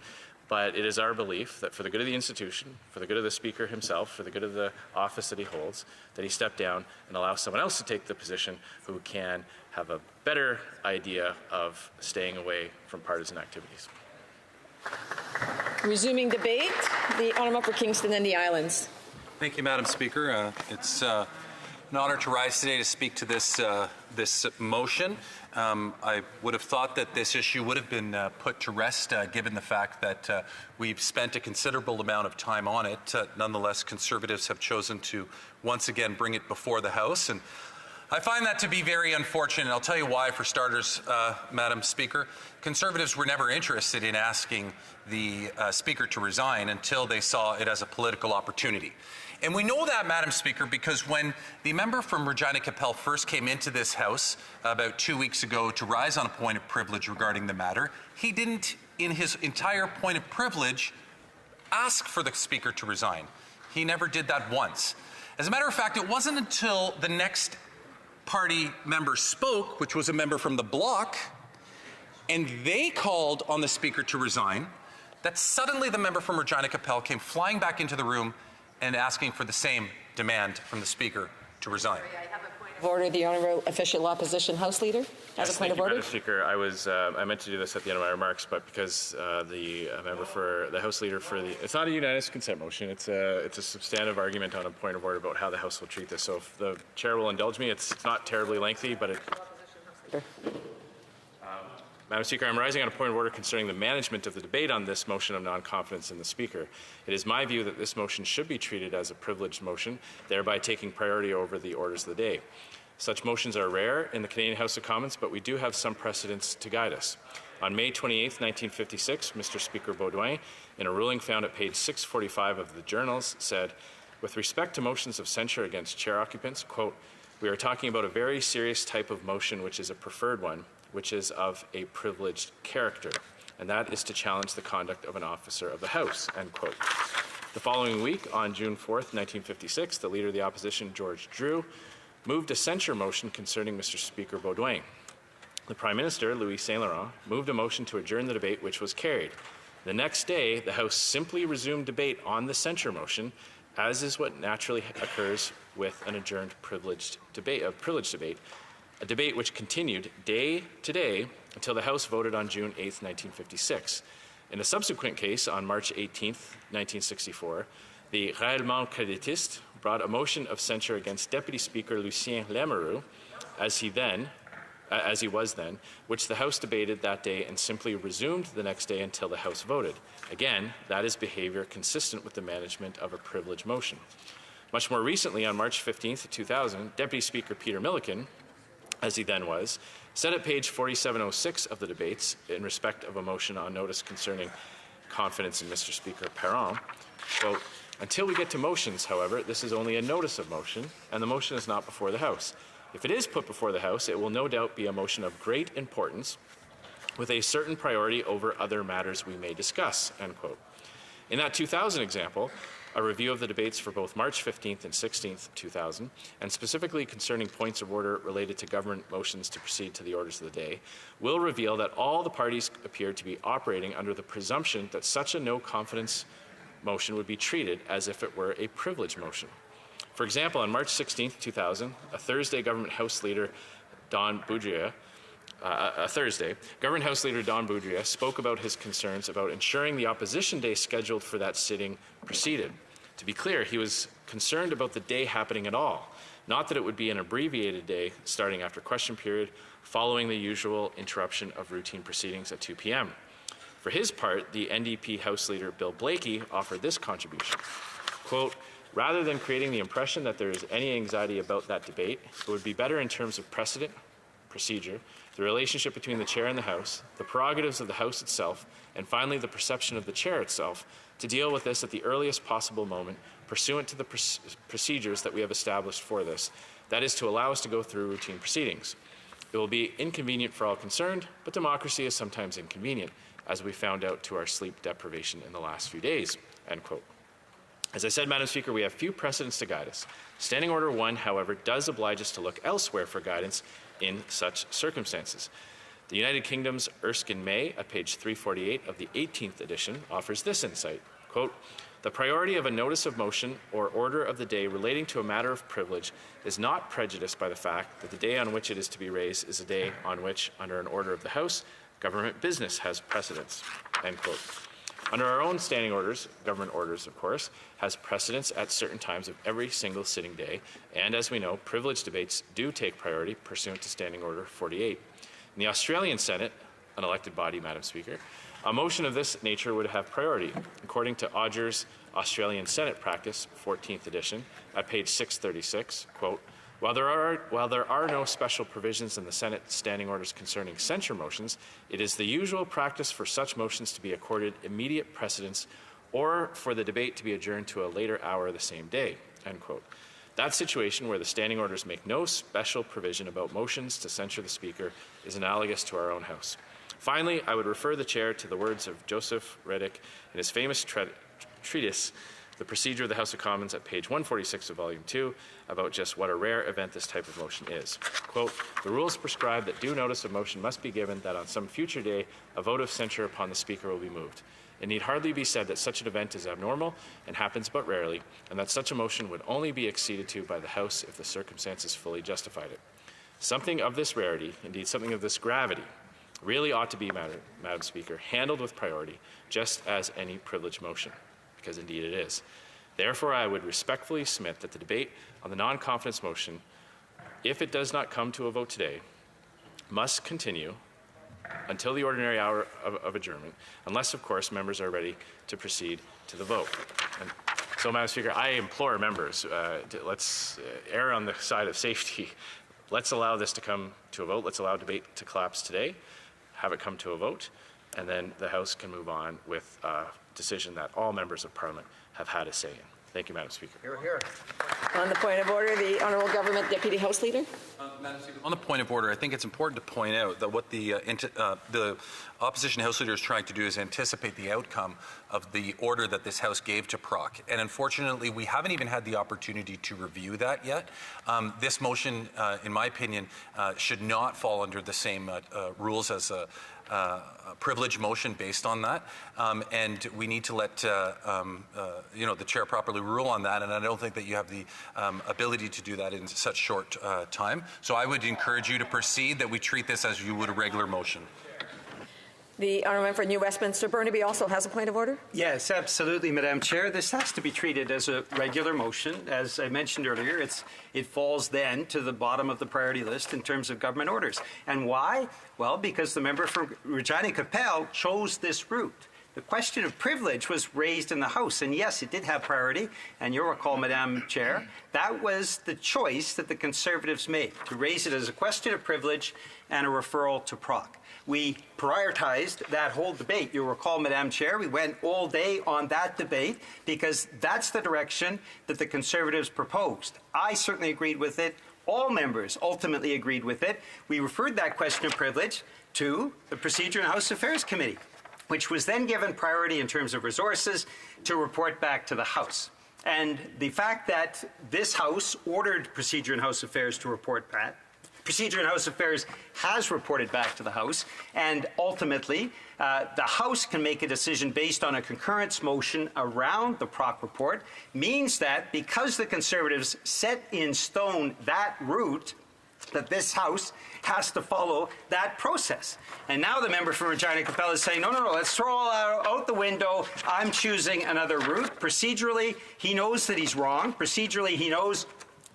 But it is our belief that for the good of the institution, for the good of the Speaker himself, for the good of the office that he holds, that he step down and allow someone else to take the position who can have a better idea of staying away from partisan activities. Resuming debate, the Honourable for Kingston and the Islands. Thank you, Madam Speaker. It's an honor to rise today to speak to this motion. I would have thought that this issue would have been put to rest given the fact that we've spent a considerable amount of time on it. Nonetheless, Conservatives have chosen to once again bring it before the House, and I find that to be very unfortunate. And I'll tell you why, for starters, Madam Speaker. Conservatives were never interested in asking the Speaker to resign until they saw it as a political opportunity. And we know that, Madam Speaker, because when the member from Regina Capel first came into this House about 2 weeks ago to rise on a point of privilege regarding the matter, he didn't, in his entire point of privilege, ask for the Speaker to resign. He never did that once. As a matter of fact, it wasn't until the next party member spoke, which was a member from the Bloc, and they called on the Speaker to resign, that suddenly the member from Regina Capel came flying back into the room and asking for the same demand from the Speaker to resign. Of order, the Honourable Official Opposition House Leader has a point of order. Madam Speaker, I meant to do this at the end of my remarks, but because the member for the House Leader for it's not a unanimous consent motion. It's a substantive argument on a point of order about how the House will treat this. So if the Chair will indulge me, it's not terribly lengthy, but Madam Speaker, I'm rising on a point of order concerning the management of the debate on this motion of non-confidence in the Speaker. It is my view that this motion should be treated as a privileged motion, thereby taking priority over the orders of the day. Such motions are rare in the Canadian House of Commons, but we do have some precedents to guide us. On May 28, 1956, Mr. Speaker Beaudoin, in a ruling found at page 645 of the journals, said, with respect to motions of censure against chair occupants, quote, we are talking about a very serious type of motion which is a preferred one, which is of a privileged character, and that is to challenge the conduct of an officer of the House, end quote. The following week, on June 4th, 1956, the Leader of the Opposition, George Drew, moved a censure motion concerning Mr. Speaker Beaudoin. The Prime Minister, Louis Saint Laurent, moved a motion to adjourn the debate, which was carried. The next day, the House simply resumed debate on the censure motion, as is what naturally occurs with an adjourned privileged debate, a debate which continued day to day until the House voted on June 8, 1956. In a subsequent case, on March 18, 1964, the Réellement Créditiste brought a motion of censure against Deputy Speaker Lucien Lemereau, as he was then, which the House debated that day and simply resumed the next day until the House voted. Again, that is behavior consistent with the management of a privilege motion. Much more recently, on March 15, 2000, Deputy Speaker Peter Milliken, as he then was, said at page 4706 of the debates, in respect of a motion on notice concerning confidence in Mr. Speaker Perron, quote, until we get to motions, however, this is only a notice of motion, and the motion is not before the House. If it is put before the House, it will no doubt be a motion of great importance with a certain priority over other matters we may discuss, end quote. In that 2000 example, a review of the debates for both March 15th and 16th, 2000, and specifically concerning points of order related to government motions to proceed to the orders of the day, will reveal that all the parties appeared to be operating under the presumption that such a no-confidence motion would be treated as if it were a privilege motion. For example, on March 16th, 2000, a Thursday, Government House Leader Don Boudria spoke about his concerns about ensuring the opposition day scheduled for that sitting proceeded. To be clear, he was concerned about the day happening at all, not that it would be an abbreviated day starting after question period, following the usual interruption of routine proceedings at 2 p.m. For his part, the NDP House Leader Bill Blakey offered this contribution. Quote, rather than creating the impression that there is any anxiety about that debate, it would be better in terms of precedent, procedure, the relationship between the chair and the House, the prerogatives of the House itself, and finally the perception of the chair itself, to deal with this at the earliest possible moment, pursuant to the procedures that we have established for this. That is to allow us to go through routine proceedings. It will be inconvenient for all concerned, but democracy is sometimes inconvenient, as we found out to our sleep deprivation in the last few days, end quote. As I said, Madam Speaker, we have few precedents to guide us. Standing Order 1, however, does oblige us to look elsewhere for guidance in such circumstances. The United Kingdom's Erskine May, at page 348 of the 18th edition, offers this insight, quote, the priority of a notice of motion or order of the day relating to a matter of privilege is not prejudiced by the fact that the day on which it is to be raised is a day on which, under an order of the House, government business has precedence, end quote. Under our own standing orders, government orders, of course, has precedence at certain times of every single sitting day, and as we know, privilege debates do take priority pursuant to Standing Order 48. In the Australian Senate, an elected body, Madam Speaker, a motion of this nature would have priority, according to Odger's Australian Senate Practice, 14th edition, at page 636, quote, while there are no special provisions in the Senate standing orders concerning censure motions, it is the usual practice for such motions to be accorded immediate precedence or for the debate to be adjourned to a later hour the same day, end quote. That situation where the standing orders make no special provision about motions to censure the Speaker is analogous to our own House. Finally, I would refer the Chair to the words of Joseph Reddick in his famous treatise, The Procedure of the House of Commons, at page 146 of Volume 2, about just what a rare event this type of motion is. Quote, the rules prescribe that due notice of motion must be given that on some future day a vote of censure upon the Speaker will be moved. It need hardly be said that such an event is abnormal and happens but rarely, and that such a motion would only be acceded to by the House if the circumstances fully justified it. Something of this rarity, indeed something of this gravity, really ought to be, Madam Speaker, handled with priority, just as any privileged motion, because indeed it is. Therefore, I would respectfully submit that the debate on the non-confidence motion, if it does not come to a vote today, must continue until the ordinary hour of adjournment, unless, of course, members are ready to proceed to the vote. And so, Madam Speaker, I implore members, let's err on the side of safety. Let's allow this to come to a vote. Let's allow debate to collapse today, have it come to a vote, and then the House can move on with a decision that all members of Parliament have had a say in. Thank you, Madam Speaker. Hear, hear. On the point of order, the Honourable Government Deputy House Leader. Madam Speaker, on the point of order, I think it's important to point out that what the Opposition House Leader is trying to do is anticipate the outcome of the order that this House gave to Proc. And unfortunately, we haven't even had the opportunity to review that yet. This motion, in my opinion, should not fall under the same rules as a privilege motion based on that, and we need to let the chair properly rule on that, and I don't think that you have the ability to do that in such short time. So I would encourage you to proceed that we treat this as you would a regular motion. The Honourable Member for New Westminster Burnaby also has a point of order. Yes, absolutely, Madam Chair. This has to be treated as a regular motion. As I mentioned earlier, it falls then to the bottom of the priority list in terms of government orders. And why? Well, because the member for Regina Capel chose this route. The question of privilege was raised in the House, and yes, it did have priority, and you'll recall, Madam Chair, that was the choice that the Conservatives made, to raise it as a question of privilege and a referral to Proc. We prioritized that whole debate. You'll recall, Madam Chair, we went all day on that debate because that's the direction that the Conservatives proposed. I certainly agreed with it. All members ultimately agreed with it. We referred that question of privilege to the Procedure and House Affairs Committee, which was then given priority in terms of resources to report back to the House. And the fact that this House ordered Procedure and House Affairs to report back, Procedure and House Affairs has reported back to the House, and ultimately the House can make a decision based on a concurrence motion around the Proc report, means that because the Conservatives set in stone that route, that this House has to follow that process. And now the member from Regina Capel is saying, no, let's throw all out the window. I'm choosing another route. Procedurally, he knows that he's wrong. Procedurally, he knows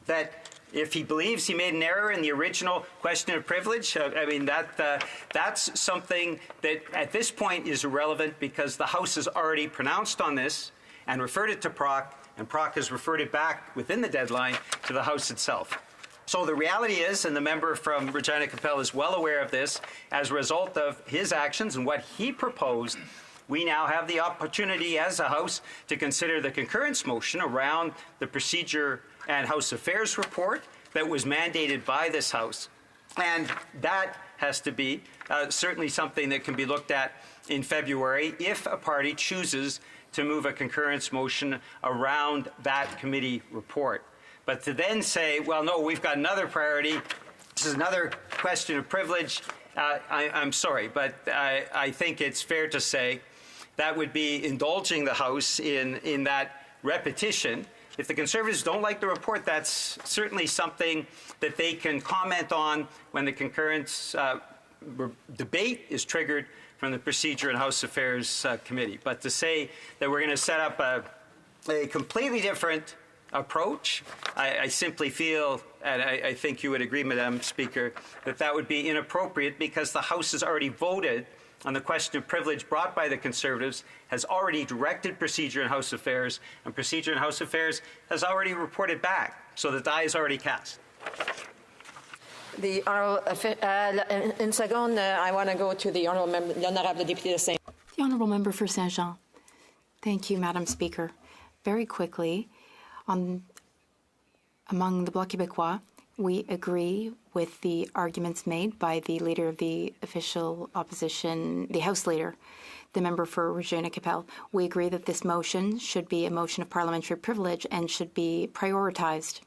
that if he believes he made an error in the original question of privilege, that's something that at this point is irrelevant because the House has already pronounced on this and referred it to Proc, and Proc has referred it back within the deadline to the House itself. So the reality is, and the member from Regina Capel is well aware of this, as a result of his actions and what he proposed, we now have the opportunity as a House to consider the concurrence motion around the Procedure and House Affairs report that was mandated by this House. And that has to be certainly something that can be looked at in February if a party chooses to move a concurrence motion around that committee report. But to then say, well, no, we've got another priority, this is another question of privilege, I'm sorry, but I think it's fair to say that would be indulging the House in that repetition. If the Conservatives don't like the report, that's certainly something that they can comment on when the concurrence debate is triggered from the Procedure and House Affairs Committee. But to say that we're going to set up a completely different approach, I simply feel, and I think you would agree, Madam Speaker, that would be inappropriate because the House has already voted on the question of privilege brought by the Conservatives, has already directed Procedure and House Affairs, and Procedure and House Affairs has already reported back. So the die is already cast. The honourable, in second, I want to go to the honourable member, l'honorable député de Saint. The honourable member for Saint-Jean. Thank you, Madam Speaker. Very quickly, among the Bloc Québécois, we agree with the arguments made by the leader of the official opposition, the House Leader, the member for Regina Capel. We agree that this motion should be a motion of parliamentary privilege and should be prioritized.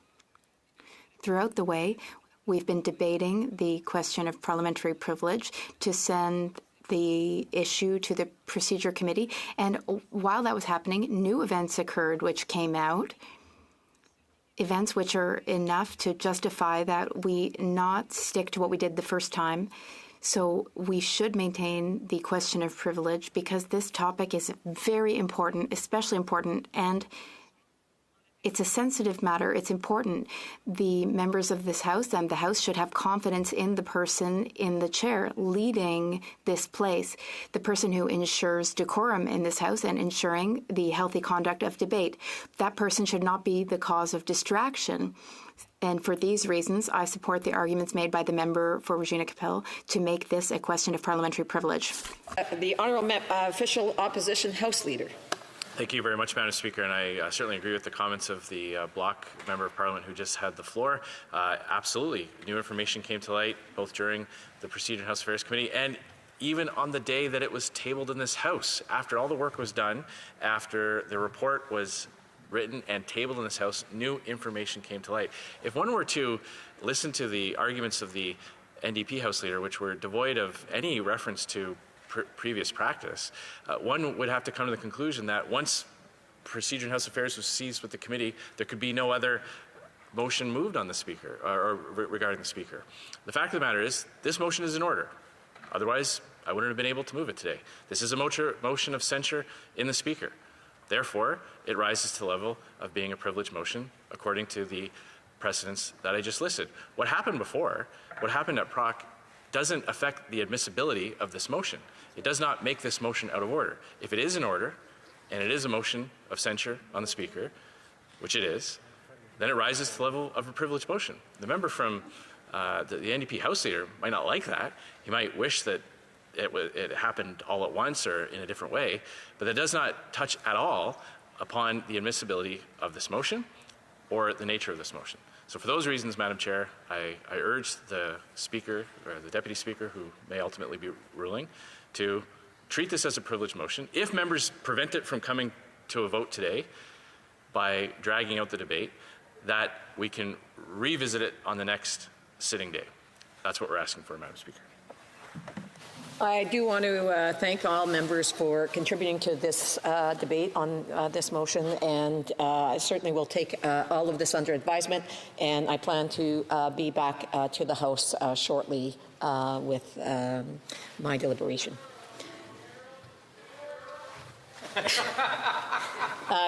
Throughout the way, we've been debating the question of parliamentary privilege to send the issue to the Procedure Committee. And while that was happening, new events occurred which came out, events which are enough to justify that we not stick to what we did the first time. So we should maintain the question of privilege because this topic is very important, especially important, and it's a sensitive matter. It's important. The members of this House and the House should have confidence in the person in the chair leading this place, the person who ensures decorum in this House and ensuring the healthy conduct of debate. That person should not be the cause of distraction. And for these reasons, I support the arguments made by the member for Regina Capel to make this a question of parliamentary privilege. The honourable official opposition House Leader. Thank you very much, Madam Speaker, and I certainly agree with the comments of the Bloc Member of Parliament who just had the floor. Absolutely, new information came to light both during the Procedure and House Affairs Committee and even on the day that it was tabled in this House. After all the work was done, after the report was written and tabled in this House, new information came to light. If one were to listen to the arguments of the NDP House Leader, which were devoid of any reference to previous practice, one would have to come to the conclusion that once Procedure and House Affairs was seized with the committee, there could be no other motion moved on the Speaker or regarding the Speaker. The fact of the matter is, this motion is in order. Otherwise, I wouldn't have been able to move it today. This is a motion of censure in the Speaker. Therefore, it rises to the level of being a privileged motion according to the precedents that I just listed. What happened before, what happened at Proc, doesn't affect the admissibility of this motion. It does not make this motion out of order. If it is in order, and it is a motion of censure on the Speaker, which it is, then it rises to the level of a privileged motion. The member from the NDP House Leader might not like that. He might wish that it happened all at once or in a different way, but that does not touch at all upon the admissibility of this motion or the nature of this motion. So for those reasons, Madam Chair, I urge the Speaker, or the Deputy Speaker, who may ultimately be ruling, to treat this as a privileged motion. If members prevent it from coming to a vote today, by dragging out the debate, that we can revisit it on the next sitting day. That's what we're asking for, Madam Speaker. I do want to thank all members for contributing to this debate on this motion, and I certainly will take all of this under advisement, and I plan to be back to the House shortly with my deliberation.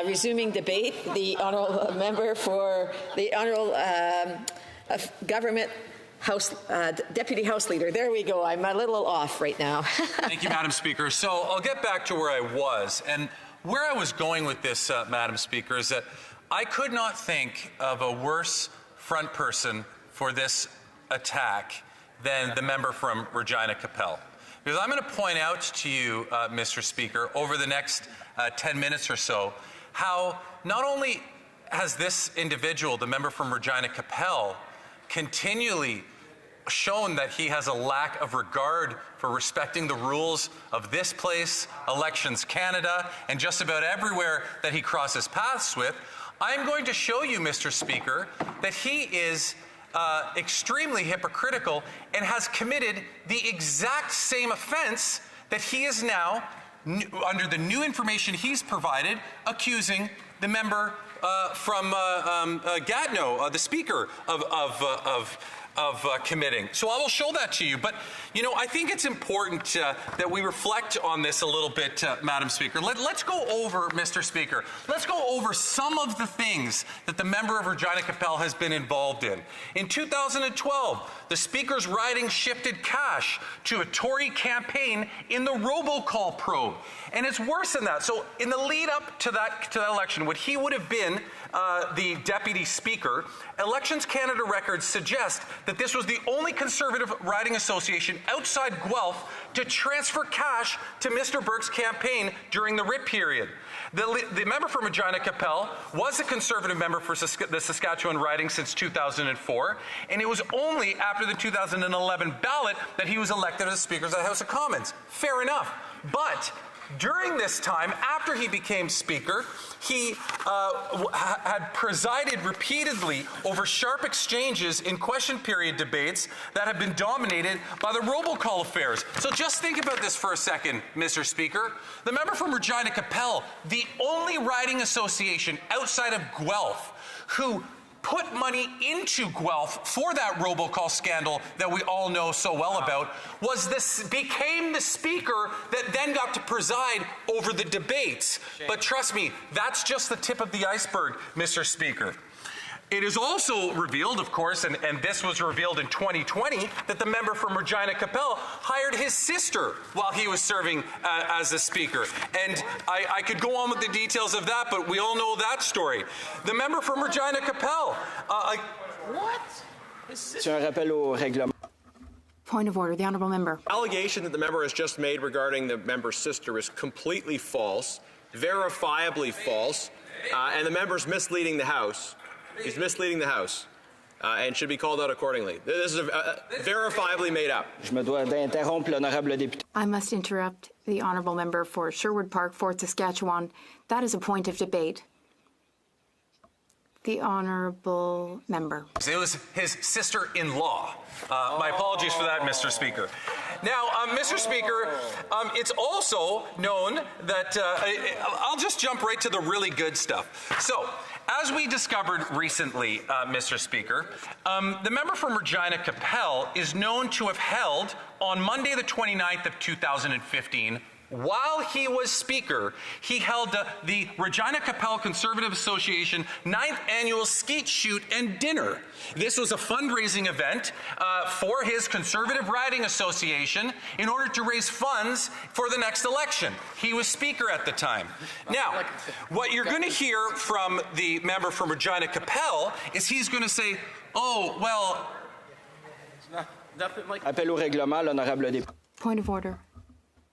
Resuming debate, the honourable member for the honourable government House Deputy House Leader. There we go. I'm a little off right now. Thank you, Madam Speaker. So I'll get back to where I was. And where I was going with this, Madam Speaker, is that I could not think of a worse front person for this attack than the member from Regina Capel. Because I'm going to point out to you, Mr. Speaker, over the next 10 minutes or so, how not only has this individual, the member from Regina Capel, continually shown that he has a lack of regard for respecting the rules of this place, Elections Canada, and just about everywhere that he crosses paths with, I'm going to show you, Mr. Speaker, that he is extremely hypocritical and has committed the exact same offense that he is now, under the new information he's provided, accusing the member from Gatineau, the Speaker, of committing. So I will show that to you. But, you know, I think it's important that we reflect on this a little bit, Madam Speaker. Let's go over, Mr. Speaker, let's go over some of the things that the member of Regina Capel has been involved in. In 2012, the Speaker's riding shifted cash to a Tory campaign in the robocall probe. And it's worse than that. So in the lead up to that election, when he would have been the Deputy Speaker, Elections Canada records suggest that this was the only Conservative riding association outside Guelph to transfer cash to Mr. Burke's campaign during the RIP period. The member from Regina Capel was a Conservative member for the Saskatchewan riding since 2004, and it was only after the 2011 ballot that he was elected as Speaker of the House of Commons. Fair enough. But during this time, after he became Speaker, he had presided repeatedly over sharp exchanges in question period debates that have been dominated by the robocall affairs. So just think about this for a second, Mr. Speaker. The member from Regina Capel, the only riding association outside of Guelph who put money into Guelph for that robocall scandal that we all know so well about, became the Speaker that then got to preside over the debates. But trust me, that's just the tip of the iceberg, Mr. Speaker. It is also revealed, of course, and this was revealed in 2020, that the member from Regina Capel hired his sister while he was serving as the Speaker. And I could go on with the details of that, but we all know that story. The member from Regina Capel. Point of order. The honourable member. Allegation that the member has just made regarding the member's sister is completely false, verifiably false, and the member's misleading the House. He's misleading the House and should be called out accordingly. This is verifiably made up. I must interrupt the honourable member for Sherwood Park, Fort Saskatchewan. That is a point of debate. The honourable member. It was his sister-in-law. My apologies for that, Mr. Speaker. Now, Mr. Speaker, it's also known that I'll just jump right to the really good stuff. So, as we discovered recently, Mr. Speaker, the member from Regina Capel is known to have held on Monday the 29th of 2015, while he was Speaker, he held the Regina Capel Conservative Association 9th Annual Skeet Shoot and Dinner. This was a fundraising event for his Conservative Riding Association in order to raise funds for the next election. He was Speaker at the time. Now, what you're going to hear from the member from Regina Capel is he's going to say, oh, well... Point of order.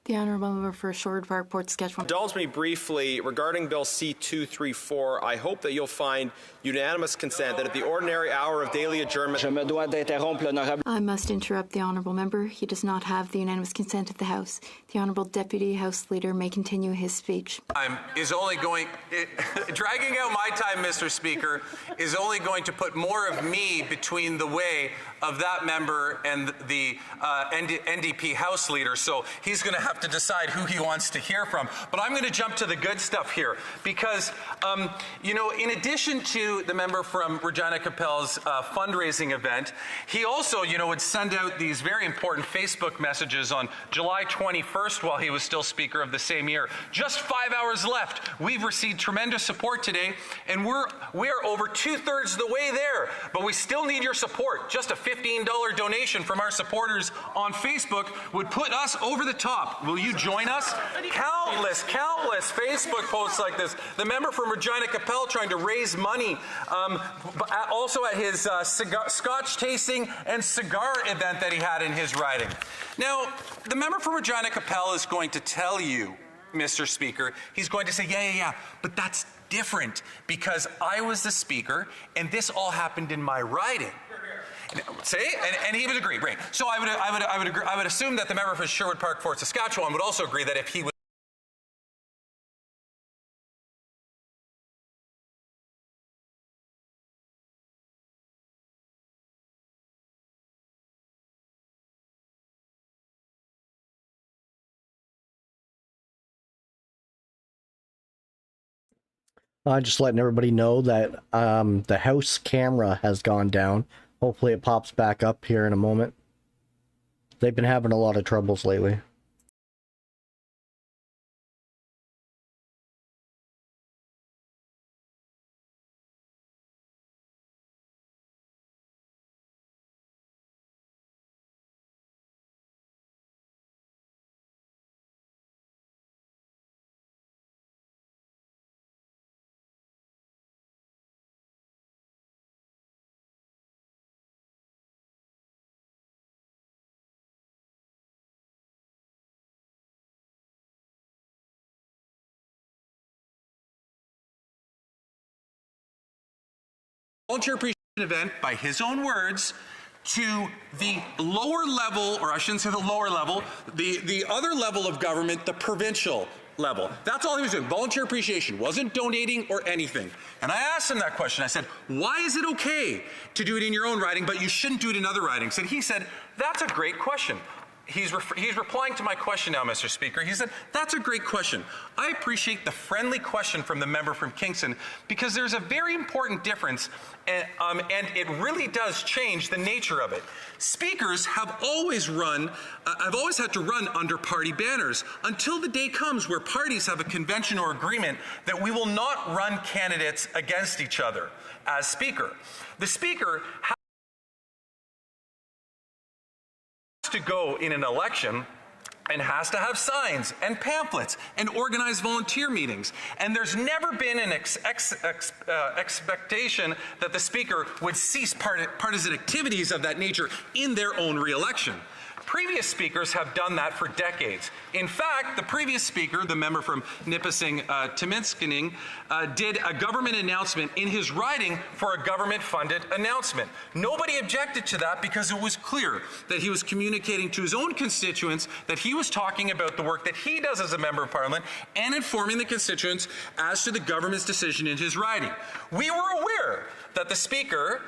The Honourable Member for Sherwood Park, Port Saskatchewan. Indulge me briefly regarding Bill C-234. I hope that you'll find unanimous consent that at the ordinary hour of daily adjournment. I must interrupt the Honourable Member. He does not have the unanimous consent of the House. The Honourable Deputy House Leader may continue his speech. Dragging out my time, Mr. Speaker, is only going to put more of me between the way of that member and the NDP House Leader. So he's going to have to decide who he wants to hear from. But I'm going to jump to the good stuff here because, you know, in addition to the member from Regina Capel's fundraising event, he also, you know, would send out these very important Facebook messages on July 21st while he was still Speaker of the same year. Just 5 hours left. We've received tremendous support today, and we are over 2/3 of the way there. But we still need your support. Just a $15 donation from our supporters on Facebook would put us over the top. Will you join us? Countless Facebook posts like this. The member from Regina Capel trying to raise money, also at his scotch tasting and cigar event that he had in his riding. Now, the member from Regina Capel is going to tell you, Mr. Speaker, he's going to say, yeah, but that's different because I was the Speaker and this all happened in my riding. See, and he would agree, right? So I would assume that the member for Sherwood Park, Fort Saskatchewan, would also agree that if he was just letting everybody know that the house camera has gone down. Hopefully it pops back up here in a moment. They've been having a lot of troubles lately. volunteer appreciation event, by his own words, to the lower level, or I shouldn't say the lower level, the other level of government, the provincial level. That's all he was doing, volunteer appreciation, wasn't donating or anything. And I asked him that question. I said, why is it okay to do it in your own riding, but you shouldn't do it in other ridings? And he said, that's a great question. He's replying to my question now, Mr. Speaker. He said, that's a great question. I appreciate the friendly question from the member from Kingston because there's a very important difference and it really does change the nature of it. Speakers have always had to run under party banners until the day comes where parties have a convention or agreement that we will not run candidates against each other as Speaker. The Speaker to go in an election and has to have signs and pamphlets and organize volunteer meetings. And there's never been an expectation that the Speaker would cease partisan activities of that nature in their own re-election. Previous Speakers have done that for decades. In fact, the previous Speaker, the member from Nipissing, Timinskining, did a government announcement in his riding for a government-funded announcement. Nobody objected to that because it was clear that he was communicating to his own constituents that he was talking about the work that he does as a member of Parliament and informing the constituents as to the government's decision in his riding. We were aware that the Speaker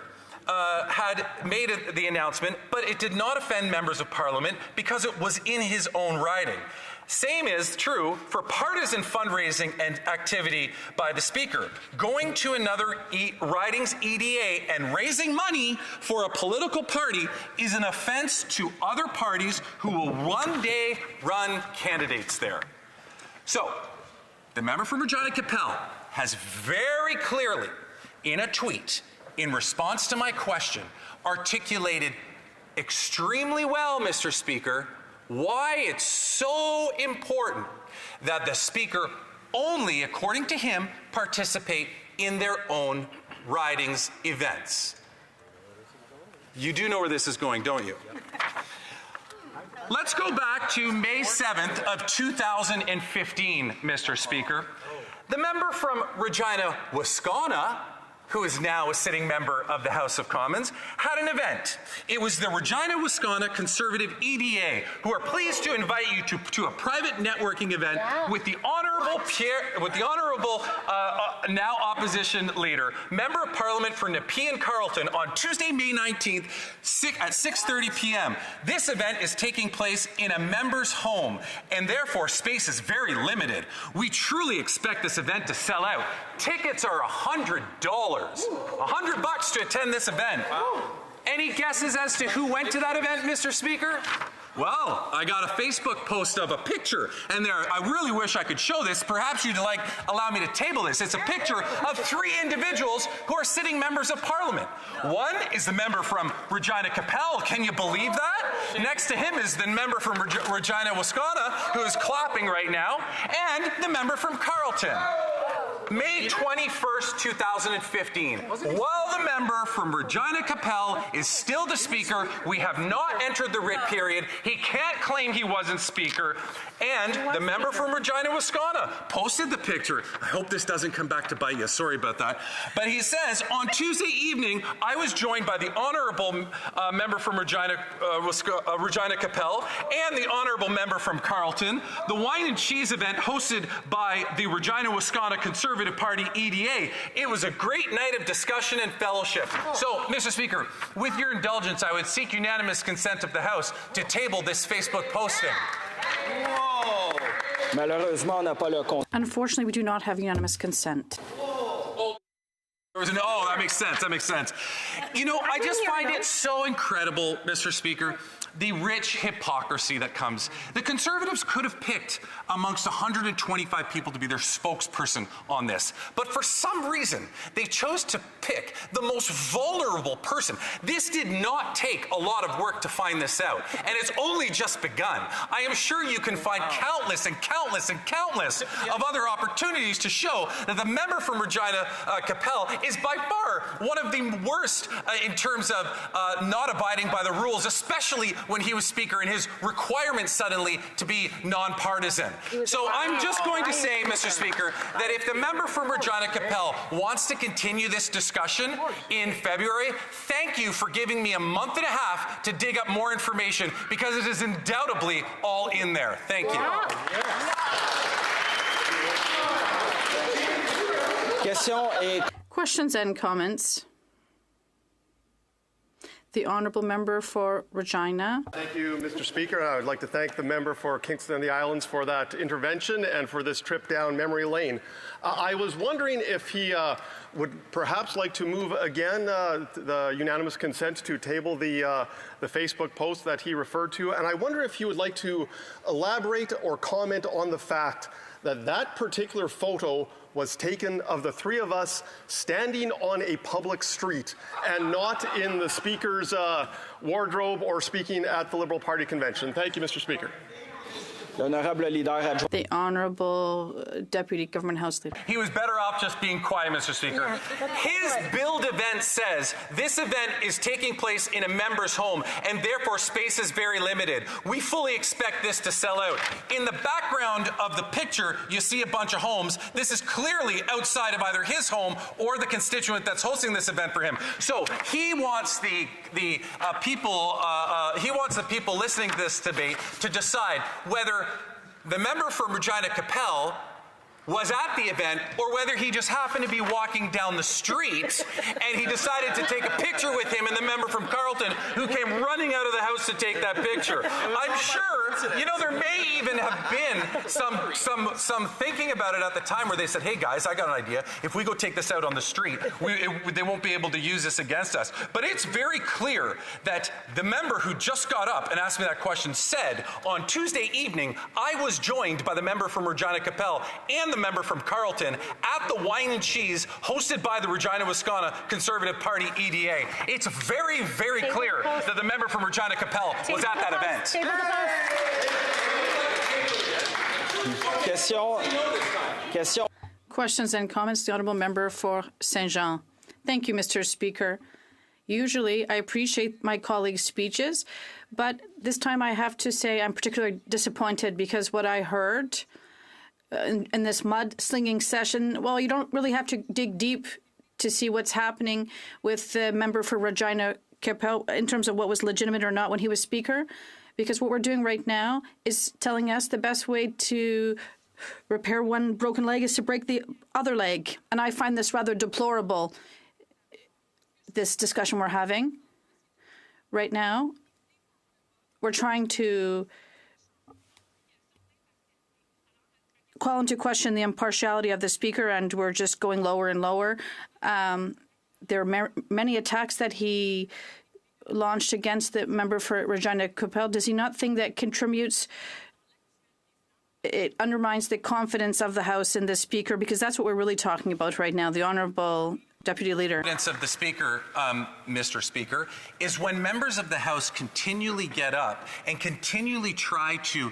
had made the announcement, but it did not offend members of Parliament because it was in his own riding. Same is true for partisan fundraising and activity by the Speaker. Going to another riding's EDA and raising money for a political party is an offense to other parties who will one day run candidates there. So, the member from Regina Capel has very clearly, in a tweet, in response to my question, articulated extremely well, Mr. Speaker, why it's so important that the Speaker only, according to him, participate in their own ridings events. You do know where this is going, don't you? Let's go back to May 7th of 2015, Mr. Speaker. The member from Regina, Wascana, who is now a sitting member of the House of Commons, had an event. It was the Regina Wascana Conservative EDA, who are pleased to invite you to a private networking event with the Honourable now opposition leader, Member of Parliament for Nepean Carleton, on Tuesday, May 19th at 6:30 p.m. This event is taking place in a member's home, and therefore space is very limited. We truly expect this event to sell out. Tickets are $100. $100 to attend this event. Any guesses as to who went to that event, Mr. Speaker? Well, I got a Facebook post of a picture, and I really wish I could show this. Perhaps you'd allow me to table this. It's a picture of 3 individuals who are sitting members of Parliament. One is the member from Regina Capel. Can you believe that? Next to him is the member from Regina Wascana, who is clapping right now, and the member from Carleton. May 21st, 2015. While the member from Regina Capel is still the Speaker, we have not entered the writ period. He can't claim he wasn't Speaker. And the member from Regina Wascana posted the picture. I hope this doesn't come back to bite you. Sorry about that. But he says, on Tuesday evening, I was joined by the Honourable member from Regina Capel and the Honourable member from Carleton. The wine and cheese event hosted by the Regina Wascana Conservative Party EDA. It was a great night of discussion and fellowship. So, Mr. Speaker, with your indulgence, I would seek unanimous consent of the House to table this Facebook posting. Unfortunately, we do not have unanimous consent. That makes sense. That makes sense. You know, I just find it so incredible, Mr. Speaker, the rich hypocrisy that comes. The Conservatives could have picked amongst 125 people to be their spokesperson on this. But for some reason, they chose to pick the most vulnerable person. This did not take a lot of work to find this out. And it's only just begun. I am sure you can find countless and countless and countless of other opportunities to show that the member from Regina Capel is by far one of the worst in terms of not abiding by the rules, especially when he was Speaker and his requirement suddenly to be nonpartisan. So I'm just going to say, Mr. Speaker, that if the member from Regina Capel wants to continue this discussion in February, thank you for giving me a month and a half to dig up more information, because it is undoubtedly all in there. Thank you. Questions and comments. The Honourable Member for Regina. Thank you, Mr. Speaker. I would like to thank the member for Kingston and the Islands for that intervention and for this trip down memory lane. I was wondering if he would perhaps like to move again the unanimous consent to table the Facebook post that he referred to. And I wonder if he would like to elaborate or comment on the fact that that particular photo was taken of the 3 of us standing on a public street and not in the Speaker's wardrobe or speaking at the Liberal Party convention. Thank you, Mr. Speaker. The Honourable Deputy Government House Leader. He was better off just being quiet, Mr. Speaker. His build event says this event is taking place in a member's home, and therefore space is very limited. We fully expect this to sell out. In the background of the picture, you see a bunch of homes. This is clearly outside of either his home or the constituent that's hosting this event for him. So he wants the people listening to this debate to decide whether the member from Regina Capel was at the event, or whether he just happened to be walking down the street and he decided to take a picture with him and the member from Carleton, who came running out of the house to take that picture. I'm sure, you know, there may even have been some thinking about it at the time where they said, hey guys, I got an idea. If we go take this out on the street, they won't be able to use this against us. But it's very clear that the member who just got up and asked me that question said, on Tuesday evening, I was joined by the member from Regina Capel and the member from Carleton at the wine and cheese hosted by the Regina Wascana Conservative Party EDA. It's very, very clear that the member from Regina Capel was at that event. Questions and comments. The Honourable Member for Saint-Jean. Thank you, Mr. Speaker. Usually, I appreciate my colleagues' speeches, but this time I have to say I'm particularly disappointed because what I heard in this mud-slinging session, well, you don't really have to dig deep to see what's happening with the member for Regina Capel in terms of what was legitimate or not when he was Speaker, because what we're doing right now is telling us the best way to repair one broken leg is to break the other leg. And I find this rather deplorable, this discussion we're having right now. We're trying to call into question the impartiality of the Speaker, and we're just going lower and lower. There are many attacks that he launched against the member for Regina Capel. Does he not think that it undermines the confidence of the House in the Speaker? Because that's what we're really talking about right now, the Honourable Deputy Leader. Evidence of the Speaker, Mr. Speaker, is when members of the House continually get up and continually try to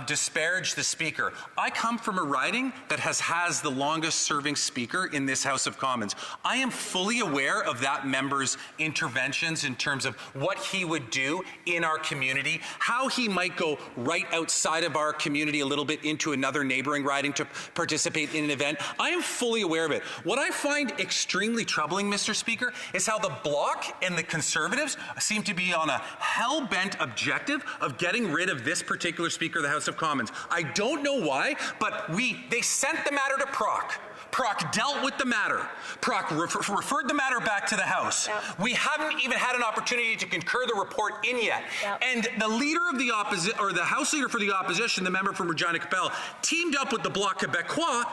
disparage the Speaker. I come from a riding that has the longest serving Speaker in this House of Commons. I am fully aware of that member's interventions in terms of what he would do in our community, how he might go right outside of our community a little bit into another neighboring riding to participate in an event. I am fully aware of it. What I find extremely troubling, Mr. Speaker, is how the Bloc and the Conservatives seem to be on a hell-bent objective of getting rid of this particular Speaker of the House of Commons. I don't know why, but they sent the matter to Proc. Proc dealt with the matter. Proc referred the matter back to the House. Yep. We haven't even had an opportunity to concur the report in yet. Yep. And the leader of the opposition, or the House leader for the opposition, the member from Regina Capel, teamed up with the Bloc Québécois,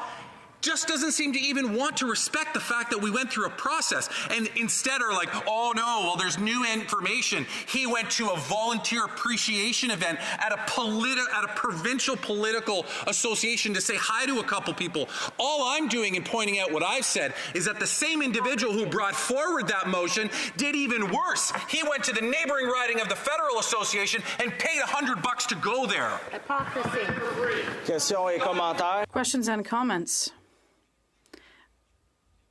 just doesn't seem to even want to respect the fact that we went through a process, and instead are like, oh no, well, there's new information. He went to a volunteer appreciation event at a provincial political association to say hi to a couple people. All I'm doing in pointing out what I've said is that the same individual who brought forward that motion did even worse. He went to the neighboring riding of the Federal Association and paid $100 to go there. Hypocrisy. Questions and comments?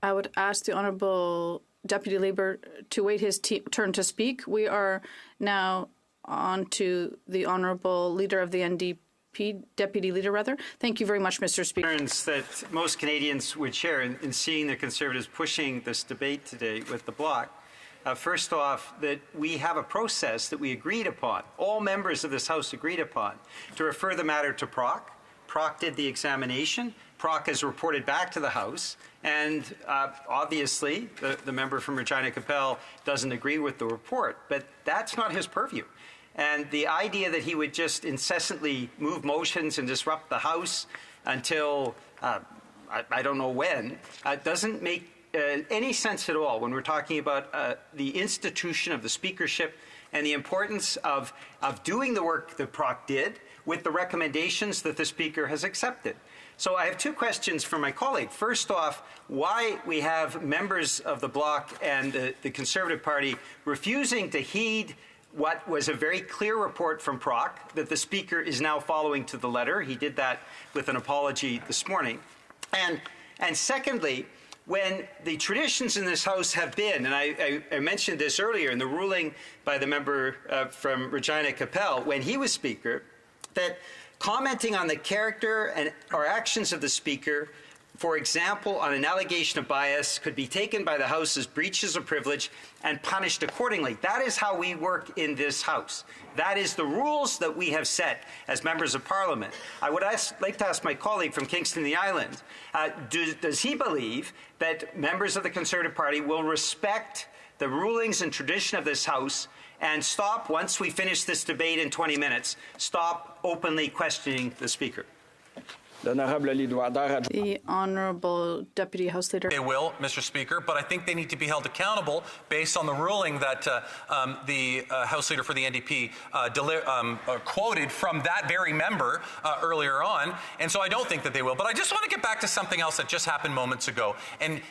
I would ask the Honourable Deputy Leader to wait his turn to speak. We are now on to the Honourable Leader of the NDP, Deputy Leader, rather. Thank you very much, Mr. Speaker. That most Canadians would share in seeing the Conservatives pushing this debate today with the Bloc. First off, that we have a process that we agreed upon, all members of this House agreed upon, to refer the matter to Proc. Proc did the examination. Proc has reported back to the House, and obviously the member from Regina Capel doesn't agree with the report, but that's not his purview. And the idea that he would just incessantly move motions and disrupt the House until I don't know when doesn't make any sense at all when we're talking about the institution of the speakership and the importance of doing the work that Proc did with the recommendations that the Speaker has accepted. So I have two questions for my colleague. First off, why we have members of the Bloc and the Conservative Party refusing to heed what was a very clear report from Proc that the Speaker is now following to the letter. He did that with an apology this morning. And secondly, when the traditions in this House have been, and I mentioned this earlier in the ruling by the member from Regina Capel when he was Speaker, that commenting on the character or actions of the Speaker, for example, on an allegation of bias, could be taken by the House as breaches of privilege and punished accordingly. That is how we work in this House. That is the rules that we have set as members of Parliament. I would like to ask my colleague from Kingston, the Island, does he believe that members of the Conservative Party will respect the rulings and tradition of this House and stop, once we finish this debate in 20 minutes, stop openly questioning the Speaker? The Honourable Deputy House Leader. They will, Mr. Speaker, but I think they need to be held accountable based on the ruling that the House Leader for the NDP quoted from that very member earlier on, and so I don't think that they will. But I just want to get back to something else that just happened moments ago, and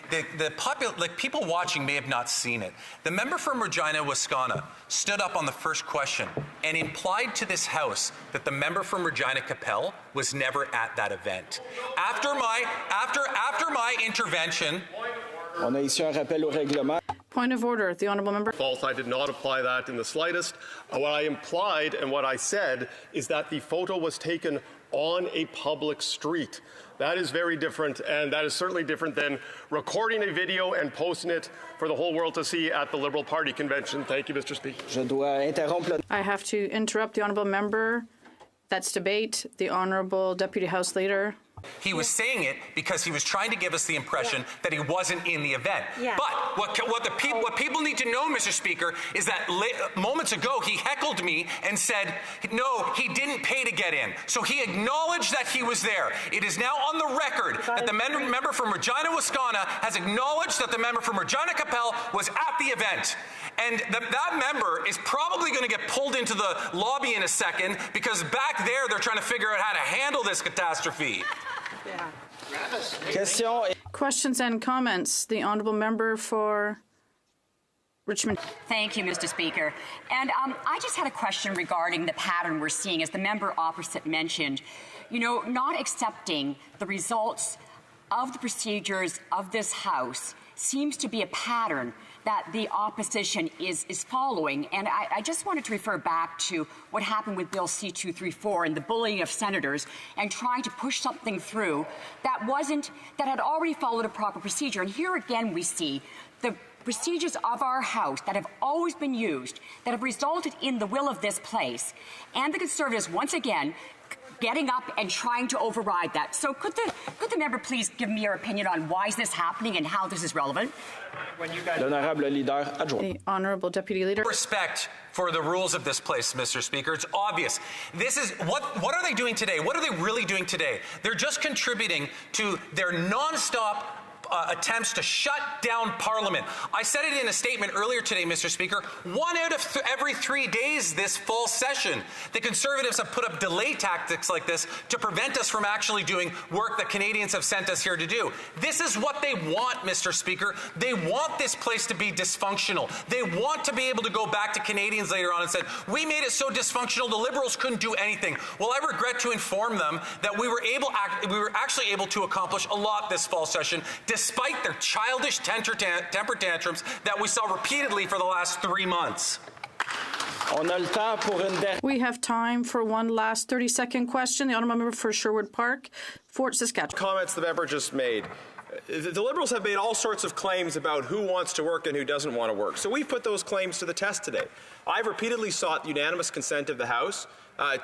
people watching may have not seen it. The member from Regina, Wascana, stood up on the first question and implied to this House that the member from Regina Capel was never at that event. After my intervention. Point of order, the honourable member. False. I did not apply that in the slightest. What I implied and what I said is that the photo was taken on a public street. That is very different, and that is certainly different than recording a video and posting it for the whole world to see at the Liberal Party convention. Thank you, Mr. Speaker. I have to interrupt the honourable member. That's debate. The honourable Deputy House Leader. He was saying it because he was trying to give us the impression that he wasn't in the event. But what people need to know, Mr. Speaker, is that moments ago he heckled me and said, no, he didn't pay to get in. So he acknowledged that he was there. It is now on the record that the member from Regina, Wascana has acknowledged that the member from Regina Capel was at the event. And that member is probably going to get pulled into the lobby in a second because back there they're trying to figure out how to handle this catastrophe. Questions and comments. The honourable member for Richmond. Thank you, Mr. Speaker. And I just had a question regarding the pattern we're seeing, as the member opposite mentioned. You know, not accepting the results of the procedures of this House seems to be a pattern that the opposition is following. And I just wanted to refer back to what happened with Bill C-234 and the bullying of senators and trying to push something through that had already followed a proper procedure. And here again we see the procedures of our House that have always been used, that have resulted in the will of this place, and the Conservatives once again getting up and trying to override that. So could the member please give me your opinion on why is this happening and how this is relevant? The honourable Deputy Leader. Respect for the rules of this place, Mr. Speaker. It's obvious. This is what are they doing today? What are they really doing today? They're just contributing to their nonstop attempts to shut down Parliament. I said it in a statement earlier today, Mr. Speaker. 1 out of every 3 days this fall session, the Conservatives have put up delay tactics like this to prevent us from actually doing work that Canadians have sent us here to do. This is what they want, Mr. Speaker. They want this place to be dysfunctional. They want to be able to go back to Canadians later on and say, we made it so dysfunctional the Liberals couldn't do anything. Well, I regret to inform them that we were actually able to accomplish a lot this fall session, despite their childish temper tantrums that we saw repeatedly for the last 3 months. We have time for one last 30-second question. The honourable member for Sherwood Park, Fort Saskatchewan. Comments the member just made. The Liberals have made all sorts of claims about who wants to work and who doesn't want to work. So we've put those claims to the test today. I've repeatedly sought unanimous consent of the House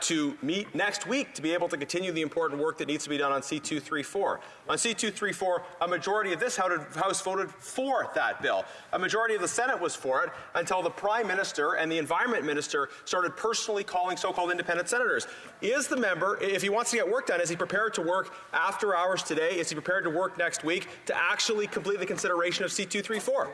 to meet next week to be able to continue the important work that needs to be done on C-234. On C-234, a majority of this House voted for that bill. A majority of the Senate was for it until the Prime Minister and the Environment Minister started personally calling so-called independent senators. Is the member, if he wants to get work done, is he prepared to work after hours today? Is he prepared to work next week to actually complete the consideration of C-234?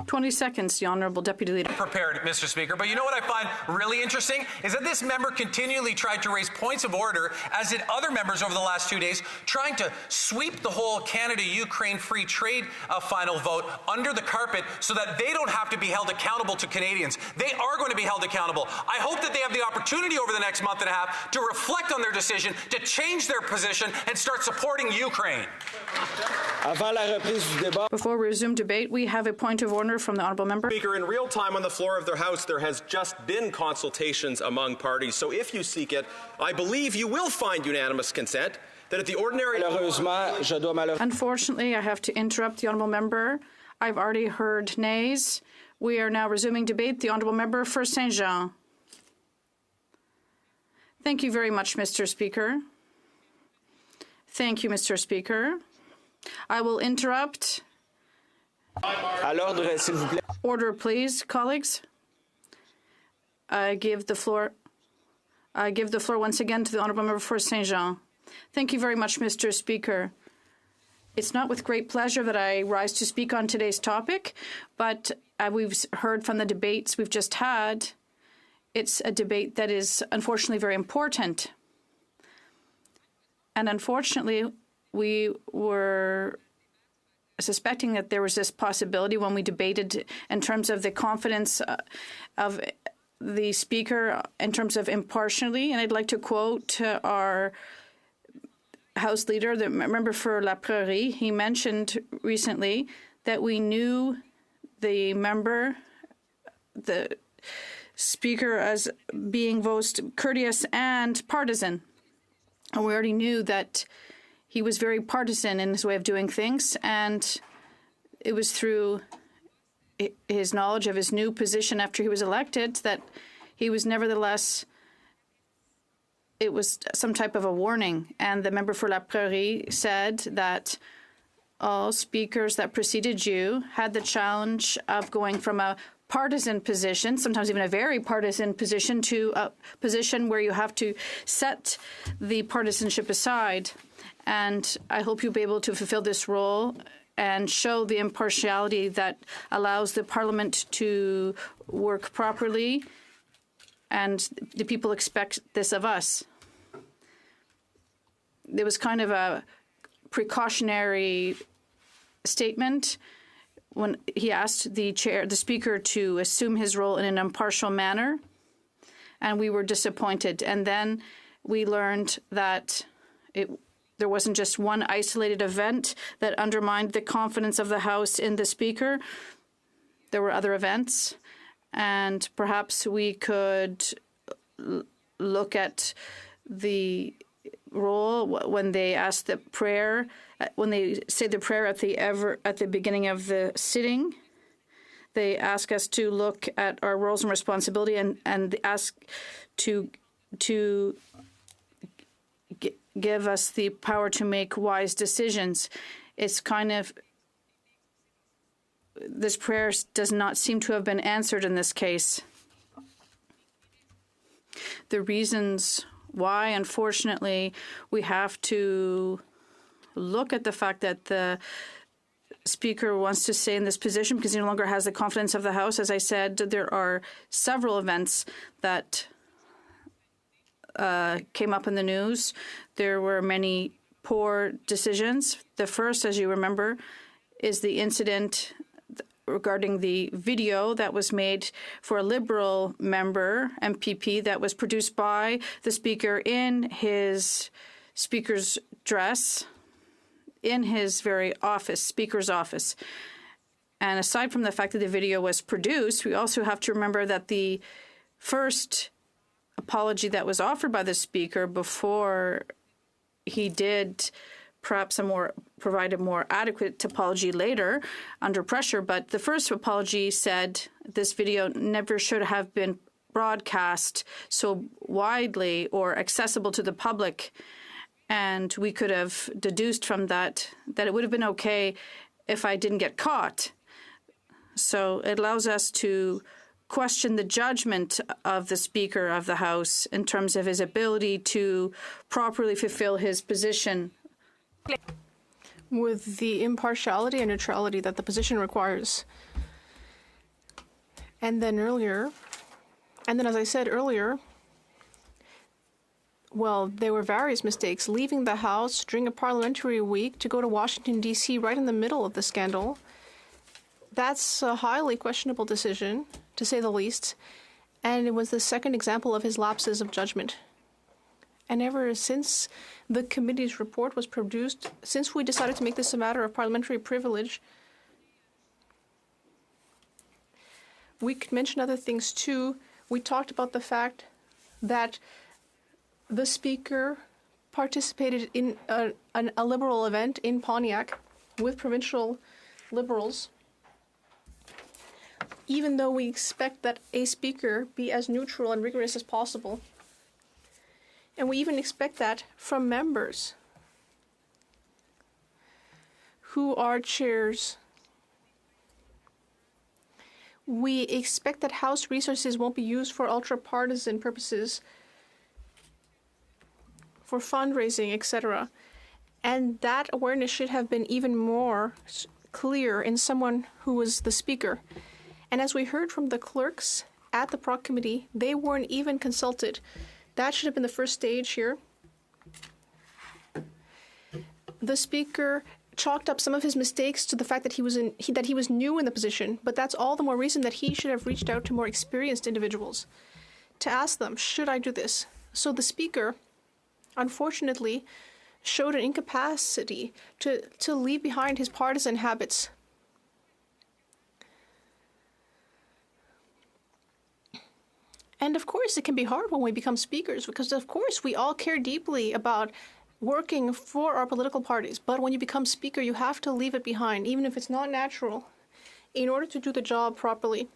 20 seconds, the honourable Deputy Leader. Prepared, Mr. Speaker. But you know what I find really interesting is that this member continually tried to raise points of order, as did other members over the last 2 days, trying to sweep the whole Canada-Ukraine free trade final vote under the carpet so that they don't have to be held accountable to Canadians. They are going to be held accountable. I hope that they have the opportunity over the next month and a half to reflect on their decision, to change their position and start supporting Ukraine. Before we resume debate, we have a point of order from the honourable member. Speaker, in real time on the floor of their House, there has just been consultations among parties. So if you seek it, I believe you will find unanimous consent that at the ordinary... Unfortunately, I have to interrupt the honourable member. I've already heard nays. We are now resuming debate. The honourable member for Saint Jean. Thank you very much, Mr. Speaker. Thank you, Mr. Speaker. I will interrupt. Order, please, colleagues. I give the floor once again to the honourable member for Saint Jean. Thank you very much, Mr. Speaker. It's not with great pleasure that I rise to speak on today's topic, but we've heard from the debates we've just had, it's a debate that is unfortunately very important. And unfortunately, we were suspecting that there was this possibility when we debated in terms of the confidence of the Speaker in terms of impartiality. And I'd like to quote our House Leader, the member for La Prairie. He mentioned recently that we knew the speaker, as being both courteous and partisan. And we already knew that he was very partisan in his way of doing things, and it was through his knowledge of his new position after he was elected that he was nevertheless, it was some type of a warning. And the member for La Prairie said that all speakers that preceded you had the challenge of going from a partisan position, sometimes even a very partisan position, to a position where you have to set the partisanship aside. And I hope you'll be able to fulfill this role and show the impartiality that allows the Parliament to work properly. And the people expect this of us. There was kind of a precautionary statement when he asked the speaker to assume his role in an impartial manner, and we were disappointed. And then we learned that there wasn't just one isolated event that undermined the confidence of the House in the speaker. There were other events, and perhaps we could look at the role when they ask the prayer, when they say the prayer at the beginning of the sitting. They ask us to look at our roles and responsibility and ask to give us the power to make wise decisions. It's kind of, this prayer does not seem to have been answered in this case. The reasons why, unfortunately, we have to look at the fact that the speaker wants to stay in this position because he no longer has the confidence of the House. As I said, there are several events that came up in the news. There were many poor decisions. The first, as you remember, is the incident regarding the video that was made for a Liberal member, MPP, that was produced by the speaker in his speaker's dress, in his very office, speaker's office. And aside from the fact that the video was produced, we also have to remember that the first apology that was offered by the speaker before he did perhaps provide a more adequate apology later under pressure. But the first apology said this video never should have been broadcast so widely or accessible to the public. And we could have deduced from that it would have been okay if I didn't get caught. So it allows us to question the judgment of the Speaker of the House in terms of his ability to properly fulfill his position. With the impartiality and neutrality that the position requires. And then as I said earlier, well, there were various mistakes. Leaving the House during a parliamentary week to go to Washington, D.C. right in the middle of the scandal, that's a highly questionable decision, to say the least. And it was the second example of his lapses of judgment. And ever since the committee's report was produced, since we decided to make this a matter of parliamentary privilege, we could mention other things too. We talked about the fact that the speaker participated in a Liberal event in Pontiac with provincial Liberals, even though we expect that a speaker be as neutral and rigorous as possible. And we even expect that from members who are chairs. We expect that House resources won't be used for ultra-partisan purposes, for fundraising, etc. And that awareness should have been even more clear in someone who was the speaker. And as we heard from the clerks at the Proc Committee, they weren't even consulted. That should have been the first stage here. The speaker chalked up some of his mistakes to the fact that he was new in the position, but that's all the more reason that he should have reached out to more experienced individuals to ask them, should I do this? So the speaker, unfortunately, showed an incapacity to leave behind his partisan habits. And of course, it can be hard when we become speakers because, of course, we all care deeply about working for our political parties. But when you become speaker, you have to leave it behind, even if it's not natural, in order to do the job properly.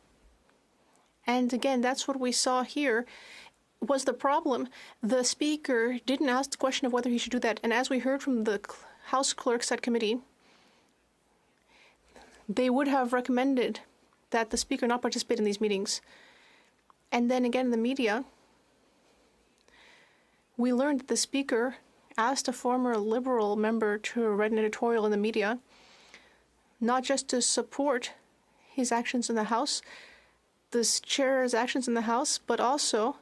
And again, that's what we saw here was the problem. The speaker didn't ask the question of whether he should do that. And as we heard from the House clerks at committee, they would have recommended that the speaker not participate in these meetings. And then again in the media, we learned that the speaker asked a former Liberal member to write an editorial in the media, not just to support his actions in the House, this chair's actions in the House, but also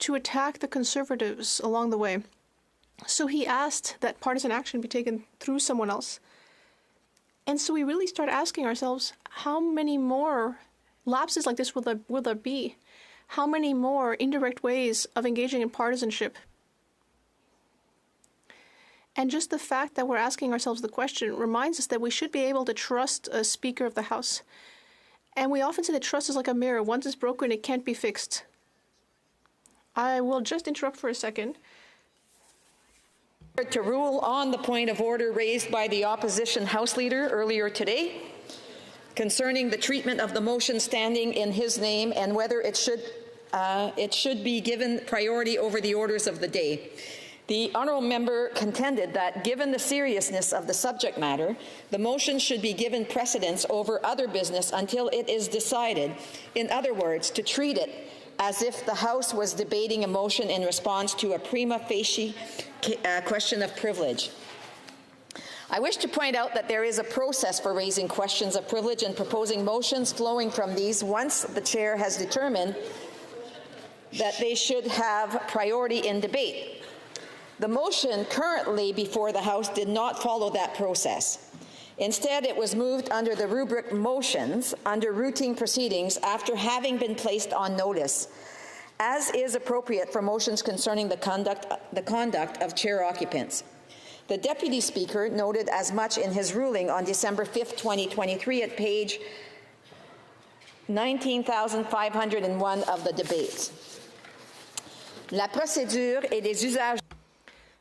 to attack the Conservatives along the way. So he asked that partisan action be taken through someone else. And so we really start asking ourselves, how many more lapses like this will there be? How many more indirect ways of engaging in partisanship? And just the fact that we're asking ourselves the question reminds us that we should be able to trust a Speaker of the House. And we often say that trust is like a mirror. Once it's broken, it can't be fixed. I will just interrupt for a second. To rule on the point of order raised by the opposition House Leader earlier today concerning the treatment of the motion standing in his name and whether it should be given priority over the orders of the day. The honourable member contended that given the seriousness of the subject matter, the motion should be given precedence over other business until it is decided. In other words, to treat it as if the House was debating a motion in response to a prima facie question of privilege. I wish to point out that there is a process for raising questions of privilege and proposing motions flowing from these once the chair has determined that they should have priority in debate. The motion currently before the House did not follow that process. Instead, it was moved under the rubric motions under routine proceedings after having been placed on notice, as is appropriate for motions concerning the conduct of chair occupants. The Deputy Speaker noted as much in his ruling on December 5th, 2023 at page 19,501 of the debates. La procédure et les usages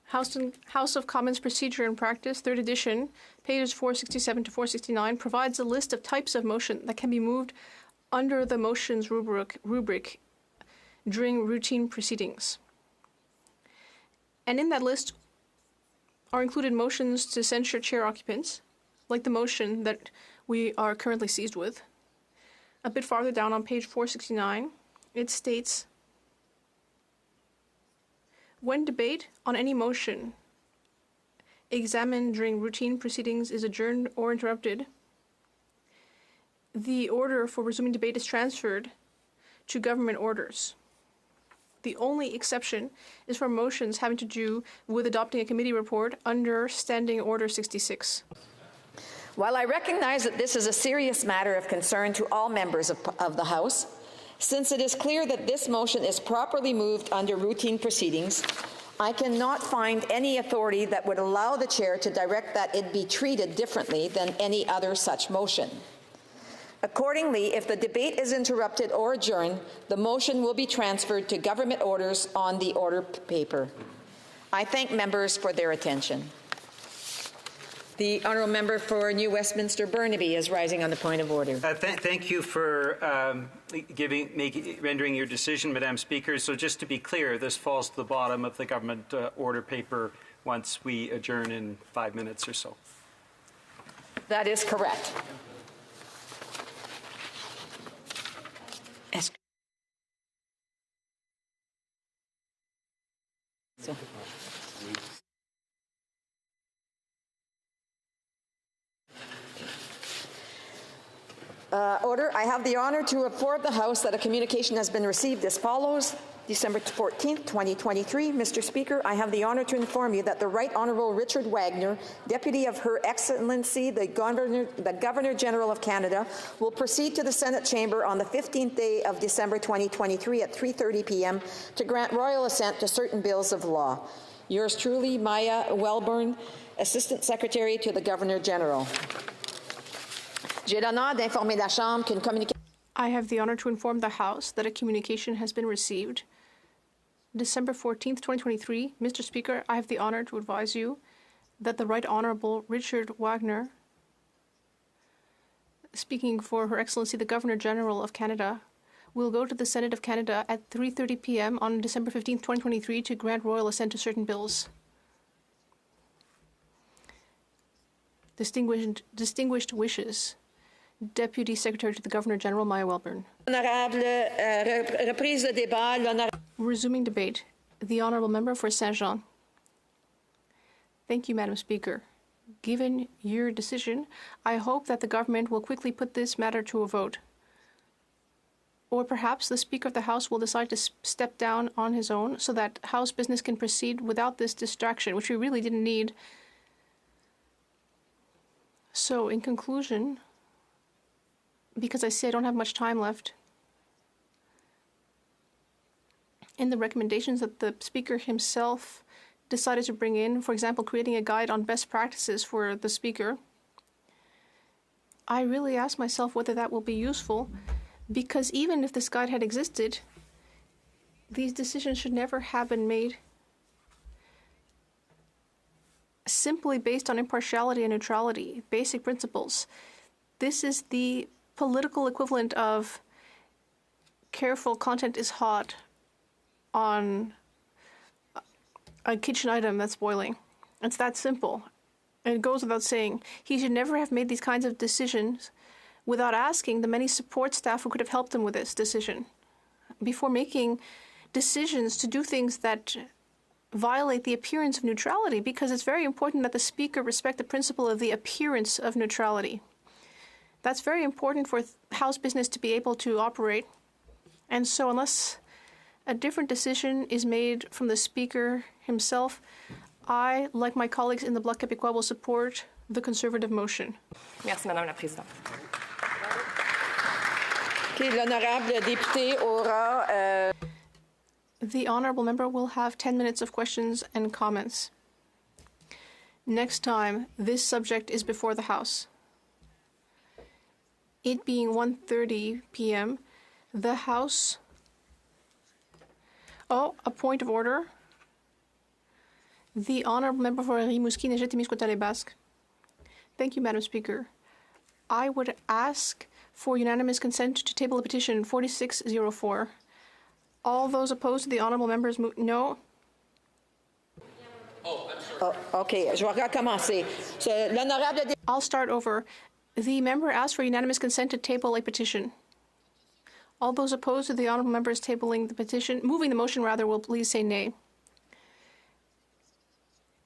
House of Commons Procedure and Practice, 3rd edition, pages 467 to 469, provides a list of types of motion that can be moved under the motions rubric during routine proceedings. And in that list are included motions to censure chair occupants, like the motion that we are currently seized with. A bit farther down on page 469, it states, when debate on any motion examined during routine proceedings is adjourned or interrupted, the order for resuming debate is transferred to government orders. The only exception is for motions having to do with adopting a committee report under Standing Order 66. While I recognize that this is a serious matter of concern to all members of the House, since it is clear that this motion is properly moved under routine proceedings, I cannot find any authority that would allow the chair to direct that it be treated differently than any other such motion. Accordingly, if the debate is interrupted or adjourned, the motion will be transferred to government orders on the order paper. I thank members for their attention. The honourable member for New Westminster Burnaby is rising on the point of order. Thank you for rendering your decision, Madam Speaker. So just to be clear, this falls to the bottom of the government order paper once we adjourn in 5 minutes or so. That is correct. Order. I have the honour to report the House that a communication has been received as follows. December 14th, 2023. Mr. Speaker, I have the honour to inform you that the Right Honourable Richard Wagner, Deputy of Her Excellency, the Governor General of Canada, will proceed to the Senate Chamber on the 15th day of December 2023 at 3:30 p.m. to grant royal assent to certain bills of law. Yours truly, Maya Welburn, Assistant Secretary to the Governor General. J'ai l'honneur d'informer la Chambre qu'une communication. I have the honor to inform the House that a communication has been received. December 14th, 2023. Mr. Speaker, I have the honor to advise you that the Right Honorable Richard Wagner, speaking for Her Excellency the Governor General of Canada, will go to the Senate of Canada at 3:30 p.m. on December 15th, 2023 to grant royal assent to certain bills. Distinguished wishes. Deputy Secretary to the Governor General, Maya Welburn. Resuming debate. The Honourable Member for Saint-Jean. Thank you, Madam Speaker. Given your decision, I hope that the government will quickly put this matter to a vote. Or perhaps the Speaker of the House will decide to step down on his own so that House business can proceed without this distraction, which we really didn't need. So, in conclusion, because I see I don't have much time left, in the recommendations that the Speaker himself decided to bring in, for example, creating a guide on best practices for the Speaker, I really ask myself whether that will be useful, because even if this guide had existed, these decisions should never have been made simply based on impartiality and neutrality, basic principles. This is the political equivalent of careful content is hot on a kitchen item that's boiling. It's that simple. And it goes without saying. He should never have made these kinds of decisions without asking the many support staff who could have helped him with this decision. Before making decisions to do things that violate the appearance of neutrality, because it's very important that the Speaker respect the principle of the appearance of neutrality. That's very important for House business to be able to operate. And so unless a different decision is made from the Speaker himself, I, like my colleagues in the Bloc Québécois, will support the Conservative motion. Merci, Madame la Présidente. L'honorable député aura... The Honourable Member will have 10 minutes of questions and comments. Next time this subject is before the House, it being 1:30 p.m., the House... Oh, a point of order. The Honourable Member for Rimouski, Nejet-Témiscouata-les-Basques. Thank you, Madam Speaker. I would ask for unanimous consent to table the petition 4604. All those opposed to the Honourable Members move no. Okay, je vais recommencer. L'honorable... I'll start over. The member asked for unanimous consent to table a petition. All those opposed to the Honourable Members tabling the petition, moving the motion rather, will please say nay.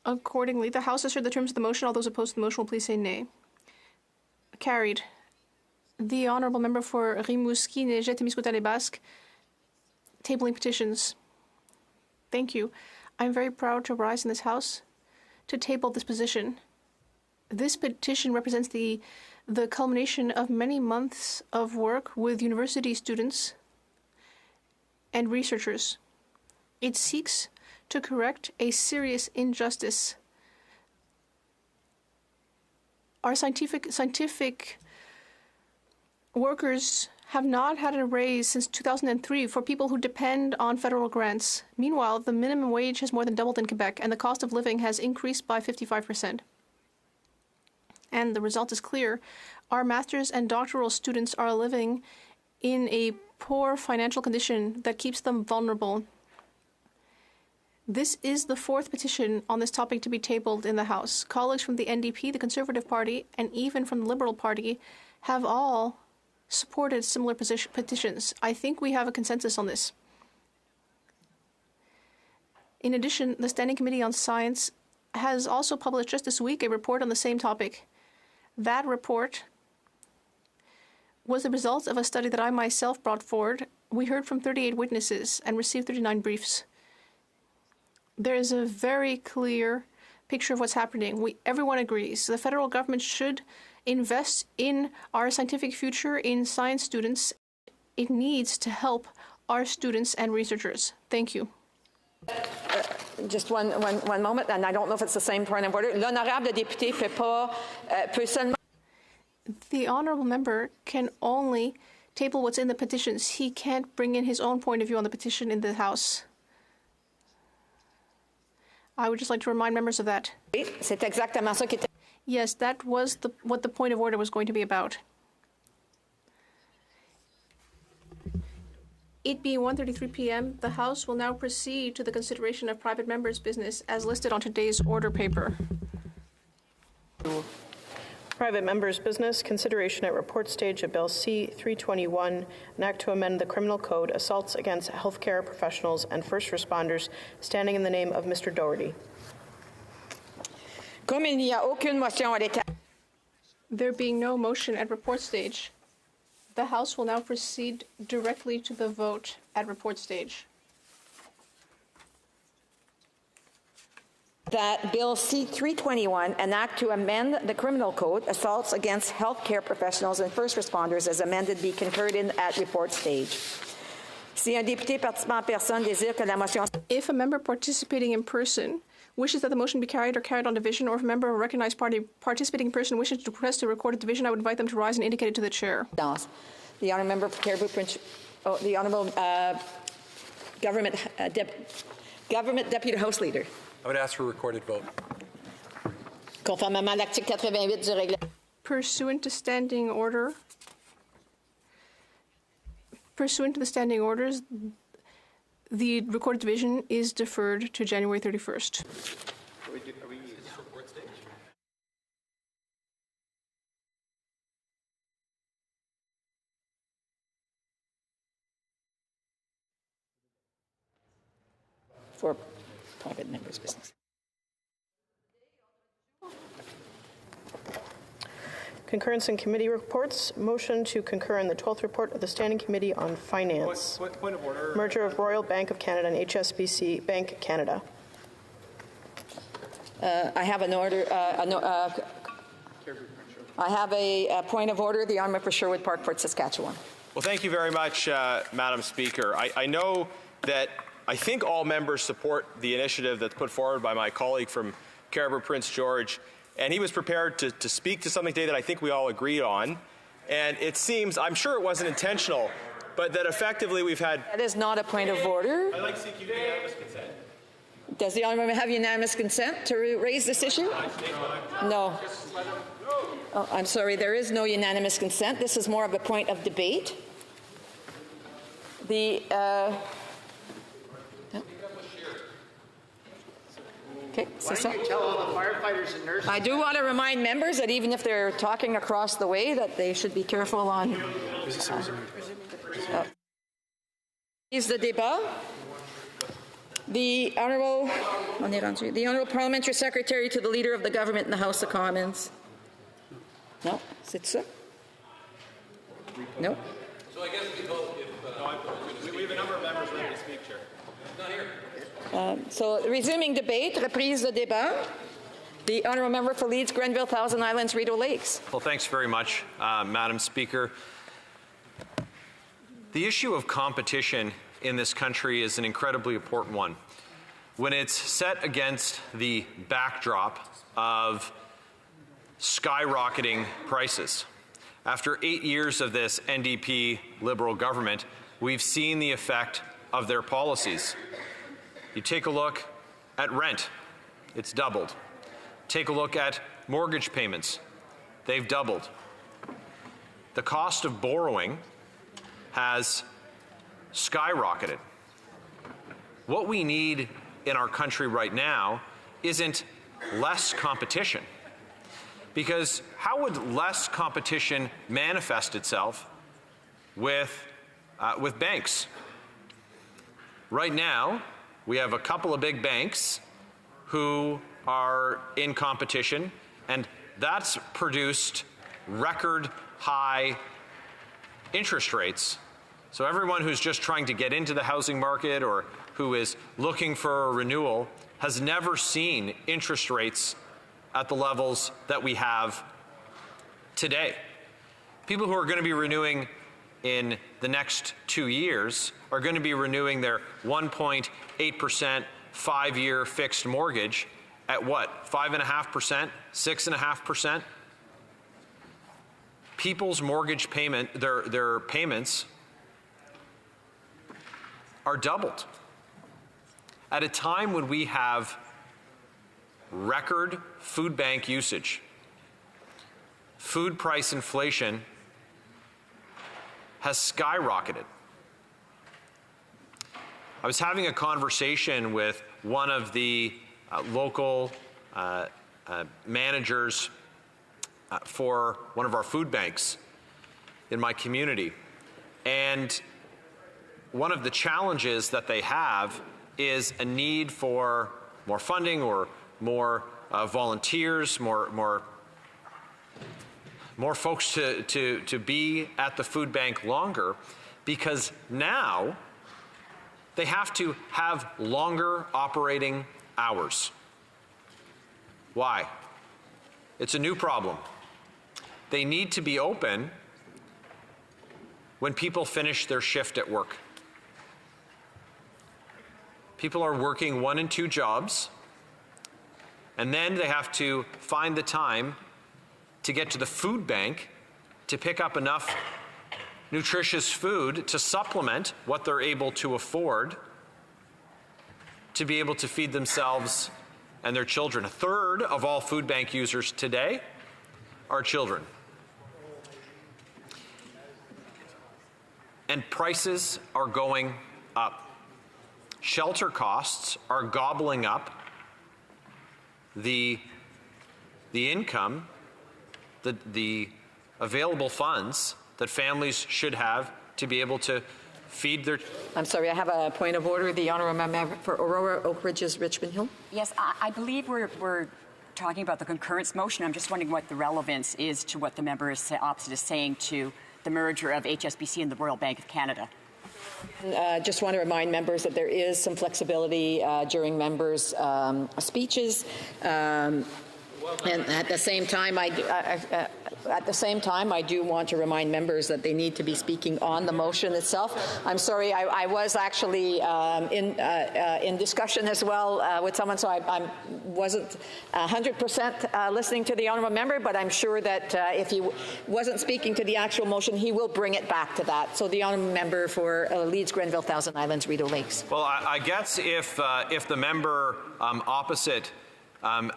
Accordingly, the House has heard the terms of the motion. All those opposed to the motion will please say nay. Carried. The Honourable Member for Rimouski, Nejet-Témiscouata-les-Basques, tabling petitions. Thank you. I'm very proud to rise in this House to table this position. This petition represents the culmination of many months of work with university students and researchers. It seeks to correct a serious injustice. Our scientific workers have not had a raise since 2003 for people who depend on federal grants. Meanwhile, the minimum wage has more than doubled in Quebec, and the cost of living has increased by 55%. And the result is clear. Our master's and doctoral students are living in a poor financial condition that keeps them vulnerable. This is the fourth petition on this topic to be tabled in the House. Colleagues from the NDP, the Conservative Party, and even from the Liberal Party have all supported similar petitions. I think we have a consensus on this. In addition, the Standing Committee on Science has also published just this week a report on the same topic. That report was the result of a study that I myself brought forward. We heard from 38 witnesses and received 39 briefs. There is a very clear picture of what's happening. Everyone agrees. The federal government should invest in our scientific future, in science students. It needs to help our students and researchers. Thank you. Just one moment, and I don't know if it's the same point of order. L'honorable député peut seulement... The Honourable Member can only table what's in the petitions. He can't bring in his own point of view on the petition in the House. I would just like to remind members of that. Yes, that was what the point of order was going to be about. It being 1:33 p.m., the House will now proceed to the consideration of private members' business as listed on today's order paper. Private members' business, consideration at report stage of Bill C-321, an act to amend the Criminal Code, assaults against healthcare professionals and first responders, standing in the name of Mr. Doherty. There being no motion at report stage, the House will now proceed directly to the vote at report stage. That Bill C-321, an act to amend the Criminal Code, assaults against healthcare professionals and first responders, as amended, be concurred in at report stage. If a member participating in person wishes that the motion be carried or carried on division, or if a member of a recognized party participating in person wishes to request a recorded division, I would invite them to rise and indicate it to the chair. The honourable member for Caribou Prince, the honourable government deputy House Leader. I would ask for a recorded vote. Conformément à l'article 88 du règlement. Pursuant to standing order, pursuant to the standing orders, the recorded division is deferred to January 31st. Are we report stage? For private members' business. Concurrence in committee reports. Motion to concur in the 12th report of the Standing Committee on Finance. Point of order. Merger of Royal Bank of Canada and HSBC Bank Canada. I have an order. I have a point of order. The honourable for Sherwood Park, Port Saskatchewan. Well, thank you very much, Madam Speaker. I know that I think all members support the initiative that's put forward by my colleague from Caribou Prince George, and he was prepared to speak to something today that I think we all agreed on. And it seems, I'm sure it wasn't intentional, but that effectively we've had... That is not a point of order. I'd like to seek unanimous consent. Does the honourable member have unanimous consent to raise this issue? No. Oh, I'm sorry, there is no unanimous consent. This is more of a point of debate. Okay, Why don't you tell all the firefighters and nurses? I do want to remind members that even if they're talking across the way, that they should be careful on. Is the débat. The honourable parliamentary secretary to the leader of the government in the House of Commons. No, c'est ça? No. So I guess we vote if... we have a number of members ready to speak, Chair. Not here. So resuming debate, reprise de débat. The honourable member for Leeds, Grenville, Thousand Islands, Rideau Lakes. Well, thanks very much, Madam Speaker. The issue of competition in this country is an incredibly important one. When it's set against the backdrop of skyrocketing prices. After 8 years of this NDP Liberal government, we've seen the effect of their policies. You take a look at rent, it's doubled. Take a look at mortgage payments, they've doubled. The cost of borrowing has skyrocketed. What we need in our country right now isn't less competition. Because how would less competition manifest itself with banks? Right now, we have a couple of big banks who are in competition, and that's produced record high interest rates. So everyone who's just trying to get into the housing market or who is looking for a renewal has never seen interest rates at the levels that we have today. People who are going to be renewing in the next 2 years are going to be renewing their 1.8% 5-year fixed mortgage at what? 5.5%? 6.5%? people's mortgage payment, their payments are doubled at a time when we have record food bank usage. Food price inflation has skyrocketed. I was having a conversation with one of the local managers for one of our food banks in my community. And one of the challenges that they have is a need for more funding or more volunteers, more folks to be at the food bank longer, because now they have to have longer operating hours. Why? It's a new problem. They need to be open when people finish their shift at work. People are working 1 and 2 jobs, and then they have to find the time to get to the food bank to pick up enough nutritious food to supplement what they're able to afford to be able to feed themselves and their children. A third of all food bank users today are children. And prices are going up. Shelter costs are gobbling up the income, the available funds that families should have to be able to feed their... I'm sorry, I have a point of order. The honourable member for Aurora, Oak Ridges, Richmond Hill. Yes, I believe we're talking about the concurrence motion. I'm just wondering what the relevance is to what the member opposite is saying to the merger of HSBC and the Royal Bank of Canada. Just want to remind members that there is some flexibility during members' speeches. And at the same time, I do want to remind members that they need to be speaking on the motion itself. I'm sorry, I was actually in discussion as well with someone, so I wasn't 100% listening to the honourable member, but I'm sure that if he wasn't speaking to the actual motion, he will bring it back to that. So the honourable member for Leeds, Grenville, Thousand Islands, Rideau Lakes. Well, I guess if the member opposite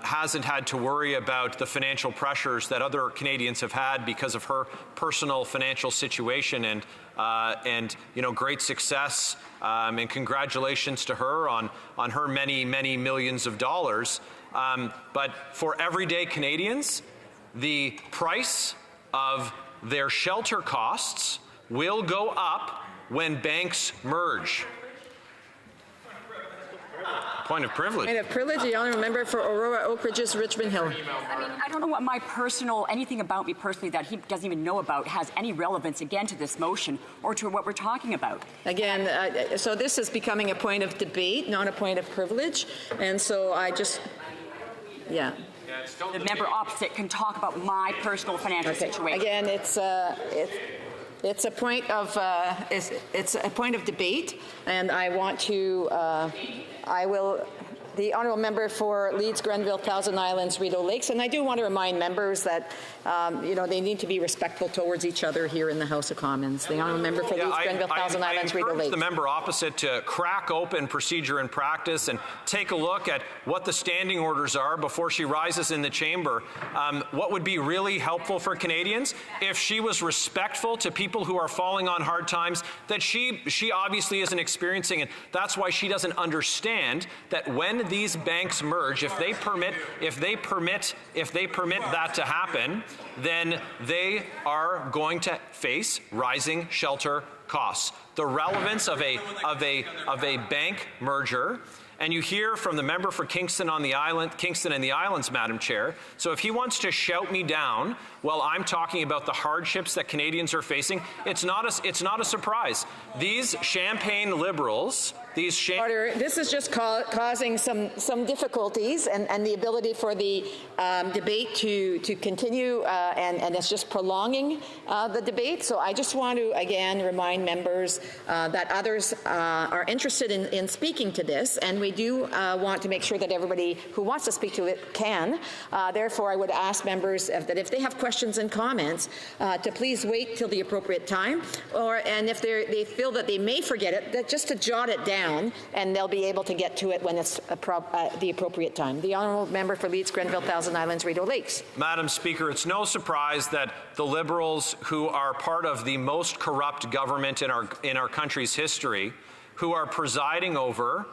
hasn't had to worry about the financial pressures that other Canadians have had because of her personal financial situation, and you know, great success, and congratulations to her on her many millions of dollars. But for everyday Canadians, the price of their shelter costs will go up when banks merge. Point of privilege. Point of privilege, the honourable member for Aurora, Oak Ridges, Richmond Hill. I mean, I don't know what anything about me personally that he doesn't even know about has any relevance, again, to this motion or to what we're talking about. Again, so this is becoming a point of debate, not a point of privilege. And so I just, yeah. The member opposite can talk about my personal financial situation. Again, it's a point of it's a point of debate, and I want to the honourable member for Leeds, Grenville, Thousand Islands, Rideau Lakes, and I do want to remind members that you know, they need to be respectful towards each other here in the House of Commons. The honourable member for Leeds, Grenville, Thousand Islands, Rideau Lakes. The member opposite to crack open procedure and practice and take a look at what the standing orders are before she rises in the chamber. What would be really helpful for Canadians if she was respectful to people who are falling on hard times that she obviously isn't experiencing, and that's why she doesn't understand that when these banks merge, if they permit that to happen, then they are going to face rising shelter costs. The relevance of a bank merger, and you hear from the member for Kingston and the Islands, Madam Chair. So if he wants to shout me down while I'm talking about the hardships that Canadians are facing, it's not a surprise. These Champagne Liberals Order. This is just causing some difficulties and the ability for the debate to continue, and it's just prolonging the debate. So I just want to again remind members that others are interested in speaking to this, and we do want to make sure that everybody who wants to speak to it can. Therefore, I would ask members that if they have questions and comments, to please wait till the appropriate time, and if they feel that they may forget it, that just to jot it down, and they'll be able to get to it when it's the appropriate time. The honourable member for Leeds, Grenville, Thousand Islands, Rideau Lakes. Madam Speaker, it's no surprise that the Liberals, who are part of the most corrupt government in our country's history, who are presiding over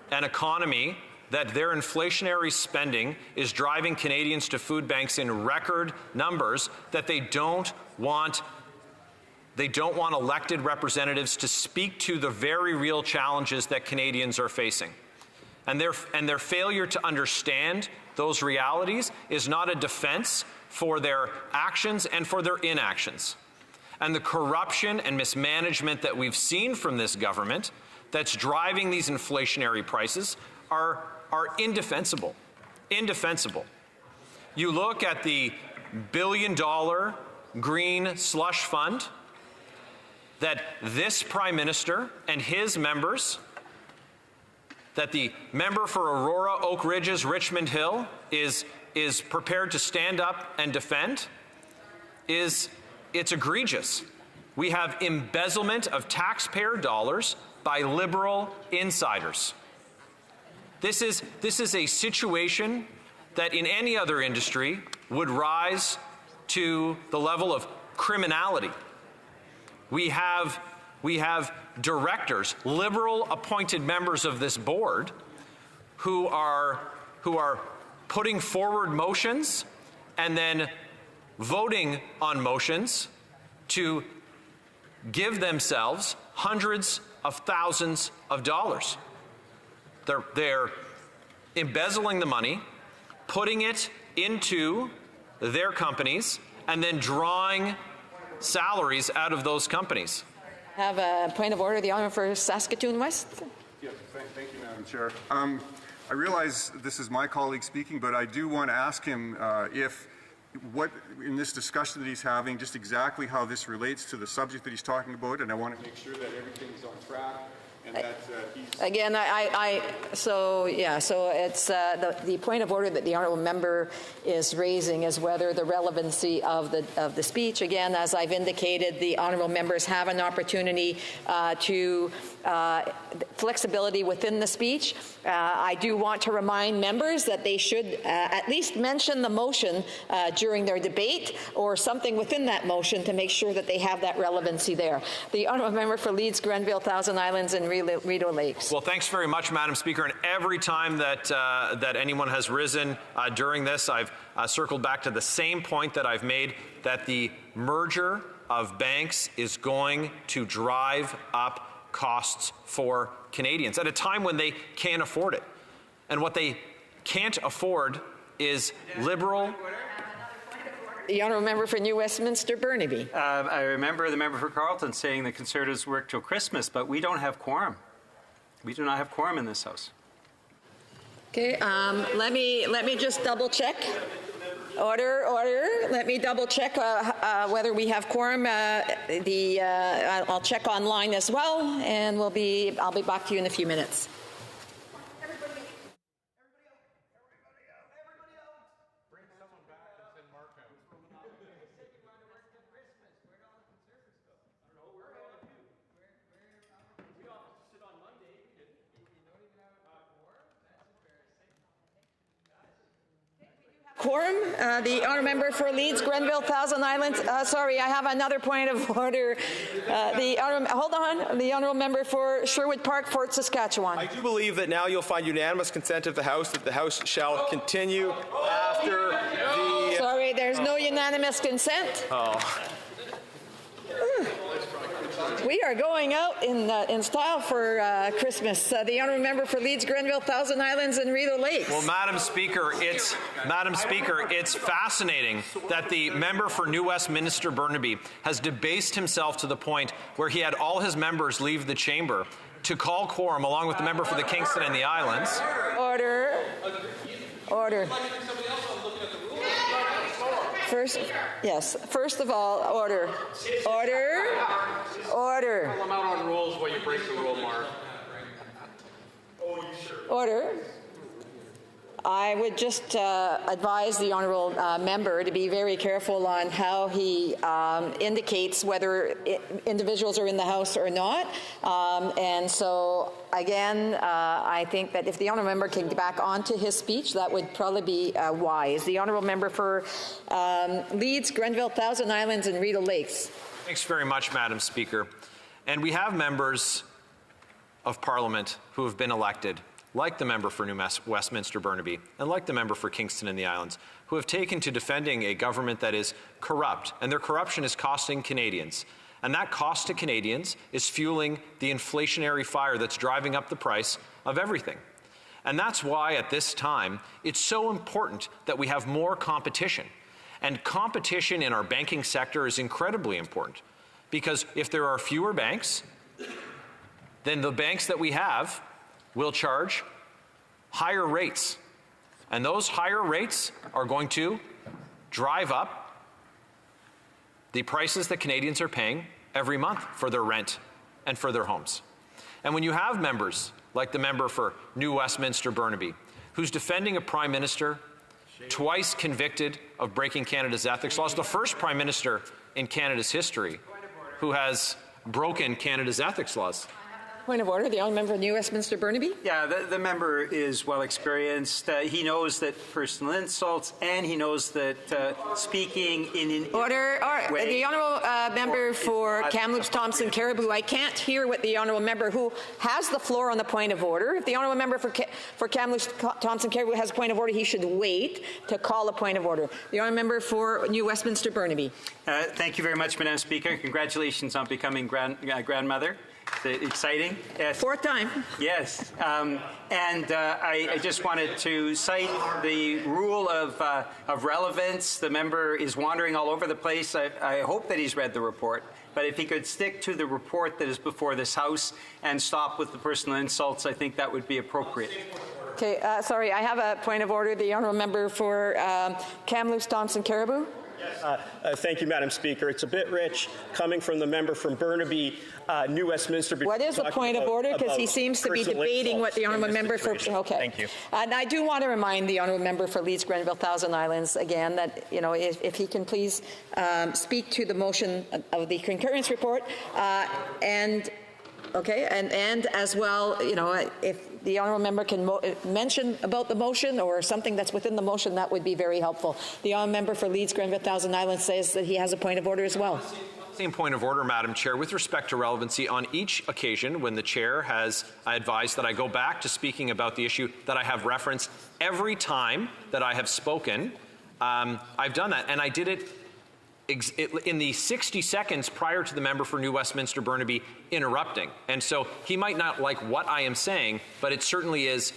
an economy that their inflationary spending is driving Canadians to food banks in record numbers, that they don't want elected representatives to speak to the very real challenges that Canadians are facing. And their failure to understand those realities is not a defense for their actions and for their inactions. And the corruption and mismanagement that we've seen from this government that's driving these inflationary prices are indefensible. Indefensible. You look at the billion-dollar green slush fund that this Prime Minister and his members, that the member for Aurora, Oak Ridges, Richmond Hill is prepared to stand up and defend, it's egregious. We have embezzlement of taxpayer dollars by Liberal insiders. This is a situation that in any other industry would rise to the level of criminality. We have directors, Liberal appointed members of this board, who are putting forward motions and then voting on motions to give themselves hundreds of thousands of dollars. They're embezzling the money, putting it into their companies, and then drawing salaries out of those companies. Have a point of order. The honour for Saskatoon West. Yes, thank you, Madam Chair. I realize this is my colleague speaking, but I do want to ask him in this discussion that he's having, just exactly how this relates to the subject that he's talking about, and I want to make sure that everything is on track. And that he's again, so it's the point of order that the honourable member is raising is whether the relevancy of the speech. Again, as I've indicated, the honourable members have an opportunity to flexibility within the speech. I do want to remind members that they should at least mention the motion during their debate or something within that motion to make sure that they have that relevancy there. The honourable member for Leeds, Grenville, Thousand Islands, and Rideau Lakes. Well, thanks very much, Madam Speaker. And every time that anyone has risen during this, I've circled back to the same point that I've made, that the merger of banks is going to drive up costs for Canadians at a time when they can't afford it. And what they can't afford is Liberal. The honourable member for New Westminster, Burnaby. I remember the member for Carleton saying the Conservatives work till Christmas, but we don't have quorum. We do not have quorum in this House. Okay, let me just double check. Order. Let me double check whether we have quorum. I'll check online as well, and I'll be back to you in a few minutes. Quorum. The honour member for Leeds, Grenville, Thousand Islands. Sorry, I have another point of order. Hold on. The honourable member for Sherwood Park, Fort Saskatchewan. I do believe that now you'll find unanimous consent of the House that the House shall continue after the. Sorry, there's no unanimous consent. Oh. We are going out in style for Christmas. The honourable member for Leeds, Grenville, Thousand Islands, and Rideau Lakes. Well, Madam Speaker, it's fascinating that the member for New Westminster Burnaby has debased himself to the point where he had all his members leave the chamber to call quorum along with the member for the Kingston and the Islands. Order. Order. First of all, order. Order. Order. I'm out on rules while you break the rule, Mark. Order. I would just advise the honourable member to be very careful on how he indicates whether individuals are in the House or not. And so, again, I think that if the honourable member can get back onto his speech, that would probably be wise. The honourable member for Leeds, Grenville, Thousand Islands, and Rideau Lakes. Thanks very much, Madam Speaker. And we have members of Parliament who have been elected, like the member for New Westminster Burnaby and like the member for Kingston and the Islands, who have taken to defending a government that is corrupt, and their corruption is costing Canadians. And that cost to Canadians is fueling the inflationary fire that's driving up the price of everything. And that's why at this time, it's so important that we have more competition. And competition in our banking sector is incredibly important, because if there are fewer banks, then the banks that we have will charge higher rates. And those higher rates are going to drive up the prices that Canadians are paying every month for their rent and for their homes. And when you have members like the member for New Westminster Burnaby, who's defending a Prime Minister twice convicted of breaking Canada's ethics laws, the first Prime Minister in Canada's history who has broken Canada's ethics laws. Point of order. The honourable member for New Westminster Burnaby. Yeah, the member is well experienced. He knows that personal insults, and he knows that speaking in an order. Way the honourable member for Kamloops, Thompson, Caribou. I can't hear what the honourable member who has the floor on the point of order. If the honourable member for Kamloops, Thompson, Caribou has a point of order, he should wait to call a point of order. The honourable member for New Westminster Burnaby. Thank you very much, Madam Speaker. Congratulations on becoming grandmother. Exciting. Yes. Fourth time. Yes. I just wanted to cite the rule of relevance. The member is wandering all over the place. I hope that he's read the report. But if he could stick to the report that is before this House and stop with the personal insults, I think that would be appropriate. Okay. Sorry, I have a point of order. The honourable member for Kamloops, Thompson, Caribou. Thank you, Madam Speaker. It's a bit rich coming from the member from Burnaby, New Westminster. What is the point of order? Because he seems to be debating what the honourable member for. Okay. Thank you. And I do want to remind the honourable member for Leeds, Grenville, Thousand Islands again that if he can please speak to the motion of the concurrence report and as well, if the honourable member can mention about the motion or something that's within the motion, that would be very helpful. The honourable member for Leeds, Grenville, Thousand Islands says that he has a point of order as well. Same point of order, Madam Chair. With respect to relevancy, on each occasion when the Chair has advised that I go back to speaking about the issue that I have referenced every time that I have spoken, I've done that. And I did it in the 60 seconds prior to the member for New Westminster Burnaby interrupting. And so he might not like what I am saying, but it certainly is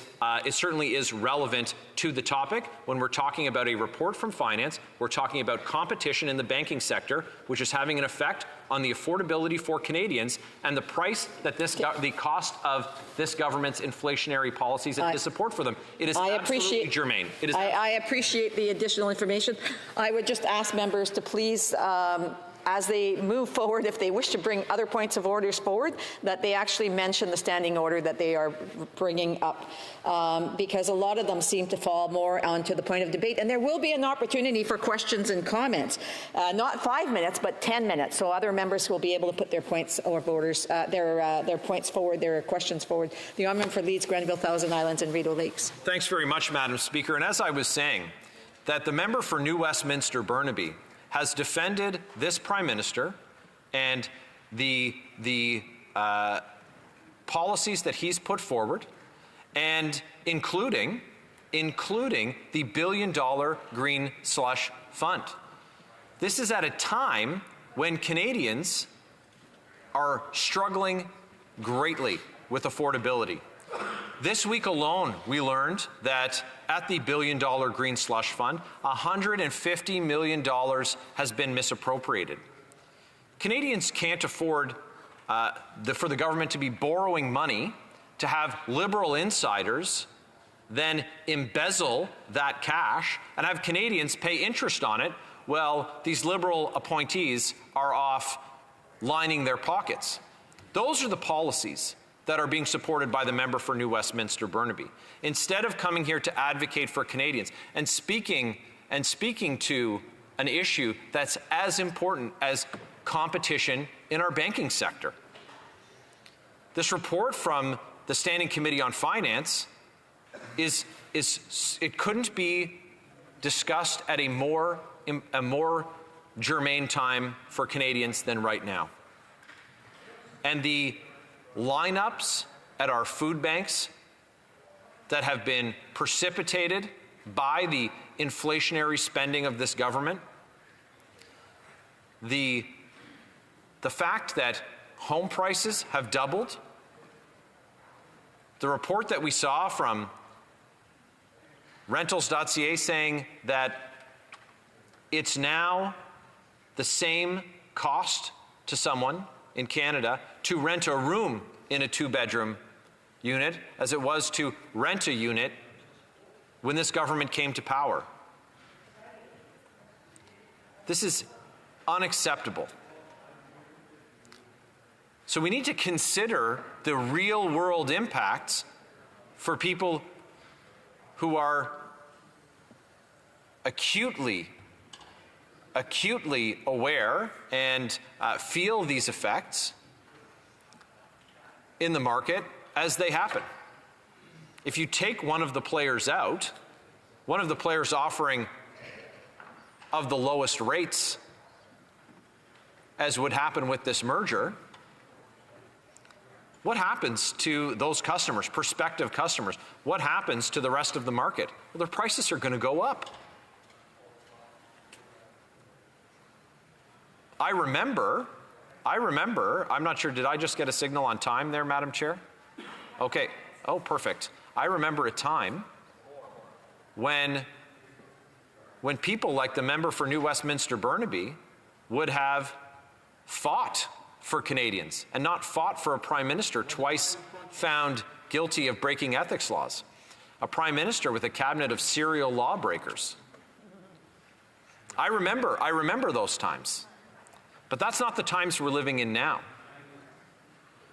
relevant to the topic. When we're talking about a report from finance, we're talking about competition in the banking sector, which is having an effect on the affordability for Canadians and the price that the cost of this government's inflationary policies and the support for them. It is absolutely germane. I appreciate the additional information. I would just ask members to please, as they move forward, if they wish to bring other points of orders forward, that they actually mention the standing order that they are bringing up, because a lot of them seem to fall more onto the point of debate. And there will be an opportunity for questions and comments, not 5 minutes, but 10 minutes, so other members will be able to put their points of orders, their points forward, their questions forward. The honourable for Leeds, Grenville, Thousand Islands, and Rideau Lakes. Thanks very much, Madam Speaker. And as I was saying, that the member for New Westminster Burnaby has defended this Prime Minister and the policies that he's put forward, and including the billion-dollar green slush fund. This is at a time when Canadians are struggling greatly with affordability. This week alone, we learned that at the billion-dollar green slush fund, $150 million has been misappropriated. Canadians can't afford for the government to be borrowing money to have Liberal insiders then embezzle that cash and have Canadians pay interest on it, well, these Liberal appointees are off lining their pockets. Those are the policies that are being supported by the member for New Westminster Burnaby. Instead of coming here to advocate for Canadians and speaking to an issue that's as important as competition in our banking sector. This report from the Standing Committee on Finance it couldn't be discussed at a more germane time for Canadians than right now. And the lineups at our food banks that have been precipitated by the inflationary spending of this government, the fact that home prices have doubled, the report that we saw from Rentals.ca saying that it's now the same cost to someone in Canada to rent a room in a 2-bedroom unit as it was to rent a unit when this government came to power. This is unacceptable. So we need to consider the real-world impacts for people who are acutely aware and feel these effects in the market as they happen. If you take one of the players out, one of the players offering of the lowest rates, as would happen with this merger, what happens to those customers, prospective customers? What happens to the rest of the market? Well, their prices are going to go up. I remember, I'm not sure, did I just get a signal on time there, Madam Chair? Okay, oh, perfect. I remember a time when people like the member for New Westminster Burnaby would have fought for Canadians and not fought for a Prime Minister twice found guilty of breaking ethics laws. A Prime Minister with a cabinet of serial lawbreakers. I remember those times. But that's not the times we're living in now.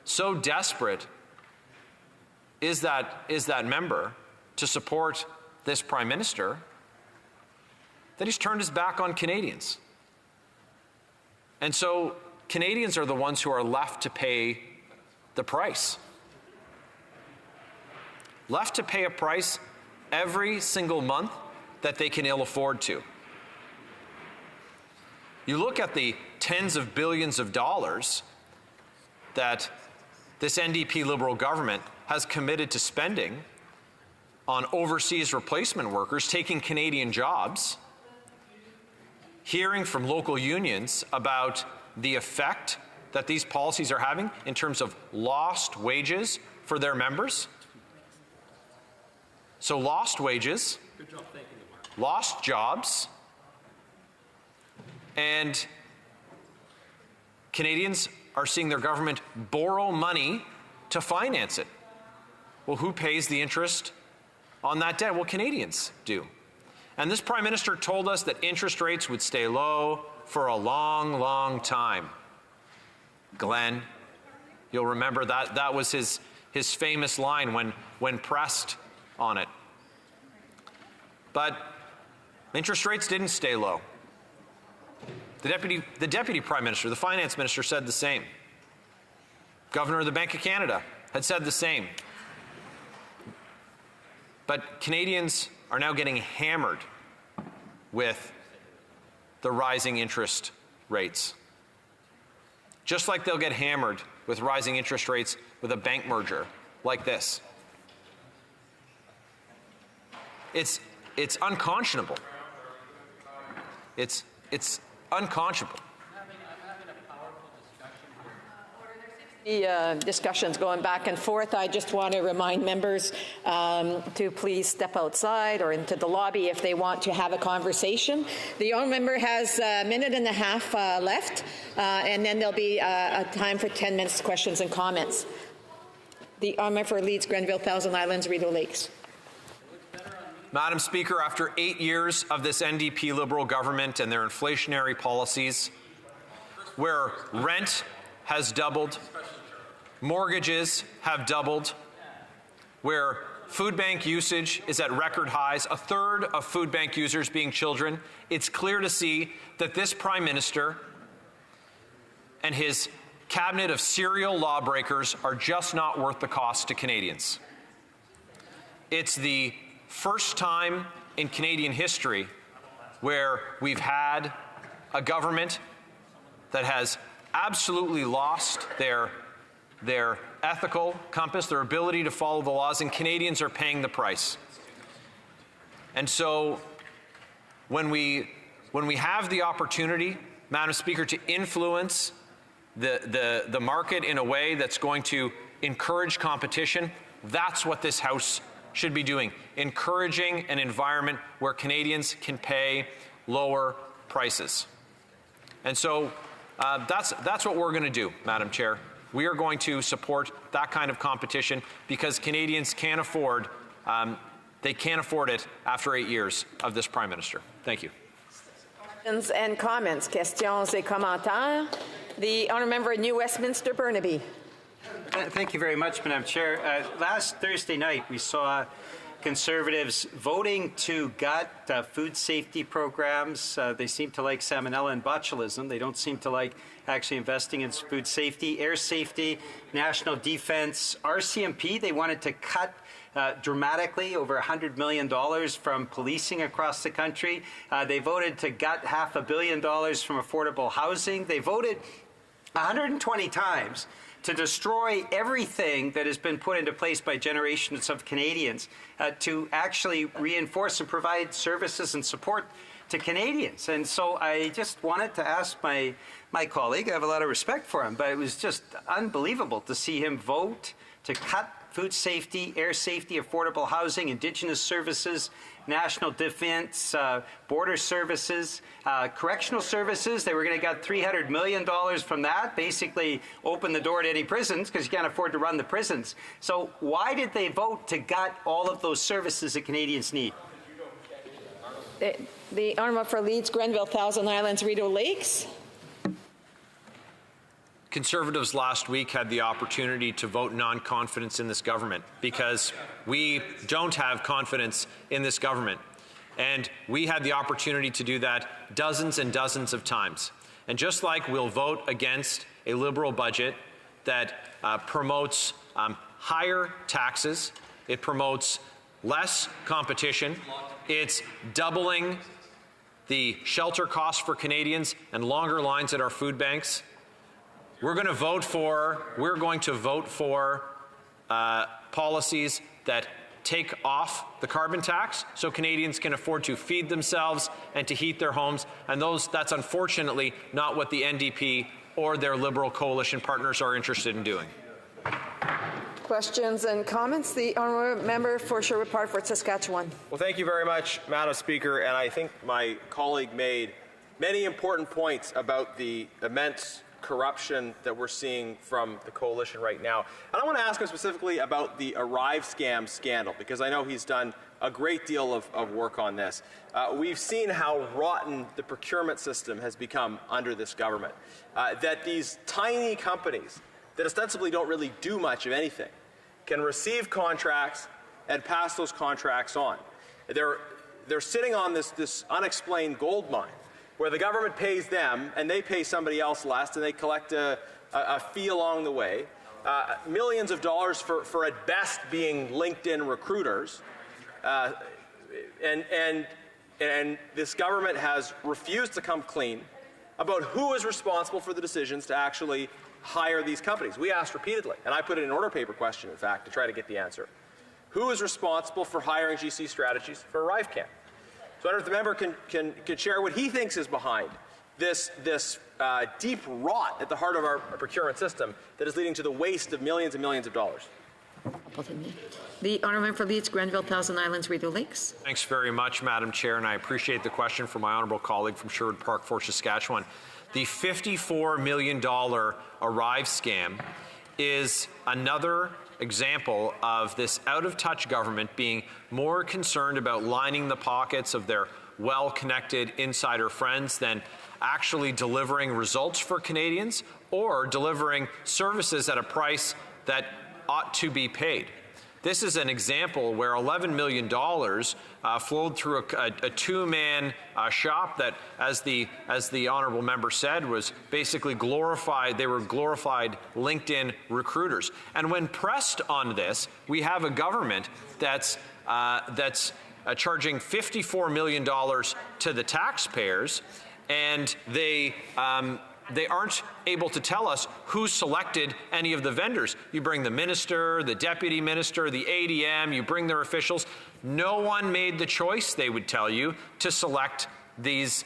So desperate is that member to support this Prime Minister that he's turned his back on Canadians. And so Canadians are the ones who are left to pay the price. Left to pay a price every single month that they can ill afford to. You look at the tens of billions of dollars that this NDP Liberal government has committed to spending on overseas replacement workers taking Canadian jobs, hearing from local unions about the effect that these policies are having in terms of lost wages for their members. So lost wages, lost jobs, and Canadians are seeing their government borrow money to finance it. Well, who pays the interest on that debt? Well, Canadians do. And this Prime Minister told us that interest rates would stay low for a long, long time. Glenn, you'll remember that was his famous line when pressed on it. But interest rates didn't stay low. The Deputy Prime Minister, the Finance Minister said the same. Governor of the Bank of Canada had said the same. But Canadians are now getting hammered with the rising interest rates. Just like they'll get hammered with rising interest rates with a bank merger like this. It's unconscionable. It's unconscionable. The discussions going back and forth. I just want to remind members to please step outside or into the lobby if they want to have a conversation. The honourable member has a minute and a half left, and then there'll be a time for 10 minutes questions and comments. The honourable member for Leeds, Grenville, Thousand Islands, Rideau Lakes. Madam Speaker, after 8 years of this NDP Liberal government and their inflationary policies, where rent has doubled, mortgages have doubled, where food bank usage is at record highs, a third of food bank users being children, it's clear to see that this Prime Minister and his cabinet of serial lawbreakers are just not worth the cost to Canadians. It's the first time in Canadian history where we've had a government that has absolutely lost their ethical compass, their ability to follow the laws, and Canadians are paying the price. And so when we have the opportunity, Madam Speaker, to influence the market in a way that's going to encourage competition, that's what this House should be doing, encouraging an environment where Canadians can pay lower prices. And so that's what we're going to do, Madam Chair. We are going to support that kind of competition because Canadians can't afford, they can't afford it after 8 years of this Prime Minister. Thank you. Questions and comments. Questions et commentaires. The honourable member of New Westminster, Burnaby. Thank you very much, Madam Chair. Last Thursday night, we saw Conservatives voting to gut food safety programs. They seem to like salmonella and botulism. They don't seem to like actually investing in food safety, air safety, national defense, RCMP. They wanted to cut dramatically over $100 million from policing across the country. They voted to gut $500 million from affordable housing. They voted 120 times to destroy everything that has been put into place by generations of Canadians to actually reinforce and provide services and support to Canadians. And so I just wanted to ask my colleague, I have a lot of respect for him, but it was just unbelievable to see him vote to cut food safety, air safety, affordable housing, Indigenous services, national defense, border services, correctional services. They were going to get $300 million from that, basically open the door to any prisons because you can't afford to run the prisons. So why did they vote to gut all of those services that Canadians need? The honourable for Leeds, Grenville, Thousand Islands, Rideau Lakes. Conservatives last week had the opportunity to vote non-confidence in this government because we don't have confidence in this government. And we had the opportunity to do that dozens and dozens of times. And just like we'll vote against a Liberal budget that promotes higher taxes, it promotes less competition, it's doubling the shelter costs for Canadians and longer lines at our food banks. We're going to vote for policies that take off the carbon tax so Canadians can afford to feed themselves and to heat their homes. And that's unfortunately not what the NDP or their Liberal coalition partners are interested in doing. Questions and comments? The honourable member for Sherwood Park, Saskatchewan. Well, thank you very much, Madam Speaker. And I think my colleague made many important points about the immense corruption that we're seeing from the coalition right now. And I want to ask him specifically about the Arrive scam scandal, because I know he's done a great deal of work on this. We've seen how rotten the procurement system has become under this government, that these tiny companies that ostensibly don't really do much of anything can receive contracts and pass those contracts on. They're sitting on this unexplained gold mine where the government pays them and they pay somebody else less and they collect a fee along the way. Millions of dollars for at best being LinkedIn recruiters. And this government has refused to come clean about who is responsible for the decisions to actually hire these companies. We asked repeatedly, and I put it in an order paper question, in fact, to try to get the answer. Who is responsible for hiring GC Strategies for ArriveCamp? So I don't know if the member can share what he thinks is behind this deep rot at the heart of our procurement system that is leading to the waste of millions and millions of dollars. The honourable member for Leeds, Grenville, Thousand Islands, Rideau Lakes. Thanks very much, Madam Chair, and I appreciate the question from my honourable colleague from Sherwood Park, Fort Saskatchewan. The $54 million Arrive scam is another example of this out-of-touch government being more concerned about lining the pockets of their well-connected insider friends than actually delivering results for Canadians or delivering services at a price that ought to be paid. This is an example where $11 million flowed through a two-man shop that, as the honourable member said, was basically glorified. They were glorified LinkedIn recruiters. And when pressed on this, we have a government that's charging $54 million to the taxpayers, and they aren't able to tell us who selected any of the vendors. You bring the minister, the deputy minister, the ADM, you bring their officials. No one made the choice, they would tell you, to select these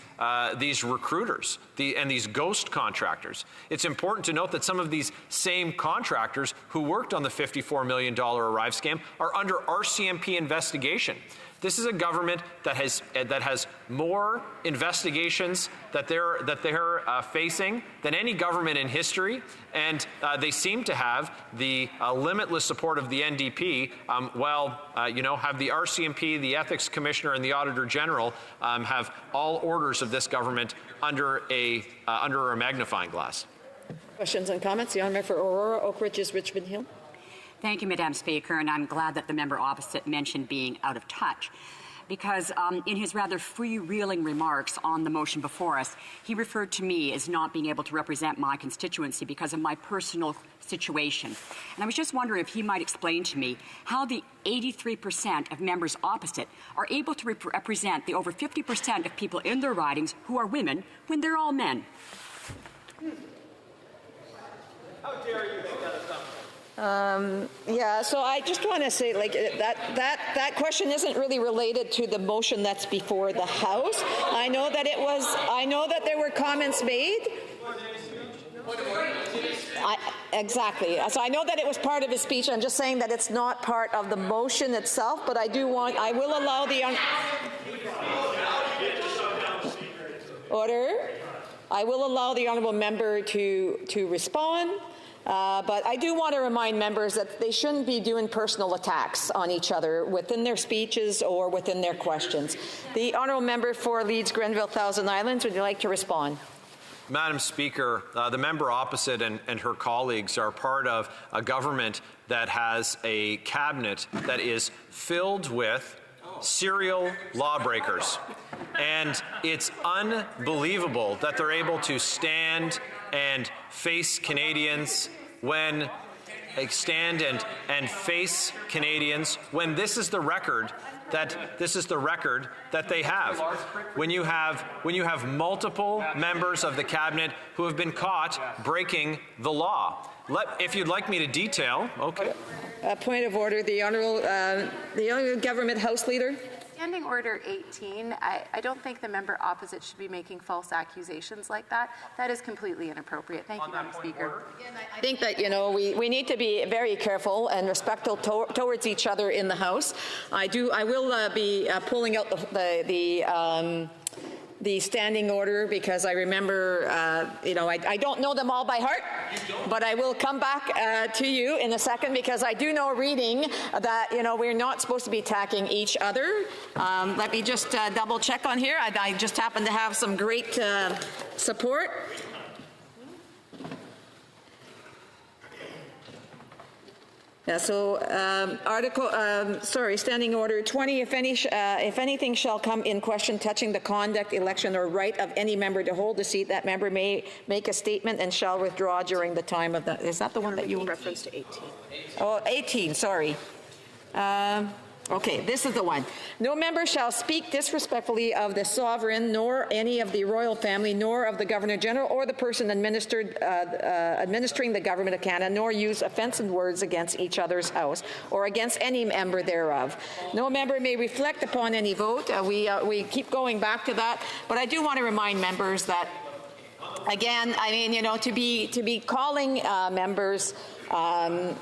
recruiters and these ghost contractors. It's important to note that some of these same contractors who worked on the $54 million Arrive scam are under RCMP investigation. This is a government that has more investigations that they're facing than any government in history, and they seem to have the limitless support of the NDP. Have the RCMP, the Ethics Commissioner, and the Auditor General have all orders of this government under a magnifying glass. Questions and comments. The honourable for Aurora, Oak Ridges, Richmond Hill. Thank you, Madam Speaker, and I'm glad that the member opposite mentioned being out of touch, because in his rather freewheeling remarks on the motion before us, he referred to me as not being able to represent my constituency because of my personal situation. And I was just wondering if he might explain to me how the 83% of members opposite are able to represent the over 50% of people in their ridings who are women when they're all men. How dare you make that assumption? So I just want to say, that question isn't really related to the motion that's before the House. I know that there were comments made. Exactly. So I know that it was part of his speech. I'm just saying that it's not part of the motion itself, but I will allow the order. I will allow the honourable member to respond. But I do want to remind members that they shouldn't be doing personal attacks on each other within their speeches or within their questions. The honourable member for Leeds, Grenville, Thousand Islands, would you like to respond? Madam Speaker, the member opposite and her colleagues are part of a government that has a cabinet that is filled with serial lawbreakers. And it's unbelievable that they're able to stand and face Canadians when they stand and face Canadians when this is the record that they have. When you have multiple members of the cabinet who have been caught breaking the law. If you'd like me to detail, okay. Point of order, the honourable government House Leader. Standing Order 18, I don't think the member opposite should be making false accusations like that. That is completely inappropriate. Thank you, Madam Speaker. I think that, we need to be very careful and respectful towards each other in the House. I will be pulling out the standing order because I remember, I don't know them all by heart, but I will come back to you in a second because I do know reading that, we're not supposed to be attacking each other. Let me just double check on here. I just happen to have some great support. Yeah, so Standing Order 20, if anything shall come in question touching the conduct, election, or right of any member to hold a seat, that member may make a statement and shall withdraw during the time of the... Is that the one that you... reference to 18. Oh, 18, sorry. Okay, this is the one. No member shall speak disrespectfully of the sovereign, nor any of the royal family, nor of the Governor-General or the person administering the Government of Canada, nor use offensive words against each other's house or against any member thereof. No member may reflect upon any vote. We keep going back to that, but I do want to remind members that Again, I mean, you know, to be calling members,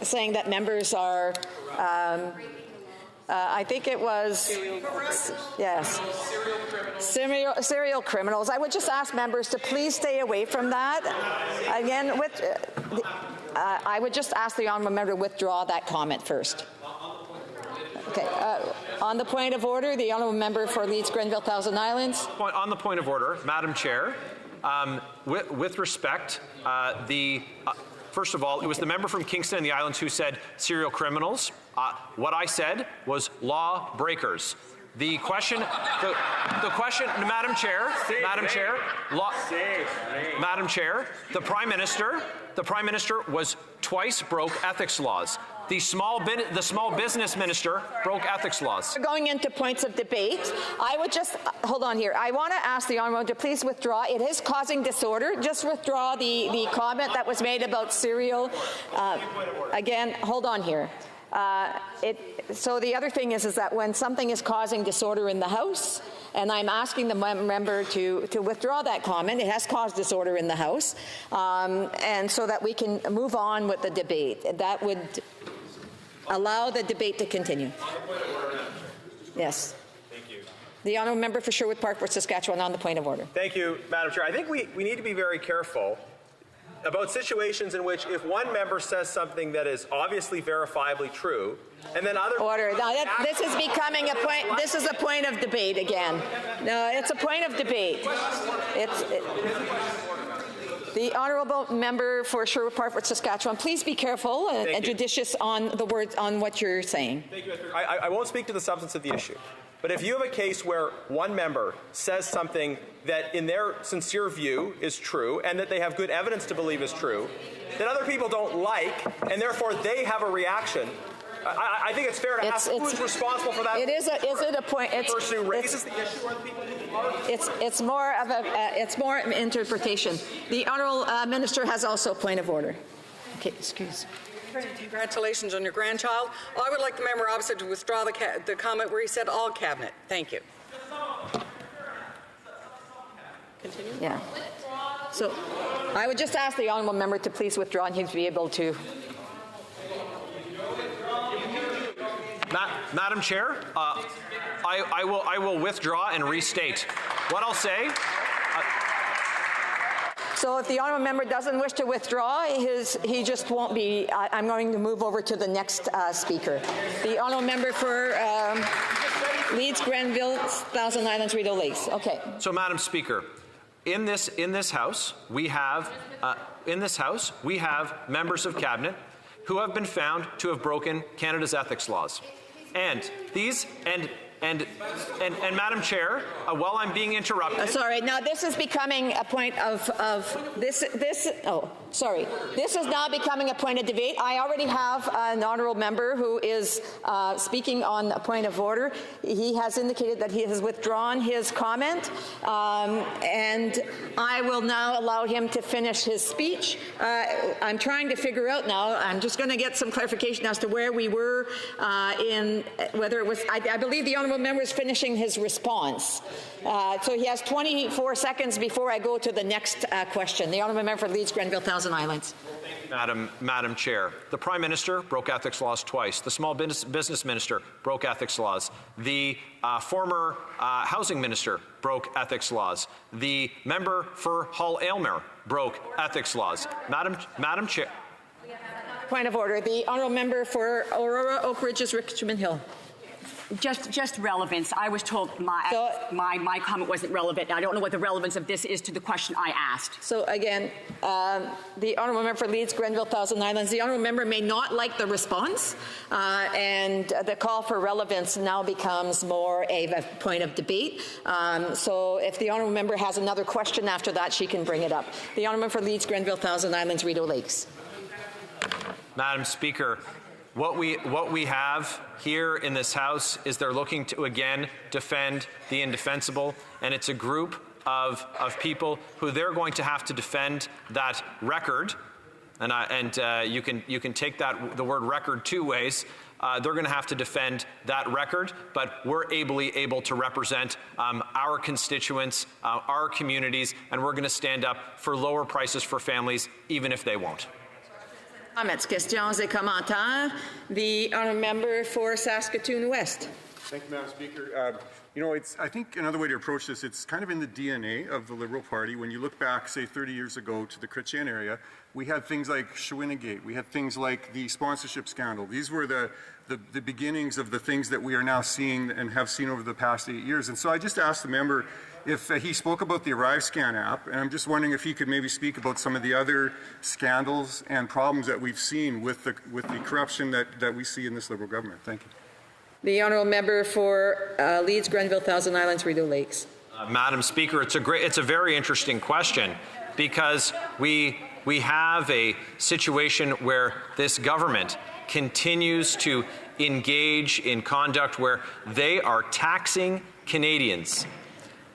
saying that members are, I think it was, yes, serial criminals. I would just ask members to please stay away from that. Again, I would just ask the honourable member to withdraw that comment first. Okay. On the point of order, the honourable member for Leeds, Grenville, Thousand Islands. On the point of order, Madam Chair, with respect, first of all, it was the member from Kingston and the Islands who said serial criminals. What I said was law breakers. The question, Madam Chair, the Prime Minister was twice broke ethics laws. The small business minister broke ethics laws. We're going into points of debate. I would just, hold on here. I want to ask the honourable to please withdraw. It is causing disorder. Just withdraw the comment that was made about serial. Again, hold on here. So the other thing is that when something is causing disorder in the House, and I'm asking the member to withdraw that comment, it has caused disorder in the House, and so that we can move on with the debate. That would allow the debate to continue. Yes. Thank you. The honourable member for Sherwood Park, Saskatchewan, on the point of order. Thank you, Madam Chair. I think we need to be very careful about situations in which if one member says something that is obviously verifiably true, and then other order. Now this is becoming a point. This is a point of debate again. No, it's a point of debate. The honourable member for Sherwood Park, Saskatchewan. Please be careful and judicious on the words on what you're saying. Thank you, Mr. I won't speak to the substance of the issue. But if you have a case where one member says something that in their sincere view is true and that they have good evidence to believe is true, that other people don't like, and therefore they have a reaction, I think it's fair to ask who's responsible for that. Is it a point? The person who raises the issue or the people who are? It's more of it's more interpretation. The honourable minister has also a point of order. Okay, excuse. Congratulations on your grandchild. I would like the member opposite to withdraw the comment where he said all cabinet. Thank you. Continue? Yeah. So I would just ask the honourable member to please withdraw and he'd be able to. Madam Chair, I will withdraw and restate. What I'll say. So if the honourable member doesn't wish to withdraw, he just won't be. I'm going to move over to the next speaker. The honourable member for Leeds, Grenville, Thousand Islands, Rideau Lakes. Okay. So, Madam Speaker, in this House, we have members of Cabinet who have been found to have broken Canada's ethics laws, and Madam Chair, while I'm being interrupted. Sorry. Now this is becoming a point of this. Oh, sorry. This is now becoming a point of debate. I already have an honourable member who is speaking on a point of order. He has indicated that he has withdrawn his comment, and I will now allow him to finish his speech. I'm trying to figure out now. I'm just going to get some clarification as to where we were in whether it was. I believe the honourable member is finishing his response. So he has 24 seconds before I go to the next question. The honourable member for Leeds, Grenville, Thousand Islands. Madam Chair, the Prime Minister broke ethics laws twice. The Small Business Minister broke ethics laws. The former Housing Minister broke ethics laws. The member for Hull-Aylmer broke ethics laws. Madam Chair. Point of order. The honourable member for Aurora, Oak Ridges, Richmond Hill. Just relevance. I was told my comment wasn't relevant. I don't know what the relevance of this is to the question I asked. So again, the honourable member for Leeds, Grenville, Thousand Islands. The honourable member may not like the response, and the call for relevance now becomes more a point of debate. So if the honourable member has another question after that, she can bring it up. The honourable member for Leeds, Grenville, Thousand Islands, Rideau Lakes. Madam Speaker, what we have here in this House is they're looking to again defend the indefensible, and it's a group of people who they're going to have to defend that record, and you can take the word record two ways. they're going to have to defend that record, but we're able to represent our constituents, our communities, and we're going to stand up for lower prices for families, even if they won't. Comments, questions et commentaires. The honourable member for Saskatoon West. Thank you, Madam Speaker. You know, I think another way to approach this, it's kind of in the DNA of the Liberal Party. When you look back, say, 30 years ago to the Chrétien area, we had things like Shawinigan. We had things like the sponsorship scandal. These were the beginnings of the things that we are now seeing and have seen over the past 8 years. And so I just asked the member if he spoke about the ArriveScan app, and I'm just wondering if he could maybe speak about some of the other scandals and problems that we've seen with the corruption that we see in this Liberal government. Thank you. The honourable member for Leeds, Grenville, Thousand Islands, Rideau Lakes. Madam Speaker, it's a very interesting question, because we have a situation where this government continues to engage in conduct where they are taxing Canadians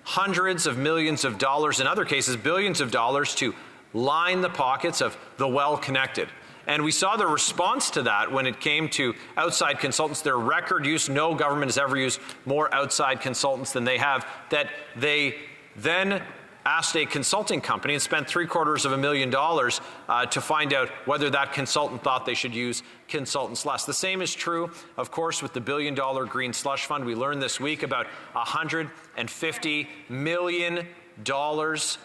hundreds of millions of dollars, in other cases billions of dollars, to line the pockets of the well-connected. And we saw the response to that when it came to outside consultants. Their record use, no government has ever used more outside consultants than they have, that they then asked a consulting company and spent $750,000 to find out whether that consultant thought they should use consultants less. The same is true, of course, with the $1 billion Green Slush Fund. We learned this week about $150 million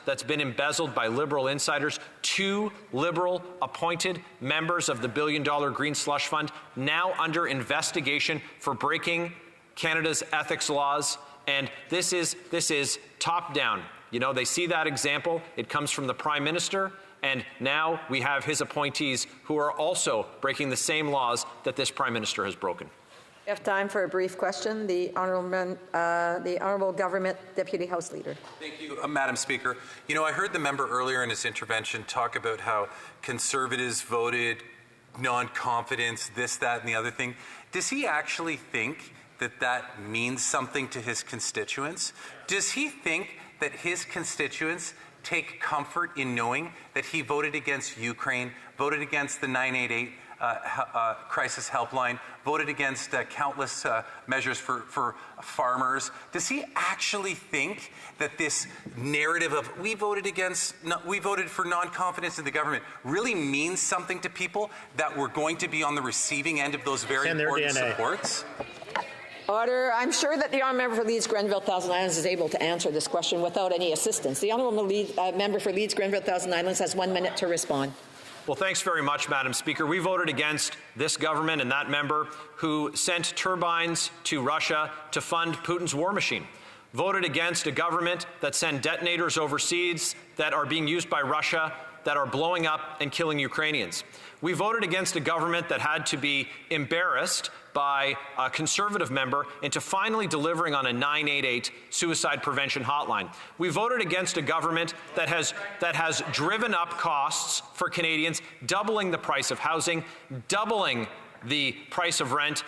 that's been embezzled by Liberal insiders. 2 Liberal appointed members of the $1 billion Green Slush Fund now under investigation for breaking Canada's ethics laws. And this is top down. You know, they see that example. It comes from the Prime Minister, and now we have his appointees who are also breaking the same laws that this Prime Minister has broken. We have time for a brief question. The Honourable Government Deputy House Leader. Thank you, Madam Speaker. You know, I heard the member earlier in his intervention talk about how Conservatives voted non-confidence, this, that, and the other thing. Does he actually think that that means something to his constituents? Does he think that his constituents take comfort in knowing that he voted against Ukraine, voted against the 988 crisis helpline, voted against countless measures for farmers? Does he actually think that this narrative of we voted for non-confidence in the government really means something to people, that we're going to be on the receiving end of those very important supports? Order. I'm sure that the honourable member for Leeds, Grenville, Thousand Islands is able to answer this question without any assistance. The honourable member for Leeds, Grenville, Thousand Islands has 1 minute to respond. Well, thanks very much, Madam Speaker. We voted against this government and that member who sent turbines to Russia to fund Putin's war machine. Voted against a government that sent detonators overseas that are being used by Russia, that are blowing up and killing Ukrainians. We voted against a government that had to be embarrassed by a Conservative member into finally delivering on a 988 suicide prevention hotline. We voted against a government that has driven up costs for Canadians, doubling the price of housing, doubling the price of rent,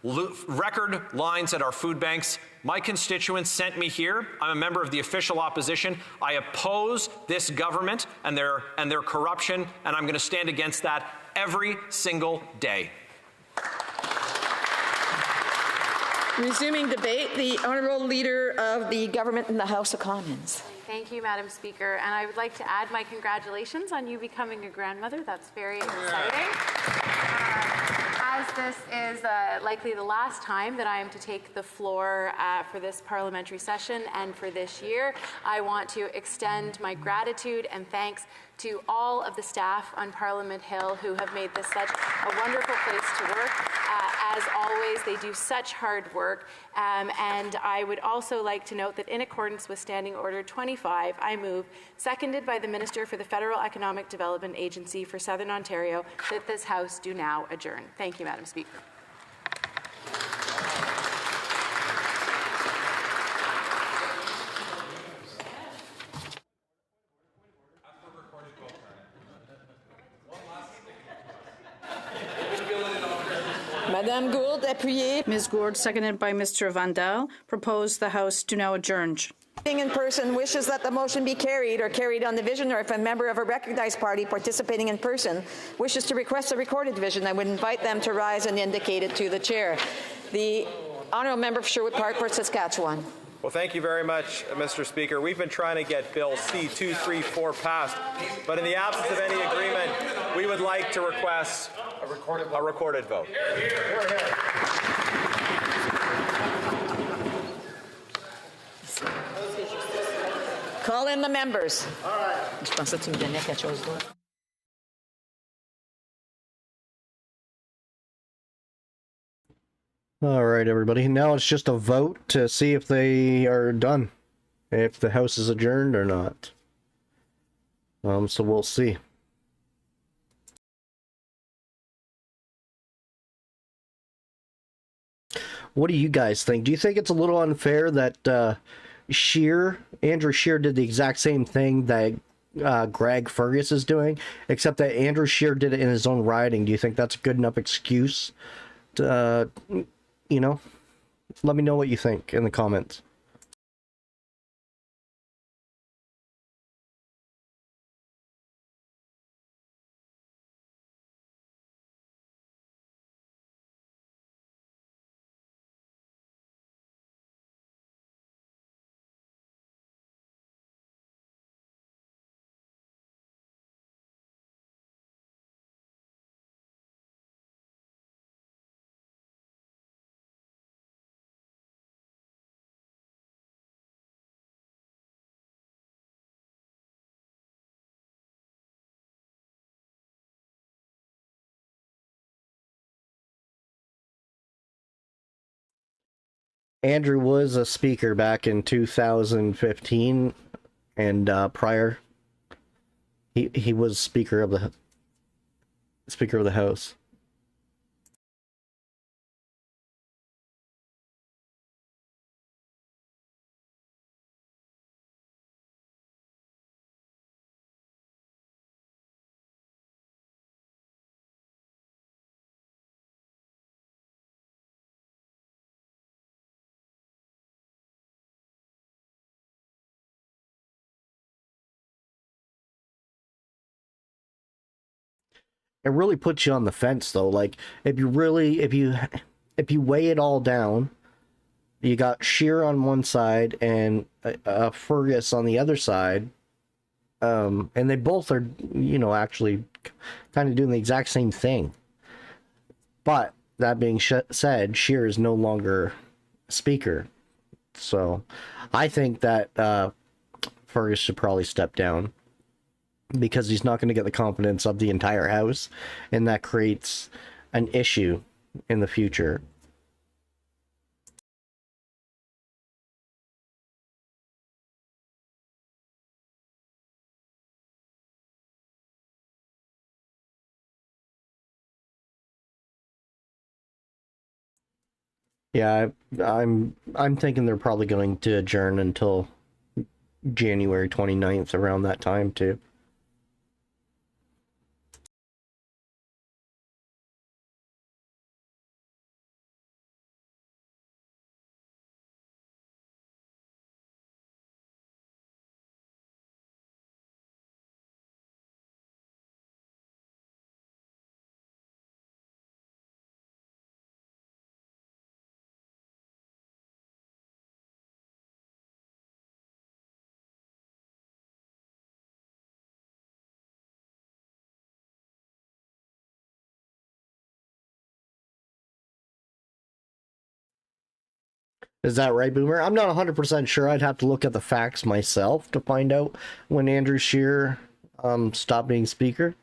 record lines at our food banks. My constituents sent me here. I'm a member of the official opposition. I oppose this government and their corruption, and I'm going to stand against that every single day. Resuming debate, the Honourable Leader of the Government in the House of Commons. Thank you, Madam Speaker. And I would like to add my congratulations on you becoming a grandmother. That's very exciting. As this is likely the last time that I am to take the floor for this parliamentary session and for this year, I want to extend my gratitude and thanks to all of the staff on Parliament Hill who have made this such a wonderful place to work. As always, they do such hard work. And I would also like to note that in accordance with Standing Order 25, I move, seconded by the Minister for the Federal Economic Development Agency for Southern Ontario, that this House do now adjourn. Thank you, Madam Speaker. Madame Gould, appuyée. Ms. Gould, seconded by Mr. Vandal, propose the House do now adjourn. In person wishes that the motion be carried or carried on division, or if a member of a recognized party participating in person wishes to request a recorded division, I would invite them to rise and indicate it to the chair. The honourable member for Sherwood Park for Saskatchewan. Well, thank you very much, Mr. Speaker. We've been trying to get Bill C-234 passed, but in the absence of any agreement, we would like to request a recorded vote. Here, here. Call in the members. All right. Je pensais que tu me donnais quelque chose d'autre. All right, everybody. Now it's just a vote to see if they are done, if the House is adjourned or not. So we'll see. What do you guys think? Do you think it's a little unfair that Andrew Scheer did the exact same thing that Greg Fergus is doing, except that Andrew Scheer did it in his own riding? Do you think that's a good enough excuse to, you know? Let me know what you think in the comments. Andrew was a speaker back in 2015, and prior, he was Speaker of the House. It really puts you on the fence, though. Like, if you weigh it all down, you got Scheer on one side and Fergus on the other side, and they both are, actually kind of doing the exact same thing. But that being said, Scheer is no longer Speaker, so I think that Fergus should probably step down, because he's not going to get the confidence of the entire House, and that creates an issue in the future. Yeah, I'm thinking they're probably going to adjourn until January 29th, around that time too. Is that right, Boomer? I'm not 100% sure. I'd have to look at the facts myself to find out when Andrew Scheer stopped being Speaker.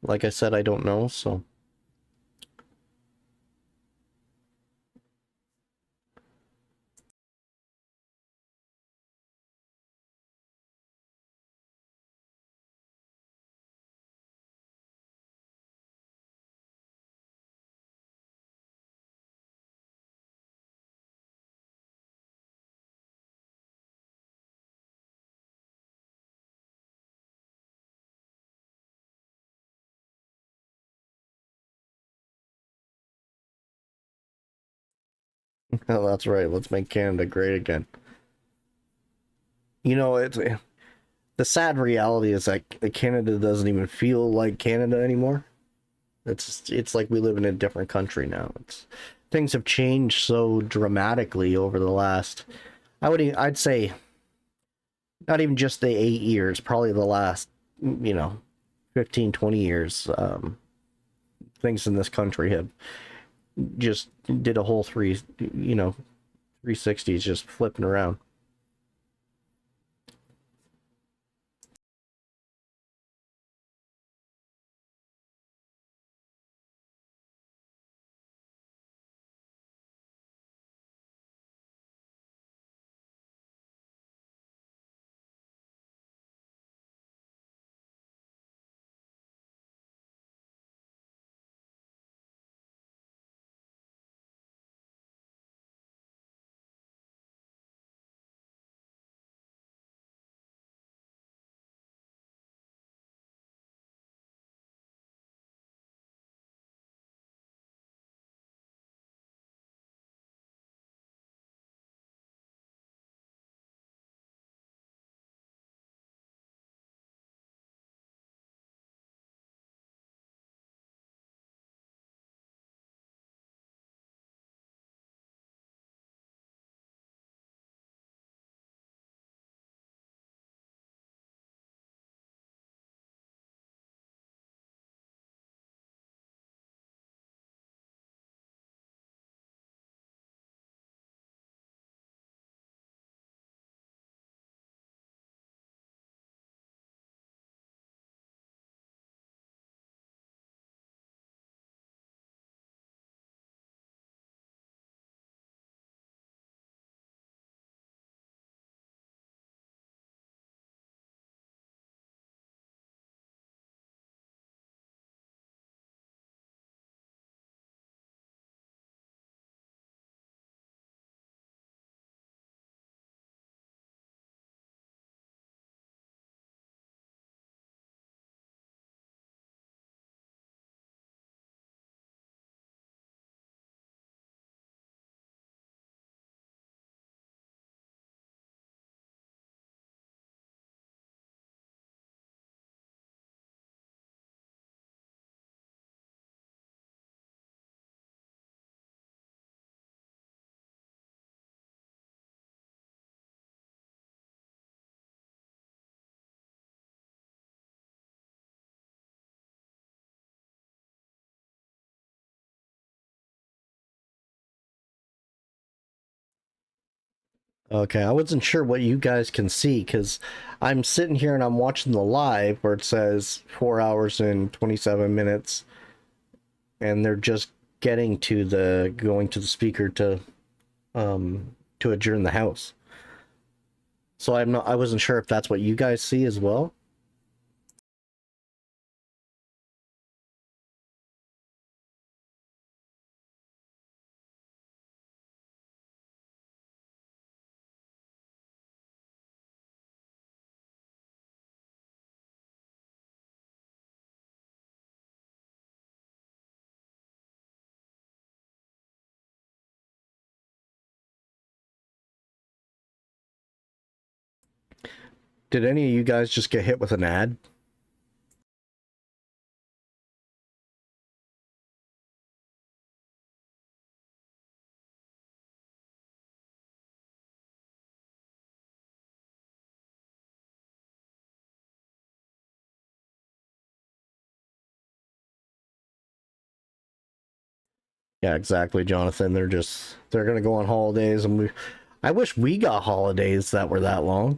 Like I said, I don't know, so... Oh, that's right. Let's make Canada great again. You know, it's the sad reality is that Canada doesn't even feel like Canada anymore. It's like we live in a different country now. Things have changed so dramatically over the last, I'd say, not even just the 8 years, probably the last, 15, 20 years. Things in this country have just did a whole 360s, just flipping around. Okay, I wasn't sure what you guys can see because I'm sitting here and I'm watching the live where it says 4 hours and 27 minutes, and they're just going to the speaker to adjourn the house. So I wasn't sure if that's what you guys see as well. Did any of you guys just get hit with an ad? Yeah, exactly, Jonathan. They're gonna go on holidays, and I wish we got holidays that were that long.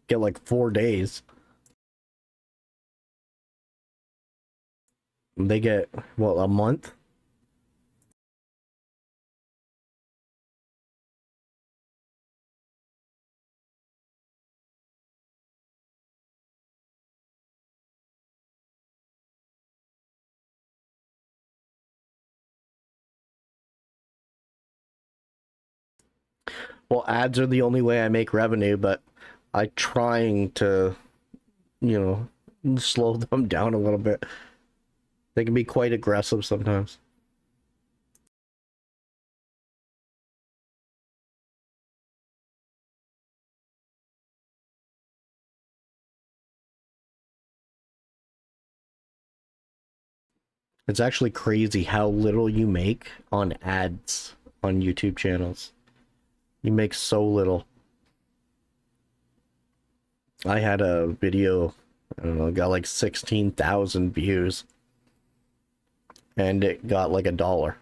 Get like 4 days. They get what, a month? Well, ads are the only way I make revenue, but I'm trying to, slow them down a little bit. They can be quite aggressive sometimes. It's actually crazy how little you make on ads on YouTube channels. You make so little. I had a video, I don't know, got like 16,000 views. And it got like $1.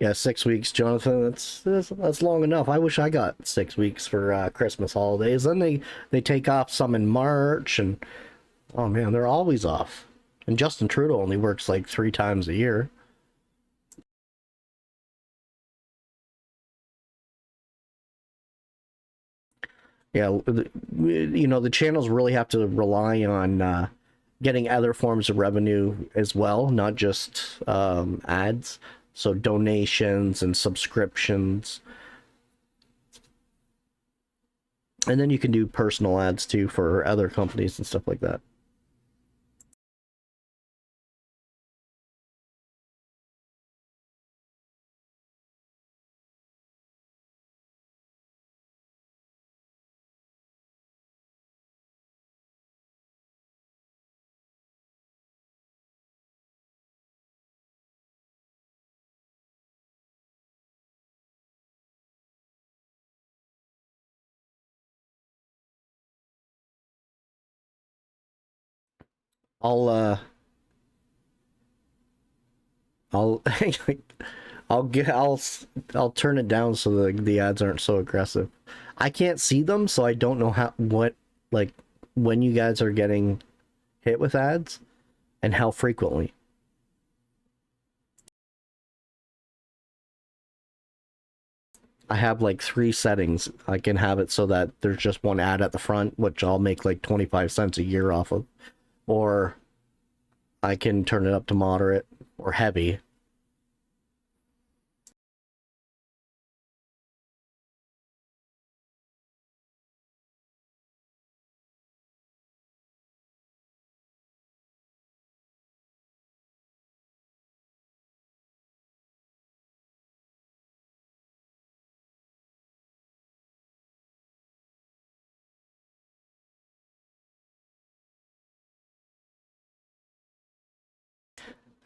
Yeah, 6 weeks, Jonathan. That's long enough. I wish I got 6 weeks for Christmas holidays. Then they take off some in March, and oh man, they're always off. And Justin Trudeau only works like 3 times a year. Yeah, you know, the channels really have to rely on getting other forms of revenue as well, not just ads. So donations and subscriptions. And then you can do personal ads too for other companies and stuff like that. I'll I'll I'll turn it down so the ads aren't so aggressive. I can't see them, so I don't know like when you guys are getting hit with ads and how frequently. I have like 3 settings. I can have it so that there's just one ad at the front, which I'll make like 25 cents a year off of. Or I can turn it up to moderate or heavy.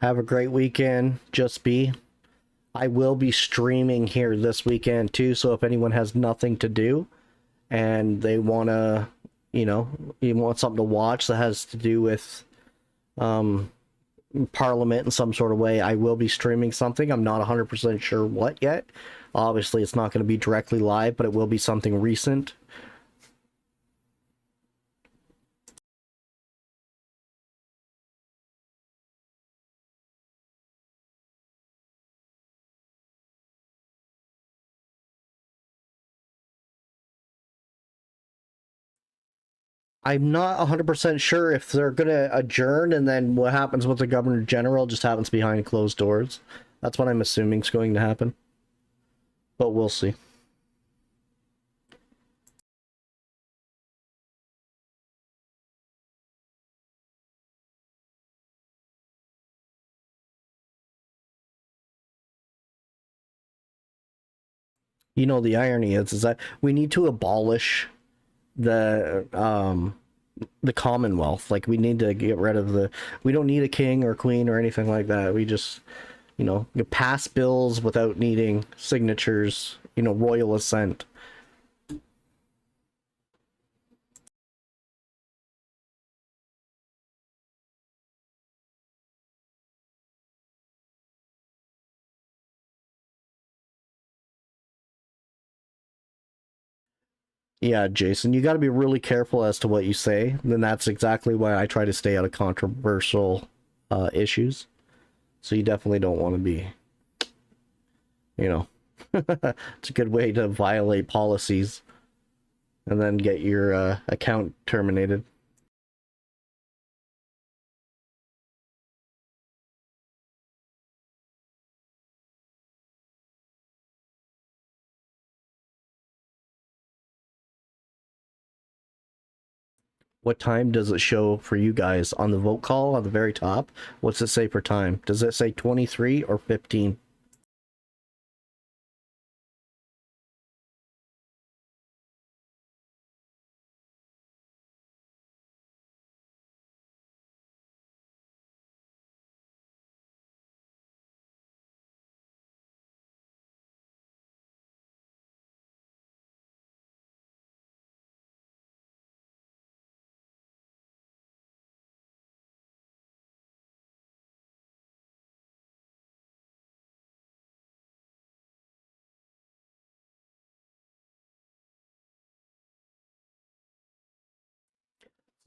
Have a great weekend. Just be. I will be streaming here this weekend too, so if anyone has nothing to do and they want to, you want something to watch that has to do with Parliament in some sort of way, I will be streaming something. I'm not 100% sure what yet. Obviously, it's not going to be directly live, but it will be something recent. I'm not 100% sure if they're going to adjourn and then what happens with the Governor General just happens behind closed doors. That's what I'm assuming is going to happen. But we'll see. You know, the irony is that we need to abolish the Commonwealth. Like, we need to get rid of we don't need a king or queen or anything like that. We just, pass bills without needing signatures, royal assent. Yeah, Jason, you got to be really careful as to what you say. Then that's exactly why I try to stay out of controversial issues. So you definitely don't want to be, it's a good way to violate policies and then get your account terminated. What time does it show for you guys on the vote call on the very top? What's it say for time? Does it say 23 or 15?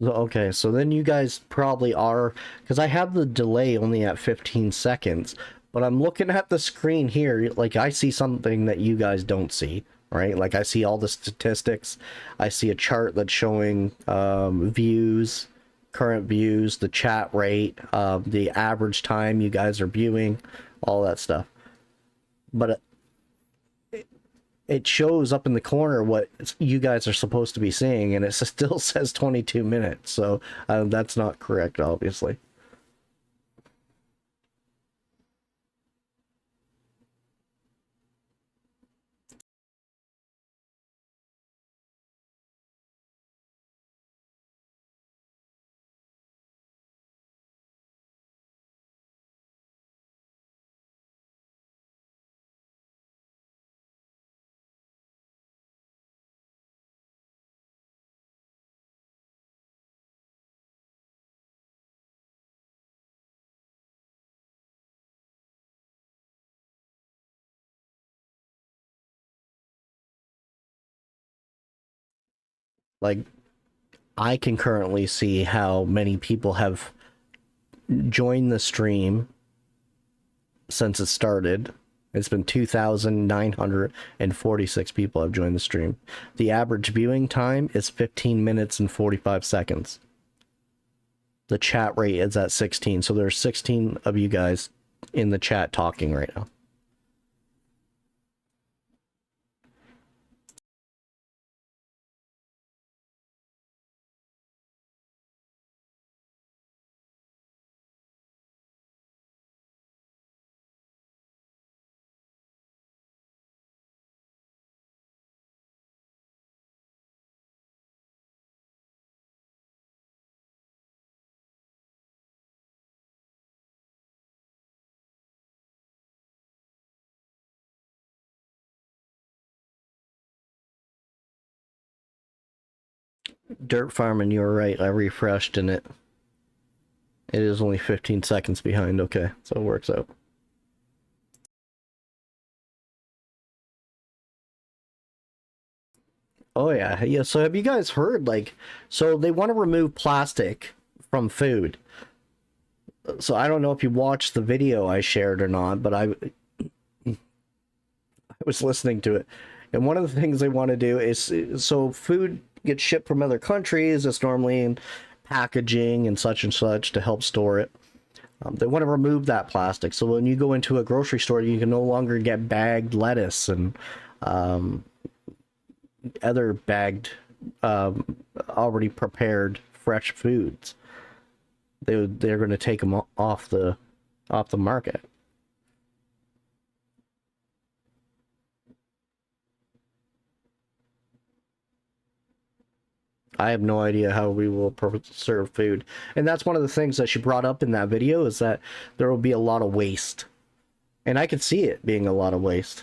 Okay, so then you guys probably are, because I have the delay only at 15 seconds, but I'm looking at the screen here, like I see something that you guys don't see, right? Like I see all the statistics, I see a chart that's showing views, current views, the chat rate, the average time you guys are viewing, all that stuff. But it shows up in the corner what you guys are supposed to be seeing, and it still says 22 minutes, so that's not correct, obviously. Like, I can currently see how many people have joined the stream since it started. It's been 2,946 people have joined the stream. The average viewing time is 15 minutes and 45 seconds. The chat rate is at 16, so there's 16 of you guys in the chat talking right now. Dirt Farming, you were right. I refreshed and it is only 15 seconds behind. Okay, so it works out. Oh yeah, yeah. So have you guys heard, like, so they want to remove plastic from food. So I don't know if you watched the video I shared or not, but I was listening to it. And one of the things they want to do is, so food gets shipped from other countries, it's normally in packaging and such to help store it. They want to remove that plastic. So when you go into a grocery store, you can no longer get bagged lettuce and other bagged, already prepared fresh foods. They're going to take them off the market. I have no idea how we will serve food. And that's one of the things that she brought up in that video, is that there will be a lot of waste. And I could see it being a lot of waste.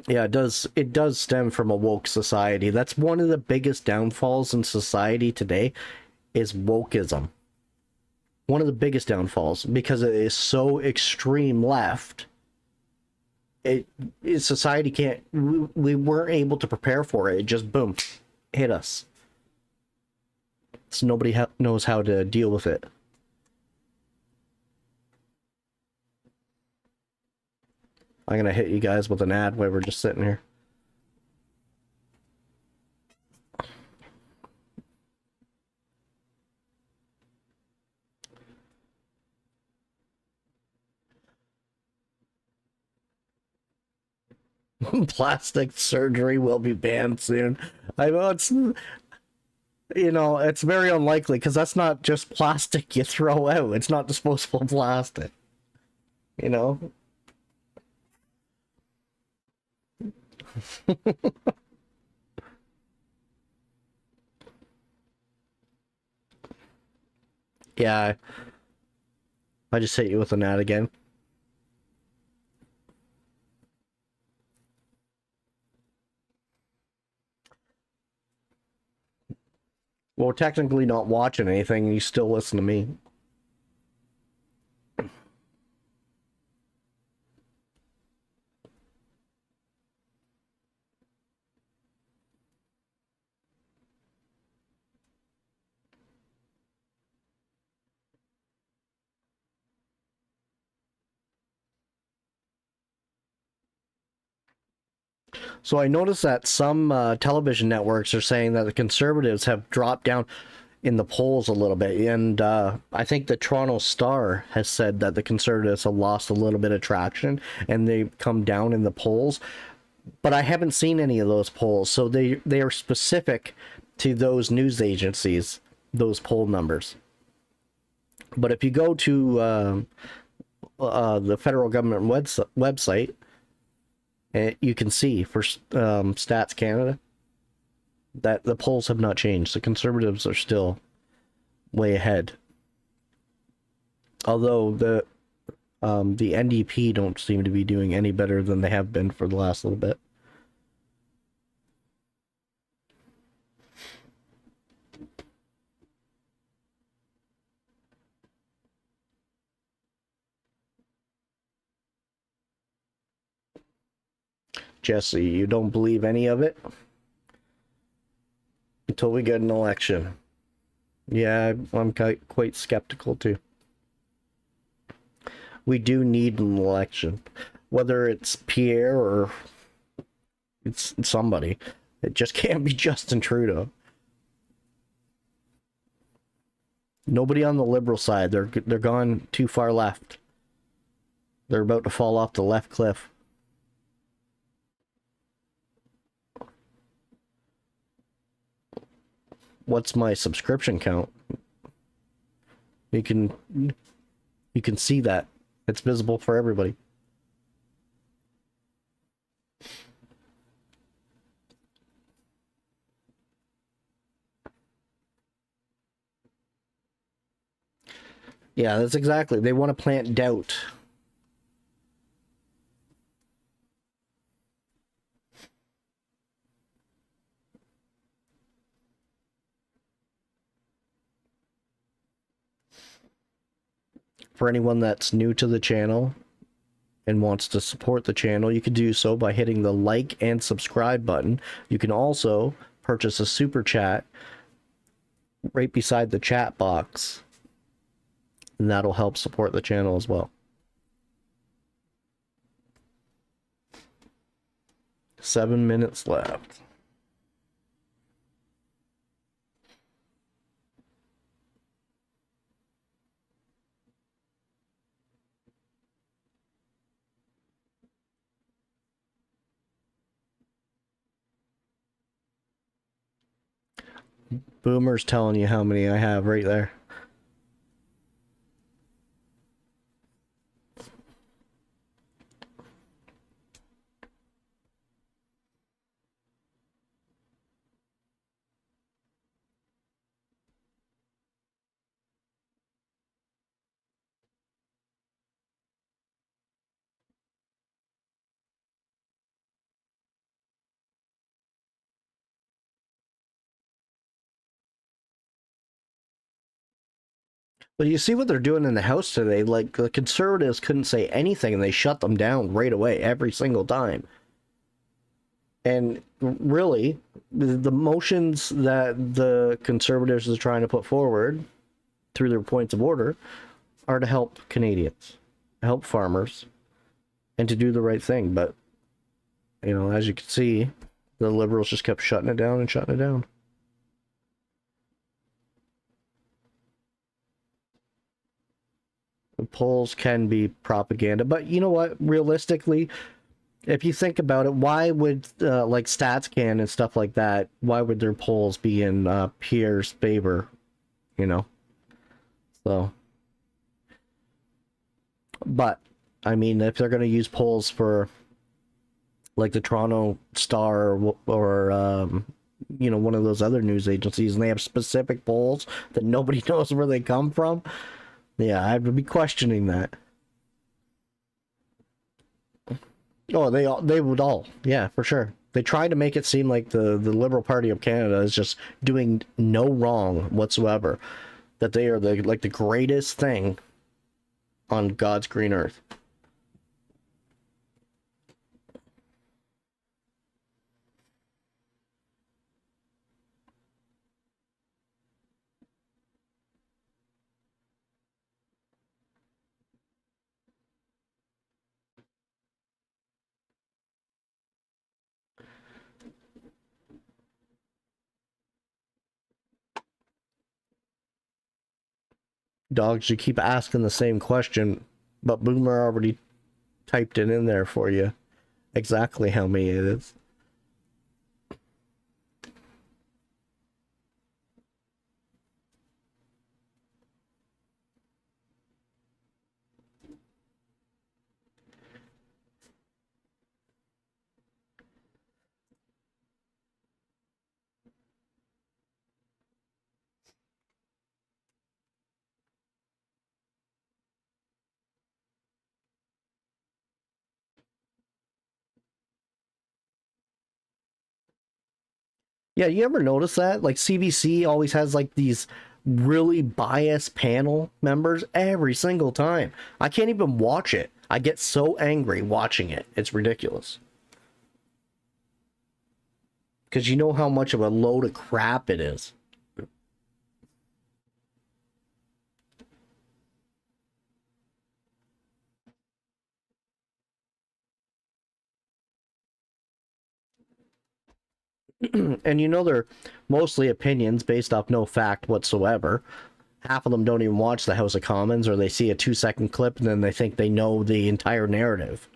Yeah, it does stem from a woke society. That's one of the biggest downfalls in society today, is wokeism. One of the biggest downfalls, because it is so extreme left. Society can't, we weren't able to prepare for it. It just, boom, hit us. So nobody knows how to deal with it. I'm gonna hit you guys with an ad while we're just sitting here. Plastic surgery will be banned soon. I know it's, it's very unlikely because that's not just plastic you throw out. It's not disposable plastic. You know? Yeah. I just hit you with an ad again. Well, technically not watching anything, and you still listen to me. So I noticed that some television networks are saying that the Conservatives have dropped down in the polls a little bit, and I think the Toronto Star has said that the Conservatives have lost a little bit of traction and they've come down in the polls. But I haven't seen any of those polls, so they are specific to those news agencies, those poll numbers. But if you go to the federal government website, you can see for Stats Canada that the polls have not changed. The Conservatives are still way ahead. Although the NDP don't seem to be doing any better than they have been for the last little bit. Jesse, you don't believe any of it? Until we get an election. Yeah, I'm quite skeptical too. We do need an election. Whether it's Pierre or it's somebody. It just can't be Justin Trudeau. Nobody on the Liberal side. They're gone too far left. They're about to fall off the left cliff. What's my subscription count? You can see that. It's visible for everybody. Yeah, that's exactly. They want to plant doubt. For anyone that's new to the channel and wants to support the channel, you can do so by hitting the like and subscribe button. You can also purchase a super chat right beside the chat box, and that'll help support the channel as well. 7 minutes left. Boomer's telling you how many I have right there. But you see what they're doing in the House today? Like, the Conservatives couldn't say anything and they shut them down right away every single time. And really, the motions that the Conservatives are trying to put forward through their points of order are to help Canadians, help farmers, and to do the right thing. But, as you can see, the Liberals just kept shutting it down and shutting it down. The polls can be propaganda, but you know what? Realistically, if you think about it, why would like StatsCan and stuff like that, why would their polls be in Pierre's favor, you know? So, but I mean, if they're going to use polls for like the Toronto Star or you know, one of those other news agencies, and they have specific polls that nobody knows where they come from, yeah, I would be questioning that. Oh, they would all, yeah, for sure. They try to make it seem like the Liberal Party of Canada is just doing no wrong whatsoever, that they are the like the greatest thing on God's green earth. Dogs, you keep asking the same question, but Boomer already typed it in there for you. Exactly how many it is. Yeah, you ever notice that? Like CBC always has like these really biased panel members every single time. I can't even watch it. I get so angry watching it. It's ridiculous. Because you know how much of a load of crap it is. And you know they're mostly opinions based off no fact whatsoever. Half of them don't even watch the House of Commons, or they see a 2-second clip and then they think they know the entire narrative.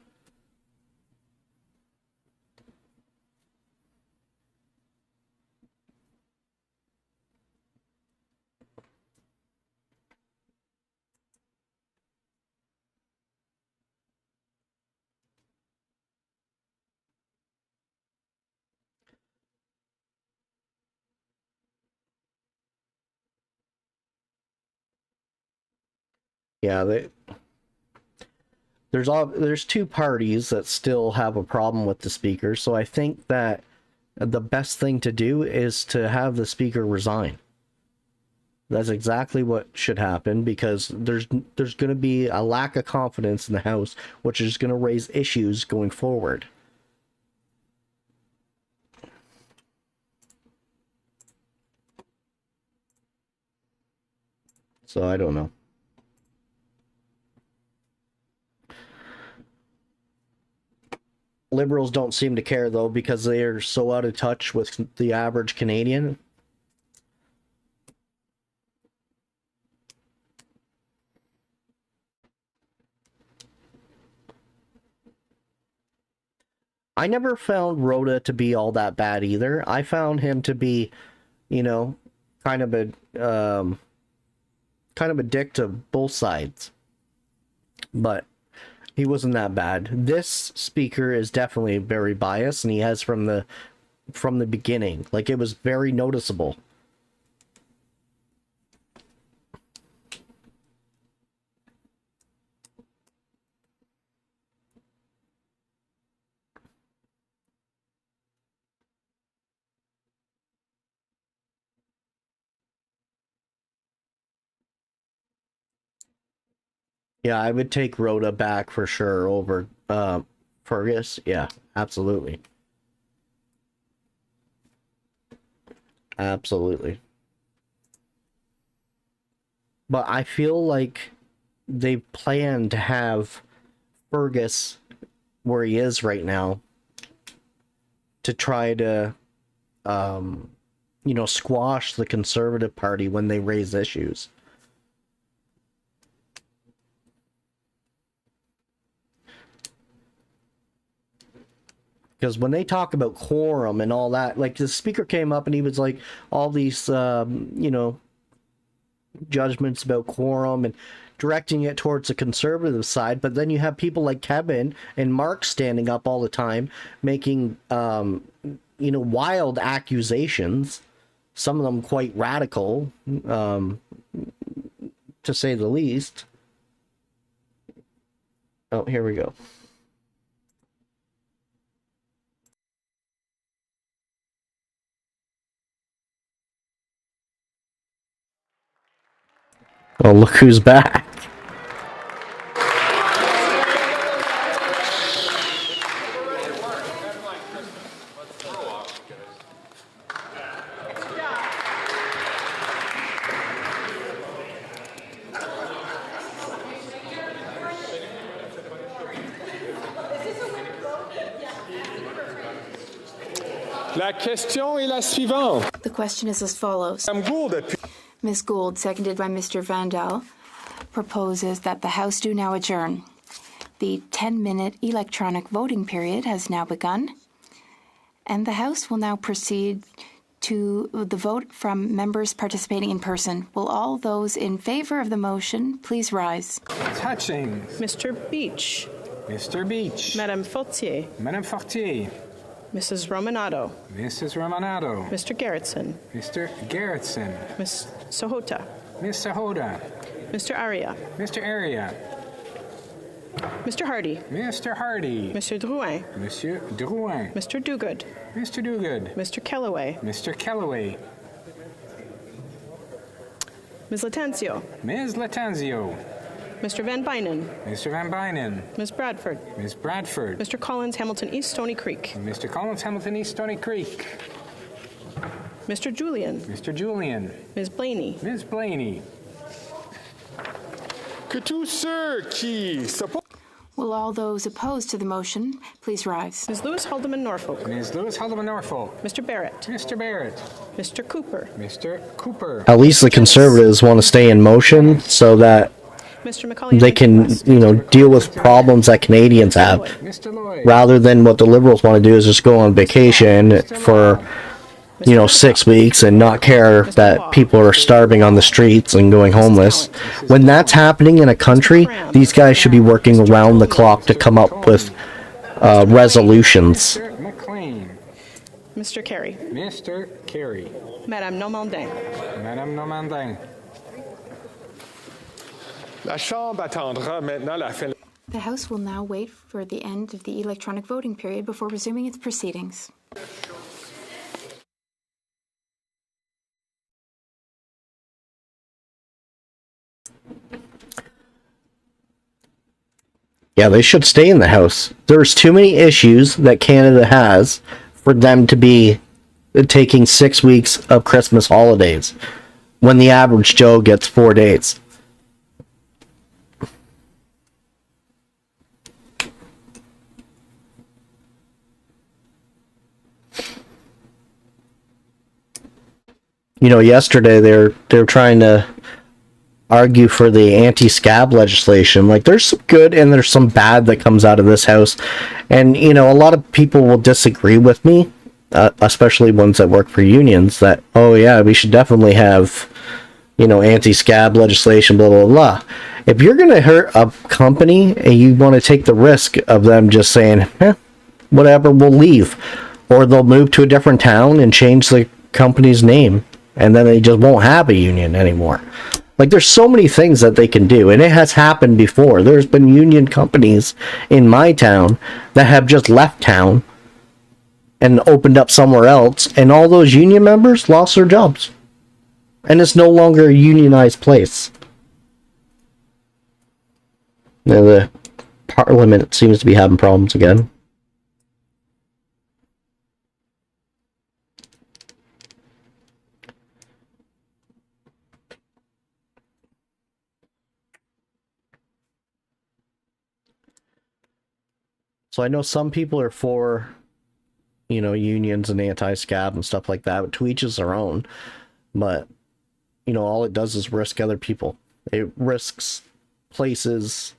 Yeah, there's two parties that still have a problem with the speaker, so I think that the best thing to do is to have the speaker resign. That's exactly what should happen, because there's going to be a lack of confidence in the House, which is going to raise issues going forward. So I don't know. Liberals don't seem to care, though, because they are so out of touch with the average Canadian. I never found Rhoda to be all that bad either. I found him to be, you know, kind of a dick to both sides. But he wasn't that bad. This speaker is definitely very biased, and he has from the beginning. Like, it was very noticeable. Yeah, I would take Rhoda back for sure over Fergus. Yeah, absolutely. Absolutely. But I feel like they plan to have Fergus where he is right now to try to, you know, squash the Conservative Party when they raise issues. Because when they talk about quorum and all that, like the speaker came up and he was like, all these, judgments about quorum and directing it towards the conservative side. But then you have people like Kevin and Mark standing up all the time, making, wild accusations, some of them quite radical, to say the least. Oh, here we go. Oh, look who's back. La question est la suivante. The question is as follows. Ms. Gould, seconded by Mr. Vandal, proposes that the House do now adjourn. The 10-minute electronic voting period has now begun, and the House will now proceed to the vote from members participating in person. Will all those in favor of the motion please rise? Touching. Mr. Beach. Mr. Beach. Madame Fortier. Madame Fortier. Mrs. Romanado. Mrs. Romanado. Mr. Gerritsen. Mr. Gerritsen. Ms. Sahota. Ms. Sahota. Mr. Aria. Mr. Aria. Mr. Hardy. Mr. Hardy. Monsieur Drouin. Monsieur Drouin. Mr. Dogood. Mr. Dogood. Mr. Kellaway. Mr. Kellaway. Ms. Latanzio. Ms. Latanzio. Mr. Van Bynen. Mr. Van Bynen. Ms. Bradford. Ms. Bradford. Mr. Collins, Hamilton East, Stony Creek. Mr. Collins, Hamilton East, Stony Creek. Mr. Julian. Mr. Julian. Ms. Blaney. Ms. Blaney. Que tous ceux qui Will all those opposed to the motion please rise? Ms. Lewis Haldeman Norfolk. Ms. Lewis Haldeman Norfolk. Mr. Barrett. Mr. Barrett. Mr. Cooper. Mr. Cooper. At least the conservatives want to stay in motion so that Mr. McCauley. they can, deal with problems that Canadians have, rather than what the Liberals want to do is just go on vacation for, 6 weeks and not care that people are starving on the streets and going homeless. When that's happening in a country, these guys should be working around the clock to come up with resolutions. Mr. McLean. Mr. Carey. Mr. Carey. Madame Normandin. Madame Normandin. La Chambre attendra maintenant la fin. The House will now wait for the end of the electronic voting period before resuming its proceedings. Yeah, they should stay in the House. There's too many issues that Canada has for them to be taking 6 weeks of Christmas holidays when the average Joe gets 4 days. Yesterday they're trying to argue for the anti-scab legislation. Like, there's some good and there's some bad that comes out of this House. And, a lot of people will disagree with me, especially ones that work for unions, that, oh yeah, we should definitely have, anti-scab legislation, blah, blah, blah. If you're going to hurt a company and you want to take the risk of them just saying, whatever, we'll leave. Or they'll move to a different town and change the company's name. And then they just won't have a union anymore. Like, there's so many things that they can do, and it has happened before. There's been union companies in my town that have just left town and opened up somewhere else, and all those union members lost their jobs. And it's no longer a unionized place. Now, the Parliament seems to be having problems again. So I know some people are for, unions and anti-scab and stuff like that, but to each is their own. But, all it does is risk other people. It risks places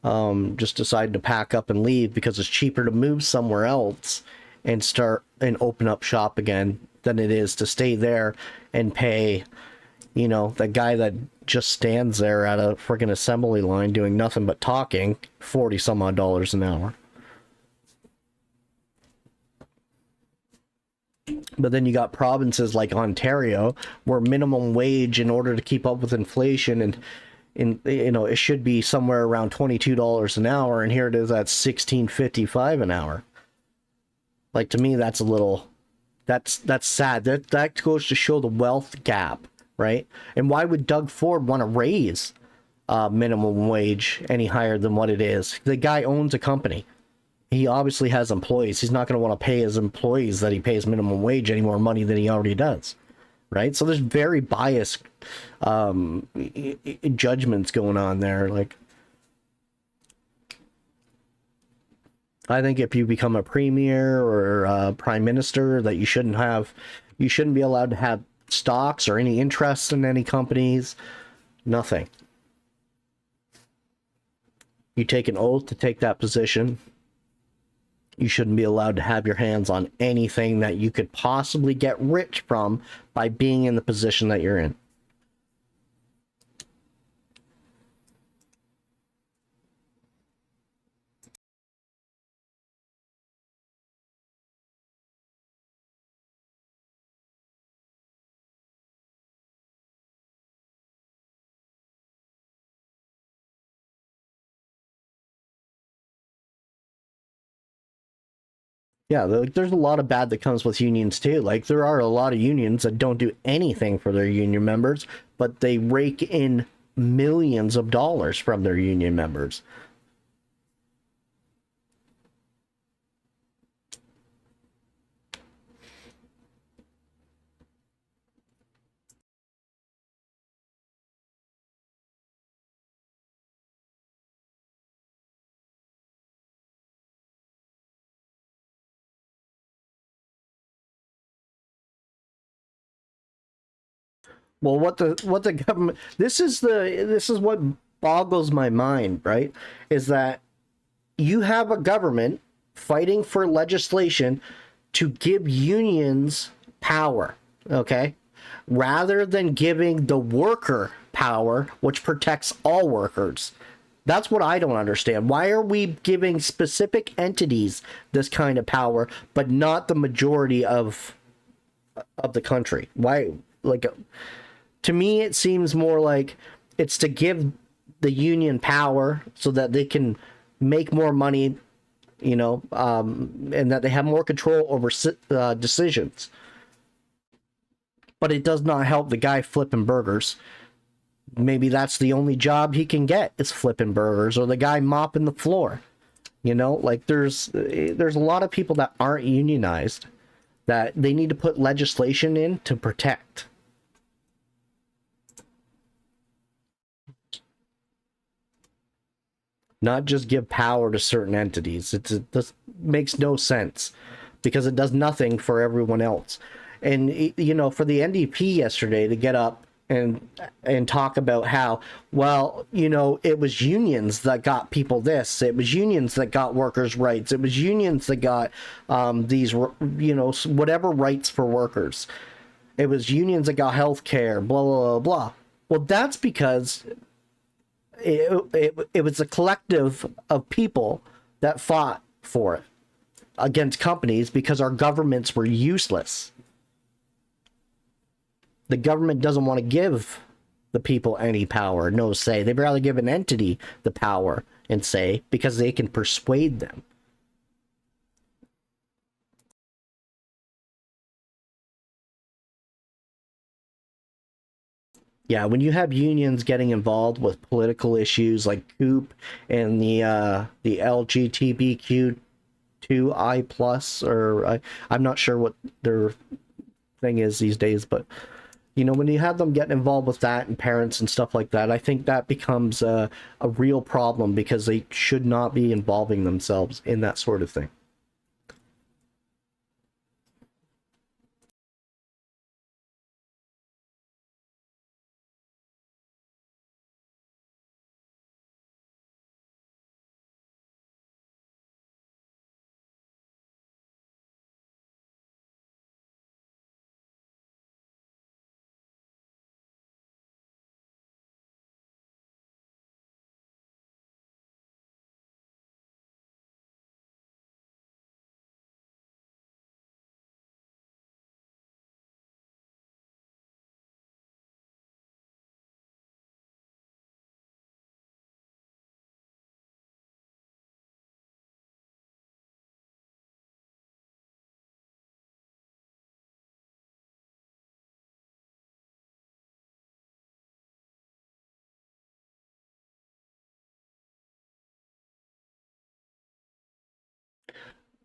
just deciding to pack up and leave because it's cheaper to move somewhere else and start and open up shop again than it is to stay there and pay, you know, the guy that just stands there at a freaking assembly line doing nothing but talking, 40 some odd dollars an hour. But then you got provinces like Ontario where minimum wage, in order to keep up with inflation, and you know, it should be somewhere around $22 an hour, and here it is at $16.55 an hour. Like, to me, that's a little, that's sad. That goes to show the wealth gap, right? And why would Doug Ford want to raise minimum wage any higher than what it is? The guy owns a company. He obviously has employees. He's not going to want to pay his employees that he pays minimum wage any more money than he already does, right? So there's very biased judgments going on there. Like, I think if you become a premier or a prime minister, that you shouldn't be allowed to have stocks or any interest in any companies. Nothing. You take an oath to take that position. You shouldn't be allowed to have your hands on anything that you could possibly get rich from by being in the position that you're in. Yeah, there's a lot of bad that comes with unions too. Like, there are a lot of unions that don't do anything for their union members, but they rake in millions of dollars from their union members. Well, what the government, this is what boggles my mind, right? Is that you have a government fighting for legislation to give unions power, okay? Rather than giving the worker power, which protects all workers. That's what I don't understand. Why are we giving specific entities this kind of power, but not the majority of the country? Why, like, to me, it seems more like it's to give the union power so that they can make more money, you know, and that they have more control over decisions. But it does not help the guy flipping burgers. Maybe that's the only job he can get, is flipping burgers, or the guy mopping the floor. You know, like, there's a lot of people that aren't unionized that they need to put legislation in to protect. Not just give power to certain entities. It just makes no sense, because it does nothing for everyone else. And, you know, for the NDP yesterday to get up and talk about how, well, you know, it was unions that got people this, it was unions that got workers' rights, it was unions that got these, you know, whatever rights for workers, it was unions that got health care, blah, blah, blah, blah. Well, that's because it was a collective of people that fought for it against companies, because our governments were useless. The government doesn't want to give the people any power, no say. They'd rather give an entity the power and say, because they can persuade them. Yeah, when you have unions getting involved with political issues like COOP and the LGBTQ2I plus, or I'm not sure what their thing is these days, but you know, when you have them getting involved with that and parents and stuff like that, I think that becomes a real problem, because they should not be involving themselves in that sort of thing.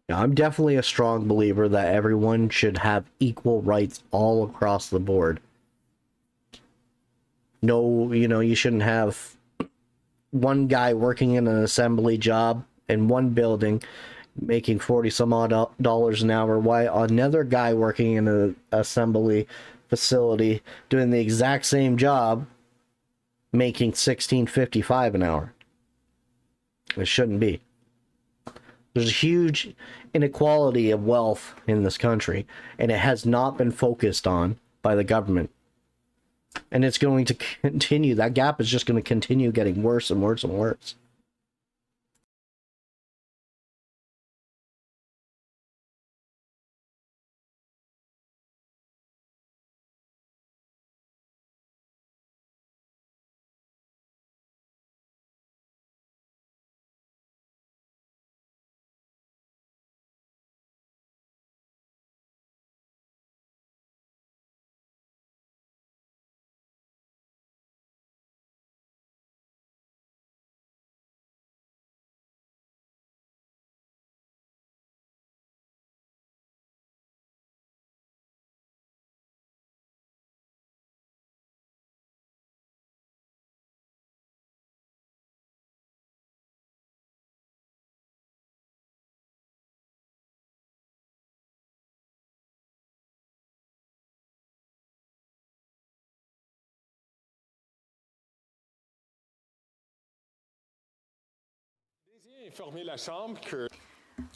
Now, I'm definitely a strong believer that everyone should have equal rights all across the board. No, you shouldn't have one guy working in an assembly job in one building making 40 some odd dollars an hour, while another guy working in an assembly facility doing the exact same job making $16.55 an hour. It shouldn't be. There's a huge inequality of wealth in this country, and it has not been focused on by the government. And it's going to continue. That gap is just going to continue getting worse and worse and worse.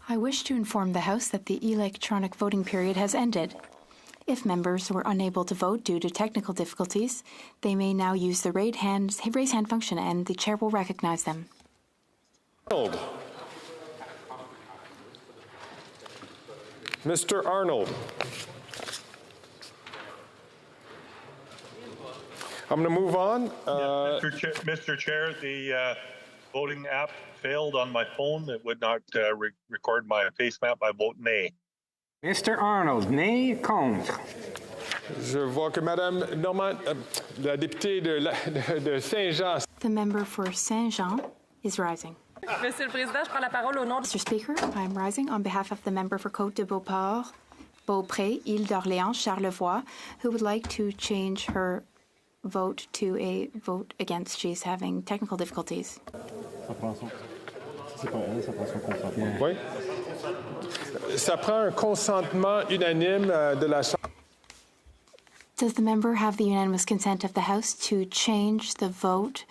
I wish to inform the House that the electronic voting period has ended. If members were unable to vote due to technical difficulties, they may now use the raise hand function and the chair will recognize them. Arnold. Mr. Arnold. I'm going to move on. Mr. Chair, the voting app failed on my phone. It would not record my face map. I vote nay. Mr. Arnold, nay, contre. Je vois que Madame Normand, la députée de Saint-Jean. The member for Saint-Jean is rising. Monsieur le Président, je prends la parole au nom Mr. Speaker, I am rising on behalf of the member for Côte de Beauport, Beaupré, Île d'Orléans, Charlevoix, who would like to change her vote to a vote against. She's having technical difficulties. Oui. Ça prend un consentement unanime de la Chambre. Does the member have the unanimous consent of the House to change the vote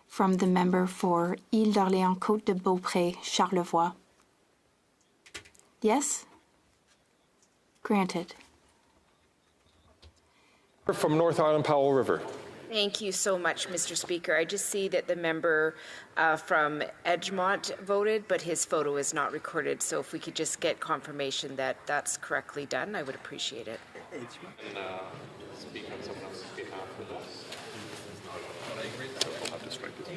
from the member for Île d'Orléans, Côte de Beaupré, Charlevoix? Yes? Granted. From North Island Powell River. Thank you so much, Mr. Speaker. I just see that the member from Edgemonte voted, but his photo is not recorded. So if we could just get confirmation that that's correctly done, I would appreciate it. Speak on someone else's behalf for this. I'll have to strike this.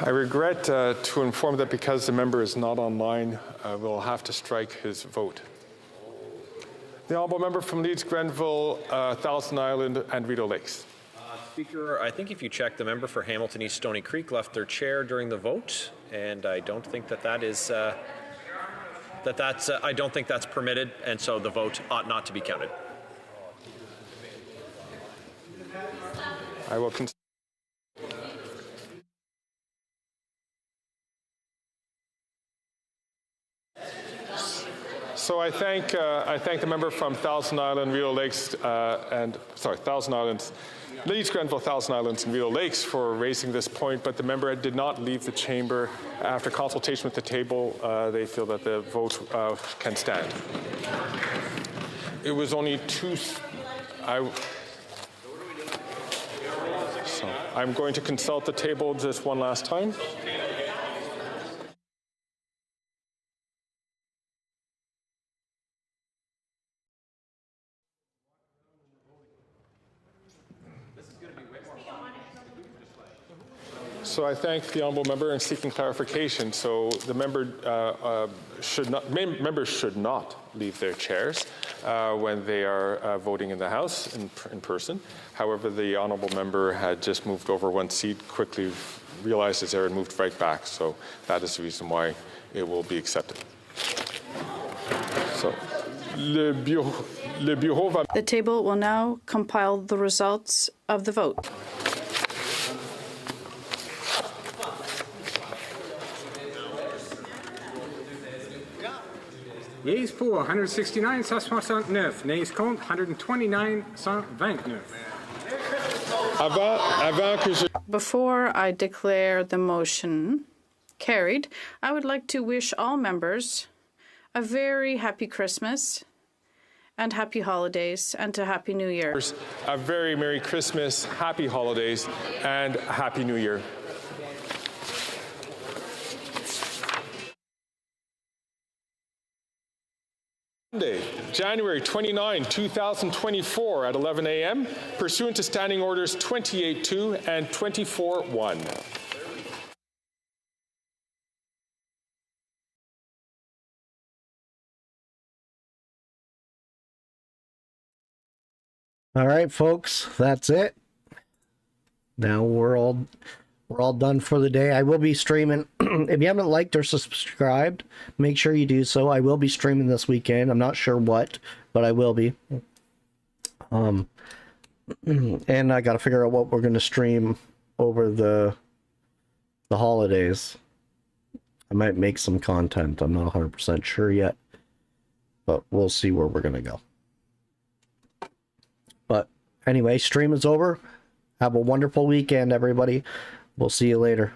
I regret to inform that because the member is not online, we'll have to strike his vote. The honourable member from Leeds, Grenville, Thousand Island and Rideau Lakes. Speaker, I think if you check, the member for Hamilton East Stony Creek left their chair during the vote, and I don't think that is I don't think that's permitted, and so the vote ought not to be counted. I will So I thank the member from Thousand Island, Rideau Lakes, Thousand Islands, Leeds, Grenville, Thousand Islands, and Rideau Lakes for raising this point, but the member did not leave the chamber. After consultation with the table, they feel that the vote can stand. It was only two. So I'm going to consult the table just one last time. So I thank the honourable member in seeking clarification. So the member members should not leave their chairs. when they are voting in the House in person. However, the honourable member had just moved over one seat, quickly realized his error and moved right back. So that is the reason why it will be accepted. So, le bureau va... The table will now compile the results of the vote. Yeas pour 169, 169. Nays contre 129, 129. Before I declare the motion carried, I would like to wish all members a very happy Christmas and happy holidays and a happy New Year. A very Merry Christmas, Happy Holidays, and Happy New Year. Monday, January 29, 2024 at 11 a.m., pursuant to Standing Orders 28.2 and 24.1. All right, folks, that's it. Now we're all done for the day. I will be streaming. If you haven't liked or subscribed, make sure you do so. I will be streaming this weekend. I'm not sure what, but I will be. And I got to figure out what we're going to stream over the holidays. I might make some content. I'm not 100% sure yet, but we'll see where we're going to go. But anyway, stream is over. Have a wonderful weekend, everybody. We'll see you later.